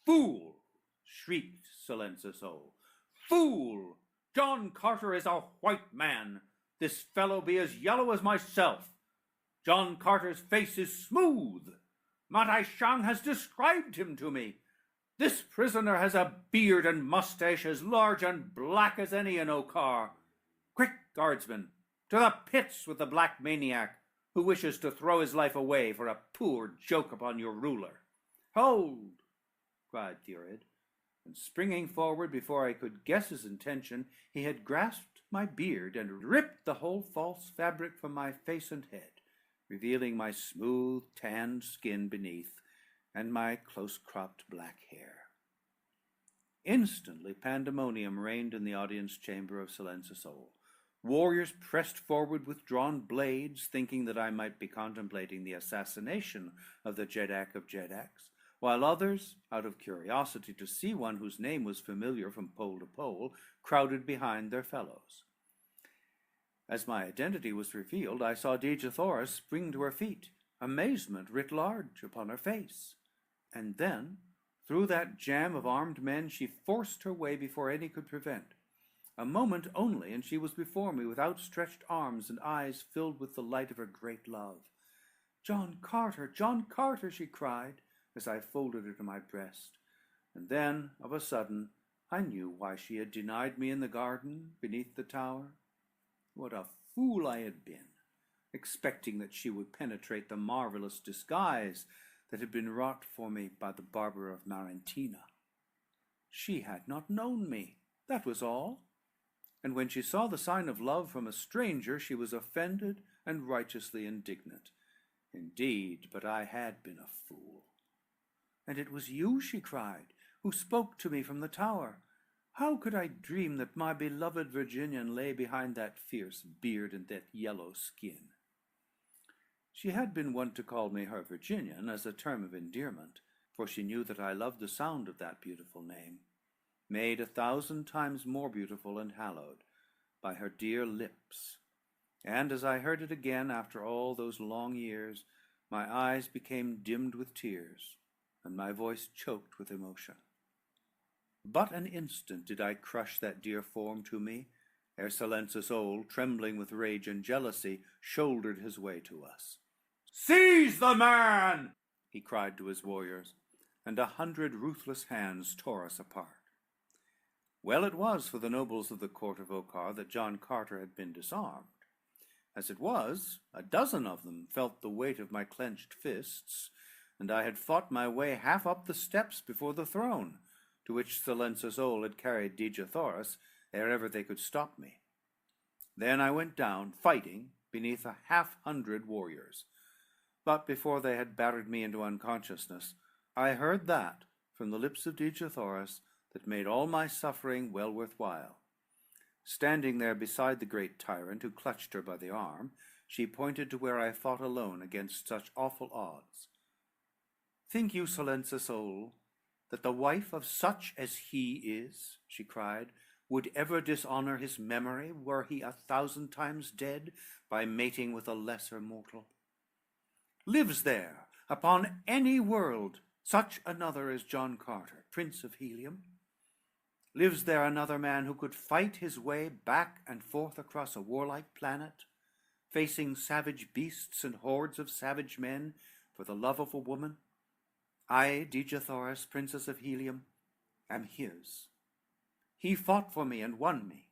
"Fool!" shrieked Silensisol. "Fool! John Carter is a white man. This fellow be as yellow as myself. John Carter's face is smooth. Matai Shang has described him to me. This prisoner has a beard and mustache as large and black as any in Okar. Quick, guardsmen, to the pits with the black maniac who wishes to throw his life away for a poor joke upon your ruler. Hold, cried Thurid, and springing forward before I could guess his intention, he had grasped my beard and ripped the whole false fabric from my face and head, revealing my smooth, tanned skin beneath and my close-cropped black hair. Instantly pandemonium reigned in the audience chamber of Silenzasol. Warriors pressed forward with drawn blades, thinking that I might be contemplating the assassination of the Jedak of Jedaks, while others, out of curiosity to see one whose name was familiar from pole to pole, crowded behind their fellows. As my identity was revealed, I saw Dejah Thoris spring to her feet, amazement writ large upon her face. And then, through that jam of armed men, she forced her way before any could prevent. A moment only, and she was before me with outstretched arms and eyes filled with the light of her great love. John Carter, she cried, as I folded her to my breast. And then, of a sudden, I knew why she had denied me in the garden beneath the tower. What a fool I had been, expecting that she would penetrate the marvelous disguise that had been wrought for me by the barber of Marentina. She had not known me, that was all. And when she saw the sign of love from a stranger, she was offended and righteously indignant. Indeed, but I had been a fool. And it was you, she cried, who spoke to me from the tower. How could I dream that my beloved Virginian lay behind that fierce beard and that yellow skin? She had been wont to call me her Virginian as a term of endearment, for she knew that I loved the sound of that beautiful name, made 1,000 times more beautiful and hallowed by her dear lips. And as I heard it again after all those long years, my eyes became dimmed with tears, and my voice choked with emotion. But an instant did I crush that dear form to me, ere Silenzasol, trembling with rage and jealousy, shouldered his way to us. "Seize the man!" he cried to his warriors, and 100 ruthless hands tore us apart. Well it was for the nobles of the court of Okar that John Carter had been disarmed. As it was, 12 of them felt the weight of my clenched fists, and I had fought my way half up the steps before the throne, to which Silenzasol had carried Dejah Thoris ere ever they could stop me. Then I went down, fighting, beneath 100 warriors. But before they had battered me into unconsciousness, I heard that, from the lips of Dejah Thoris, that made all my suffering well worthwhile. Standing there beside the great tyrant who clutched her by the arm, she pointed to where I fought alone against such awful odds. "Think you, Silenzasol, that the wife of such as he is," she cried, "would ever dishonor his memory, were he 1,000 times dead, by mating with a lesser mortal? Lives there, upon any world, such another as John Carter, Prince of Helium? Lives there another man who could fight his way back and forth across a warlike planet, facing savage beasts and hordes of savage men for the love of a woman? I, Dejah Thoris, Princess of Helium, am his. He fought for me and won me.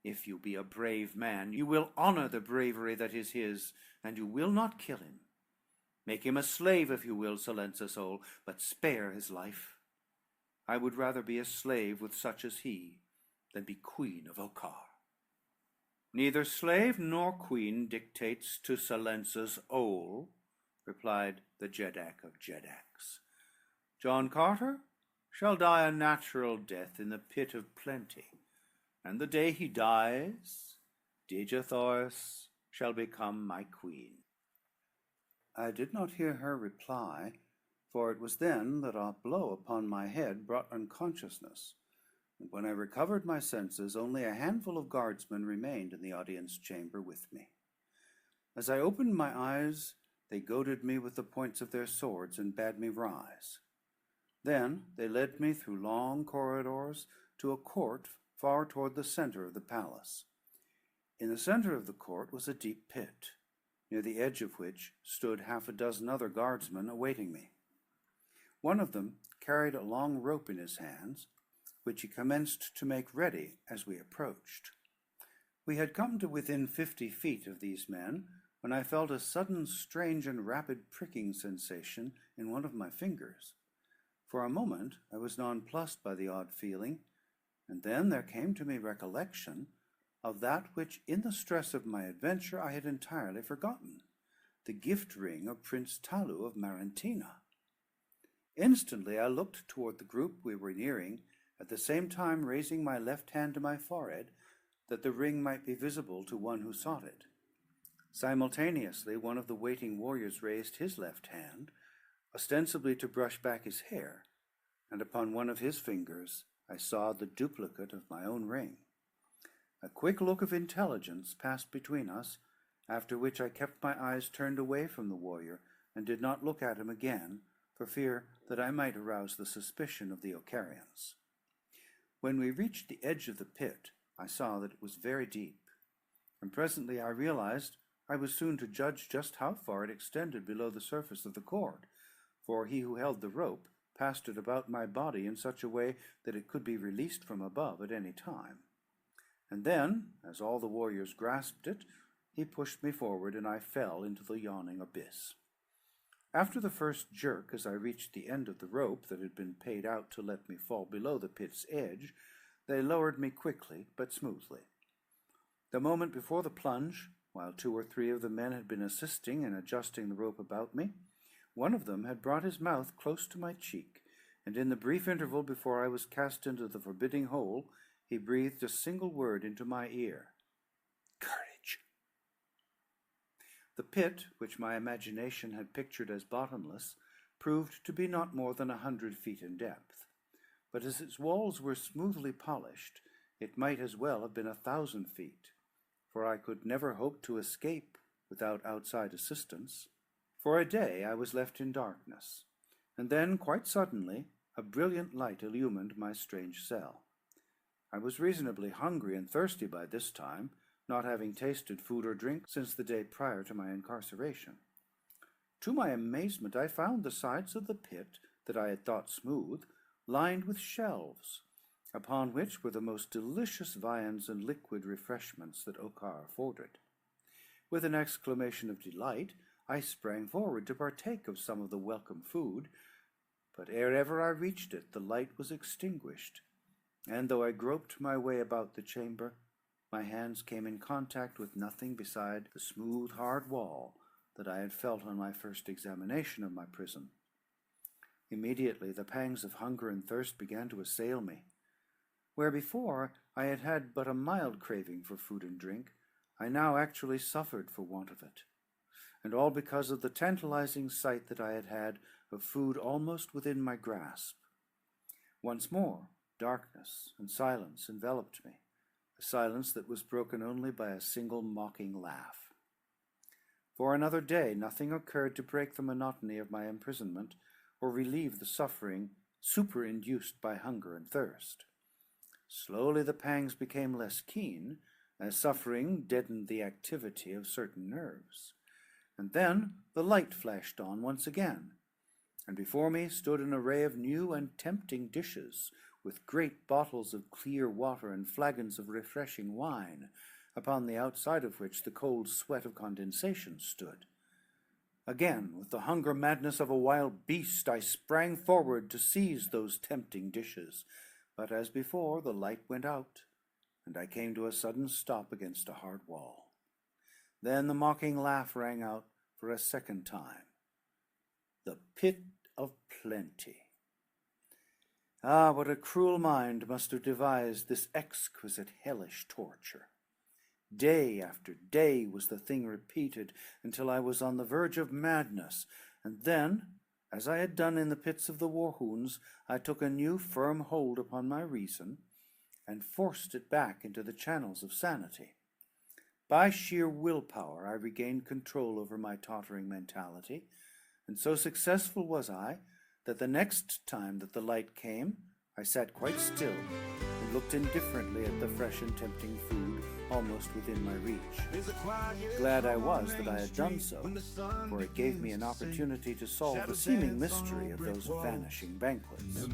If you be a brave man, you will honor the bravery that is his, and you will not kill him. Make him a slave if you will, Silenzasol, but spare his life. I would rather be a slave with such as he than be queen of Okar." "Neither slave nor queen dictates to Silenzasol," replied the Jedak of Jedaks. "John Carter shall die a natural death in the pit of plenty, and the day he dies, Dejah Thoris shall become my queen." I did not hear her reply, for it was then that a blow upon my head brought unconsciousness, and when I recovered my senses, only a handful of guardsmen remained in the audience chamber with me. As I opened my eyes, they goaded me with the points of their swords and bade me rise. Then they led me through long corridors to a court far toward the center of the palace. In the center of the court was a deep pit, near the edge of which stood 6 other guardsmen awaiting me. One of them carried a long rope in his hands, which he commenced to make ready as we approached. We had come to within 50 feet of these men when I felt a sudden strange and rapid pricking sensation in one of my fingers. For a moment I was nonplussed by the odd feeling, and then there came to me recollection of that which in the stress of my adventure I had entirely forgotten, the gift ring of Prince Talu of Marantina. Instantly I looked toward the group we were nearing, at the same time raising my left hand to my forehead, that the ring might be visible to one who sought it. Simultaneously, one of the waiting warriors raised his left hand, ostensibly to brush back his hair, and upon one of his fingers I saw the duplicate of my own ring. A quick look of intelligence passed between us, after which I kept my eyes turned away from the warrior and did not look at him again, for fear that I might arouse the suspicion of the Ocarians. When we reached the edge of the pit, I saw that it was very deep, and presently I realized I was soon to judge just how far it extended below the surface of the cord, for he who held the rope passed it about my body in such a way that it could be released from above at any time. And then, as all the warriors grasped it, he pushed me forward, and I fell into the yawning abyss. After the first jerk, as I reached the end of the rope that had been paid out to let me fall below the pit's edge, they lowered me quickly but smoothly. The moment before the plunge, while 2 or 3 of the men had been assisting in adjusting the rope about me, one of them had brought his mouth close to my cheek, and in the brief interval before I was cast into the forbidding hole, he breathed a single word into my ear: "Courage." The pit, which my imagination had pictured as bottomless, proved to be not more than 100 feet in depth. But as its walls were smoothly polished, it might as well have been 1,000 feet, for I could never hope to escape without outside assistance. For a day I was left in darkness, and then, quite suddenly, a brilliant light illumined my strange cell. I was reasonably hungry and thirsty by this time, not having tasted food or drink since the day prior to my incarceration. To my amazement, I found the sides of the pit, that I had thought smooth, lined with shelves, upon which were the most delicious viands and liquid refreshments that Ocar afforded. With an exclamation of delight, I sprang forward to partake of some of the welcome food, but ere ever I reached it, the light was extinguished, and though I groped my way about the chamber, my hands came in contact with nothing beside the smooth, hard wall that I had felt on my first examination of my prison. Immediately the pangs of hunger and thirst began to assail me. Where before I had had but a mild craving for food and drink, I now actually suffered for want of it, and all because of the tantalizing sight that I had had of food almost within my grasp. Once more, darkness and silence enveloped me, a silence that was broken only by a single mocking laugh. For another day nothing occurred to break the monotony of my imprisonment, or relieve the suffering superinduced by hunger and thirst. Slowly the pangs became less keen, as suffering deadened the activity of certain nerves. And then the light flashed on once again, and before me stood an array of new and tempting dishes, with great bottles of clear water and flagons of refreshing wine, upon the outside of which the cold sweat of condensation stood. Again, with the hunger madness of a wild beast, I sprang forward to seize those tempting dishes, but as before the light went out, and I came to a sudden stop against a hard wall. Then the mocking laugh rang out for a second time. The pit of plenty. Ah, what a cruel mind must have devised this exquisite hellish torture. Day after day was the thing repeated, until I was on the verge of madness, and then, as I had done in the pits of the Warhoons, I took a new firm hold upon my reason, and forced it back into the channels of sanity. By sheer willpower I regained control over my tottering mentality, and so successful was I, that the next time that the light came, I sat quite still and looked indifferently at the fresh and tempting food almost within my reach. Glad I was that I had done so, for it gave me an opportunity to solve the seeming mystery of those vanishing banquets.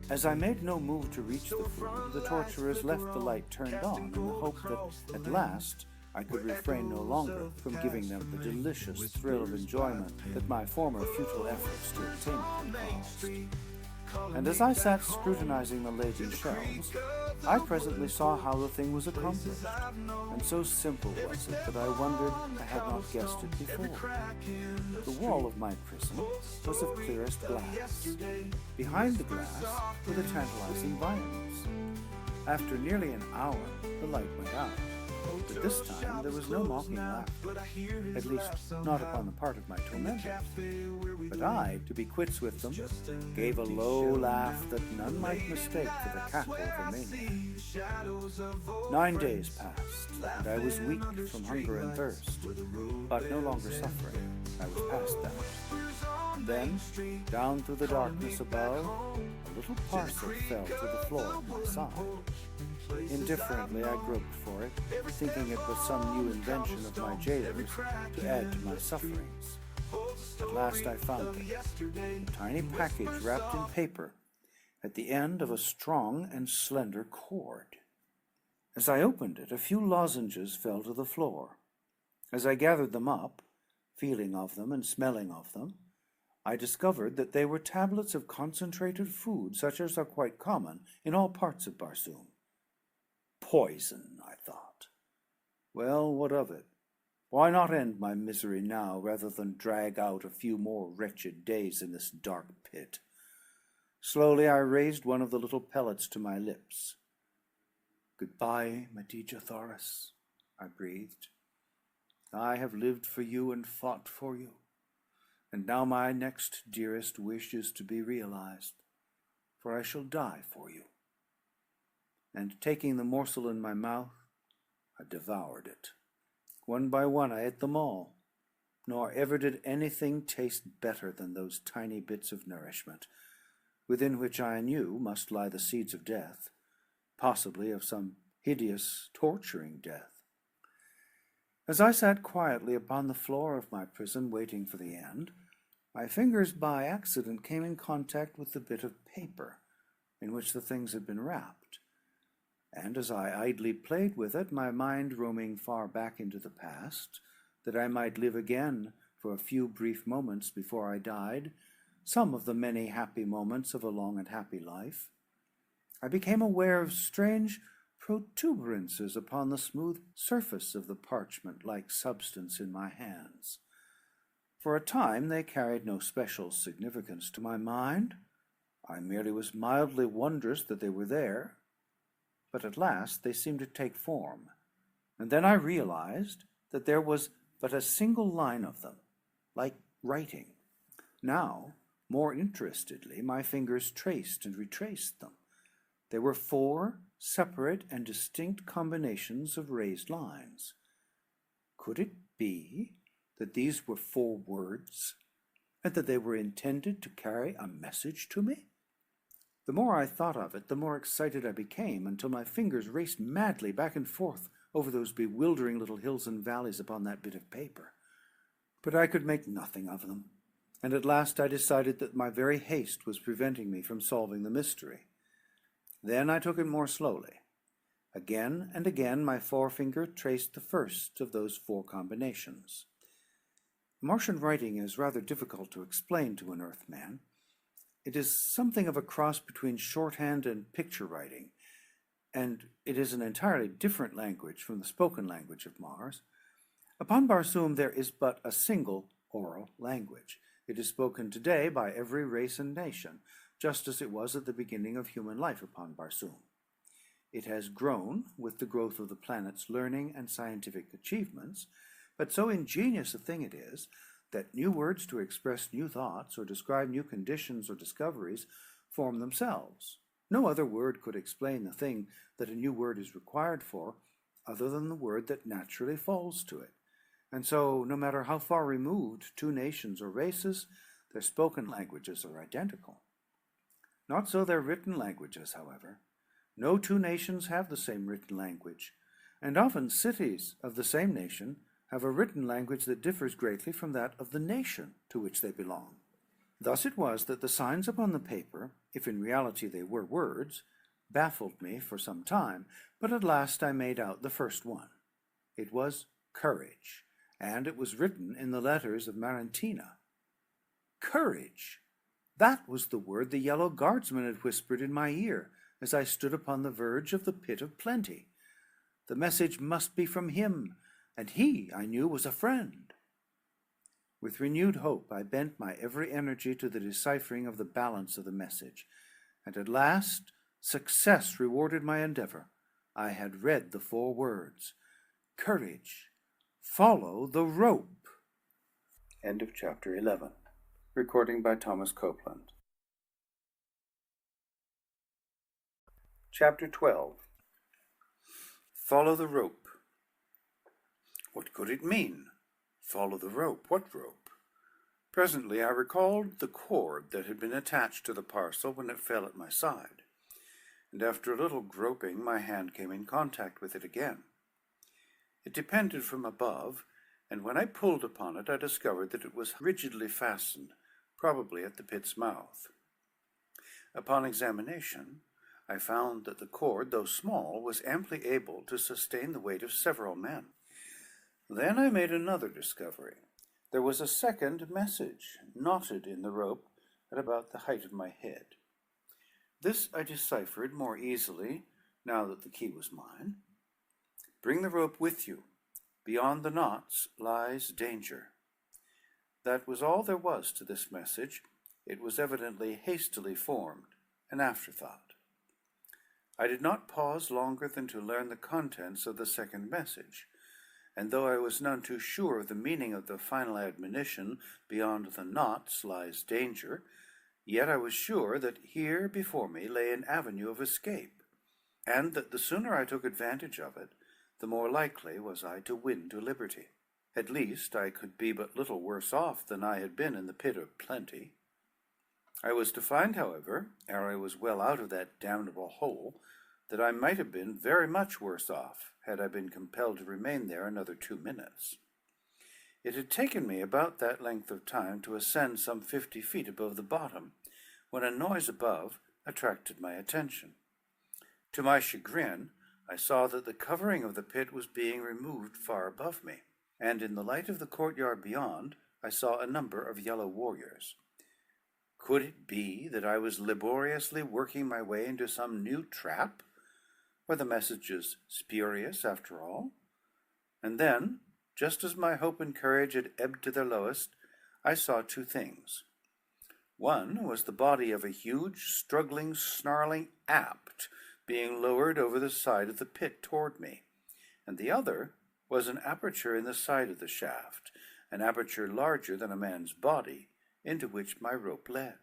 As I made no move to reach the food, the torturers left the light turned on in the hope that, at last, I could refrain no longer from giving them the delicious thrill of enjoyment that my former futile efforts to obtain it had caused. And as I sat scrutinizing the laden shelves, I presently saw how the thing was accomplished, and so simple was it that I wondered I had not guessed it before. The wall of my prison was of clearest glass. Behind the glass were the tantalizing viands. After nearly an hour, the light went out. But this time there was no mocking laughter, at least not upon the part of my tormentors. But I, to be quits with them, gave a low laugh that none might mistake for the cackle of a maniac. 9 days passed, and I was weak from hunger and thirst, but no longer suffering. I was past that. Then, down through the darkness above, a little parcel fell to the floor at my side. Indifferently, I groped for it, thinking it was some new invention of my jailers to add to my sufferings. At last I found it, a tiny package wrapped in paper, at the end of a strong and slender cord. As I opened it, a few lozenges fell to the floor. As I gathered them up, feeling of them and smelling of them, I discovered that they were tablets of concentrated food, such as are quite common in all parts of Barsoom. Poison, I thought. Well, what of it? Why not end my misery now, rather than drag out a few more wretched days in this dark pit? Slowly I raised one of the little pellets to my lips. "Goodbye, Medija Thoris," I breathed. "I have lived for you and fought for you, and now my next dearest wish is to be realized, for I shall die for you." And taking the morsel in my mouth, I devoured it. One by one I ate them all, nor ever did anything taste better than those tiny bits of nourishment, within which I knew must lie the seeds of death, possibly of some hideous, torturing death. As I sat quietly upon the floor of my prison waiting for the end, my fingers by accident came in contact with the bit of paper in which the things had been wrapped. And as I idly played with it, my mind roaming far back into the past, that I might live again for a few brief moments before I died, some of the many happy moments of a long and happy life, I became aware of strange protuberances upon the smooth surface of the parchment-like substance in my hands. For a time they carried no special significance to my mind. I merely was mildly wondrous that they were there. But at last they seemed to take form, and then I realized that there was but a single line of them, like writing. Now, more interestedly, my fingers traced and retraced them. There were 4 separate and distinct combinations of raised lines. Could it be that these were 4 words, and that they were intended to carry a message to me? The more I thought of it, the more excited I became, until my fingers raced madly back and forth over those bewildering little hills and valleys upon that bit of paper. But I could make nothing of them, and at last I decided that my very haste was preventing me from solving the mystery. Then I took it more slowly. Again and again my forefinger traced the first of those 4 combinations. Martian writing is rather difficult to explain to an Earthman. It is something of a cross between shorthand and picture writing, and it is an entirely different language from the spoken language of Mars. Upon Barsoom there is but a single oral language. It is spoken today by every race and nation, just as it was at the beginning of human life upon Barsoom. It has grown with the growth of the planet's learning and scientific achievements, but so ingenious a thing it is that new words to express new thoughts or describe new conditions or discoveries form themselves. No other word could explain the thing that a new word is required for, other than the word that naturally falls to it. And so, no matter how far removed 2 nations or races, their spoken languages are identical. Not so their written languages, however. No two nations have the same written language, and often cities of the same nation have a written language that differs greatly from that of the nation to which they belong. Thus it was that the signs upon the paper, if in reality they were words, baffled me for some time, but at last I made out the first one. It was courage, and it was written in the letters of Marantina. Courage! That was the word the yellow guardsman had whispered in my ear as I stood upon the verge of the pit of plenty. The message must be from him, and he, I knew, was a friend. With renewed hope, I bent my every energy to the deciphering of the balance of the message, and at last success rewarded my endeavor. I had read the 4 words: courage, follow the rope. End of chapter 11. Recording by Thomas Copeland. Chapter 12. Follow the rope. What could it mean? Follow the rope. What rope? Presently I recalled the cord that had been attached to the parcel when it fell at my side, and after a little groping my hand came in contact with it again. It depended from above, and when I pulled upon it I discovered that it was rigidly fastened, probably at the pit's mouth. Upon examination, I found that the cord, though small, was amply able to sustain the weight of several men. Then I made another discovery. There was a second message knotted in the rope at about the height of my head. This I deciphered more easily now that the key was mine. Bring the rope with you. Beyond the knots lies danger. That was all there was to this message. It was evidently hastily formed, an afterthought. I did not pause longer than to learn the contents of the second message, and though I was none too sure of the meaning of the final admonition, beyond the knots lies danger, yet I was sure that here before me lay an avenue of escape, and that the sooner I took advantage of it, the more likely was I to win to liberty. At least I could be but little worse off than I had been in the pit of plenty. I was to find, however, ere I was well out of that damnable hole, that I might have been very much worse off had I been compelled to remain there another 2 minutes. It had taken me about that length of time to ascend some 50 feet above the bottom, when a noise above attracted my attention. To my chagrin, I saw that the covering of the pit was being removed far above me, and in the light of the courtyard beyond, I saw a number of yellow warriors. Could it be that I was laboriously working my way into some new trap? Were the messages spurious after all? And then, just as my hope and courage had ebbed to their lowest, I saw 2 things. One was the body of a huge, struggling, snarling apt being lowered over the side of the pit toward me, and the other was an aperture in the side of the shaft, an aperture larger than a man's body, into which my rope led.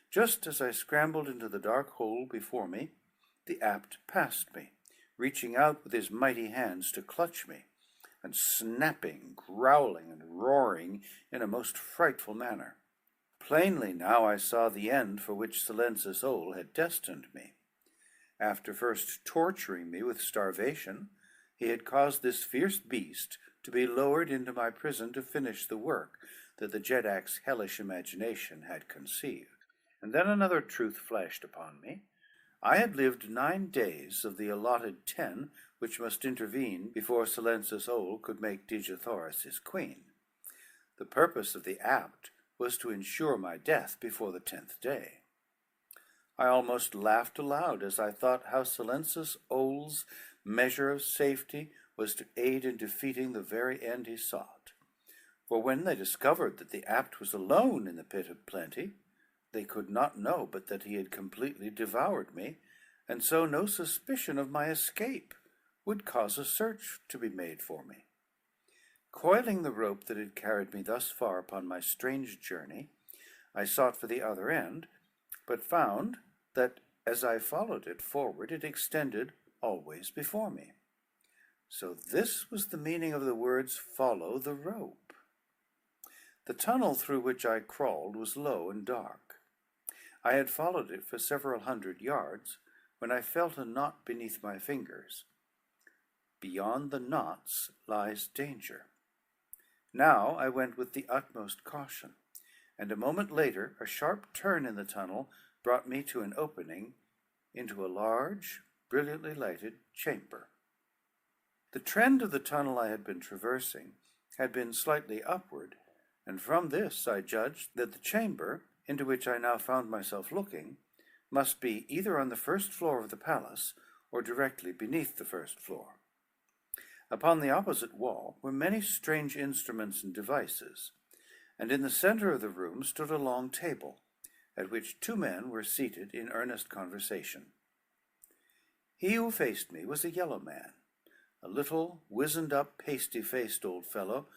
Just as I scrambled into the dark hole before me, the apt passed me, reaching out with his mighty hands to clutch me, and snapping, growling, and roaring in a most frightful manner. Plainly now I saw the end for which Silence's Owl had destined me. After first torturing me with starvation, he had caused this fierce beast to be lowered into my prison to finish the work that the Jedak's hellish imagination had conceived. And then another truth flashed upon me. I had lived 9 days of the allotted 10 which must intervene before Silence's Owl could make Dejathoris his queen. The purpose of the apt was to ensure my death before the 10th day. I almost laughed aloud as I thought how Silence's Owl's measure of safety was to aid in defeating the very end he sought. For when they discovered that the apt was alone in the pit of plenty, they could not know but that he had completely devoured me, and so no suspicion of my escape would cause a search to be made for me. Coiling the rope that had carried me thus far upon my strange journey, I sought for the other end, but found that as I followed it forward, it extended always before me. So this was the meaning of the words, "Follow the rope." The tunnel through which I crawled was low and dark. I had followed it for several 100 yards when I felt a knot beneath my fingers. Beyond the knots lies danger. Now I went with the utmost caution, and a moment later a sharp turn in the tunnel brought me to an opening into a large, brilliantly lighted chamber. The trend of the tunnel I had been traversing had been slightly upward, and from this I judged that the chamber, into which I now found myself looking, must be either on the first floor of the palace or directly beneath the first floor. Upon the opposite wall were many strange instruments and devices, and in the center of the room stood a long table, at which 2 men were seated in earnest conversation. He who faced me was a yellow man, a little, wizened-up, pasty-faced old fellow,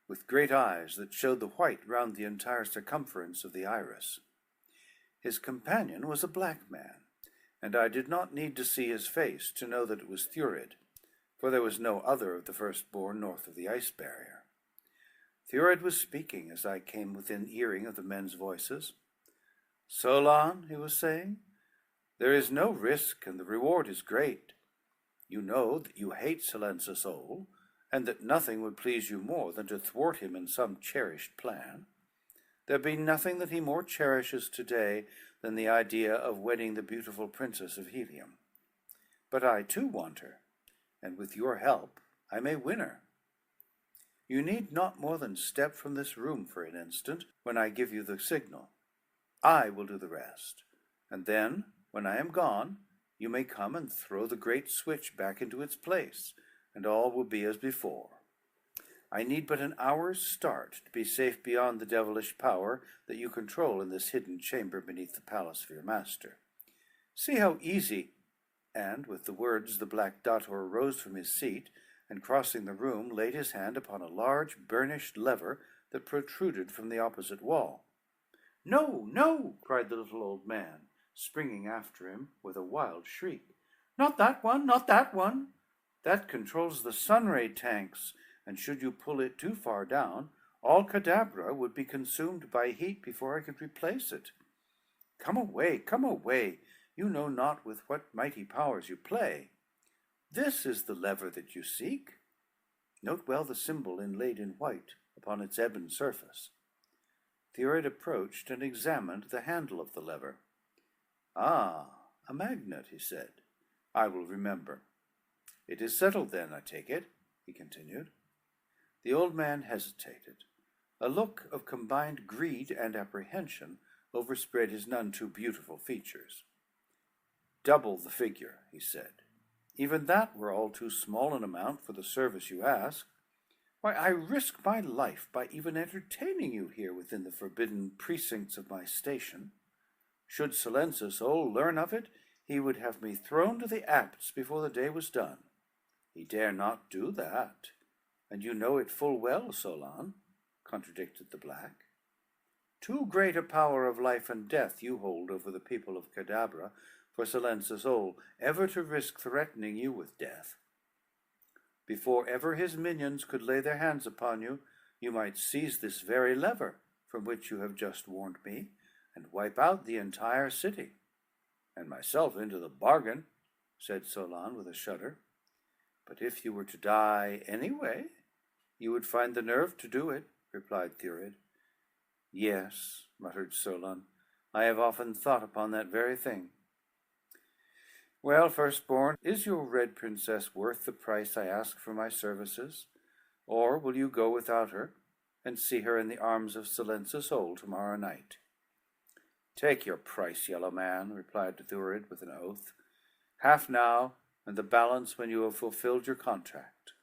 with great eyes that showed the white round the entire circumference of the iris. His companion was a black man, and I did not need to see his face to know that it was Thurid, for there was no other of the firstborn north of the ice barrier. Thurid was speaking as I came within hearing of the men's voices. "Solon," he was saying, "there is no risk, and the reward is great. You know that you hate Silencisol, and that nothing would please you more than to thwart him in some cherished plan. There be nothing that he more cherishes today than the idea of wedding the beautiful princess of Helium. But I too want her, and with your help I may win her. You need not more than step from this room for an instant when I give you the signal. I will do the rest, and then, when I am gone, you may come and throw the great switch back into its place, and all will be as before. I need but an hour's start to be safe beyond the devilish power that you control in this hidden chamber beneath the palace of your master. See how easy—" And with the words the black dator rose from his seat, and crossing the room laid his hand upon a large burnished lever that protruded from the opposite wall. "No, no!" cried the little old man, springing after him with a wild shriek. "Not that one, not that one! That controls the sunray tanks, and should you pull it too far down, all Cadabra would be consumed by heat before I could replace it. Come away, come away! You know not with what mighty powers you play. This is the lever that you seek. Note well the symbol inlaid in white upon its ebon surface." Thurid approached and examined the handle of the lever. "Ah, a magnet," he said. "I will remember. It is settled then, I take it," he continued. The old man hesitated. A look of combined greed and apprehension overspread his none too beautiful features. "Double the figure," he said. "Even that were all too small an amount for the service you ask. Why, I risk my life by even entertaining you here within the forbidden precincts of my station. Should Silencisol learn of it, he would have me thrown to the apts before the day was done. He dare not do that, and you know it full well, Solon," contradicted the black. "Too great a power of life and death you hold over the people of Cadabra for Silencisol ever to risk threatening you with death. Before ever his minions could lay their hands upon you, you might seize this very lever from which you have just warned me, and wipe out the entire city, and myself into the bargain," said Solon with a shudder. "But if you were to die anyway, you would find the nerve to do it," replied Thurid. "Yes," muttered Solon, "I have often thought upon that very thing. Well, firstborn, is your red princess worth the price I ask for my services, or will you go without her and see her in the arms of Silencisol tomorrow night?" "Take your price, yellow man," replied Thurid with an oath. "Half now, and the balance when you have fulfilled your contract."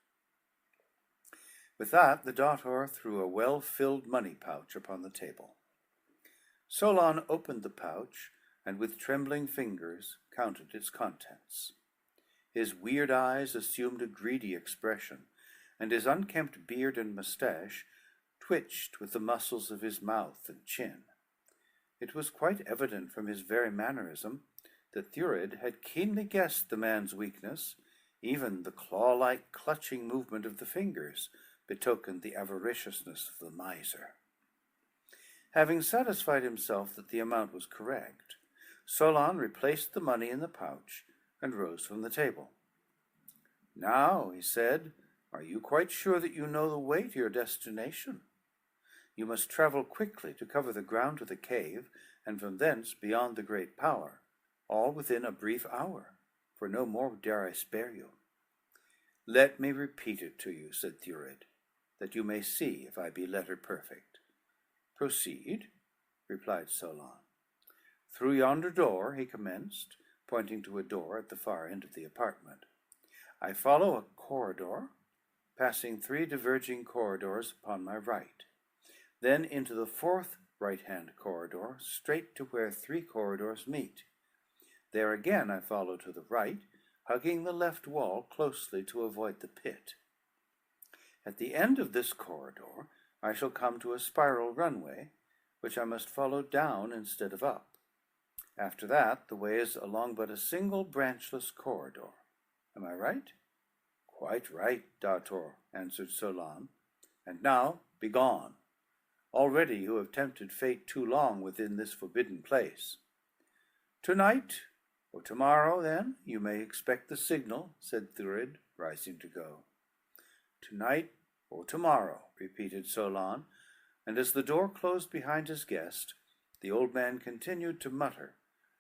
With that, the dator threw a well-filled money pouch upon the table. Solon opened the pouch, and with trembling fingers counted its contents. His weird eyes assumed a greedy expression, and his unkempt beard and mustache twitched with the muscles of his mouth and chin. It was quite evident from his very mannerism that Thurid had keenly guessed the man's weakness. Even the claw-like clutching movement of the fingers betokened the avariciousness of the miser. Having satisfied himself that the amount was correct, Solon replaced the money in the pouch and rose from the table. "Now," he said, "are you quite sure that you know the way to your destination? You must travel quickly to cover the ground to the cave, and from thence beyond the great power, all within a brief hour, for no more dare I spare you." "Let me repeat it to you," said Thurid, "that you may see if I be letter perfect." "Proceed," replied Solon. "Through yonder door," he commenced, pointing to a door at the far end of the apartment, "I follow a corridor, passing 3 diverging corridors upon my right, then into the 4th right-hand corridor, straight to where 3 corridors meet. There again I follow to the right, hugging the left wall closely to avoid the pit. At the end of this corridor I shall come to a spiral runway, which I must follow down instead of up. After that, the way is along but a single branchless corridor. Am I right?" "Quite right, Dator," answered Solon. "And now, begone. Already you have tempted fate too long within this forbidden place." "Tonight or tomorrow, then, you may expect the signal," said Thurid, rising to go. "Tonight or tomorrow," repeated Solon, and as the door closed behind his guest, the old man continued to mutter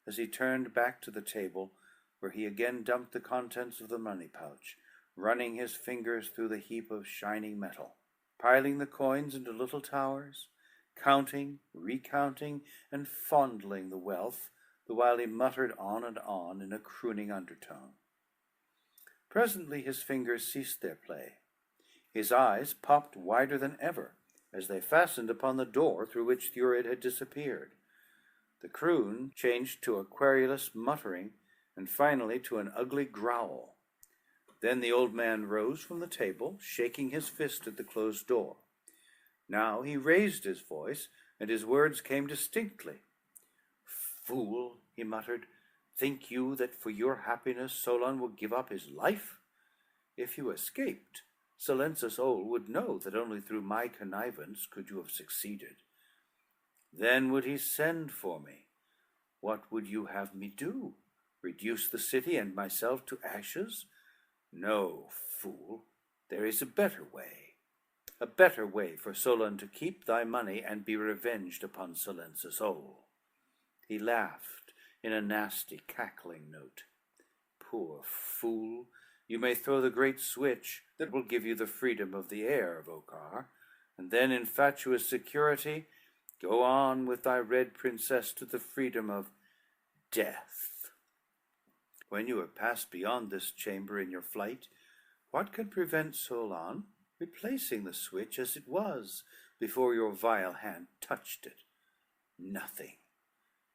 as he turned back to the table, where he again dumped the contents of the money pouch, running his fingers through the heap of shining metal, piling the coins into little towers, counting, recounting, and fondling the wealth, the while he muttered on in a crooning undertone. Presently his fingers ceased their play. His eyes popped wider than ever as they fastened upon the door through which Thurid had disappeared. The croon changed to a querulous muttering, and finally to an ugly growl. Then the old man rose from the table, shaking his fist at the closed door. Now he raised his voice, and his words came distinctly. "Fool," he muttered, "think you that for your happiness Solon will give up his life? If you escaped, Silenus Ol would know that only through my connivance could you have succeeded. Then would he send for me. What would you have me do? Reduce the city and myself to ashes? No, fool, there is a better way for Solon to keep thy money and be revenged upon Silenus Ol." He laughed in a nasty, cackling note. "Poor fool, you may throw the great switch that will give you the freedom of the air, Vokar, and then in fatuous security go on with thy red princess to the freedom of death. When you have passed beyond this chamber in your flight, what can prevent Solon replacing the switch as it was before your vile hand touched it? Nothing.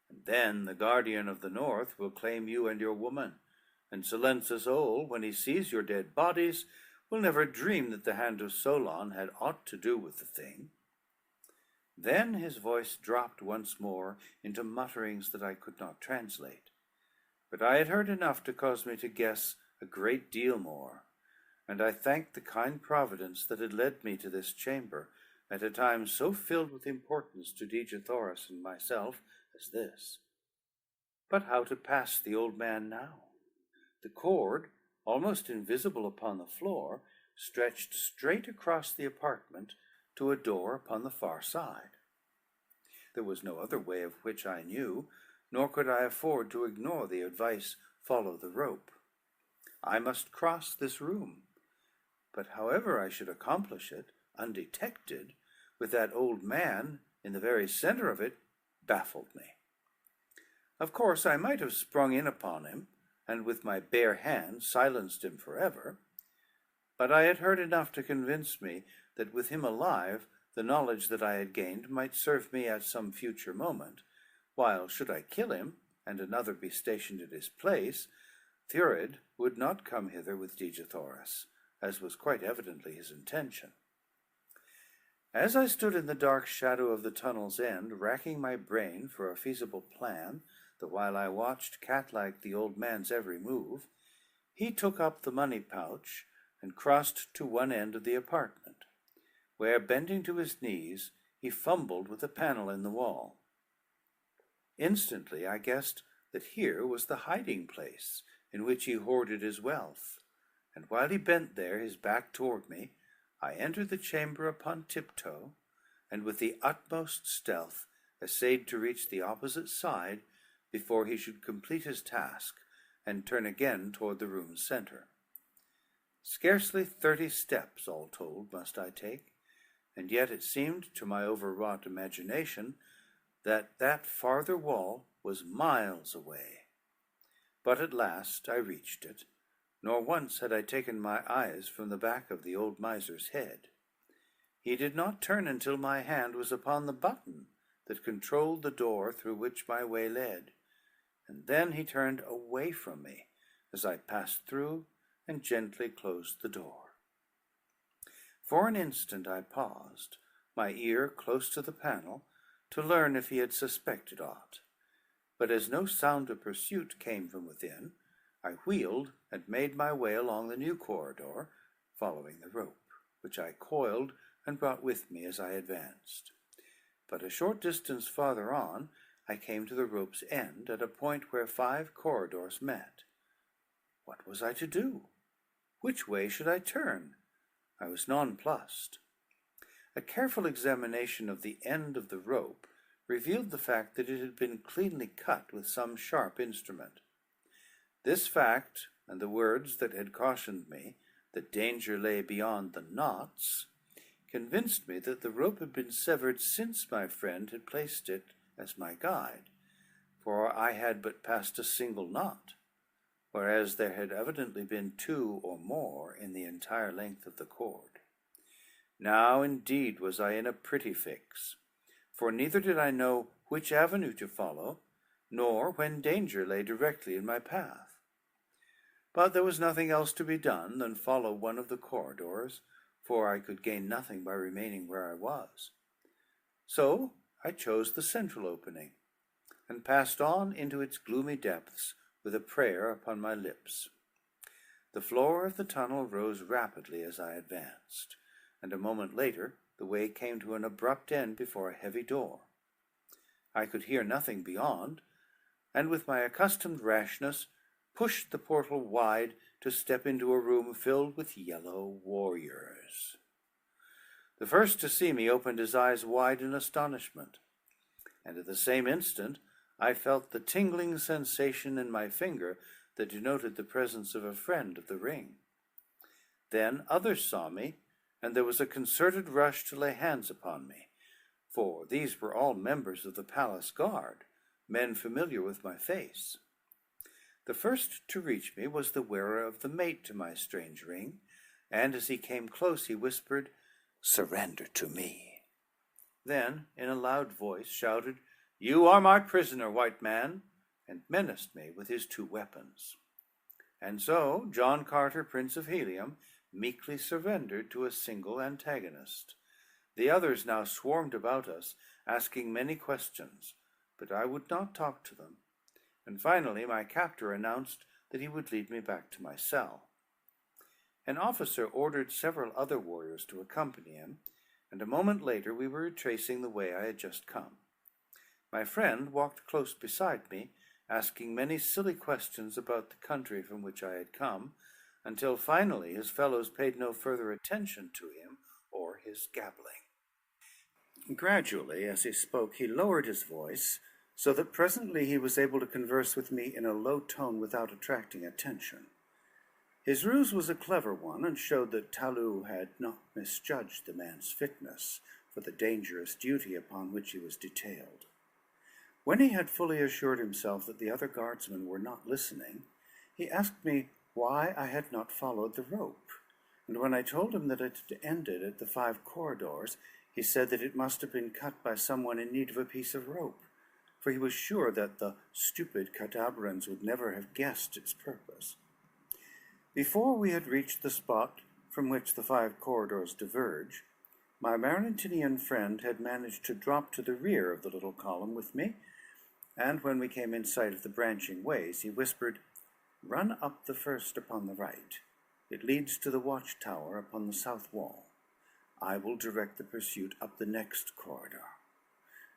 And then the guardian of the north will claim you and your woman, and Silenus Ol, when he sees your dead bodies, will never dream that the hand of Solon had aught to do with the thing." Then his voice dropped once more into mutterings that I could not translate, but I had heard enough to cause me to guess a great deal more, and I thanked the kind providence that had led me to this chamber at a time so filled with importance to Dejathoras and myself as this. But how to pass the old man now? The cord, almost invisible upon the floor, stretched straight across the apartment to a door upon the far side. There was no other way of which I knew, nor could I afford to ignore the advice, "Follow the rope." I must cross this room, but however I should accomplish it, undetected, with that old man in the very center of it, baffled me. Of course, I might have sprung in upon him, and with my bare hand silenced him forever, but I had heard enough to convince me that with him alive, the knowledge that I had gained might serve me at some future moment, while, should I kill him, and another be stationed in his place, Thurid would not come hither with Dejathoras, as was quite evidently his intention. As I stood in the dark shadow of the tunnel's end, racking my brain for a feasible plan, the while I watched cat-like the old man's every move, he took up the money pouch and crossed to one end of the apartment, where, bending to his knees, he fumbled with a panel in the wall. Instantly I guessed that here was the hiding place in which he hoarded his wealth, and while he bent there, his back toward me, I entered the chamber upon tiptoe, and with the utmost stealth essayed to reach the opposite side before he should complete his task and turn again toward the room's center. Scarcely 30 steps, all told, must I take, and yet it seemed to my overwrought imagination that that farther wall was miles away. But at last I reached it, nor once had I taken my eyes from the back of the old miser's head. He did not turn until my hand was upon the button that controlled the door through which my way led, and then he turned away from me as I passed through and gently closed the door. For an instant I paused, my ear close to the panel, to learn if he had suspected aught. But as no sound of pursuit came from within, I wheeled and made my way along the new corridor, following the rope, which I coiled and brought with me as I advanced. But a short distance farther on, I came to the rope's end at a point where 5 corridors met. What was I to do? Which way should I turn? I was nonplussed. A careful examination of the end of the rope revealed the fact that it had been cleanly cut with some sharp instrument. This fact, and the words that had cautioned me that danger lay beyond the knots, convinced me that the rope had been severed since my friend had placed it as my guide, for I had but passed a single knot, whereas there had evidently been 2 or more in the entire length of the cord. Now indeed was I in a pretty fix, for neither did I know which avenue to follow, nor when danger lay directly in my path. But there was nothing else to be done than follow one of the corridors, for I could gain nothing by remaining where I was. So I chose the central opening, and passed on into its gloomy depths with a prayer upon my lips. The floor of the tunnel rose rapidly as I advanced, and a moment later the way came to an abrupt end before a heavy door. I could hear nothing beyond, and with my accustomed rashness pushed the portal wide to step into a room filled with yellow warriors. The first to see me opened his eyes wide in astonishment, and at the same instant I felt the tingling sensation in my finger that denoted the presence of a friend of the ring. Then others saw me, and there was a concerted rush to lay hands upon me, for these were all members of the palace guard, men familiar with my face. The first to reach me was the wearer of the mate to my strange ring, and as he came close he whispered, "Surrender to me." Then, in a loud voice, shouted, "You are my prisoner, white man," and menaced me with his 2 weapons. And so John Carter, Prince of Helium, meekly surrendered to a single antagonist. The others now swarmed about us, asking many questions, but I would not talk to them, and finally my captor announced that he would lead me back to my cell. An officer ordered several other warriors to accompany him, and a moment later we were retracing the way I had just come. My friend walked close beside me, asking many silly questions about the country from which I had come, until finally his fellows paid no further attention to him or his gabbling. Gradually, as he spoke, he lowered his voice, so that presently he was able to converse with me in a low tone without attracting attention. His ruse was a clever one, and showed that Talou had not misjudged the man's fitness for the dangerous duty upon which he was detailed. When he had fully assured himself that the other guardsmen were not listening, he asked me why I had not followed the rope, and when I told him that it had ended at the 5 corridors, he said that it must have been cut by someone in need of a piece of rope, for he was sure that the stupid Cadabrans would never have guessed its purpose. Before we had reached the spot from which the 5 corridors diverge, my Marantinian friend had managed to drop to the rear of the little column with me, and when we came in sight of the branching ways, he whispered, "Run up the first upon the right. It leads to the watchtower upon the south wall. I will direct the pursuit up the next corridor."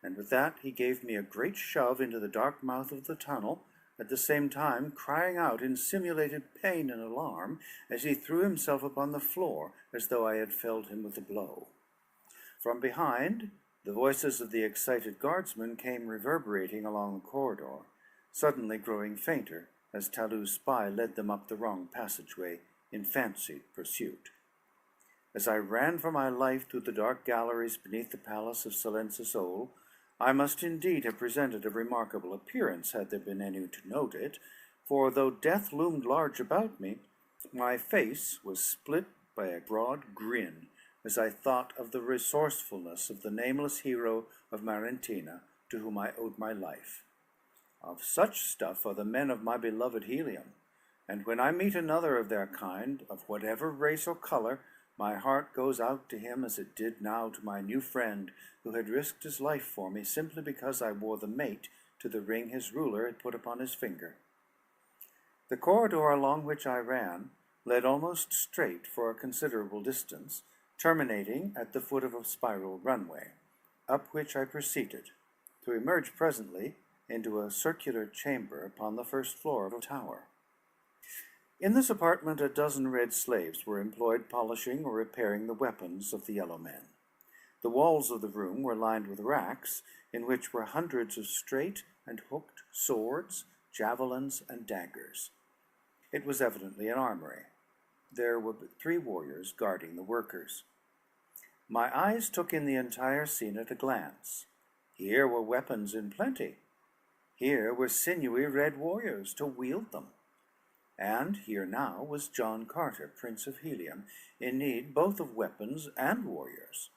And with that he gave me a great shove into the dark mouth of the tunnel, at the same time crying out in simulated pain and alarm as he threw himself upon the floor as though I had felled him with a blow. From behind, the voices of the excited guardsmen came reverberating along the corridor, suddenly growing fainter as Talu's spy led them up the wrong passageway in fancied pursuit. As I ran for my life through the dark galleries beneath the palace of Silencisol, I must indeed have presented a remarkable appearance, had there been any to note it, for though death loomed large about me, my face was split by a broad grin as I thought of the resourcefulness of the nameless hero of Marentina, to whom I owed my life. Of such stuff are the men of my beloved Helium, and when I meet another of their kind, of whatever race or color, my heart goes out to him as it did now to my new friend, who had risked his life for me simply because I wore the mate to the ring his ruler had put upon his finger. The corridor along which I ran led almost straight for a considerable distance, terminating at the foot of a spiral runway, up which I proceeded, to emerge presently into a circular chamber upon the first floor of a tower. In this apartment 12 red slaves were employed polishing or repairing the weapons of the yellow men. The walls of the room were lined with racks, in which were hundreds of straight and hooked swords, javelins, and daggers. It was evidently an armory. There were but 3 warriors guarding the workers. My eyes took in the entire scene at a glance. Here were weapons in plenty. Here were sinewy red warriors to wield them. And here now was John Carter, Prince of Helium, in need both of weapons and warriors.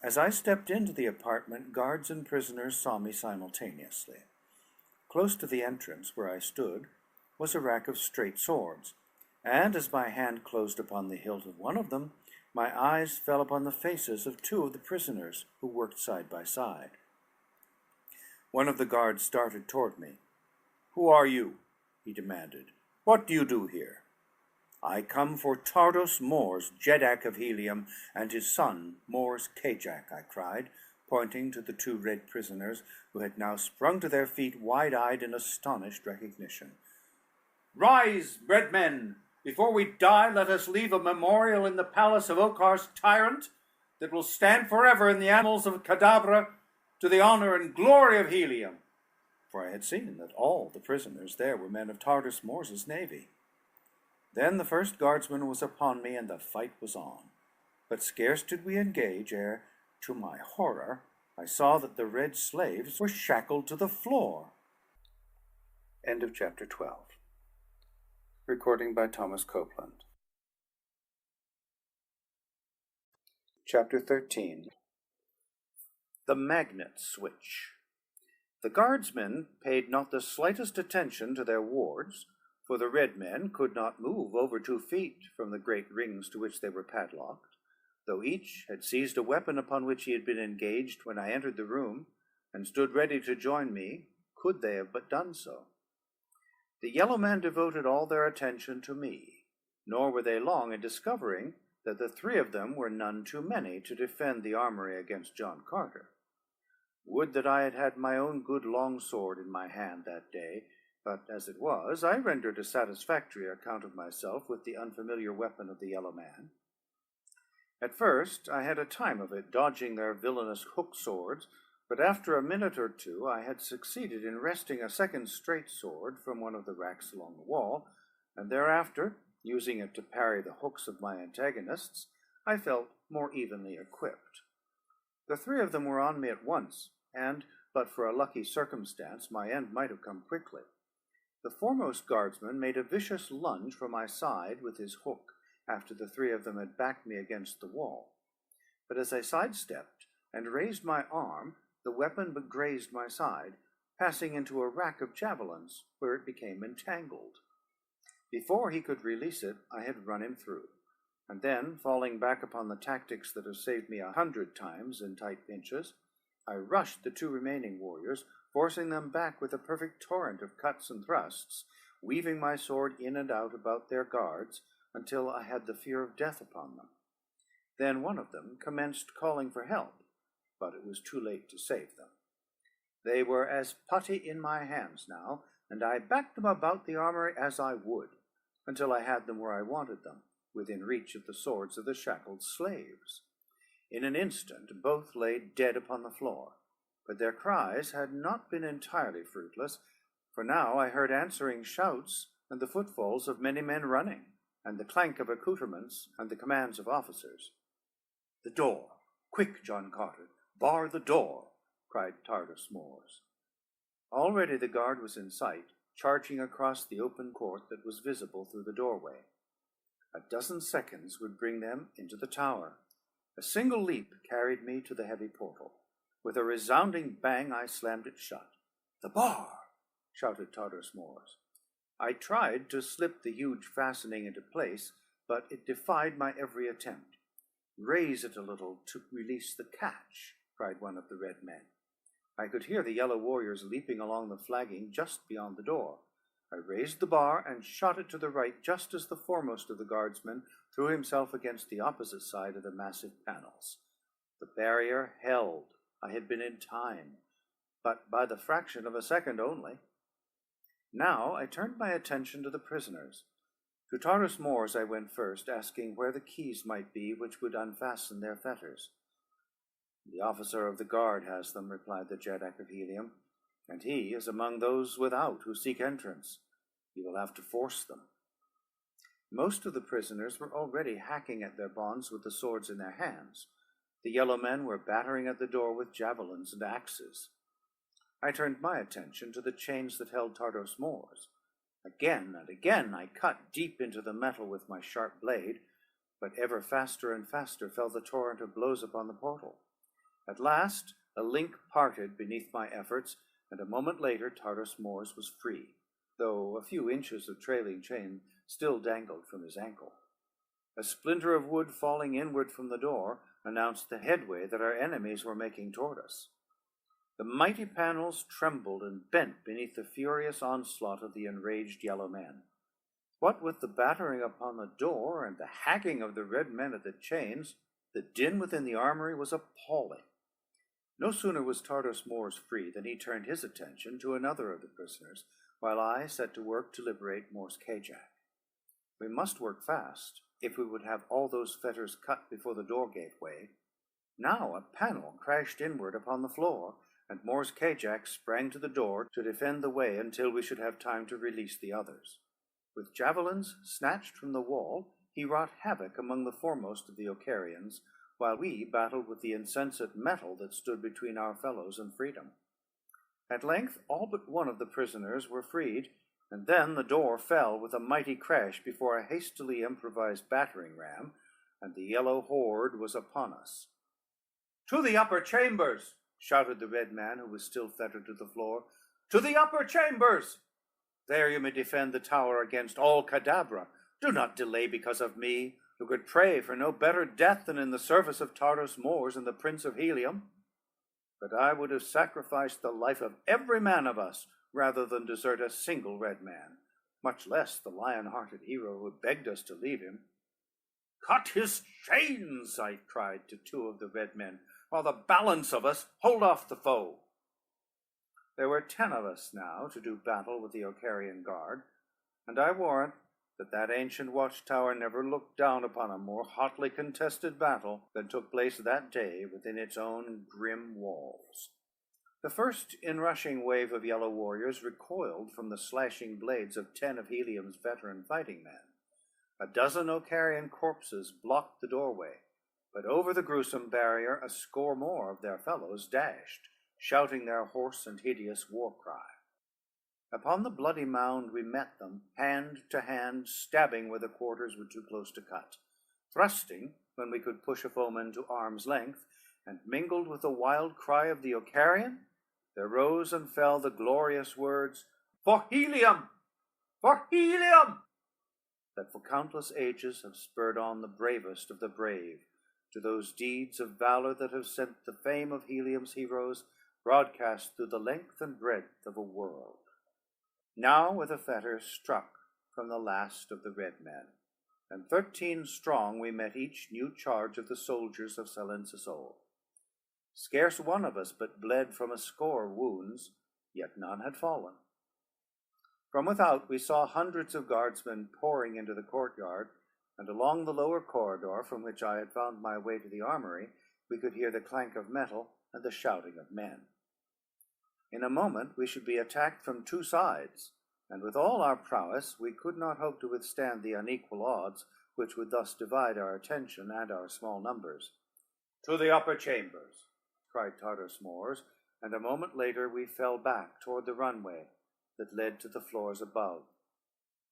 As I stepped into the apartment, guards and prisoners saw me simultaneously. Close to the entrance, where I stood, was a rack of straight swords, and as my hand closed upon the hilt of one of them, my eyes fell upon the faces of 2 of the prisoners who worked side by side. One of the guards started toward me. "Who are you?" he demanded. "What do you do here?" "I come for Tardos Mors, Jeddak of Helium, and his son, Mors Kajak," I cried, pointing to the 2 red prisoners, who had now sprung to their feet, wide-eyed in astonished recognition. "Rise, red men! Before we die, let us leave a memorial in the palace of Okar's tyrant that will stand forever in the annals of Cadabra to the honor and glory of Helium." For I had seen that all the prisoners there were men of Tardos Mors's navy. Then the first guardsman was upon me, and the fight was on. But scarce did we engage, ere, to my horror, I saw that the red slaves were shackled to the floor. End of chapter 12. Recording by Thomas Copeland. Chapter 13. The Magnet Switch. The guardsmen paid not the slightest attention to their wards, for the red men could not move over 2 feet from the great rings to which they were padlocked, though each had seized a weapon upon which he had been engaged when I entered the room, and stood ready to join me, could they have but done so. The yellow men devoted all their attention to me, nor were they long in discovering that the 3 of them were none too many to defend the armory against John Carter. Would that I had had my own good long sword in my hand that day, but as it was, I rendered a satisfactory account of myself with the unfamiliar weapon of the yellow man. At first I had a time of it, dodging their villainous hook swords, but after a minute or 2 I had succeeded in wresting a second straight sword from one of the racks along the wall, and thereafter, using it to parry the hooks of my antagonists, I felt more evenly equipped. The 3 of them were on me at once, and, but for a lucky circumstance, my end might have come quickly. The foremost guardsman made a vicious lunge for my side with his hook, after the 3 of them had backed me against the wall. But as I sidestepped and raised my arm, the weapon but grazed my side, passing into a rack of javelins, where it became entangled. Before he could release it, I had run him through, and then, falling back upon the tactics that have saved me 100 times in tight pinches, I rushed the 2 remaining warriors, forcing them back with a perfect torrent of cuts and thrusts, weaving my sword in and out about their guards, until I had the fear of death upon them. Then one of them commenced calling for help, but it was too late to save them. They were as putty in my hands now, and I backed them about the armory as I would, until I had them where I wanted them, within reach of the swords of the shackled slaves. In an instant both lay dead upon the floor, but their cries had not been entirely fruitless, for now I heard answering shouts and the footfalls of many men running, and the clank of accoutrements and the commands of officers. "The door! Quick, John Carter! Bar the door!" cried Tardus Mors. Already the guard was in sight, charging across the open court that was visible through the doorway. A dozen seconds would bring them into the tower. A single leap carried me to the heavy portal. With a resounding bang I slammed it shut. "The bar!" shouted Tardus Mors. I tried to slip the huge fastening into place, but it defied my every attempt. "Raise it a little to release the catch," cried one of the red men. I could hear the yellow warriors leaping along the flagging just beyond the door. I raised the bar and shot it to the right just as the foremost of the guardsmen threw himself against the opposite side of the massive panels. The barrier held. I had been in time, but by the fraction of a second only. Now I turned my attention to the prisoners. To Tardus Mors I went first, asking where the keys might be which would unfasten their fetters. "The officer of the guard has them," replied the Jeddak of Helium, "and he is among those without who seek entrance. You will have to force them." Most of the prisoners were already hacking at their bonds with the swords in their hands. The yellow men were battering at the door with javelins and axes. I turned my attention to the chains that held Tardus Mors. Again and again I cut deep into the metal with my sharp blade, but ever faster and faster fell the torrent of blows upon the portal. At last a link parted beneath my efforts, and a moment later Tardus Mors was free, though a few inches of trailing chain still dangled from his ankle. A splinter of wood falling inward from the door announced the headway that our enemies were making toward us. The mighty panels trembled and bent beneath the furious onslaught of the enraged yellow men. What with the battering upon the door and the hacking of the red men at the chains, the din within the armory was appalling. No sooner was Tardus Mors free than he turned his attention to another of the prisoners, while I set to work to liberate Mors Kajak. We must work fast, if we would have all those fetters cut before the door gave way. Now a panel crashed inward upon the floor, and Mors Kajak sprang to the door to defend the way until we should have time to release the others. With javelins snatched from the wall, he wrought havoc among the foremost of the Ocarians, while we battled with the insensate metal that stood between our fellows and freedom. At length all but one of the prisoners were freed, and then the door fell with a mighty crash before a hastily improvised battering ram, and the yellow horde was upon us. "To the upper chambers!" shouted the red man who was still fettered to the floor. "To the upper chambers! There you may defend the tower against all Cadabra. Do not delay because of me, who could pray for no better death than in the service of Tardus Mors and the Prince of Helium. But I would have sacrificed the life of every man of us rather than desert a single red man, much less the lion-hearted hero who begged us to leave him." "Cut his chains!" I cried to two of the red men, "while the balance of us hold off the foe." There were 10 of us now to do battle with the Ocarian guard, and I warrant that ancient watchtower never looked down upon a more hotly contested battle than took place that day within its own grim walls. The first inrushing wave of yellow warriors recoiled from the slashing blades of 10 of Helium's veteran fighting men. A dozen Ocarian corpses blocked the doorway, but over the gruesome barrier a score more of their fellows dashed, shouting their hoarse and hideous war cry. Upon the bloody mound we met them, hand to hand, stabbing where the quarters were too close to cut, thrusting when we could push a foeman to arm's length, and mingled with the wild cry of the Ocarian, there rose and fell the glorious words, "For Helium! For Helium!" that for countless ages have spurred on the bravest of the brave to those deeds of valor that have sent the fame of Helium's heroes broadcast through the length and breadth of a world. Now were the fetters struck from the last of the red men, and 13 strong we met each new charge of the soldiers of Selensisol. Scarce one of us but bled from a score wounds, yet none had fallen. From without we saw hundreds of guardsmen pouring into the courtyard, and along the lower corridor from which I had found my way to the armory, we could hear the clank of metal and the shouting of men. In a moment we should be attacked from 2 sides, and with all our prowess we could not hope to withstand the unequal odds which would thus divide our attention and our small numbers. "To the upper chambers," cried Tartarus Moors, and a moment later we fell back toward the runway that led to the floors above.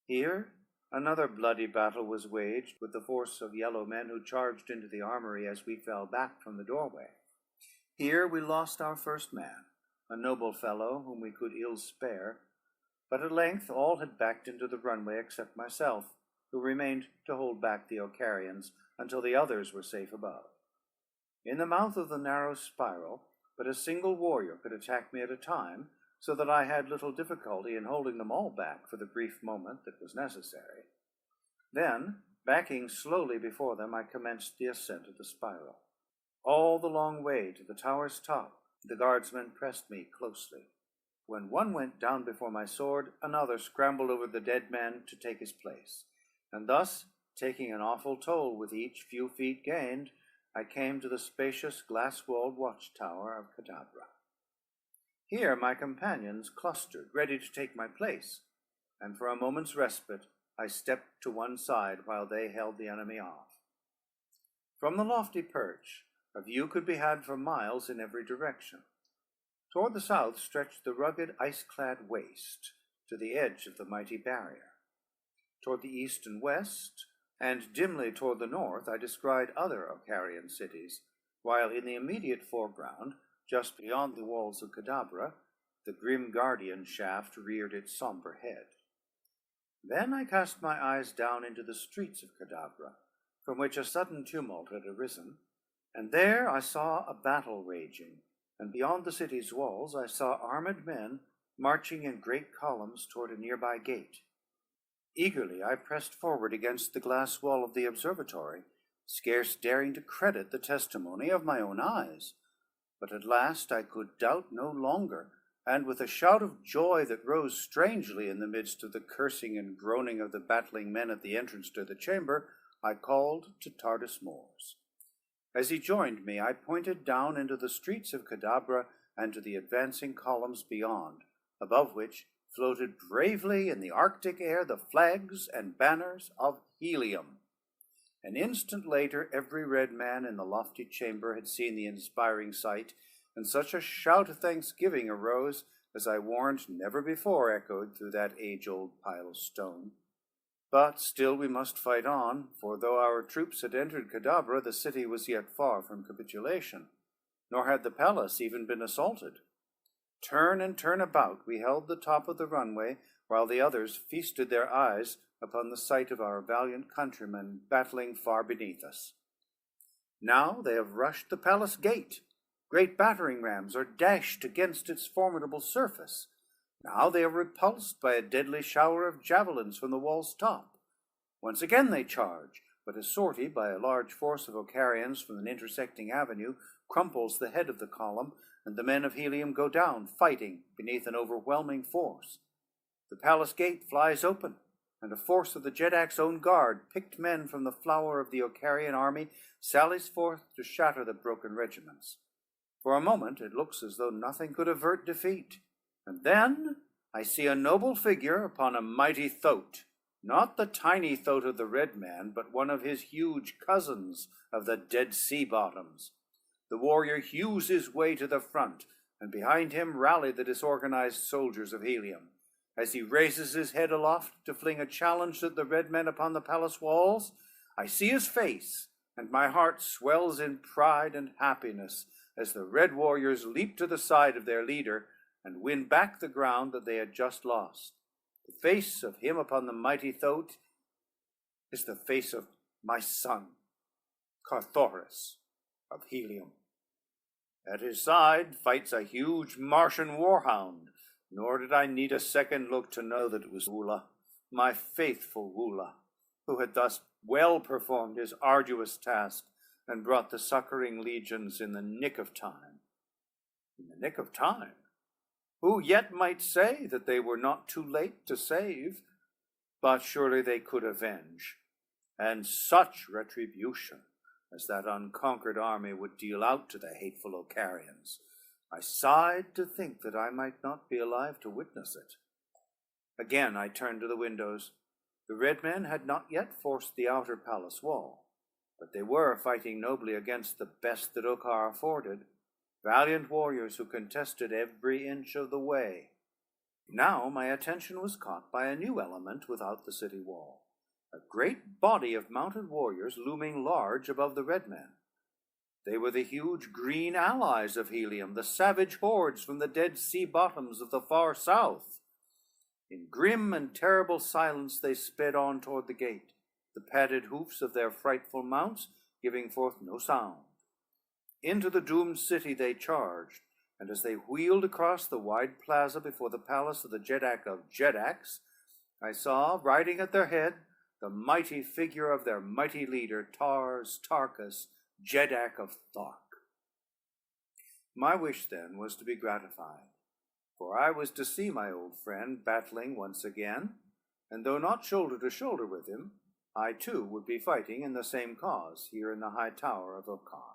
Here another bloody battle was waged with the force of yellow men who charged into the armory as we fell back from the doorway. Here we lost our first man, a noble fellow whom we could ill spare, but at length all had backed into the runway except myself, who remained to hold back the Ocarians until the others were safe above. In the mouth of the narrow spiral, but a single warrior could attack me at a time, so that I had little difficulty in holding them all back for the brief moment that was necessary. Then, backing slowly before them, I commenced the ascent of the spiral. All the long way to the tower's top, the guardsmen pressed me closely. When one went down before my sword, another scrambled over the dead man to take his place, and thus, taking an awful toll with each few feet gained, I came to the spacious glass-walled watchtower of Cadabra. Here my companions clustered, ready to take my place, and for a moment's respite I stepped to one side while they held the enemy off. From the lofty perch, a view could be had for miles in every direction. Toward the south stretched the rugged, ice-clad waste to the edge of the mighty barrier. Toward the east and west, and dimly toward the north, I descried other Ocarian cities, while in the immediate foreground, just beyond the walls of Cadabra, the grim guardian shaft reared its somber head. Then I cast my eyes down into the streets of Cadabra, from which a sudden tumult had arisen, and there I saw a battle raging, and beyond the city's walls I saw armed men marching in great columns toward a nearby gate. Eagerly I pressed forward against the glass wall of the observatory, scarce daring to credit the testimony of my own eyes. But at last I could doubt no longer, and with a shout of joy that rose strangely in the midst of the cursing and groaning of the battling men at the entrance to the chamber, I called to Tartarus Moors. As he joined me, I pointed down into the streets of Cadabra and to the advancing columns beyond, above which floated bravely in the Arctic air the flags and banners of Helium. An instant later, every red man in the lofty chamber had seen the inspiring sight, and such a shout of thanksgiving arose as I warned never before echoed through that age-old pile of stone. But still we must fight on, for though our troops had entered Cadabra, the city was yet far from capitulation, nor had the palace even been assaulted. Turn and turn about, we held the top of the runway, while the others feasted their eyes upon the sight of our valiant countrymen battling far beneath us. Now they have rushed the palace gate. Great battering rams are dashed against its formidable surface. Now they are repulsed by a deadly shower of javelins from the wall's top. Once again they charge, but a sortie by a large force of Ocarians from an intersecting avenue crumples the head of the column, and the men of Helium go down, fighting beneath an overwhelming force. The palace gate flies open, and a force of the Jedak's own guard, picked men from the flower of the Ocarian army, sallies forth to shatter the broken regiments. For a moment it looks as though nothing could avert defeat, and then I see a noble figure upon a mighty thoat, not the tiny thoat of the red man, but one of his huge cousins of the Dead Sea bottoms. The warrior hews his way to the front, and behind him rally the disorganized soldiers of Helium. As he raises his head aloft to fling a challenge at the red men upon the palace walls, I see his face, and my heart swells in pride and happiness as the red warriors leap to the side of their leader and win back the ground that they had just lost. The face of him upon the mighty thoat is the face of my son, Carthoris of Helium. At his side fights a huge Martian warhound, nor did I need a second look to know that it was Wula, my faithful Wula, who had thus well performed his arduous task, and brought the succoring legions in the nick of time. In the nick of time? Who yet might say that they were not too late to save? But surely they could avenge, and such retribution as that unconquered army would deal out to the hateful Ocarians. I sighed to think that I might not be alive to witness it. Again I turned to the windows. The red men had not yet forced the outer palace wall, but they were fighting nobly against the best that Ocar afforded, valiant warriors who contested every inch of the way. Now my attention was caught by a new element without the city wall, a great body of mounted warriors looming large above the red men. They were the huge green allies of Helium, the savage hordes from the Dead Sea bottoms of the far south. In grim and terrible silence they sped on toward the gate, the padded hoofs of their frightful mounts giving forth no sound. Into the doomed city they charged, and as they wheeled across the wide plaza before the palace of the Jedak of Jedaks, I saw, riding at their head, the mighty figure of their mighty leader, Tarkas, Jedak of Thark. My wish then was to be gratified, for I was to see my old friend battling once again, and though not shoulder to shoulder with him, I too would be fighting in the same cause here in the high tower of Ocar.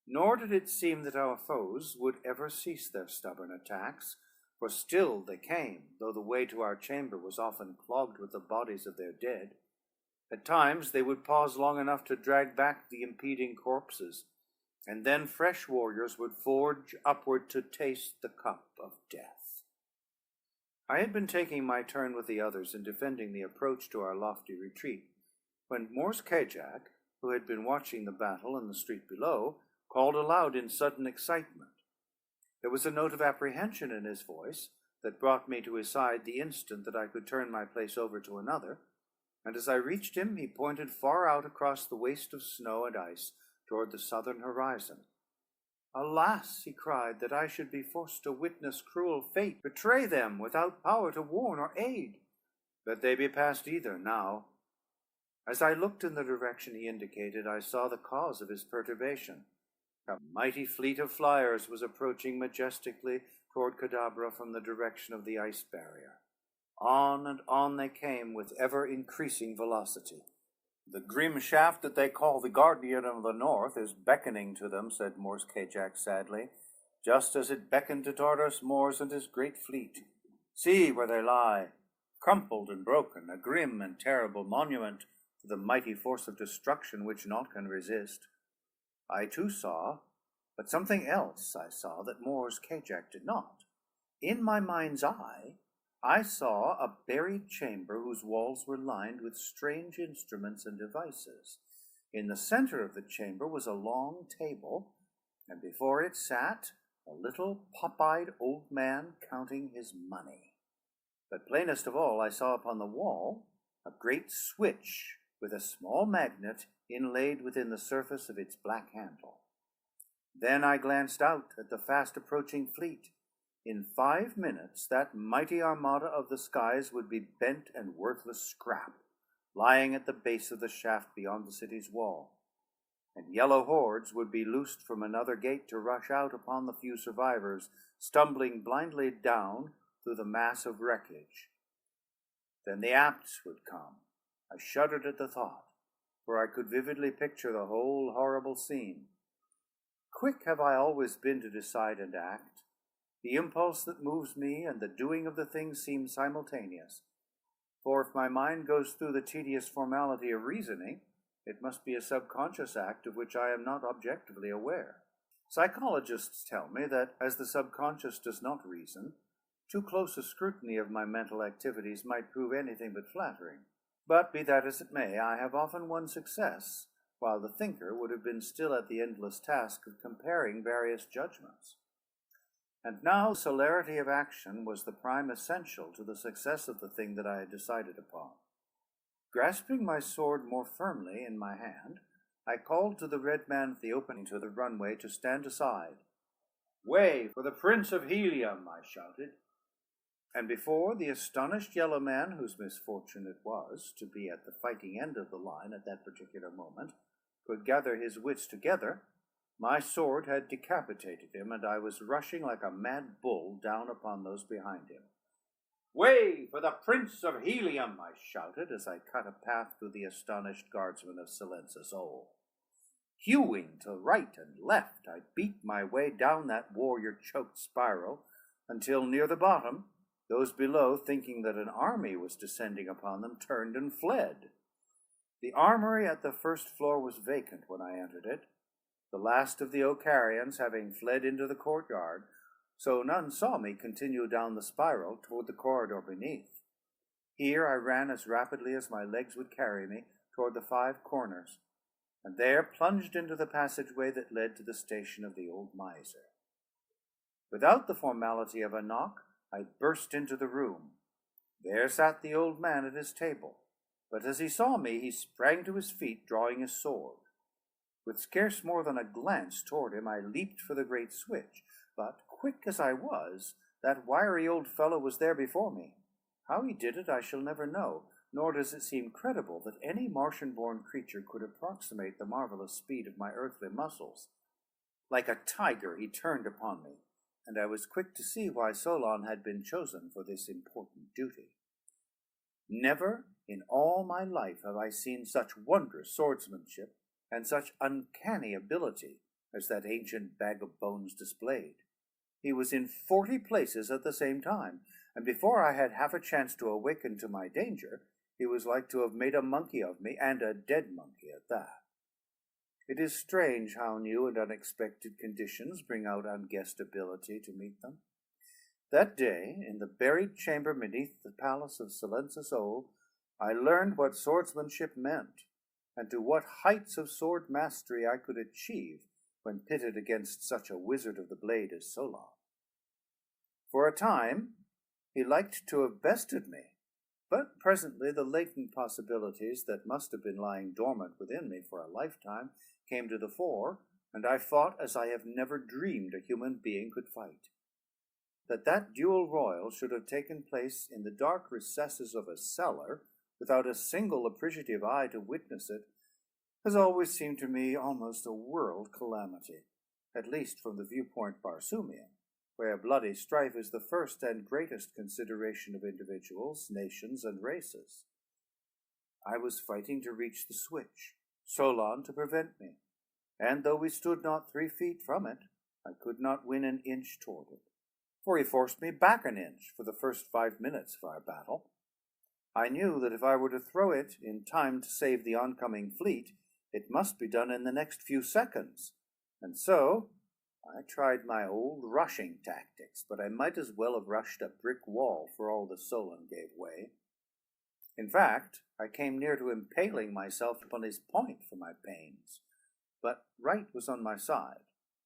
Nor did it seem that our foes would ever cease their stubborn attacks, for still they came, though the way to our chamber was often clogged with the bodies of their dead. At times they would pause long enough to drag back the impeding corpses, and then fresh warriors would forge upward to taste the cup of death. I had been taking my turn with the others in defending the approach to our lofty retreat, when Morse Kajak, who had been watching the battle in the street below, called aloud in sudden excitement. There was a note of apprehension in his voice that brought me to his side the instant that I could turn my place over to another, and as I reached him, he pointed far out across the waste of snow and ice toward the southern horizon. "Alas," he cried, "that I should be forced to witness cruel fate betray them without power to warn or aid. Let they be past either now." As I looked in the direction he indicated, I saw the cause of his perturbation. A mighty fleet of flyers was approaching majestically toward Kadabra from the direction of the ice barrier. On and on they came with ever-increasing velocity. "The grim shaft that they call the Guardian of the North is beckoning to them," said Morse Kajak sadly, "just as it beckoned to Tardas Mors and his great fleet. See where they lie, crumpled and broken, a grim and terrible monument to the mighty force of destruction which naught can resist." I too saw, but something else I saw that Morse Kajak did not. In my mind's eye, I saw a buried chamber whose walls were lined with strange instruments and devices. In the center of the chamber was a long table, and before it sat a little pop-eyed old man counting his money. But plainest of all, I saw upon the wall a great switch with a small magnet inlaid within the surface of its black handle. Then I glanced out at the fast-approaching fleet. In 5 minutes, that mighty armada of the skies would be bent and worthless scrap, lying at the base of the shaft beyond the city's wall, and yellow hordes would be loosed from another gate to rush out upon the few survivors, stumbling blindly down through the mass of wreckage. Then the Apts would come. I shuddered at the thought, for I could vividly picture the whole horrible scene. Quick have I always been to decide and act. The impulse that moves me and the doing of the thing seem simultaneous. For if my mind goes through the tedious formality of reasoning, it must be a subconscious act of which I am not objectively aware. Psychologists tell me that, as the subconscious does not reason, too close a scrutiny of my mental activities might prove anything but flattering. But be that as it may, I have often won success, while the thinker would have been still at the endless task of comparing various judgments. And now celerity of action was the prime essential to the success of the thing that I had decided upon. Grasping my sword more firmly in my hand, I called to the red man at the opening to the runway to stand aside. "Way for the Prince of Helium," I shouted. And before the astonished yellow man, whose misfortune it was to be at the fighting end of the line at that particular moment, could gather his wits together, my sword had decapitated him, and I was rushing like a mad bull down upon those behind him. "Way for the Prince of Helium!" I shouted as I cut a path through the astonished guardsmen of Silence's Ole. Hewing to right and left, I beat my way down that warrior-choked spiral until near the bottom, those below, thinking that an army was descending upon them, turned and fled. The armory at the first floor was vacant when I entered it, the last of the Ocarians having fled into the courtyard, so none saw me continue down the spiral toward the corridor beneath. Here I ran as rapidly as my legs would carry me toward the 5 corners, and there plunged into the passageway that led to the station of the old miser. Without the formality of a knock, I burst into the room. There sat the old man at his table, but as he saw me, he sprang to his feet, drawing his sword. With scarce more than a glance toward him, I leaped for the great switch, but, quick as I was, that wiry old fellow was there before me. How he did it I shall never know, nor does it seem credible that any Martian-born creature could approximate the marvelous speed of my earthly muscles. Like a tiger he turned upon me, and I was quick to see why Solon had been chosen for this important duty. Never in all my life have I seen such wondrous swordsmanship and such uncanny ability as that ancient bag of bones displayed. He was in 40 places at the same time, and before I had half a chance to awaken to my danger, he was like to have made a monkey of me, and a dead monkey at that. It is strange how new and unexpected conditions bring out unguessed ability to meet them. That day, in the buried chamber beneath the palace of Silence's Ole, I learned what swordsmanship meant, and to what heights of sword mastery I could achieve when pitted against such a wizard of the blade as Solon. For a time, he liked to have bested me, but presently the latent possibilities that must have been lying dormant within me for a lifetime came to the fore, and I fought as I have never dreamed a human being could fight. That duel royal should have taken place in the dark recesses of a cellar, without a single appreciative eye to witness it, has always seemed to me almost a world calamity, at least from the viewpoint Barsoomian, where bloody strife is the first and greatest consideration of individuals, nations, and races. I was fighting to reach the switch, Solon to prevent me, and though we stood not 3 feet from it, I could not win an inch toward it, for he forced me back an inch for the first 5 minutes of our battle. I knew that if I were to throw it in time to save the oncoming fleet, it must be done in the next few seconds, and so I tried my old rushing tactics, but I might as well have rushed a brick wall for all the Solon gave way. In fact, I came near to impaling myself upon his point for my pains, but right was on my side,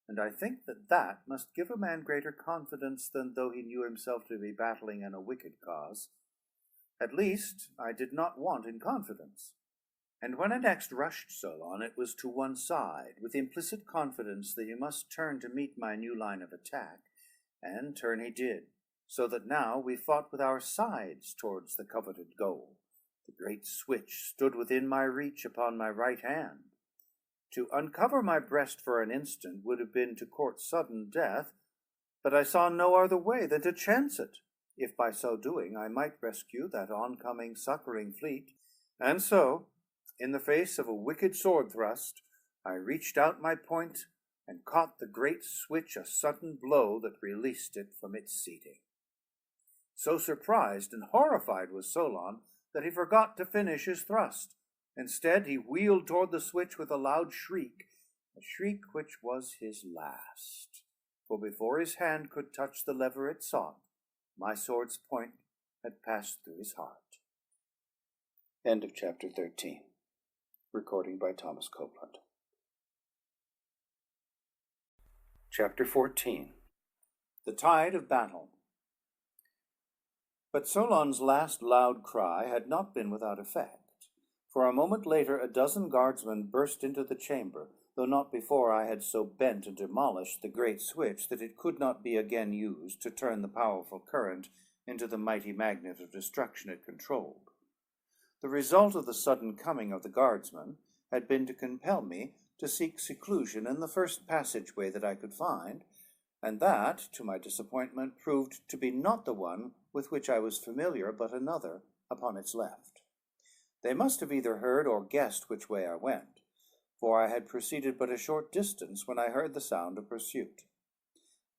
and I think that must give a man greater confidence than though he knew himself to be battling in a wicked cause. At least, I did not want in confidence, and when I next rushed Solon, it was to one side, with implicit confidence that he must turn to meet my new line of attack, and turn he did, so that now we fought with our sides towards the coveted goal. The great switch stood within my reach upon my right hand. To uncover my breast for an instant would have been to court sudden death, but I saw no other way than to chance it, if by so doing I might rescue that oncoming succoring fleet, and so, in the face of a wicked sword thrust, I reached out my point and caught the great switch a sudden blow that released it from its seating. So surprised and horrified was Solon that he forgot to finish his thrust. Instead, he wheeled toward the switch with a loud shriek, a shriek which was his last, for before his hand could touch the lever it sought, my sword's point had passed through his heart. End of chapter 13. Recording by Thomas Copeland. Chapter 14. The Tide of Battle. But Solon's last loud cry had not been without effect, for a moment later a dozen guardsmen burst into the chamber, though not before I had so bent and demolished the great switch that it could not be again used to turn the powerful current into the mighty magnet of destruction it controlled. The result of the sudden coming of the guardsmen had been to compel me to seek seclusion in the first passageway that I could find, and that, to my disappointment, proved to be not the one with which I was familiar, but another upon its left. They must have either heard or guessed which way I went, for I had proceeded but a short distance when I heard the sound of pursuit.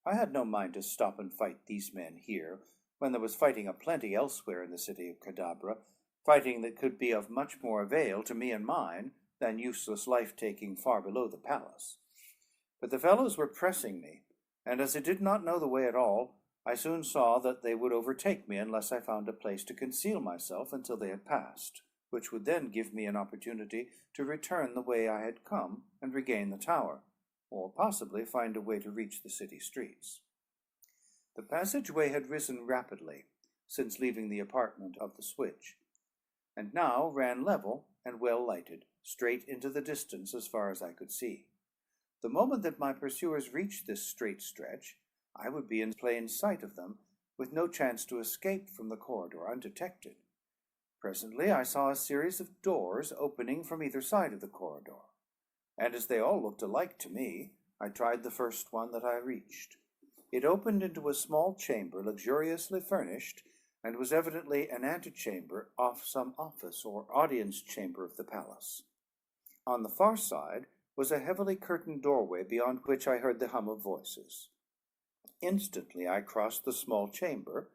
I had no mind to stop and fight these men here, when there was fighting aplenty elsewhere in the city of Cadabra, fighting that could be of much more avail to me and mine than useless life-taking far below the palace. But the fellows were pressing me, and as I did not know the way at all, I soon saw that they would overtake me unless I found a place to conceal myself until they had passed, which would then give me an opportunity to return the way I had come and regain the tower, or possibly find a way to reach the city streets. The passageway had risen rapidly since leaving the apartment of the switch, and now ran level and well lighted, straight into the distance as far as I could see. The moment that my pursuers reached this straight stretch, I would be in plain sight of them, with no chance to escape from the corridor undetected. Presently I saw a series of doors opening from either side of the corridor, and as they all looked alike to me, I tried the first one that I reached. It opened into a small chamber luxuriously furnished, and was evidently an antechamber off some office or audience chamber of the palace. On the far side was a heavily curtained doorway, beyond which I heard the hum of voices. Instantly I crossed the small chamber,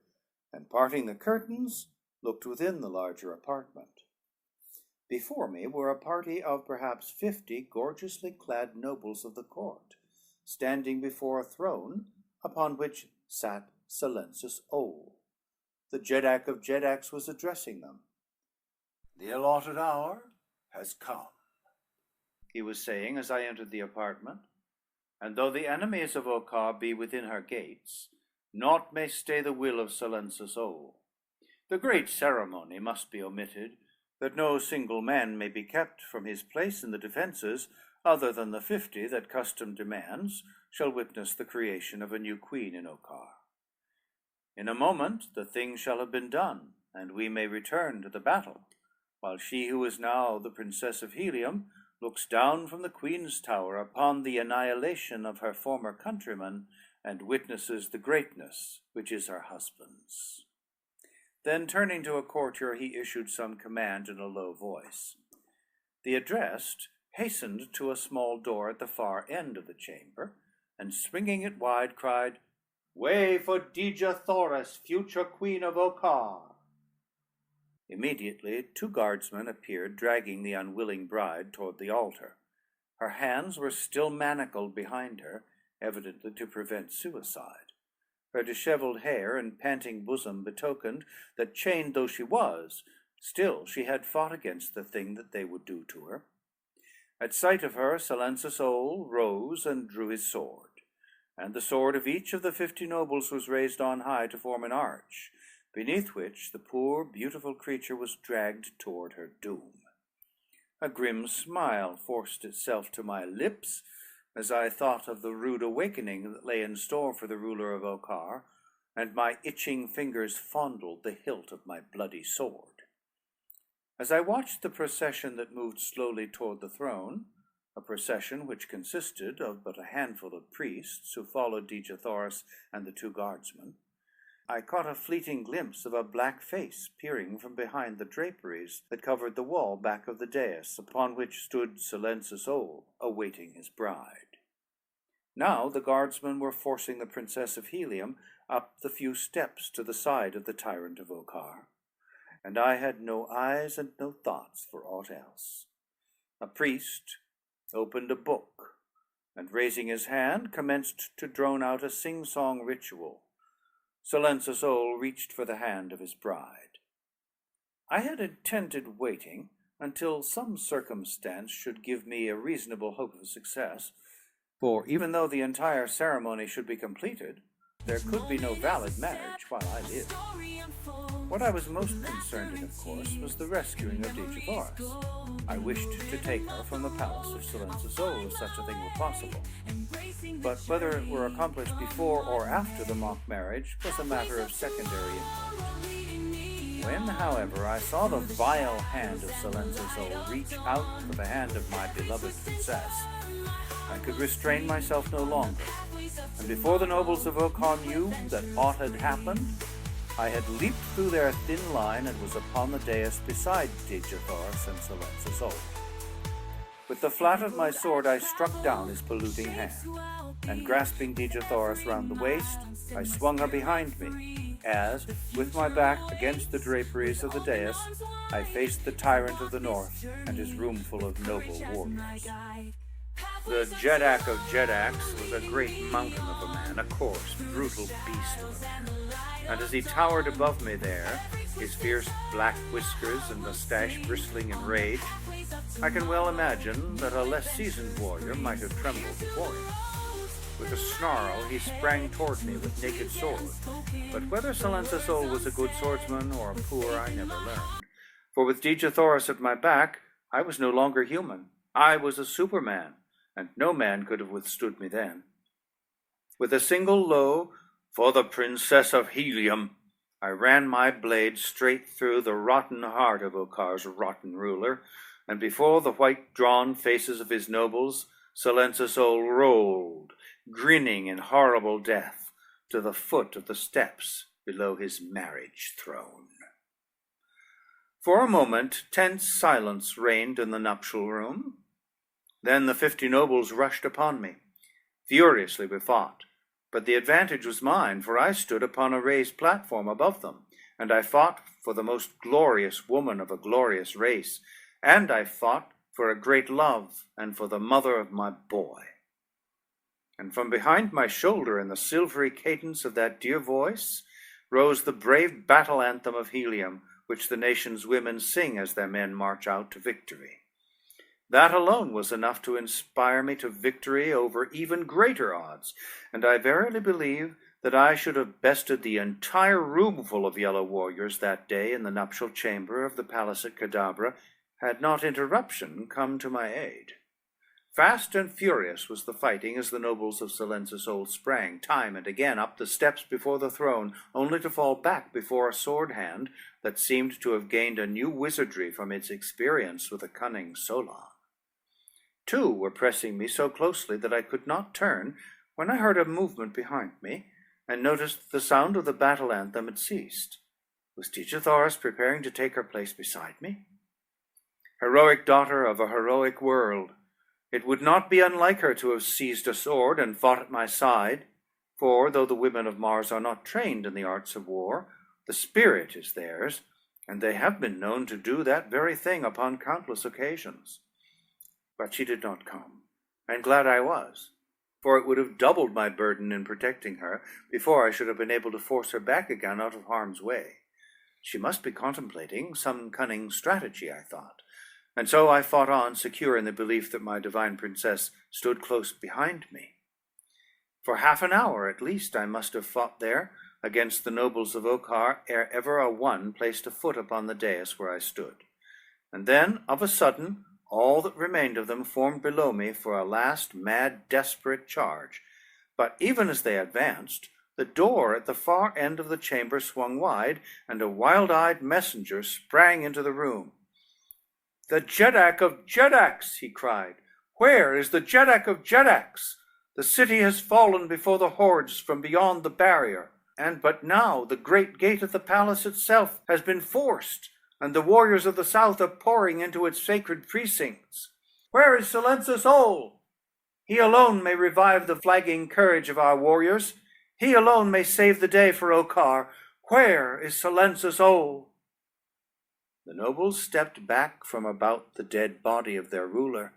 and parting the curtains, looked within the larger apartment. Before me were a party of perhaps 50 gorgeously clad nobles of the court, standing before a throne upon which sat Silensus Ol. The Jedak of Jedaks was addressing them. "The allotted hour has come," he was saying as I entered the apartment, "and though the enemies of Okar be within her gates, naught may stay the will of Silensus Ol. The great ceremony must be omitted, that no single man may be kept from his place in the defences, other than the 50 that custom demands shall witness the creation of a new queen in Okar. In a moment the thing shall have been done, and we may return to the battle, while she who is now the Princess of Helium looks down from the Queen's Tower upon the annihilation of her former countrymen, and witnesses the greatness which is her husband's." Then, turning to a courtier, he issued some command in a low voice. The addressed hastened to a small door at the far end of the chamber, and swinging it wide, cried, "Way for Dija Thoris, future queen of Okar." Immediately 2 guardsmen appeared, dragging the unwilling bride toward the altar. Her hands were still manacled behind her, evidently to prevent suicide. Her disheveled hair and panting bosom betokened that, chained though she was, still she had fought against the thing that they would do to her. At sight of her, Silensus Ol rose and drew his sword, and the sword of each of the 50 nobles was raised on high to form an arch, beneath which the poor, beautiful creature was dragged toward her doom. A grim smile forced itself to my lips as I thought of the rude awakening that lay in store for the ruler of Okar, and my itching fingers fondled the hilt of my bloody sword. As I watched the procession that moved slowly toward the throne, a procession which consisted of but a handful of priests who followed Dija Thoris and the 2 guardsmen, I caught a fleeting glimpse of a black face peering from behind the draperies that covered the wall back of the dais, upon which stood Silensus Ol, awaiting his bride. Now the guardsmen were forcing the Princess of Helium up the few steps to the side of the tyrant of Okar, and I had no eyes and no thoughts for aught else. A priest opened a book, and raising his hand, commenced to drone out a sing-song ritual. Silensus Ol reached for the hand of his bride. I had intended waiting until some circumstance should give me a reasonable hope of success, for even though the entire ceremony should be completed, there could be no valid marriage while I lived. What I was most concerned in, of course, was the rescuing of Dejathoris. I wished to take her from the palace of Silenzasol if such a thing were possible. But whether it were accomplished before or after the mock marriage was a matter of secondary import. When, however, I saw the vile hand of Silenzasol reach out for the hand of my beloved princess, I could restrain myself no longer, and before the nobles of Okar knew that aught had happened, I had leaped through their thin line and was upon the dais beside Dejathoris and Silenzasol. With the flat of my sword I struck down his polluting hand, and grasping Dejathoris round the waist, I swung her behind me, as, with my back against the draperies of the dais, I faced the tyrant of the north and his roomful of noble warriors. The Jeddak of Jeddaks was a great mountain of a man, a coarse, brutal beast of a man. And as he towered above me there, his fierce black whiskers and mustache bristling in rage, I can well imagine that a less seasoned warrior might have trembled before him. With a snarl, he sprang toward me with naked sword, but whether Silenzasol was a good swordsman or a poor, I never learned. For with Dejathoris at my back, I was no longer human. I was a superman, and no man could have withstood me then. With a single low, "For the Princess of Helium," I ran my blade straight through the rotten heart of Okar's rotten ruler, and before the white-drawn faces of his nobles, Silenzasol rolled, grinning in horrible death, to the foot of the steps below his marriage throne. For a moment, tense silence reigned in the nuptial room. Then the 50 nobles rushed upon me. Furiously we fought, but the advantage was mine, for I stood upon a raised platform above them, and I fought for the most glorious woman of a glorious race, and I fought for a great love and for the mother of my boy. And from behind my shoulder, in the silvery cadence of that dear voice, rose the brave battle anthem of Helium, which the nation's women sing as their men march out to victory. That alone was enough to inspire me to victory over even greater odds, and I verily believe that I should have bested the entire roomful of yellow warriors that day in the nuptial chamber of the palace at Kadabra, had not interruption come to my aid. Fast and furious was the fighting as the nobles of Silenzasol sprang time and again up the steps before the throne, only to fall back before a sword hand that seemed to have gained a new wizardry from its experience with a cunning Solon. 2 were pressing me so closely that I could not turn, when I heard a movement behind me, and noticed the sound of the battle anthem had ceased. Was Dejathoris preparing to take her place beside me? Heroic daughter of a heroic world, it would not be unlike her to have seized a sword and fought at my side, for though the women of Mars are not trained in the arts of war, the spirit is theirs, and they have been known to do that very thing upon countless occasions. But she did not come, and glad I was, for it would have doubled my burden in protecting her before I should have been able to force her back again out of harm's way. She must be contemplating some cunning strategy, I thought, and so I fought on, secure in the belief that my divine princess stood close behind me. For half an hour at least I must have fought there against the nobles of Okar ere ever a one placed a foot upon the dais where I stood. And then, of a sudden, all that remained of them formed below me for a last mad, desperate charge. But even as they advanced, the door at the far end of the chamber swung wide, and a wild-eyed messenger sprang into the room. "The Jeddak of Jeddaks!" he cried. "Where is the Jeddak of Jeddaks? The city has fallen before the hordes from beyond the barrier, and but now the great gate of the palace itself has been forced, and the warriors of the south are pouring into its sacred precincts. Where is Silenzasol? He alone may revive the flagging courage of our warriors. He alone may save the day for Okar. Where is Silenzasol?" The nobles stepped back from about the dead body of their ruler,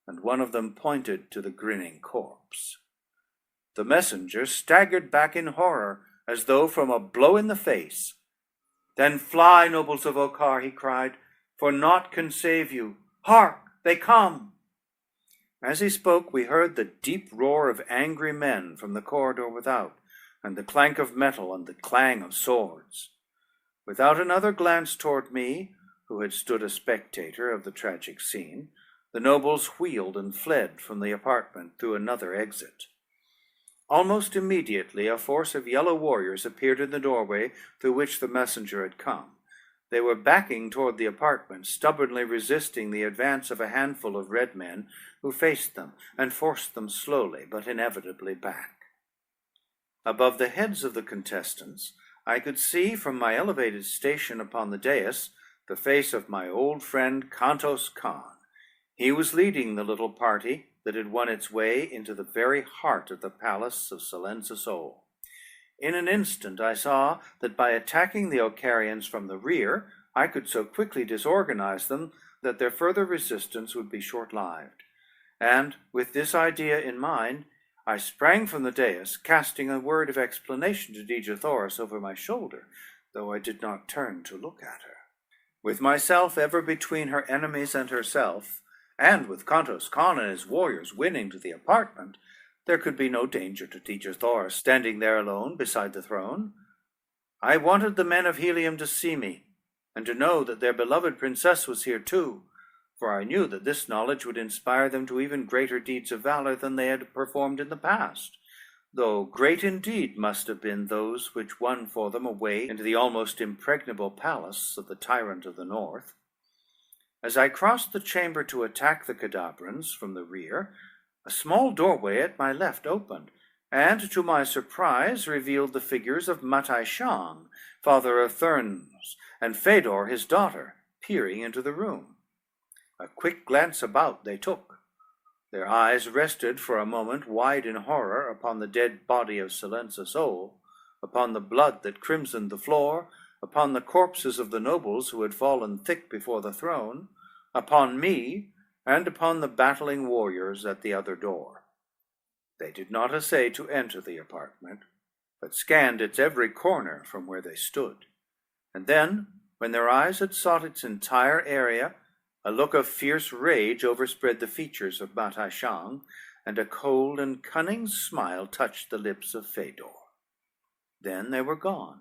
and one of them pointed to the grinning corpse. The messenger staggered back in horror, as though from a blow in the face. "Then fly, nobles of Okar," he cried, "for naught can save you. Hark, they come!" As he spoke, we heard the deep roar of angry men from the corridor without, and the clank of metal and the clang of swords. Without another glance toward me, who had stood a spectator of the tragic scene, the nobles wheeled and fled from the apartment through another exit. Almost immediately, a force of yellow warriors appeared in the doorway through which the messenger had come. They were backing toward the apartment, stubbornly resisting the advance of a handful of red men who faced them and forced them slowly but inevitably back. Above the heads of the contestants, I could see from my elevated station upon the dais the face of my old friend Kantos Khan. He was leading the little party that had won its way into the very heart of the palace of Silenza Sol. In an instant I saw that by attacking the Ocarians from the rear, I could so quickly disorganize them that their further resistance would be short-lived. And with this idea in mind, I sprang from the dais, casting a word of explanation to Dejathoris over my shoulder, though I did not turn to look at her. With myself ever between her enemies and herself, and with Kantos Khan and his warriors winning to the apartment, there could be no danger to Dejathoris standing there alone beside the throne. I wanted the men of Helium to see me, and to know that their beloved princess was here too, for I knew that this knowledge would inspire them to even greater deeds of valor than they had performed in the past, though great indeed must have been those which won for them a way into the almost impregnable palace of the tyrant of the north. As I crossed the chamber to attack the Cadabrans from the rear, a small doorway at my left opened, and to my surprise revealed the figures of Matai Shang, father of Thurns, and Fedor, his daughter, peering into the room. A quick glance about they took. Their eyes rested for a moment wide in horror upon the dead body of Silenza Sol, upon the blood that crimsoned the floor, upon the corpses of the nobles who had fallen thick before the throne, upon me, and upon the battling warriors at the other door. They did not essay to enter the apartment, but scanned its every corner from where they stood. And then, when their eyes had sought its entire area, a look of fierce rage overspread the features of Matai Shang, and a cold and cunning smile touched the lips of Fedor. Then they were gone,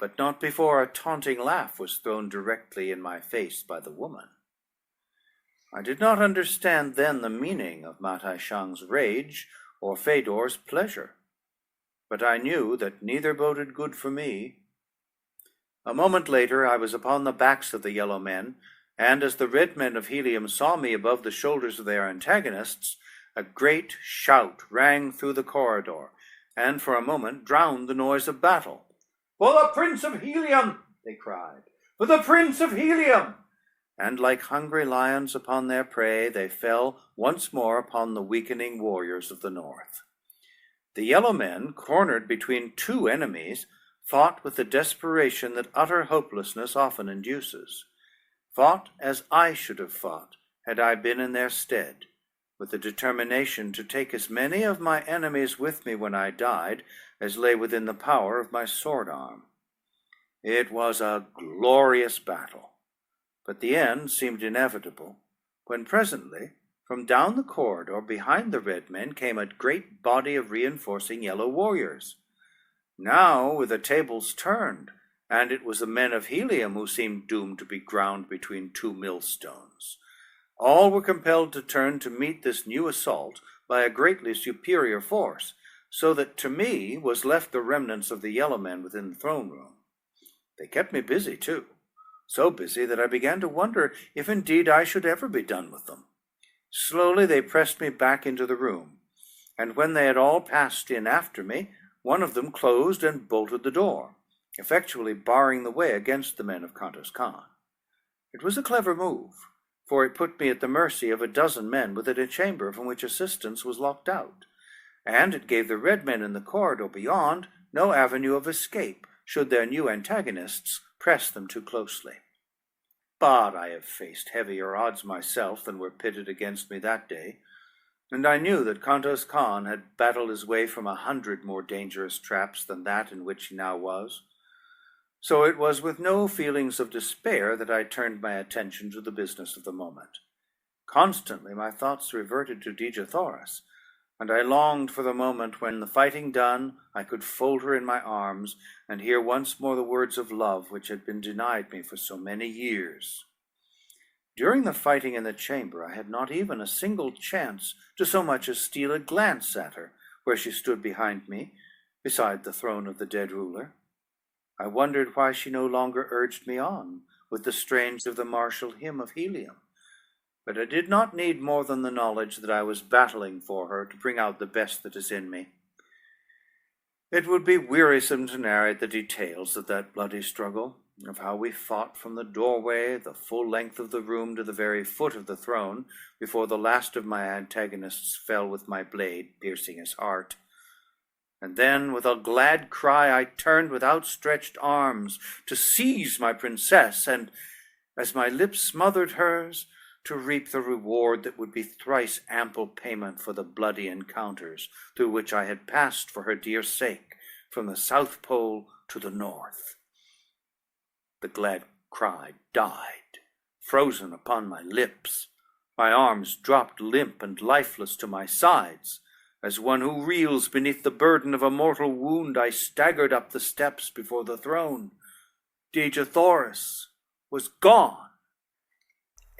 but not before a taunting laugh was thrown directly in my face by the woman. I did not understand then the meaning of Matai Shang's rage or Fedor's pleasure, but I knew that neither boded good for me. A moment later I was upon the backs of the yellow men, and as the red men of Helium saw me above the shoulders of their antagonists, a great shout rang through the corridor, and for a moment drowned the noise of battle. "For the Prince of Helium!" they cried. "For the Prince of Helium!" And like hungry lions upon their prey, they fell once more upon the weakening warriors of the north. The yellow men, cornered between two enemies, fought with the desperation that utter hopelessness often induces. Fought as I should have fought had I been in their stead, with the determination to take as many of my enemies with me when I died as lay within the power of my sword arm. It was a glorious battle, but the end seemed inevitable, when presently, from down the corridor behind the red men came a great body of reinforcing yellow warriors. Now were the tables turned, and it was the men of Helium who seemed doomed to be ground between two millstones. All were compelled to turn to meet this new assault by a greatly superior force, so that to me was left the remnants of the yellow men within the throne room. They kept me busy too, so busy that I began to wonder if indeed I should ever be done with them. Slowly they pressed me back into the room, and when they had all passed in after me, one of them closed and bolted the door, effectually barring the way against the men of Kantos Khan. It was a clever move, for it put me at the mercy of a dozen men within a chamber from which assistance was locked out, and it gave the red men in the corridor beyond no avenue of escape should their new antagonists press them too closely. But I have faced heavier odds myself than were pitted against me that day, and I knew that Kantos Khan had battled his way from 100 more dangerous traps than that in which he now was. So it was with no feelings of despair that I turned my attention to the business of the moment. Constantly my thoughts reverted to Dejathoris, and I longed for the moment when, the fighting done, I could fold her in my arms and hear once more the words of love which had been denied me for so many years. During the fighting in the chamber, I had not even a single chance to so much as steal a glance at her, where she stood behind me, beside the throne of the dead ruler. I wondered why she no longer urged me on with the strains of the martial hymn of Helium. But I did not need more than the knowledge that I was battling for her to bring out the best that is in me. It would be wearisome to narrate the details of that bloody struggle, of how we fought from the doorway, the full length of the room, to the very foot of the throne, before the last of my antagonists fell with my blade, piercing his heart. And then, with a glad cry, I turned with outstretched arms to seize my princess, and, as my lips smothered hers, to reap the reward that would be thrice ample payment for the bloody encounters through which I had passed for her dear sake, from the South Pole to the North. The glad cry died, frozen upon my lips. My arms dropped limp and lifeless to my sides. As one who reels beneath the burden of a mortal wound, I staggered up the steps before the throne. Dejathoris was gone.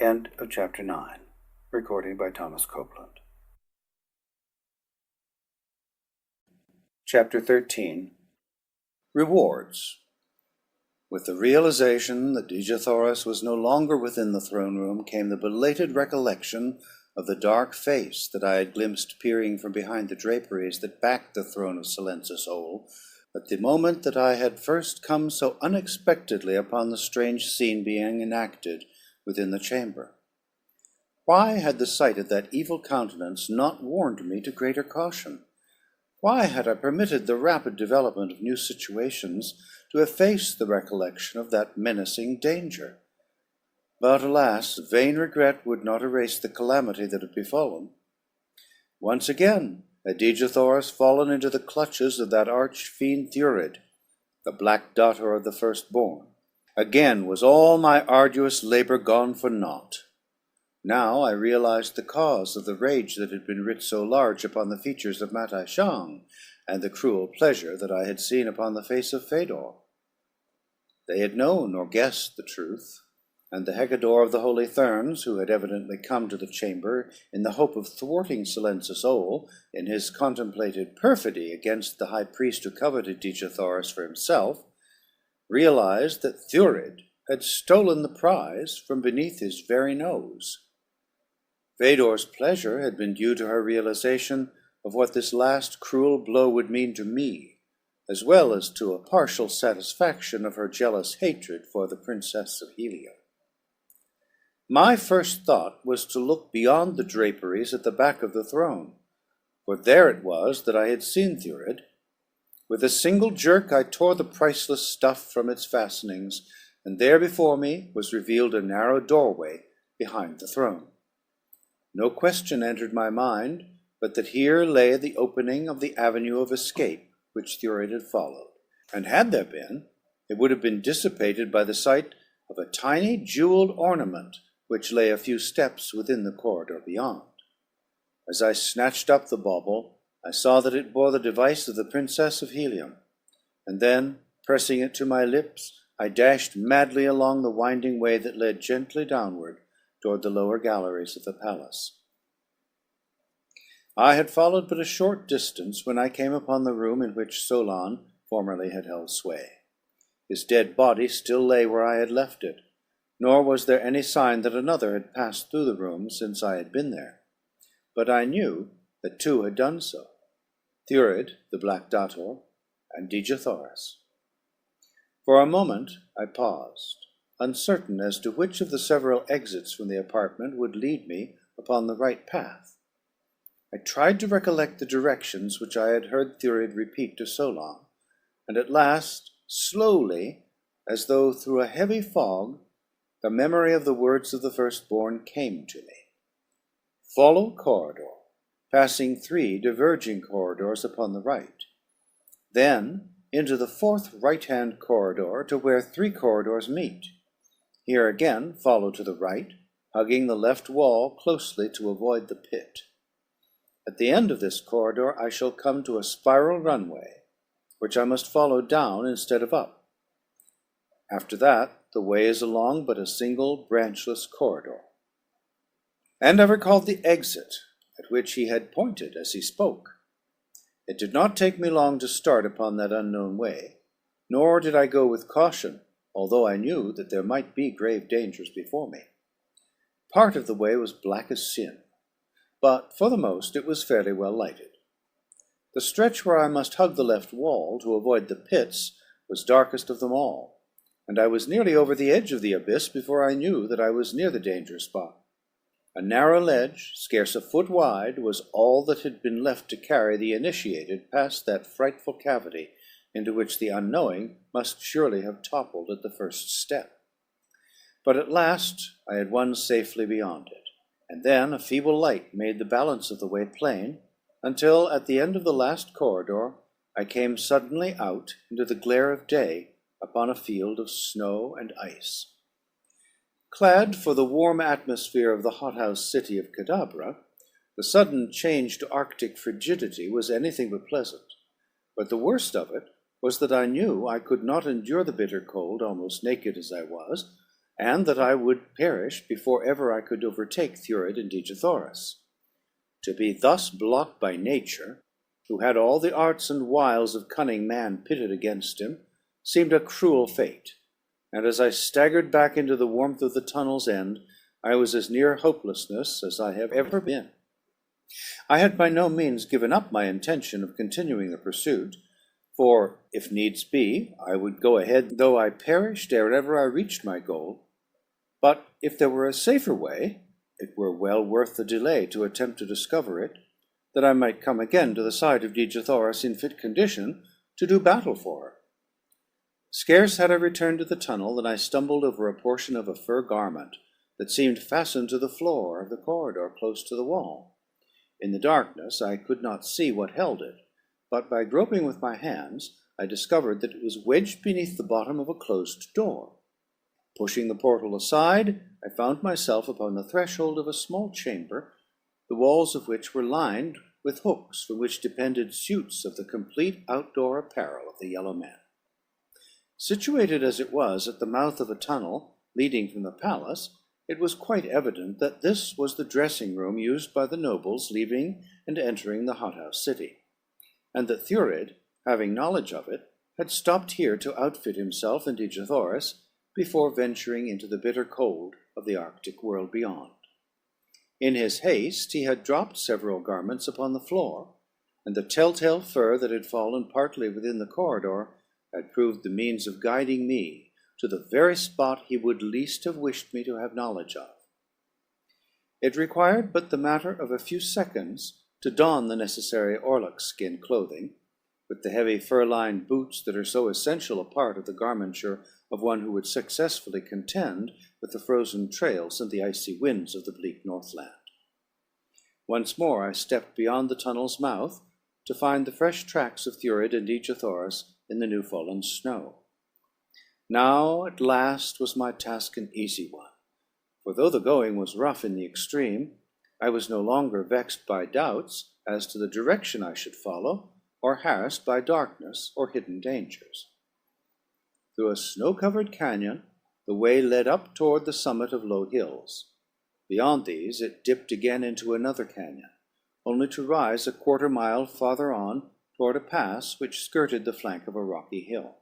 End of chapter 9. Recording by Thomas Copeland. Chapter 13. Rewards. With the realization that Dejathoris was no longer within the throne room came the belated recollection of the dark face that I had glimpsed peering from behind the draperies that backed the throne of Silenzasole, at the moment that I had first come so unexpectedly upon the strange scene being enacted within the chamber. Why had the sight of that evil countenance not warned me to greater caution? Why had I permitted the rapid development of new situations to efface the recollection of that menacing danger? But alas, vain regret would not erase the calamity that had befallen. Once again had Dejathoris fallen into the clutches of that arch-fiend Thurid, the black daughter of the firstborn. Again was all my arduous labor gone for naught. Now I realized the cause of the rage that had been writ so large upon the features of Matai Shang, and the cruel pleasure that I had seen upon the face of Fedor. They had known or guessed the truth, and the Hegador of the Holy Therns, who had evidently come to the chamber in the hope of thwarting Silenzasole in his contemplated perfidy against the high priest who coveted Dejathoris for himself, realized that Thurid had stolen the prize from beneath his very nose. Fedor's pleasure had been due to her realization of what this last cruel blow would mean to me, as well as to a partial satisfaction of her jealous hatred for the Princess of Helium. My first thought was to look beyond the draperies at the back of the throne, for there it was that I had seen Thurid. With a single jerk I tore the priceless stuff from its fastenings, and there before me was revealed a narrow doorway behind the throne. No question entered my mind but that here lay the opening of the avenue of escape which Thurid had followed, and had there been, it would have been dissipated by the sight of a tiny jeweled ornament which lay a few steps within the corridor beyond. As I snatched up the bauble, I saw that it bore the device of the Princess of Helium, and then, pressing it to my lips, I dashed madly along the winding way that led gently downward toward the lower galleries of the palace. I had followed but a short distance when I came upon the room in which Solon formerly had held sway. His dead body still lay where I had left it, nor was there any sign that another had passed through the room since I had been there. But I knew that two had done so, Thurid, the Black Dator, and Dejathoris. For a moment I paused, uncertain as to which of the several exits from the apartment would lead me upon the right path. I tried to recollect the directions which I had heard Thurid repeat to Solon, and at last, slowly, as though through a heavy fog, the memory of the words of the firstborn came to me. Follow corridor, passing 3 diverging corridors upon the right. Then into the 4th right-hand corridor to where 3 corridors meet. Here again follow to the right, hugging the left wall closely to avoid the pit. At the end of this corridor I shall come to a spiral runway, which I must follow down instead of up. After that, the way is along but a single branchless corridor. And I recalled the exit at which he had pointed as he spoke. It did not take me long to start upon that unknown way, nor did I go with caution, although I knew that there might be grave dangers before me. Part of the way was black as sin, but for the most it was fairly well lighted. The stretch where I must hug the left wall to avoid the pits was darkest of them all, and I was nearly over the edge of the abyss before I knew that I was near the danger spot. A narrow ledge, scarce a foot wide, was all that had been left to carry the initiated past that frightful cavity into which the unknowing must surely have toppled at the first step. But at last I had won safely beyond it, and then a feeble light made the balance of the way plain, until at the end of the last corridor I came suddenly out into the glare of day upon a field of snow and ice. Clad for the warm atmosphere of the hothouse city of Cadabra, the sudden change to Arctic frigidity was anything but pleasant. But the worst of it was that I knew I could not endure the bitter cold, almost naked as I was, and that I would perish before ever I could overtake Thurid and Dejathoras. To be thus blocked by nature, who had all the arts and wiles of cunning man pitted against him, seemed a cruel fate, and as I staggered back into the warmth of the tunnel's end, I was as near hopelessness as I have ever been. I had by no means given up my intention of continuing the pursuit, for, if needs be, I would go ahead though I perished ere ever I reached my goal. But if there were a safer way, it were well worth the delay to attempt to discover it, that I might come again to the side of Dejathoras in fit condition to do battle for her. Scarce had I returned to the tunnel than I stumbled over a portion of a fur garment that seemed fastened to the floor of the corridor close to the wall. In the darkness I could not see what held it, but by groping with my hands I discovered that it was wedged beneath the bottom of a closed door. Pushing the portal aside, I found myself upon the threshold of a small chamber, the walls of which were lined with hooks from which depended suits of the complete outdoor apparel of the Yellow Man. Situated as it was at the mouth of a tunnel leading from the palace, it was quite evident that this was the dressing room used by the nobles leaving and entering the hothouse city, and that Thurid, having knowledge of it, had stopped here to outfit himself and Dejathoras before venturing into the bitter cold of the Arctic world beyond. In his haste he had dropped several garments upon the floor, and the telltale fur that had fallen partly within the corridor had proved the means of guiding me to the very spot he would least have wished me to have knowledge of. It required but the matter of a few seconds to don the necessary orluk skin clothing, with the heavy fur-lined boots that are so essential a part of the garmenture of one who would successfully contend with the frozen trails and the icy winds of the bleak Northland. Once more I stepped beyond the tunnel's mouth to find the fresh tracks of Thurid and Dejathoras in the new-fallen snow. Now at last was my task an easy one, for though the going was rough in the extreme, I was no longer vexed by doubts as to the direction I should follow, or harassed by darkness or hidden dangers. Through a snow-covered canyon, the way led up toward the summit of low hills. Beyond these it dipped again into another canyon, only to rise a quarter-mile farther on toward a pass which skirted the flank of a rocky hill.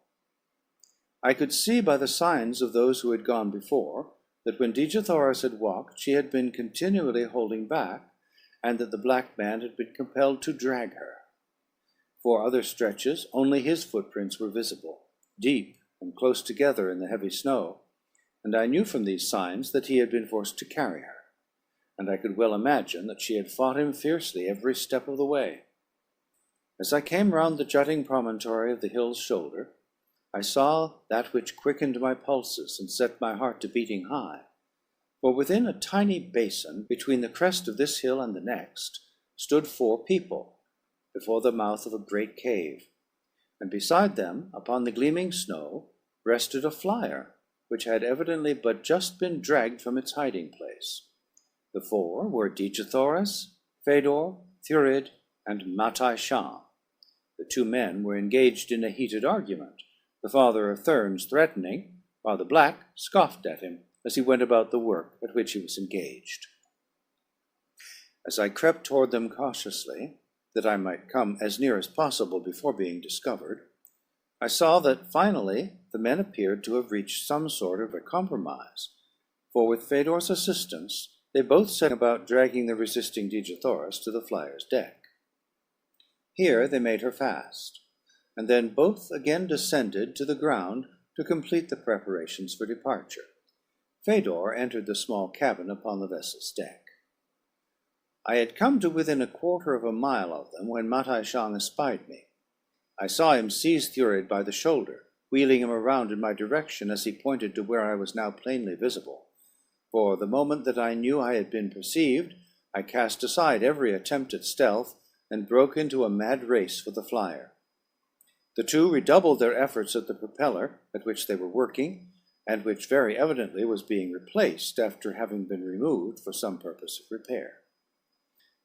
I could see by the signs of those who had gone before that when Dejathoras had walked, she had been continually holding back, and that the black man had been compelled to drag her. For other stretches, only his footprints were visible, deep and close together in the heavy snow, and I knew from these signs that he had been forced to carry her, and I could well imagine that she had fought him fiercely every step of the way. As I came round the jutting promontory of the hill's shoulder, I saw that which quickened my pulses and set my heart to beating high, for within a tiny basin between the crest of this hill and the next stood 4 people before the mouth of a great cave, and beside them, upon the gleaming snow, rested a flyer, which had evidently but just been dragged from its hiding place. The 4 were Dejathoras, Fëdor, Thurid and Matai Shang. The two men were engaged in a heated argument, the father of Thurns threatening, while the black scoffed at him as he went about the work at which he was engaged. As I crept toward them cautiously, that I might come as near as possible before being discovered, I saw that finally the men appeared to have reached some sort of a compromise, for with Fëdor's assistance they both set about dragging the resisting Dejathoras to the flyer's deck. Here they made her fast, and then both again descended to the ground to complete the preparations for departure. Fëdor entered the small cabin upon the vessel's deck. I had come to within a quarter of a mile of them when Matai Shang espied me. I saw him seize Thurid by the shoulder, wheeling him around in my direction as he pointed to where I was now plainly visible. For the moment that I knew I had been perceived, I cast aside every attempt at stealth and broke into a mad race for the flyer. The two redoubled their efforts at the propeller at which they were working, and which very evidently was being replaced after having been removed for some purpose of repair.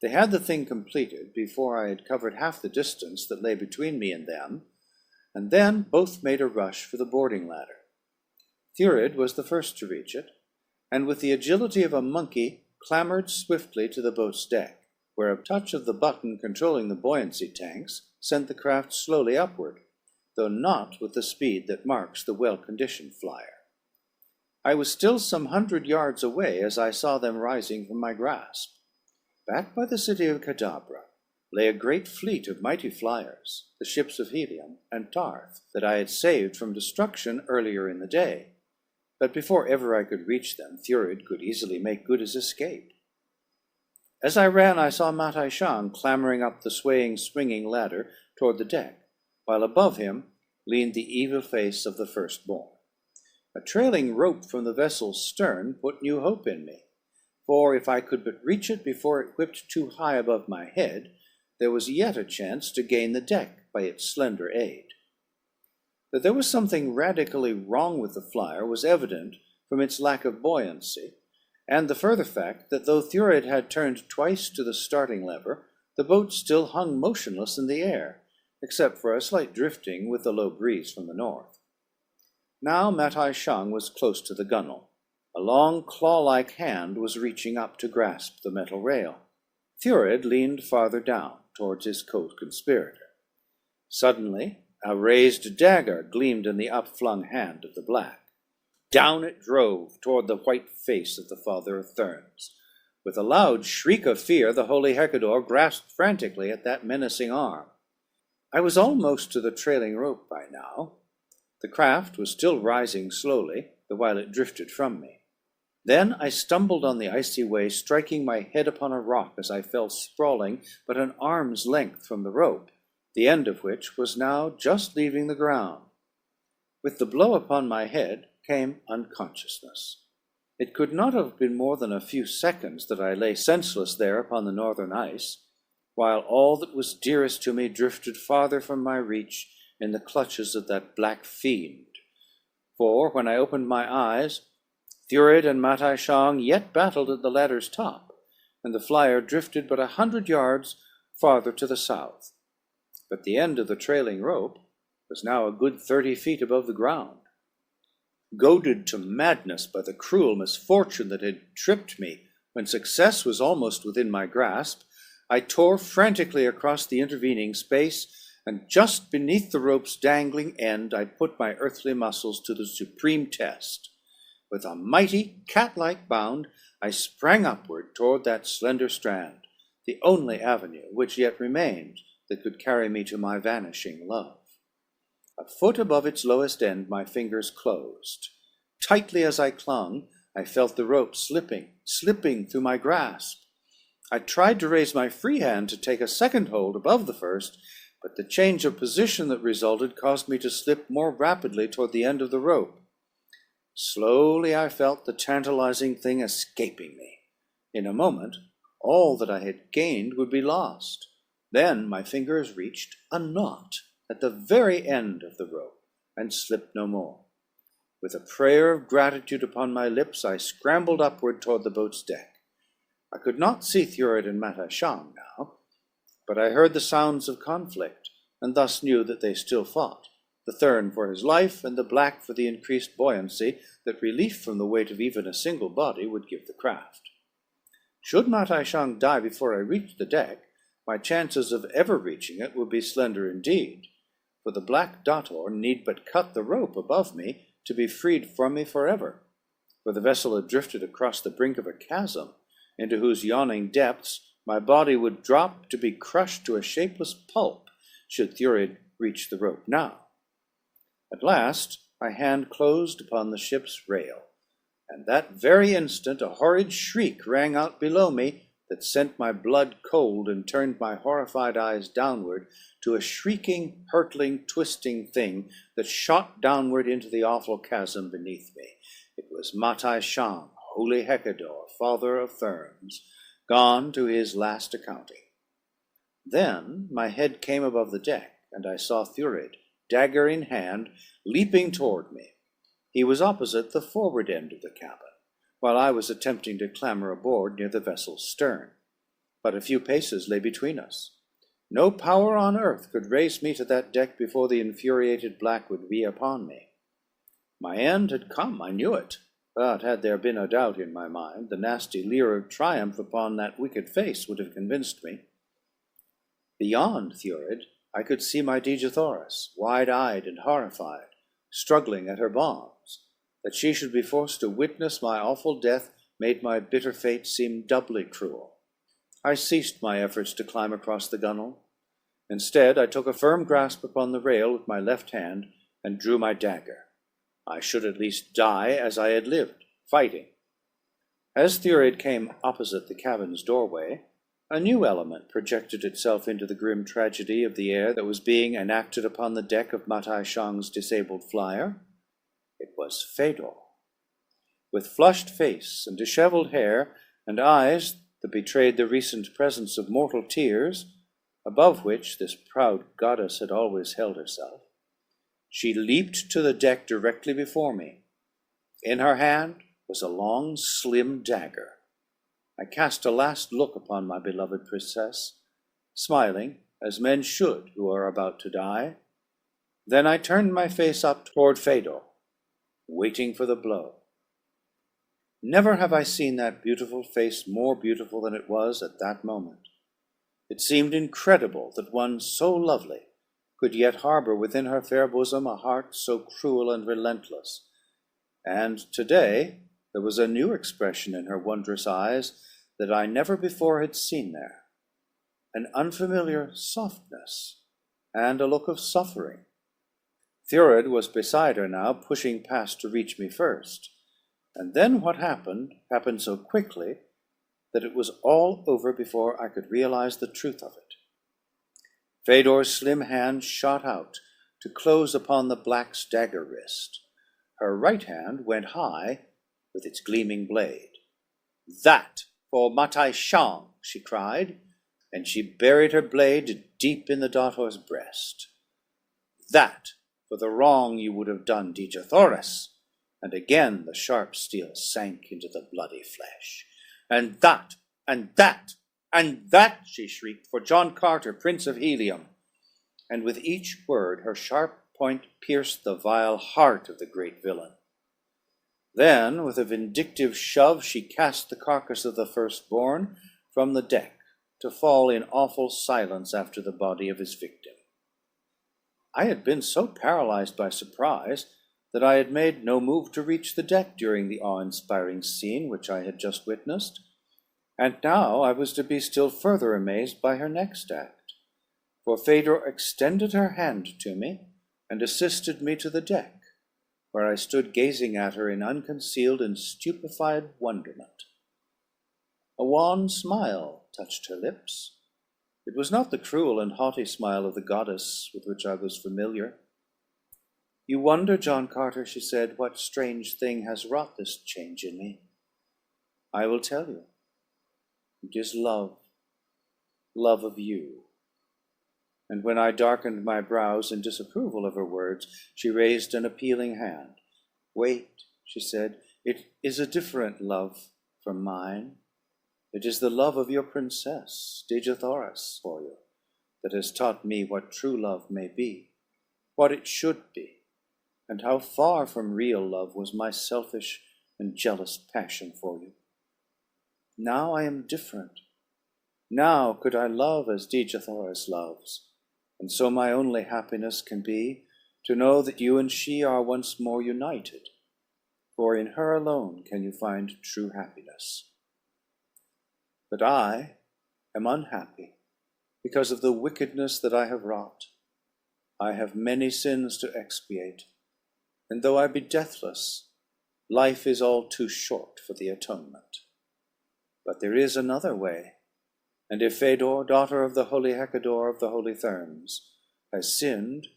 They had the thing completed before I had covered half the distance that lay between me and them, and then both made a rush for the boarding ladder. Thurid was the first to reach it, and with the agility of a monkey clambered swiftly to the boat's deck, where a touch of the button controlling the buoyancy tanks sent the craft slowly upward, though not with the speed that marks the well-conditioned flyer. I was still some 100 yards away as I saw them rising from my grasp. Back by the city of Cadabra lay a great fleet of mighty flyers, the ships of Helium and Tarth, that I had saved from destruction earlier in the day. But before ever I could reach them, Thurid could easily make good his escape. As I ran, I saw Matai Shang clambering up the swaying, swinging ladder toward the deck, while above him leaned the evil face of the firstborn. A trailing rope from the vessel's stern put new hope in me, for if I could but reach it before it whipped too high above my head, there was yet a chance to gain the deck by its slender aid. That there was something radically wrong with the flyer was evident from its lack of buoyancy, and the further fact that though Thurid had turned twice to the starting lever, the boat still hung motionless in the air, except for a slight drifting with the low breeze from the north. Now Matai Shang was close to the gunwale. A long claw-like hand was reaching up to grasp the metal rail. Thurid leaned farther down towards his co-conspirator. Suddenly, a raised dagger gleamed in the upflung hand of the black. Down it drove toward the white face of the father of Thurns. With a loud shriek of fear, the holy Hecador grasped frantically at that menacing arm. I was almost to the trailing rope by now. The craft was still rising slowly, the while it drifted from me. Then I stumbled on the icy way, striking my head upon a rock as I fell sprawling but an arm's length from the rope, the end of which was now just leaving the ground. With the blow upon my head came unconsciousness. It could not have been more than a few seconds that I lay senseless there upon the northern ice, while all that was dearest to me drifted farther from my reach in the clutches of that black fiend. For when I opened my eyes, Thurid and Matai Shang yet battled at the ladder's top, and the flyer drifted but 100 yards farther to the south. But the end of the trailing rope was now a good 30 feet above the ground. Goaded to madness by the cruel misfortune that had tripped me when success was almost within my grasp, I tore frantically across the intervening space, and just beneath the rope's dangling end I put my earthly muscles to the supreme test. With a mighty cat-like bound, I sprang upward toward that slender strand, the only avenue which yet remained that could carry me to my vanishing love. A foot above its lowest end, my fingers closed. Tightly as I clung, I felt the rope slipping through my grasp. I tried to raise my free hand to take a second hold above the first, but the change of position that resulted caused me to slip more rapidly toward the end of the rope. Slowly I felt the tantalizing thing escaping me. In a moment, all that I had gained would be lost. Then my fingers reached a knot at the very end of the rope, and slipped no more. With a prayer of gratitude upon my lips, I scrambled upward toward the boat's deck. I could not see Thurid and Matai Shang now, but I heard the sounds of conflict, and thus knew that they still fought, the Thurn for his life, and the Black for the increased buoyancy that relief from the weight of even a single body would give the craft. Should Matai Shang die before I reached the deck, my chances of ever reaching it would be slender indeed, for the Black Dator need but cut the rope above me to be freed from me forever, for the vessel had drifted across the brink of a chasm, into whose yawning depths my body would drop to be crushed to a shapeless pulp, should Thurid reach the rope now. At last my hand closed upon the ship's rail, and that very instant a horrid shriek rang out below me that sent my blood cold and turned my horrified eyes downward to a shrieking, hurtling, twisting thing that shot downward into the awful chasm beneath me. It was Matai Shang, holy Hecador, father of Therns, gone to his last accounting. Then my head came above the deck, and I saw Thurid, dagger in hand, leaping toward me. He was opposite the forward end of the cabin, while I was attempting to clamber aboard near the vessel's stern. But a few paces lay between us. No power on earth could raise me to that deck before the infuriated Black would be upon me. My end had come, I knew it, but had there been a doubt in my mind, the nasty leer of triumph upon that wicked face would have convinced me. Beyond Thurid, I could see my Dejathoris, wide-eyed and horrified, struggling at her bonds. That she should be forced to witness my awful death made my bitter fate seem doubly cruel. I ceased my efforts to climb across the gunwale. Instead, I took a firm grasp upon the rail with my left hand and drew my dagger. I should at least die as I had lived, fighting. As Thurid came opposite the cabin's doorway, a new element projected itself into the grim tragedy of the air that was being enacted upon the deck of Matai Shang's disabled flyer. It was Fedor. With flushed face and disheveled hair, and eyes that betrayed the recent presence of mortal tears, above which this proud goddess had always held herself, she leaped to the deck directly before me. In her hand was a long, slim dagger. I cast a last look upon my beloved princess, smiling, as men should who are about to die. Then I turned my face up toward Fedor, waiting for the blow. Never have I seen that beautiful face more beautiful than it was at that moment. It seemed incredible that one so lovely could yet harbor within her fair bosom a heart so cruel and relentless. And today there was a new expression in her wondrous eyes that I never before had seen there, an unfamiliar softness and a look of suffering. Thurid was beside her now, pushing past to reach me first. And then what happened so quickly that it was all over before I could realize the truth of it. Fedor's slim hand shot out to close upon the Black's dagger wrist. Her right hand went high with its gleaming blade. "That for Matai Shang," she cried, and she buried her blade deep in the Dator's breast. "That for the wrong you would have done Dejathoris," and again the sharp steel sank into the bloody flesh. "And that, and that, and that," she shrieked, "for John Carter, Prince of Helium." And with each word her sharp point pierced the vile heart of the great villain. Then, with a vindictive shove, she cast the carcass of the firstborn from the deck, to fall in awful silence after the body of his victim. I had been so paralyzed by surprise that I had made no move to reach the deck during the awe-inspiring scene which I had just witnessed, and now I was to be still further amazed by her next act, for Fedor extended her hand to me and assisted me to the deck, where I stood gazing at her in unconcealed and stupefied wonderment. A wan smile touched her lips. It was not the cruel and haughty smile of the goddess with which I was familiar. "You wonder, John Carter," she said, "what strange thing has wrought this change in me. I will tell you. It is love of you." And when I darkened my brows in disapproval of her words, she raised an appealing hand. "Wait," she said, "it is a different love from mine. It is the love of your princess, Dejathoris, for you. that has taught me what true love may be, what it should be, and how far from real love was my selfish and jealous passion for you. Now I am different. Now could I love as Dejathoras loves, and so my only happiness can be to know that you and she are once more united, for in her alone can you find true happiness. But I am unhappy because of the wickedness that I have wrought. I have many sins to expiate, and though I be deathless, life is all too short for the atonement. But there is another way, and if Fedor, daughter of the holy Hecador of the holy Thermes, has sinned,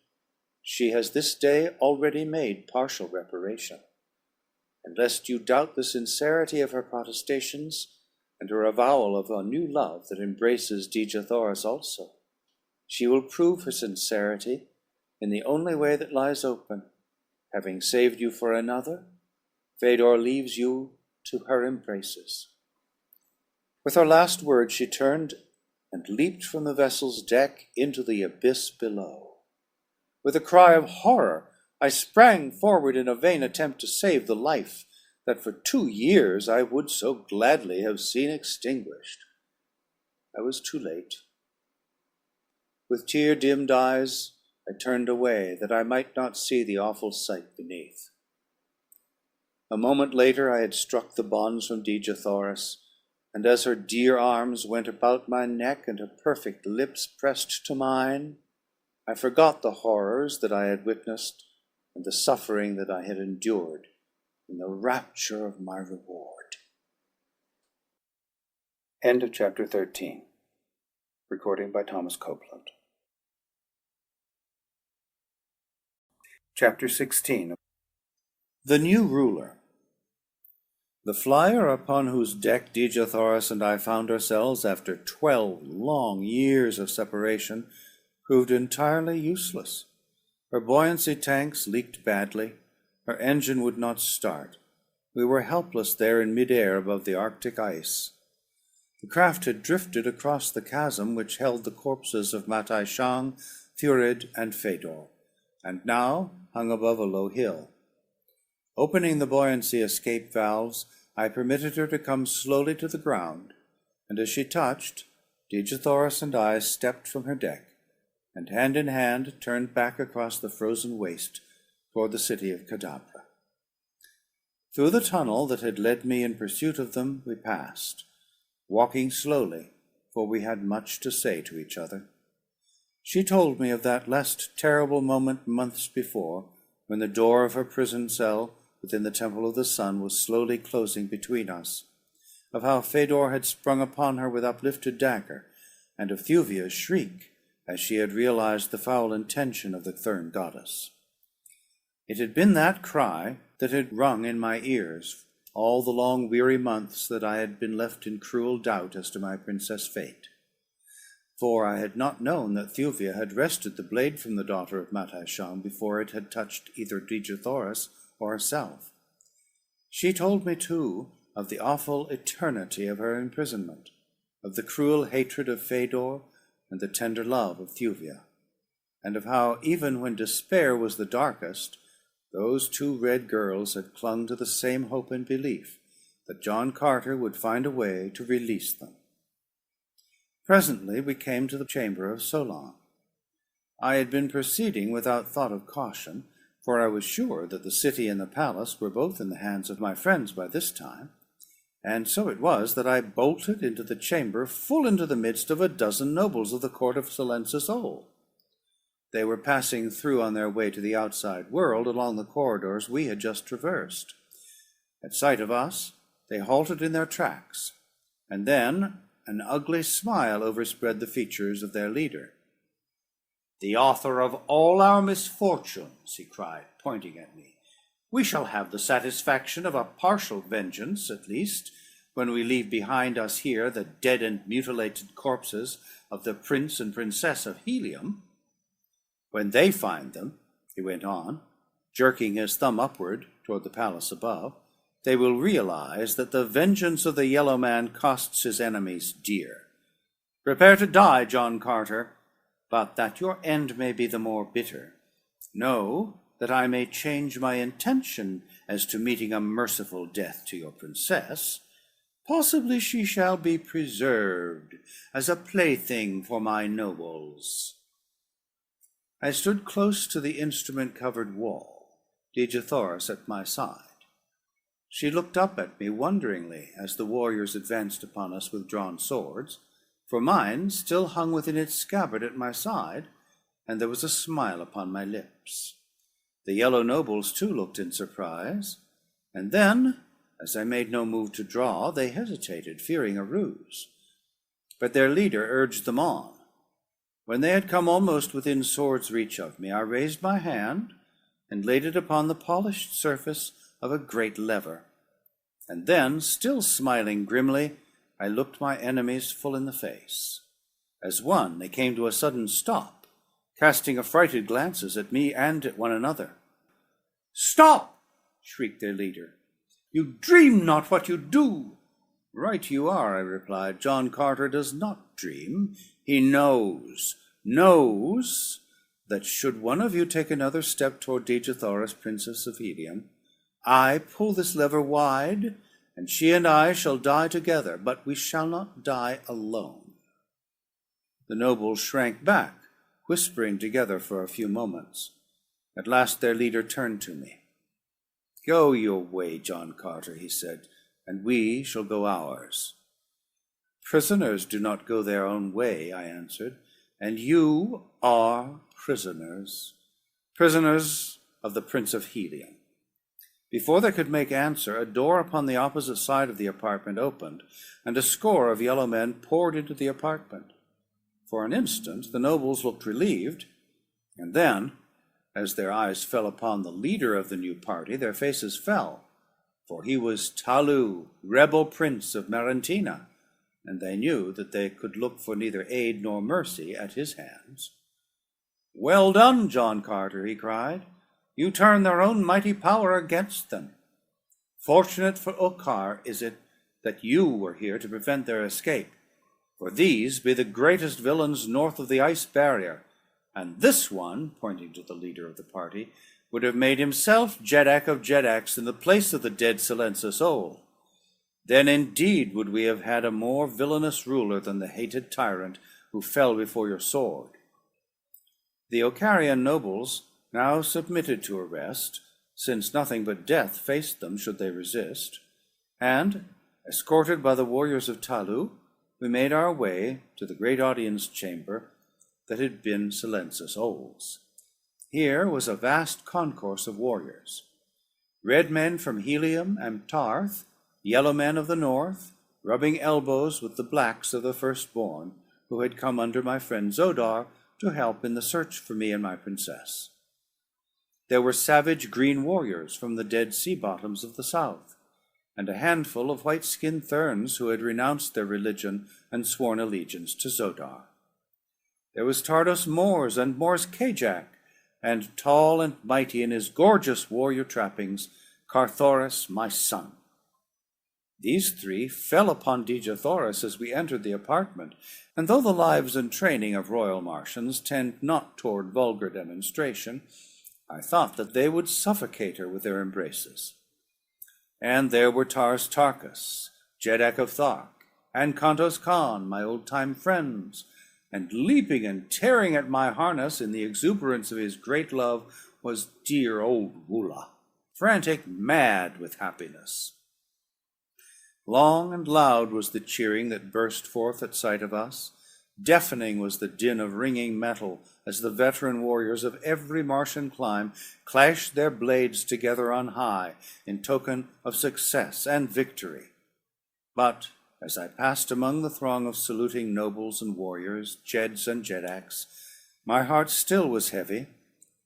she has this day already made partial reparation. And lest you doubt the sincerity of her protestations, and her avowal of a new love that embraces Dejathoras also, she will prove her sincerity in the only way that lies open. Having saved you for another, Fedor leaves you to her embraces. With her last word she turned and leaped from the vessel's deck into the abyss below. With a cry of horror, I sprang forward in a vain attempt to save the life that for 2 years I would so gladly have seen extinguished. I was too late. With tear-dimmed eyes, I turned away that I might not see the awful sight beneath. A moment later I had struck the bonds from Dejathoras, and as her dear arms went about my neck and her perfect lips pressed to mine, I forgot the horrors that I had witnessed and the suffering that I had endured in the rapture of my reward. End of chapter 13. Recording by Thomas Copeland. Chapter 16. The New Ruler. The flyer upon whose deck Dejathoras and I found ourselves after 12 long years of separation proved entirely useless. Her buoyancy tanks leaked badly. Her engine would not start. We were helpless there in mid-air above the Arctic ice. The craft had drifted across the chasm which held the corpses of Matai Shang, Thurid, and Fedor, and now hung above a low hill. Opening the buoyancy escape valves, I permitted her to come slowly to the ground, and as she touched, Dejathoras and I stepped from her deck, and hand in hand turned back across the frozen waste toward the city of Cadabra. Through the tunnel that had led me in pursuit of them we passed, walking slowly, for we had much to say to each other. She told me of that last terrible moment months before, when the door of her prison cell within the Temple of the Sun was slowly closing between us, of how Fedor had sprung upon her with uplifted dagger, and of Thuvia's shriek as she had realized the foul intention of the Thurn goddess. It had been that cry that had rung in my ears all the long weary months that I had been left in cruel doubt as to my princess' fate. For I had not known that Thuvia had wrested the blade from the daughter of Matai Shang before it had touched either Dejathoras or herself. She told me, too, of the awful eternity of her imprisonment, of the cruel hatred of Fedor and the tender love of Thuvia, and of how, even when despair was the darkest, those 2 red girls had clung to the same hope and belief that John Carter would find a way to release them. Presently we came to the chamber of Solon. I had been proceeding without thought of caution, for I was sure that the city and the palace were both in the hands of my friends by this time, and so it was that I bolted into the chamber full into the midst of a dozen nobles of the court of Silenceus. They were passing through on their way to the outside world along the corridors we had just traversed. At sight of us, they halted in their tracks, and then an ugly smile overspread the features of their leader. "The author of all our misfortunes," he cried, pointing at me. "We shall have the satisfaction of a partial vengeance, at least, when we leave behind us here the dead and mutilated corpses of the prince and princess of Helium. When they find them," he went on, jerking his thumb upward toward the palace above, "they will realize that the vengeance of the Yellow Man costs his enemies dear. Prepare to die, John Carter, but that your end may be the more bitter, know that I may change my intention as to meeting a merciful death to your princess. Possibly she shall be preserved as a plaything for my nobles." I stood close to the instrument-covered wall, Dejathoris at my side. She looked up at me wonderingly as the warriors advanced upon us with drawn swords, for mine still hung within its scabbard at my side, and there was a smile upon my lips. The yellow nobles too looked in surprise, and then, as I made no move to draw, they hesitated, fearing a ruse. But their leader urged them on. When they had come almost within sword's reach of me, I raised my hand and laid it upon the polished surface of a great lever. And then, still smiling grimly, I looked my enemies full in the face. As one, they came to a sudden stop, casting affrighted glances at me and at one another. "Stop!" shrieked their leader. "You dream not what you do." "Right you are," I replied. "John Carter does not dream. He knows that should one of you take another step toward Dejathoris, Princess of Helium, I pull this lever wide, and she and I shall die together, but we shall not die alone." The nobles shrank back, whispering together for a few moments. At last their leader turned to me. "Go your way, John Carter," he said, "and we shall go ours." "Prisoners do not go their own way," I answered, "and you are prisoners, prisoners of the Prince of Helium." Before they could make answer, a door upon the opposite side of the apartment opened, and a score of yellow men poured into the apartment. For an instant the nobles looked relieved, and then, as their eyes fell upon the leader of the new party, their faces fell, for he was Talu, rebel prince of Marantina, and they knew that they could look for neither aid nor mercy at his hands. "Well done, John Carter," he cried. "You turn their own mighty power against them. Fortunate for Okkar is it that you were here to prevent their escape, for these be the greatest villains north of the ice barrier, and this one," pointing to the leader of the party, "would have made himself Jedak of Jedaks in the place of the dead Silensa Sol. Then indeed would we have had a more villainous ruler than the hated tyrant who fell before your sword." The Okkarian nobles now submitted to arrest, since nothing but death faced them should they resist, and, escorted by the warriors of Talu, we made our way to the great audience chamber that had been Silensa Sol's. Here was a vast concourse of warriors. Red men from Helium and Tarth, yellow men of the north, rubbing elbows with the blacks of the firstborn, who had come under my friend Zodar to help in the search for me and my princess. There were savage green warriors from the dead sea bottoms of the south, and a handful of white-skinned Therns who had renounced their religion and sworn allegiance to Zodar. There was Tardos Mors and Mors Kajak, and tall and mighty in his gorgeous warrior trappings, Carthoris, my son. These three fell upon Dejathoris as we entered the apartment, and though the lives and training of royal Martians tend not toward vulgar demonstration, I thought that they would suffocate her with their embraces. And there were Tars Tarkas, Jedak of Thark, and Kantos Khan, my old-time friends, and leaping and tearing at my harness in the exuberance of his great love was dear old Wula, frantic mad with happiness. Long and loud was the cheering that burst forth at sight of us. Deafening was the din of ringing metal as the veteran warriors of every Martian clime clashed their blades together on high in token of success and victory. But as I passed among the throng of saluting nobles and warriors, Jeds and Jedaks, my heart still was heavy,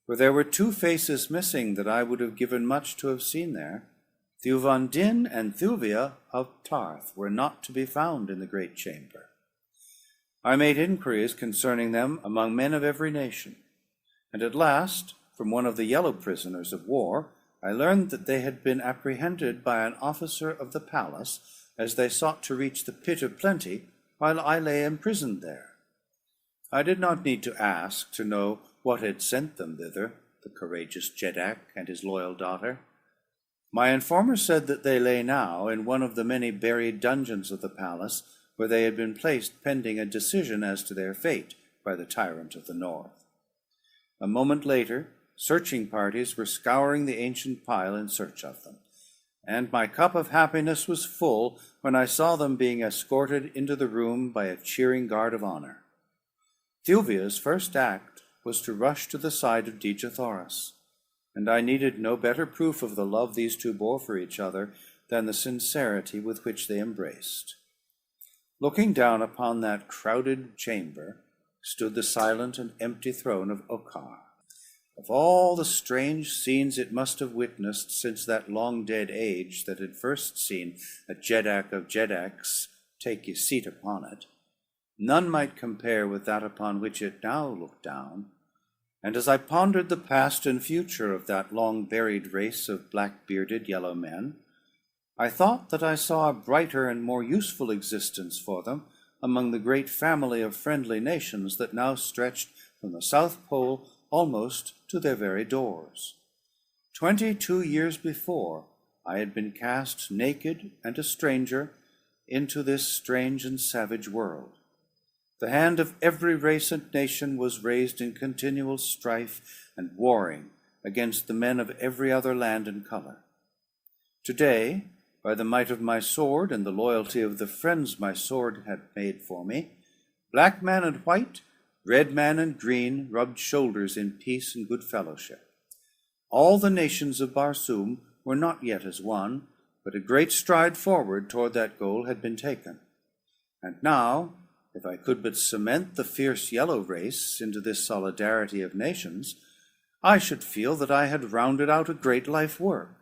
for there were two faces missing that I would have given much to have seen there. Thuvan Din and Thuvia of Tarth were not to be found in the great chamber. I made inquiries concerning them among men of every nation, and at last, from one of the yellow prisoners of war, I learned that they had been apprehended by an officer of the palace as they sought to reach the pit of plenty while I lay imprisoned there. I did not need to ask to know what had sent them thither, the courageous Jedak and his loyal daughter. My informer said that they lay now in one of the many buried dungeons of the palace, where they had been placed pending a decision as to their fate by the tyrant of the north. A moment later, searching parties were scouring the ancient pile in search of them, and my cup of happiness was full when I saw them being escorted into the room by a cheering guard of honor. Theuvia's first act was to rush to the side of Dejathoras, and I needed no better proof of the love these two bore for each other than the sincerity with which they embraced. Looking down upon that crowded chamber stood the silent and empty throne of Okkar. Of all the strange scenes it must have witnessed since that long-dead age that had first seen a Jedak of Jedaks take his seat upon it, none might compare with that upon which it now looked down. And as I pondered the past and future of that long-buried race of black-bearded yellow men, I thought that I saw a brighter and more useful existence for them among the great family of friendly nations that now stretched from the South Pole almost to their very doors. 22 years before, I had been cast naked and a stranger into this strange and savage world. The hand of every race and nation was raised in continual strife and warring against the men of every other land and color. Today, by the might of my sword and the loyalty of the friends my sword had made for me, black man and white, red man and green rubbed shoulders in peace and good fellowship. All the nations of Barsoom were not yet as one, but a great stride forward toward that goal had been taken. And now, if I could but cement the fierce yellow race into this solidarity of nations, I should feel that I had rounded out a great life work,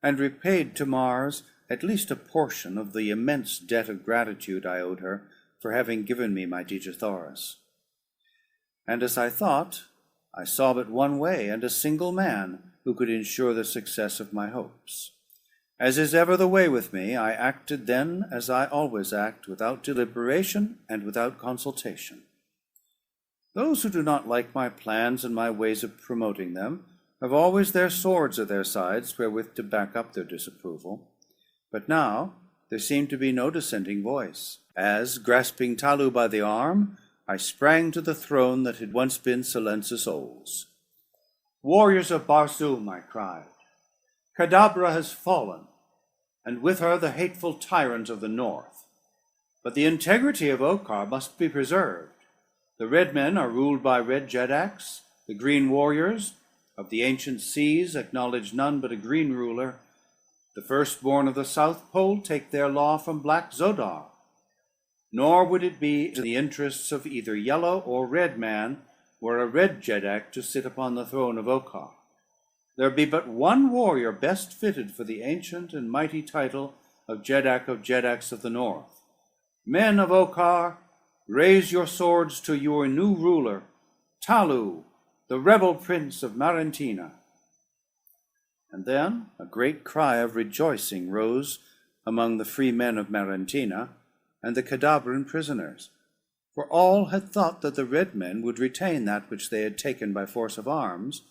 and repaid to Mars at least a portion of the immense debt of gratitude I owed her for having given me my Dejathoras. And as I thought, I saw but one way and a single man who could ensure the success of my hopes. As is ever the way with me, I acted then as I always act, without deliberation and without consultation. Those who do not like my plans and my ways of promoting them have always their swords at their sides wherewith to back up their disapproval. But now there seemed to be no dissenting voice, as, grasping Talu by the arm, I sprang to the throne that had once been Silensis Ol's. "Warriors of Barsoom," I cried, "Kadabra has fallen, and with her the hateful tyrant of the north. But the integrity of Okkar must be preserved. The red men are ruled by red Jedaks. The green warriors of the ancient seas acknowledge none but a green ruler. The firstborn of the South Pole take their law from black Zodar. Nor would it be in the interests of either yellow or red man were a red Jedak to sit upon the throne of Okkar. There be but one warrior best fitted for the ancient and mighty title of Jedaks of the North. Men of Okkar, raise your swords to your new ruler, Talu, the rebel prince of Marentina." And then a great cry of rejoicing rose among the free men of Marentina and the Kadabran prisoners, for all had thought that the red men would retain that which they had taken by force of arms,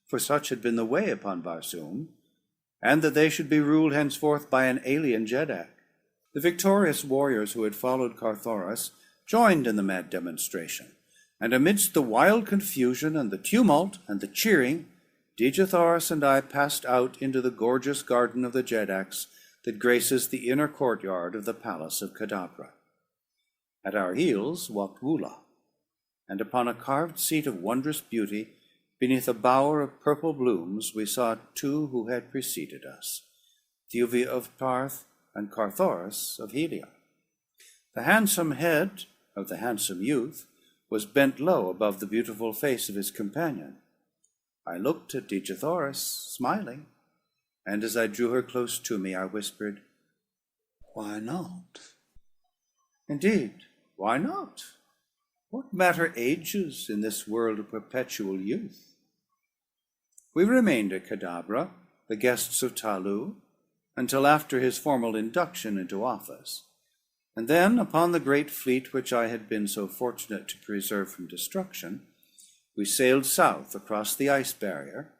for such had been the way upon Barsoom, and that they should be ruled henceforth by an alien Jedak. The victorious warriors who had followed Carthoris joined in the mad demonstration, and amidst the wild confusion and the tumult and the cheering, Dejathoras and I passed out into the gorgeous garden of the Jedaks that graces the inner courtyard of the palace of Kadabra. At our heels walked Wula, and upon a carved seat of wondrous beauty, beneath a bower of purple blooms, we saw two who had preceded us, Theuvia of Tarth and Carthoris of Helion. The handsome head of the handsome youth was bent low above the beautiful face of his companion. I looked at Dejathoras, smiling, and as I drew her close to me, I whispered, "Why not?" "Indeed, why not? What matter ages in this world of perpetual youth?" We remained at Kadabra, the guests of Talu, until after his formal induction into office, And then, upon the great fleet which I had been so fortunate to preserve from destruction, we sailed south across the ice barrier,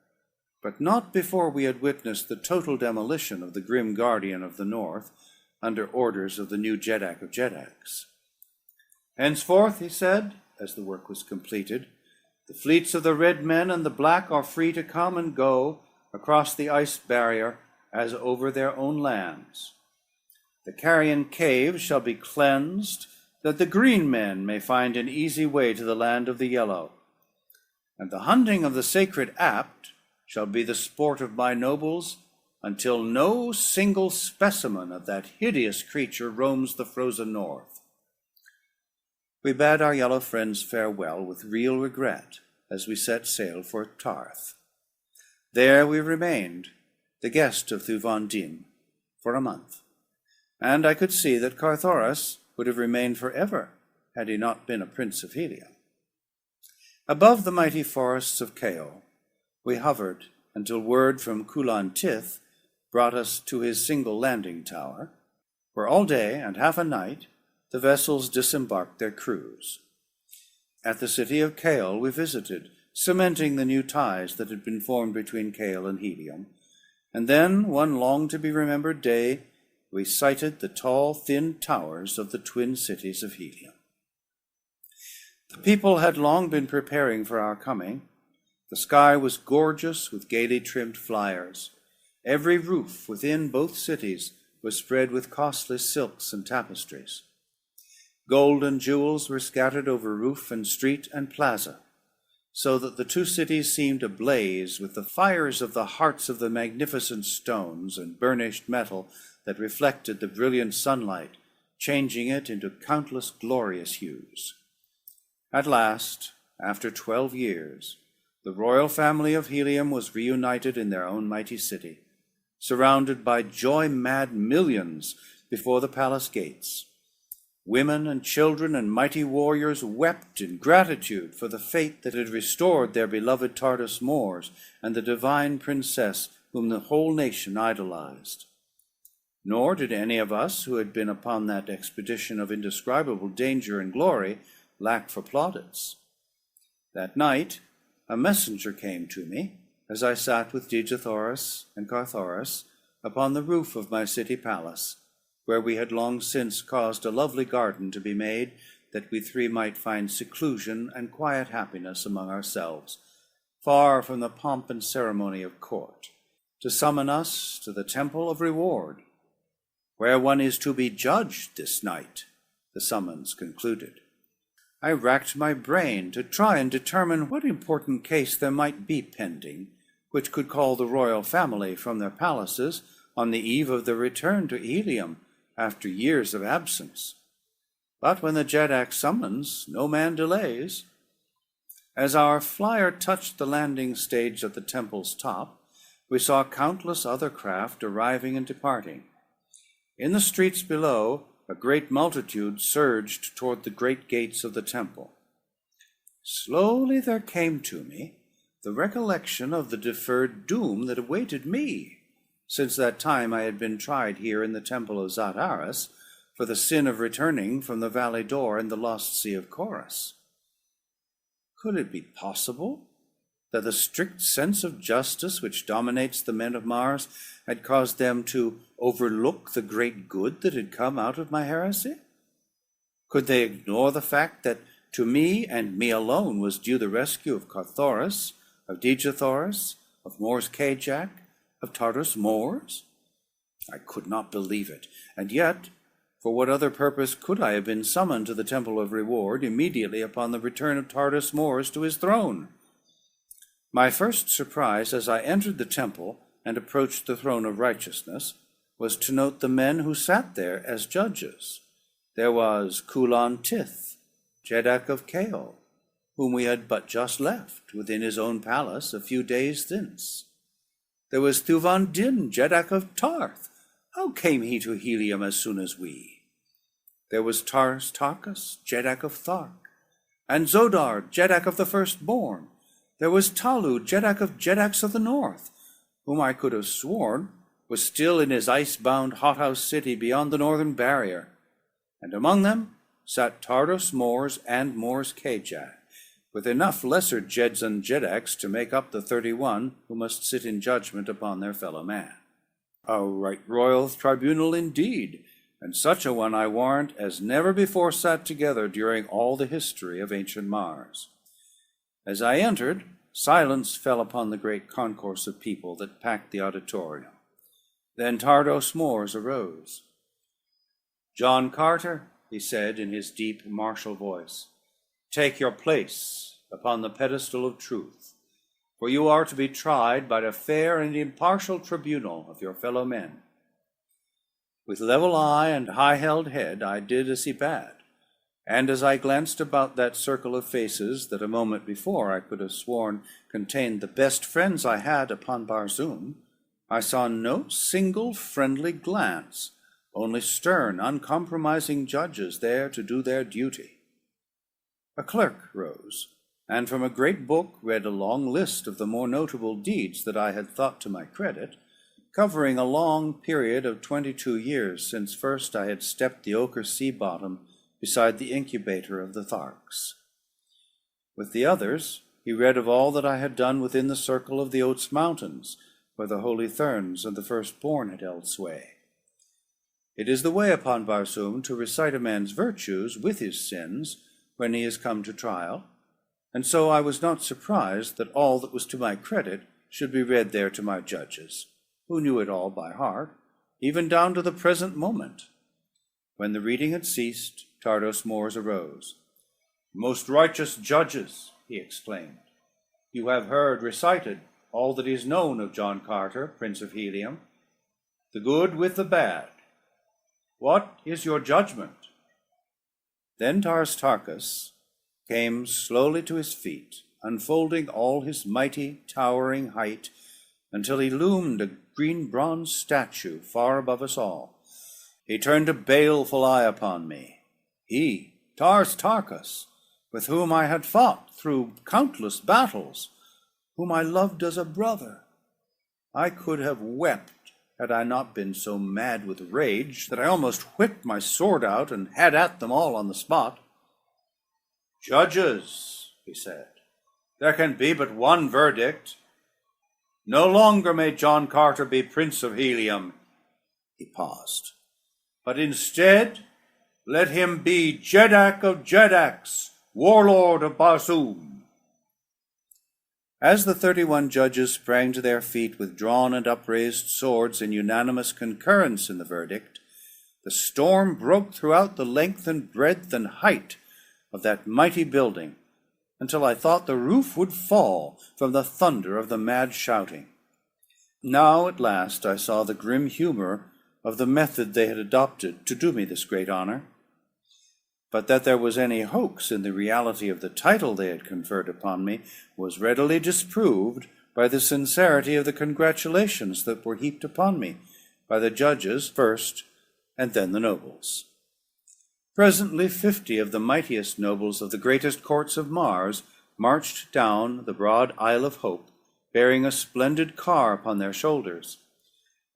but not before we had witnessed the total demolition of the grim guardian of the north, under orders of the new Jeddak of Jeddaks. "Henceforth," he said, as the work was completed, "the fleets of the red men and the black are free to come and go across the ice barrier as over their own lands. The carrion caves shall be cleansed, that the green men may find an easy way to the land of the yellow. And the hunting of the sacred apt shall be the sport of my nobles, until no single specimen of that hideous creature roams the frozen north." We bade our yellow friends farewell with real regret as we set sail for Tarth. There we remained, the guest of Thuvan Din, for a month, and I could see that Carthoris would have remained forever had he not been a prince of Helium. Above the mighty forests of Chaol, we hovered until word from Culan Tith brought us to his single landing tower, where all day and half a night the vessels disembarked their crews. At the city of Chaol we visited, cementing the new ties that had been formed between Chaol and Helium, and then, one long-to-be-remembered day, we sighted the tall, thin towers of the twin cities of Helium. The people had long been preparing for our coming. The sky was gorgeous with gaily trimmed flyers. Every roof within both cities was spread with costly silks and tapestries. Gold and jewels were scattered over roof and street and plaza, so that the two cities seemed ablaze with the fires of the hearts of the magnificent stones and burnished metal that reflected the brilliant sunlight, changing it into countless glorious hues. At last, after 12 years, the royal family of Helium was reunited in their own mighty city, surrounded by joy-mad millions before the palace gates. Women and children and mighty warriors wept in gratitude for the fate that had restored their beloved Tartus Moors and the divine princess whom the whole nation idolized. Nor did any of us who had been upon that expedition of indescribable danger and glory lack for plaudits. That night a messenger came to me, as I sat with Dejathoris and Carthoris upon the roof of my city palace, where we had long since caused a lovely garden to be made, that we three might find seclusion and quiet happiness among ourselves, far from the pomp and ceremony of court, to summon us to the temple of reward, where one is to be judged this night, the summons concluded. I racked my brain to try and determine what important case there might be pending, which could call the royal family from their palaces on the eve of their return to Helium after years of absence. But when the Jeddak summons, no man delays. As our flyer touched the landing stage at the temple's top, we saw countless other craft arriving and departing. In the streets below, a great multitude surged toward the great gates of the temple. Slowly there came to me the recollection of the deferred doom that awaited me, since that time I had been tried here in the temple of Zataris for the sin of returning from the valley door in the lost sea of Chorus. Could it be possible that the strict sense of justice which dominates the men of Mars had caused them to overlook the great good that had come out of my heresy? Could they ignore the fact that to me and me alone was due the rescue of Carthoris, of Dejathoris, of Mors Kajak, of Tartus Moors? I could not believe it, and yet, for what other purpose could I have been summoned to the Temple of Reward immediately upon the return of Tartus Moors to his throne? My first surprise as I entered the temple and approached the throne of righteousness was to note the men who sat there as judges. There was Culan Tith, Jeddak of Chaol, whom we had but just left within his own palace a few days since. There was Thuvan Din, Jeddak of Tarth. How came he to Helium as soon as we? There was Tarkus, Jeddak of Thark, and Zodar, Jeddak of the Firstborn. There was Talu, Jeddak of Jeddaks of the North, whom I could have sworn was still in his ice-bound hothouse city beyond the northern barrier. and among them sat Tardos Mors and Mors Kajak, with enough lesser Jeds and Jedaks to make up the 31 who must sit in judgment upon their fellow man. A right royal tribunal indeed, and such a one I warrant as never before sat together during all the history of ancient Mars. As I entered, silence fell upon the great concourse of people that packed the auditorium. Then Tardos Mors arose. "John Carter," he said in his deep, martial voice, "take your place upon the pedestal of truth, for you are to be tried by a fair and impartial tribunal of your fellow men." With level eye and high-held head I did as he bade, and as I glanced about that circle of faces that a moment before I could have sworn contained the best friends I had upon Barsoom, I saw no single friendly glance, only stern, uncompromising judges there to do their duty. A clerk rose, and from a great book read a long list of the more notable deeds that I had thought to my credit, covering a long period of 22 years since first I had stepped the ochre sea bottom beside the incubator of the Tharks. With the others, he read of all that I had done within the circle of the Oats Mountains, where the holy Therns and the firstborn had held sway. It is the way upon Barsoom to recite a man's virtues with his sins when he is come to trial, and so I was not surprised that all that was to my credit should be read there to my judges, who knew it all by heart, even down to the present moment. When the reading had ceased, Tardos Mors arose. "Most righteous judges," he exclaimed, "you have heard recited all that is known of John Carter, Prince of Helium, the good with the bad. What is your judgment?" Then Tarkas came slowly to his feet, unfolding all his mighty, towering height, until he loomed a green bronze statue far above us all. He turned a baleful eye upon me. He, Tarkas, with whom I had fought through countless battles, whom I loved as a brother. I could have wept had I not been so mad with rage that I almost whipped my sword out and had at them all on the spot. "Judges," he said, "there can be but one verdict. No longer may John Carter be Prince of Helium." He paused. "But instead, let him be Jedak of Jedaks, Warlord of Barsoom." As the 31 judges sprang to their feet with drawn and upraised swords in unanimous concurrence in the verdict, the storm broke throughout the length and breadth and height of that mighty building, until I thought the roof would fall from the thunder of the mad shouting. Now at last I saw the grim humor of the method they had adopted to do me this great honor. But that there was any hoax in the reality of the title they had conferred upon me was readily disproved by the sincerity of the congratulations that were heaped upon me by the judges first, and then the nobles. Presently 50 of the mightiest nobles of the greatest courts of Mars marched down the broad Isle of Hope, bearing a splendid car upon their shoulders.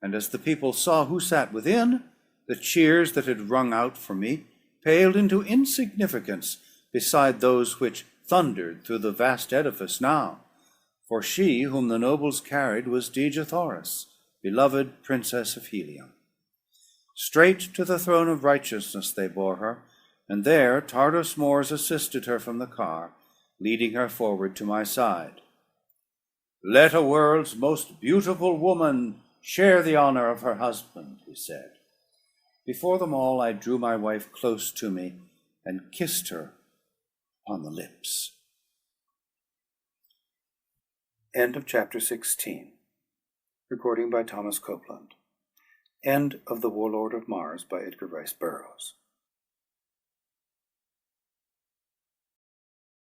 And as the people saw who sat within, the cheers that had rung out for me paled into insignificance beside those which thundered through the vast edifice now. For she whom the nobles carried was Dejathoris, beloved Princess of Helium. Straight to the throne of righteousness they bore her, and there Tardos Mors assisted her from the car, leading her forward to my side. "Let a world's most beautiful woman share the honor of her husband," he said. Before them all, I drew my wife close to me and kissed her on the lips. End of chapter 16. Recording by Thomas Copeland. End of The Warlord of Mars by Edgar Rice Burroughs.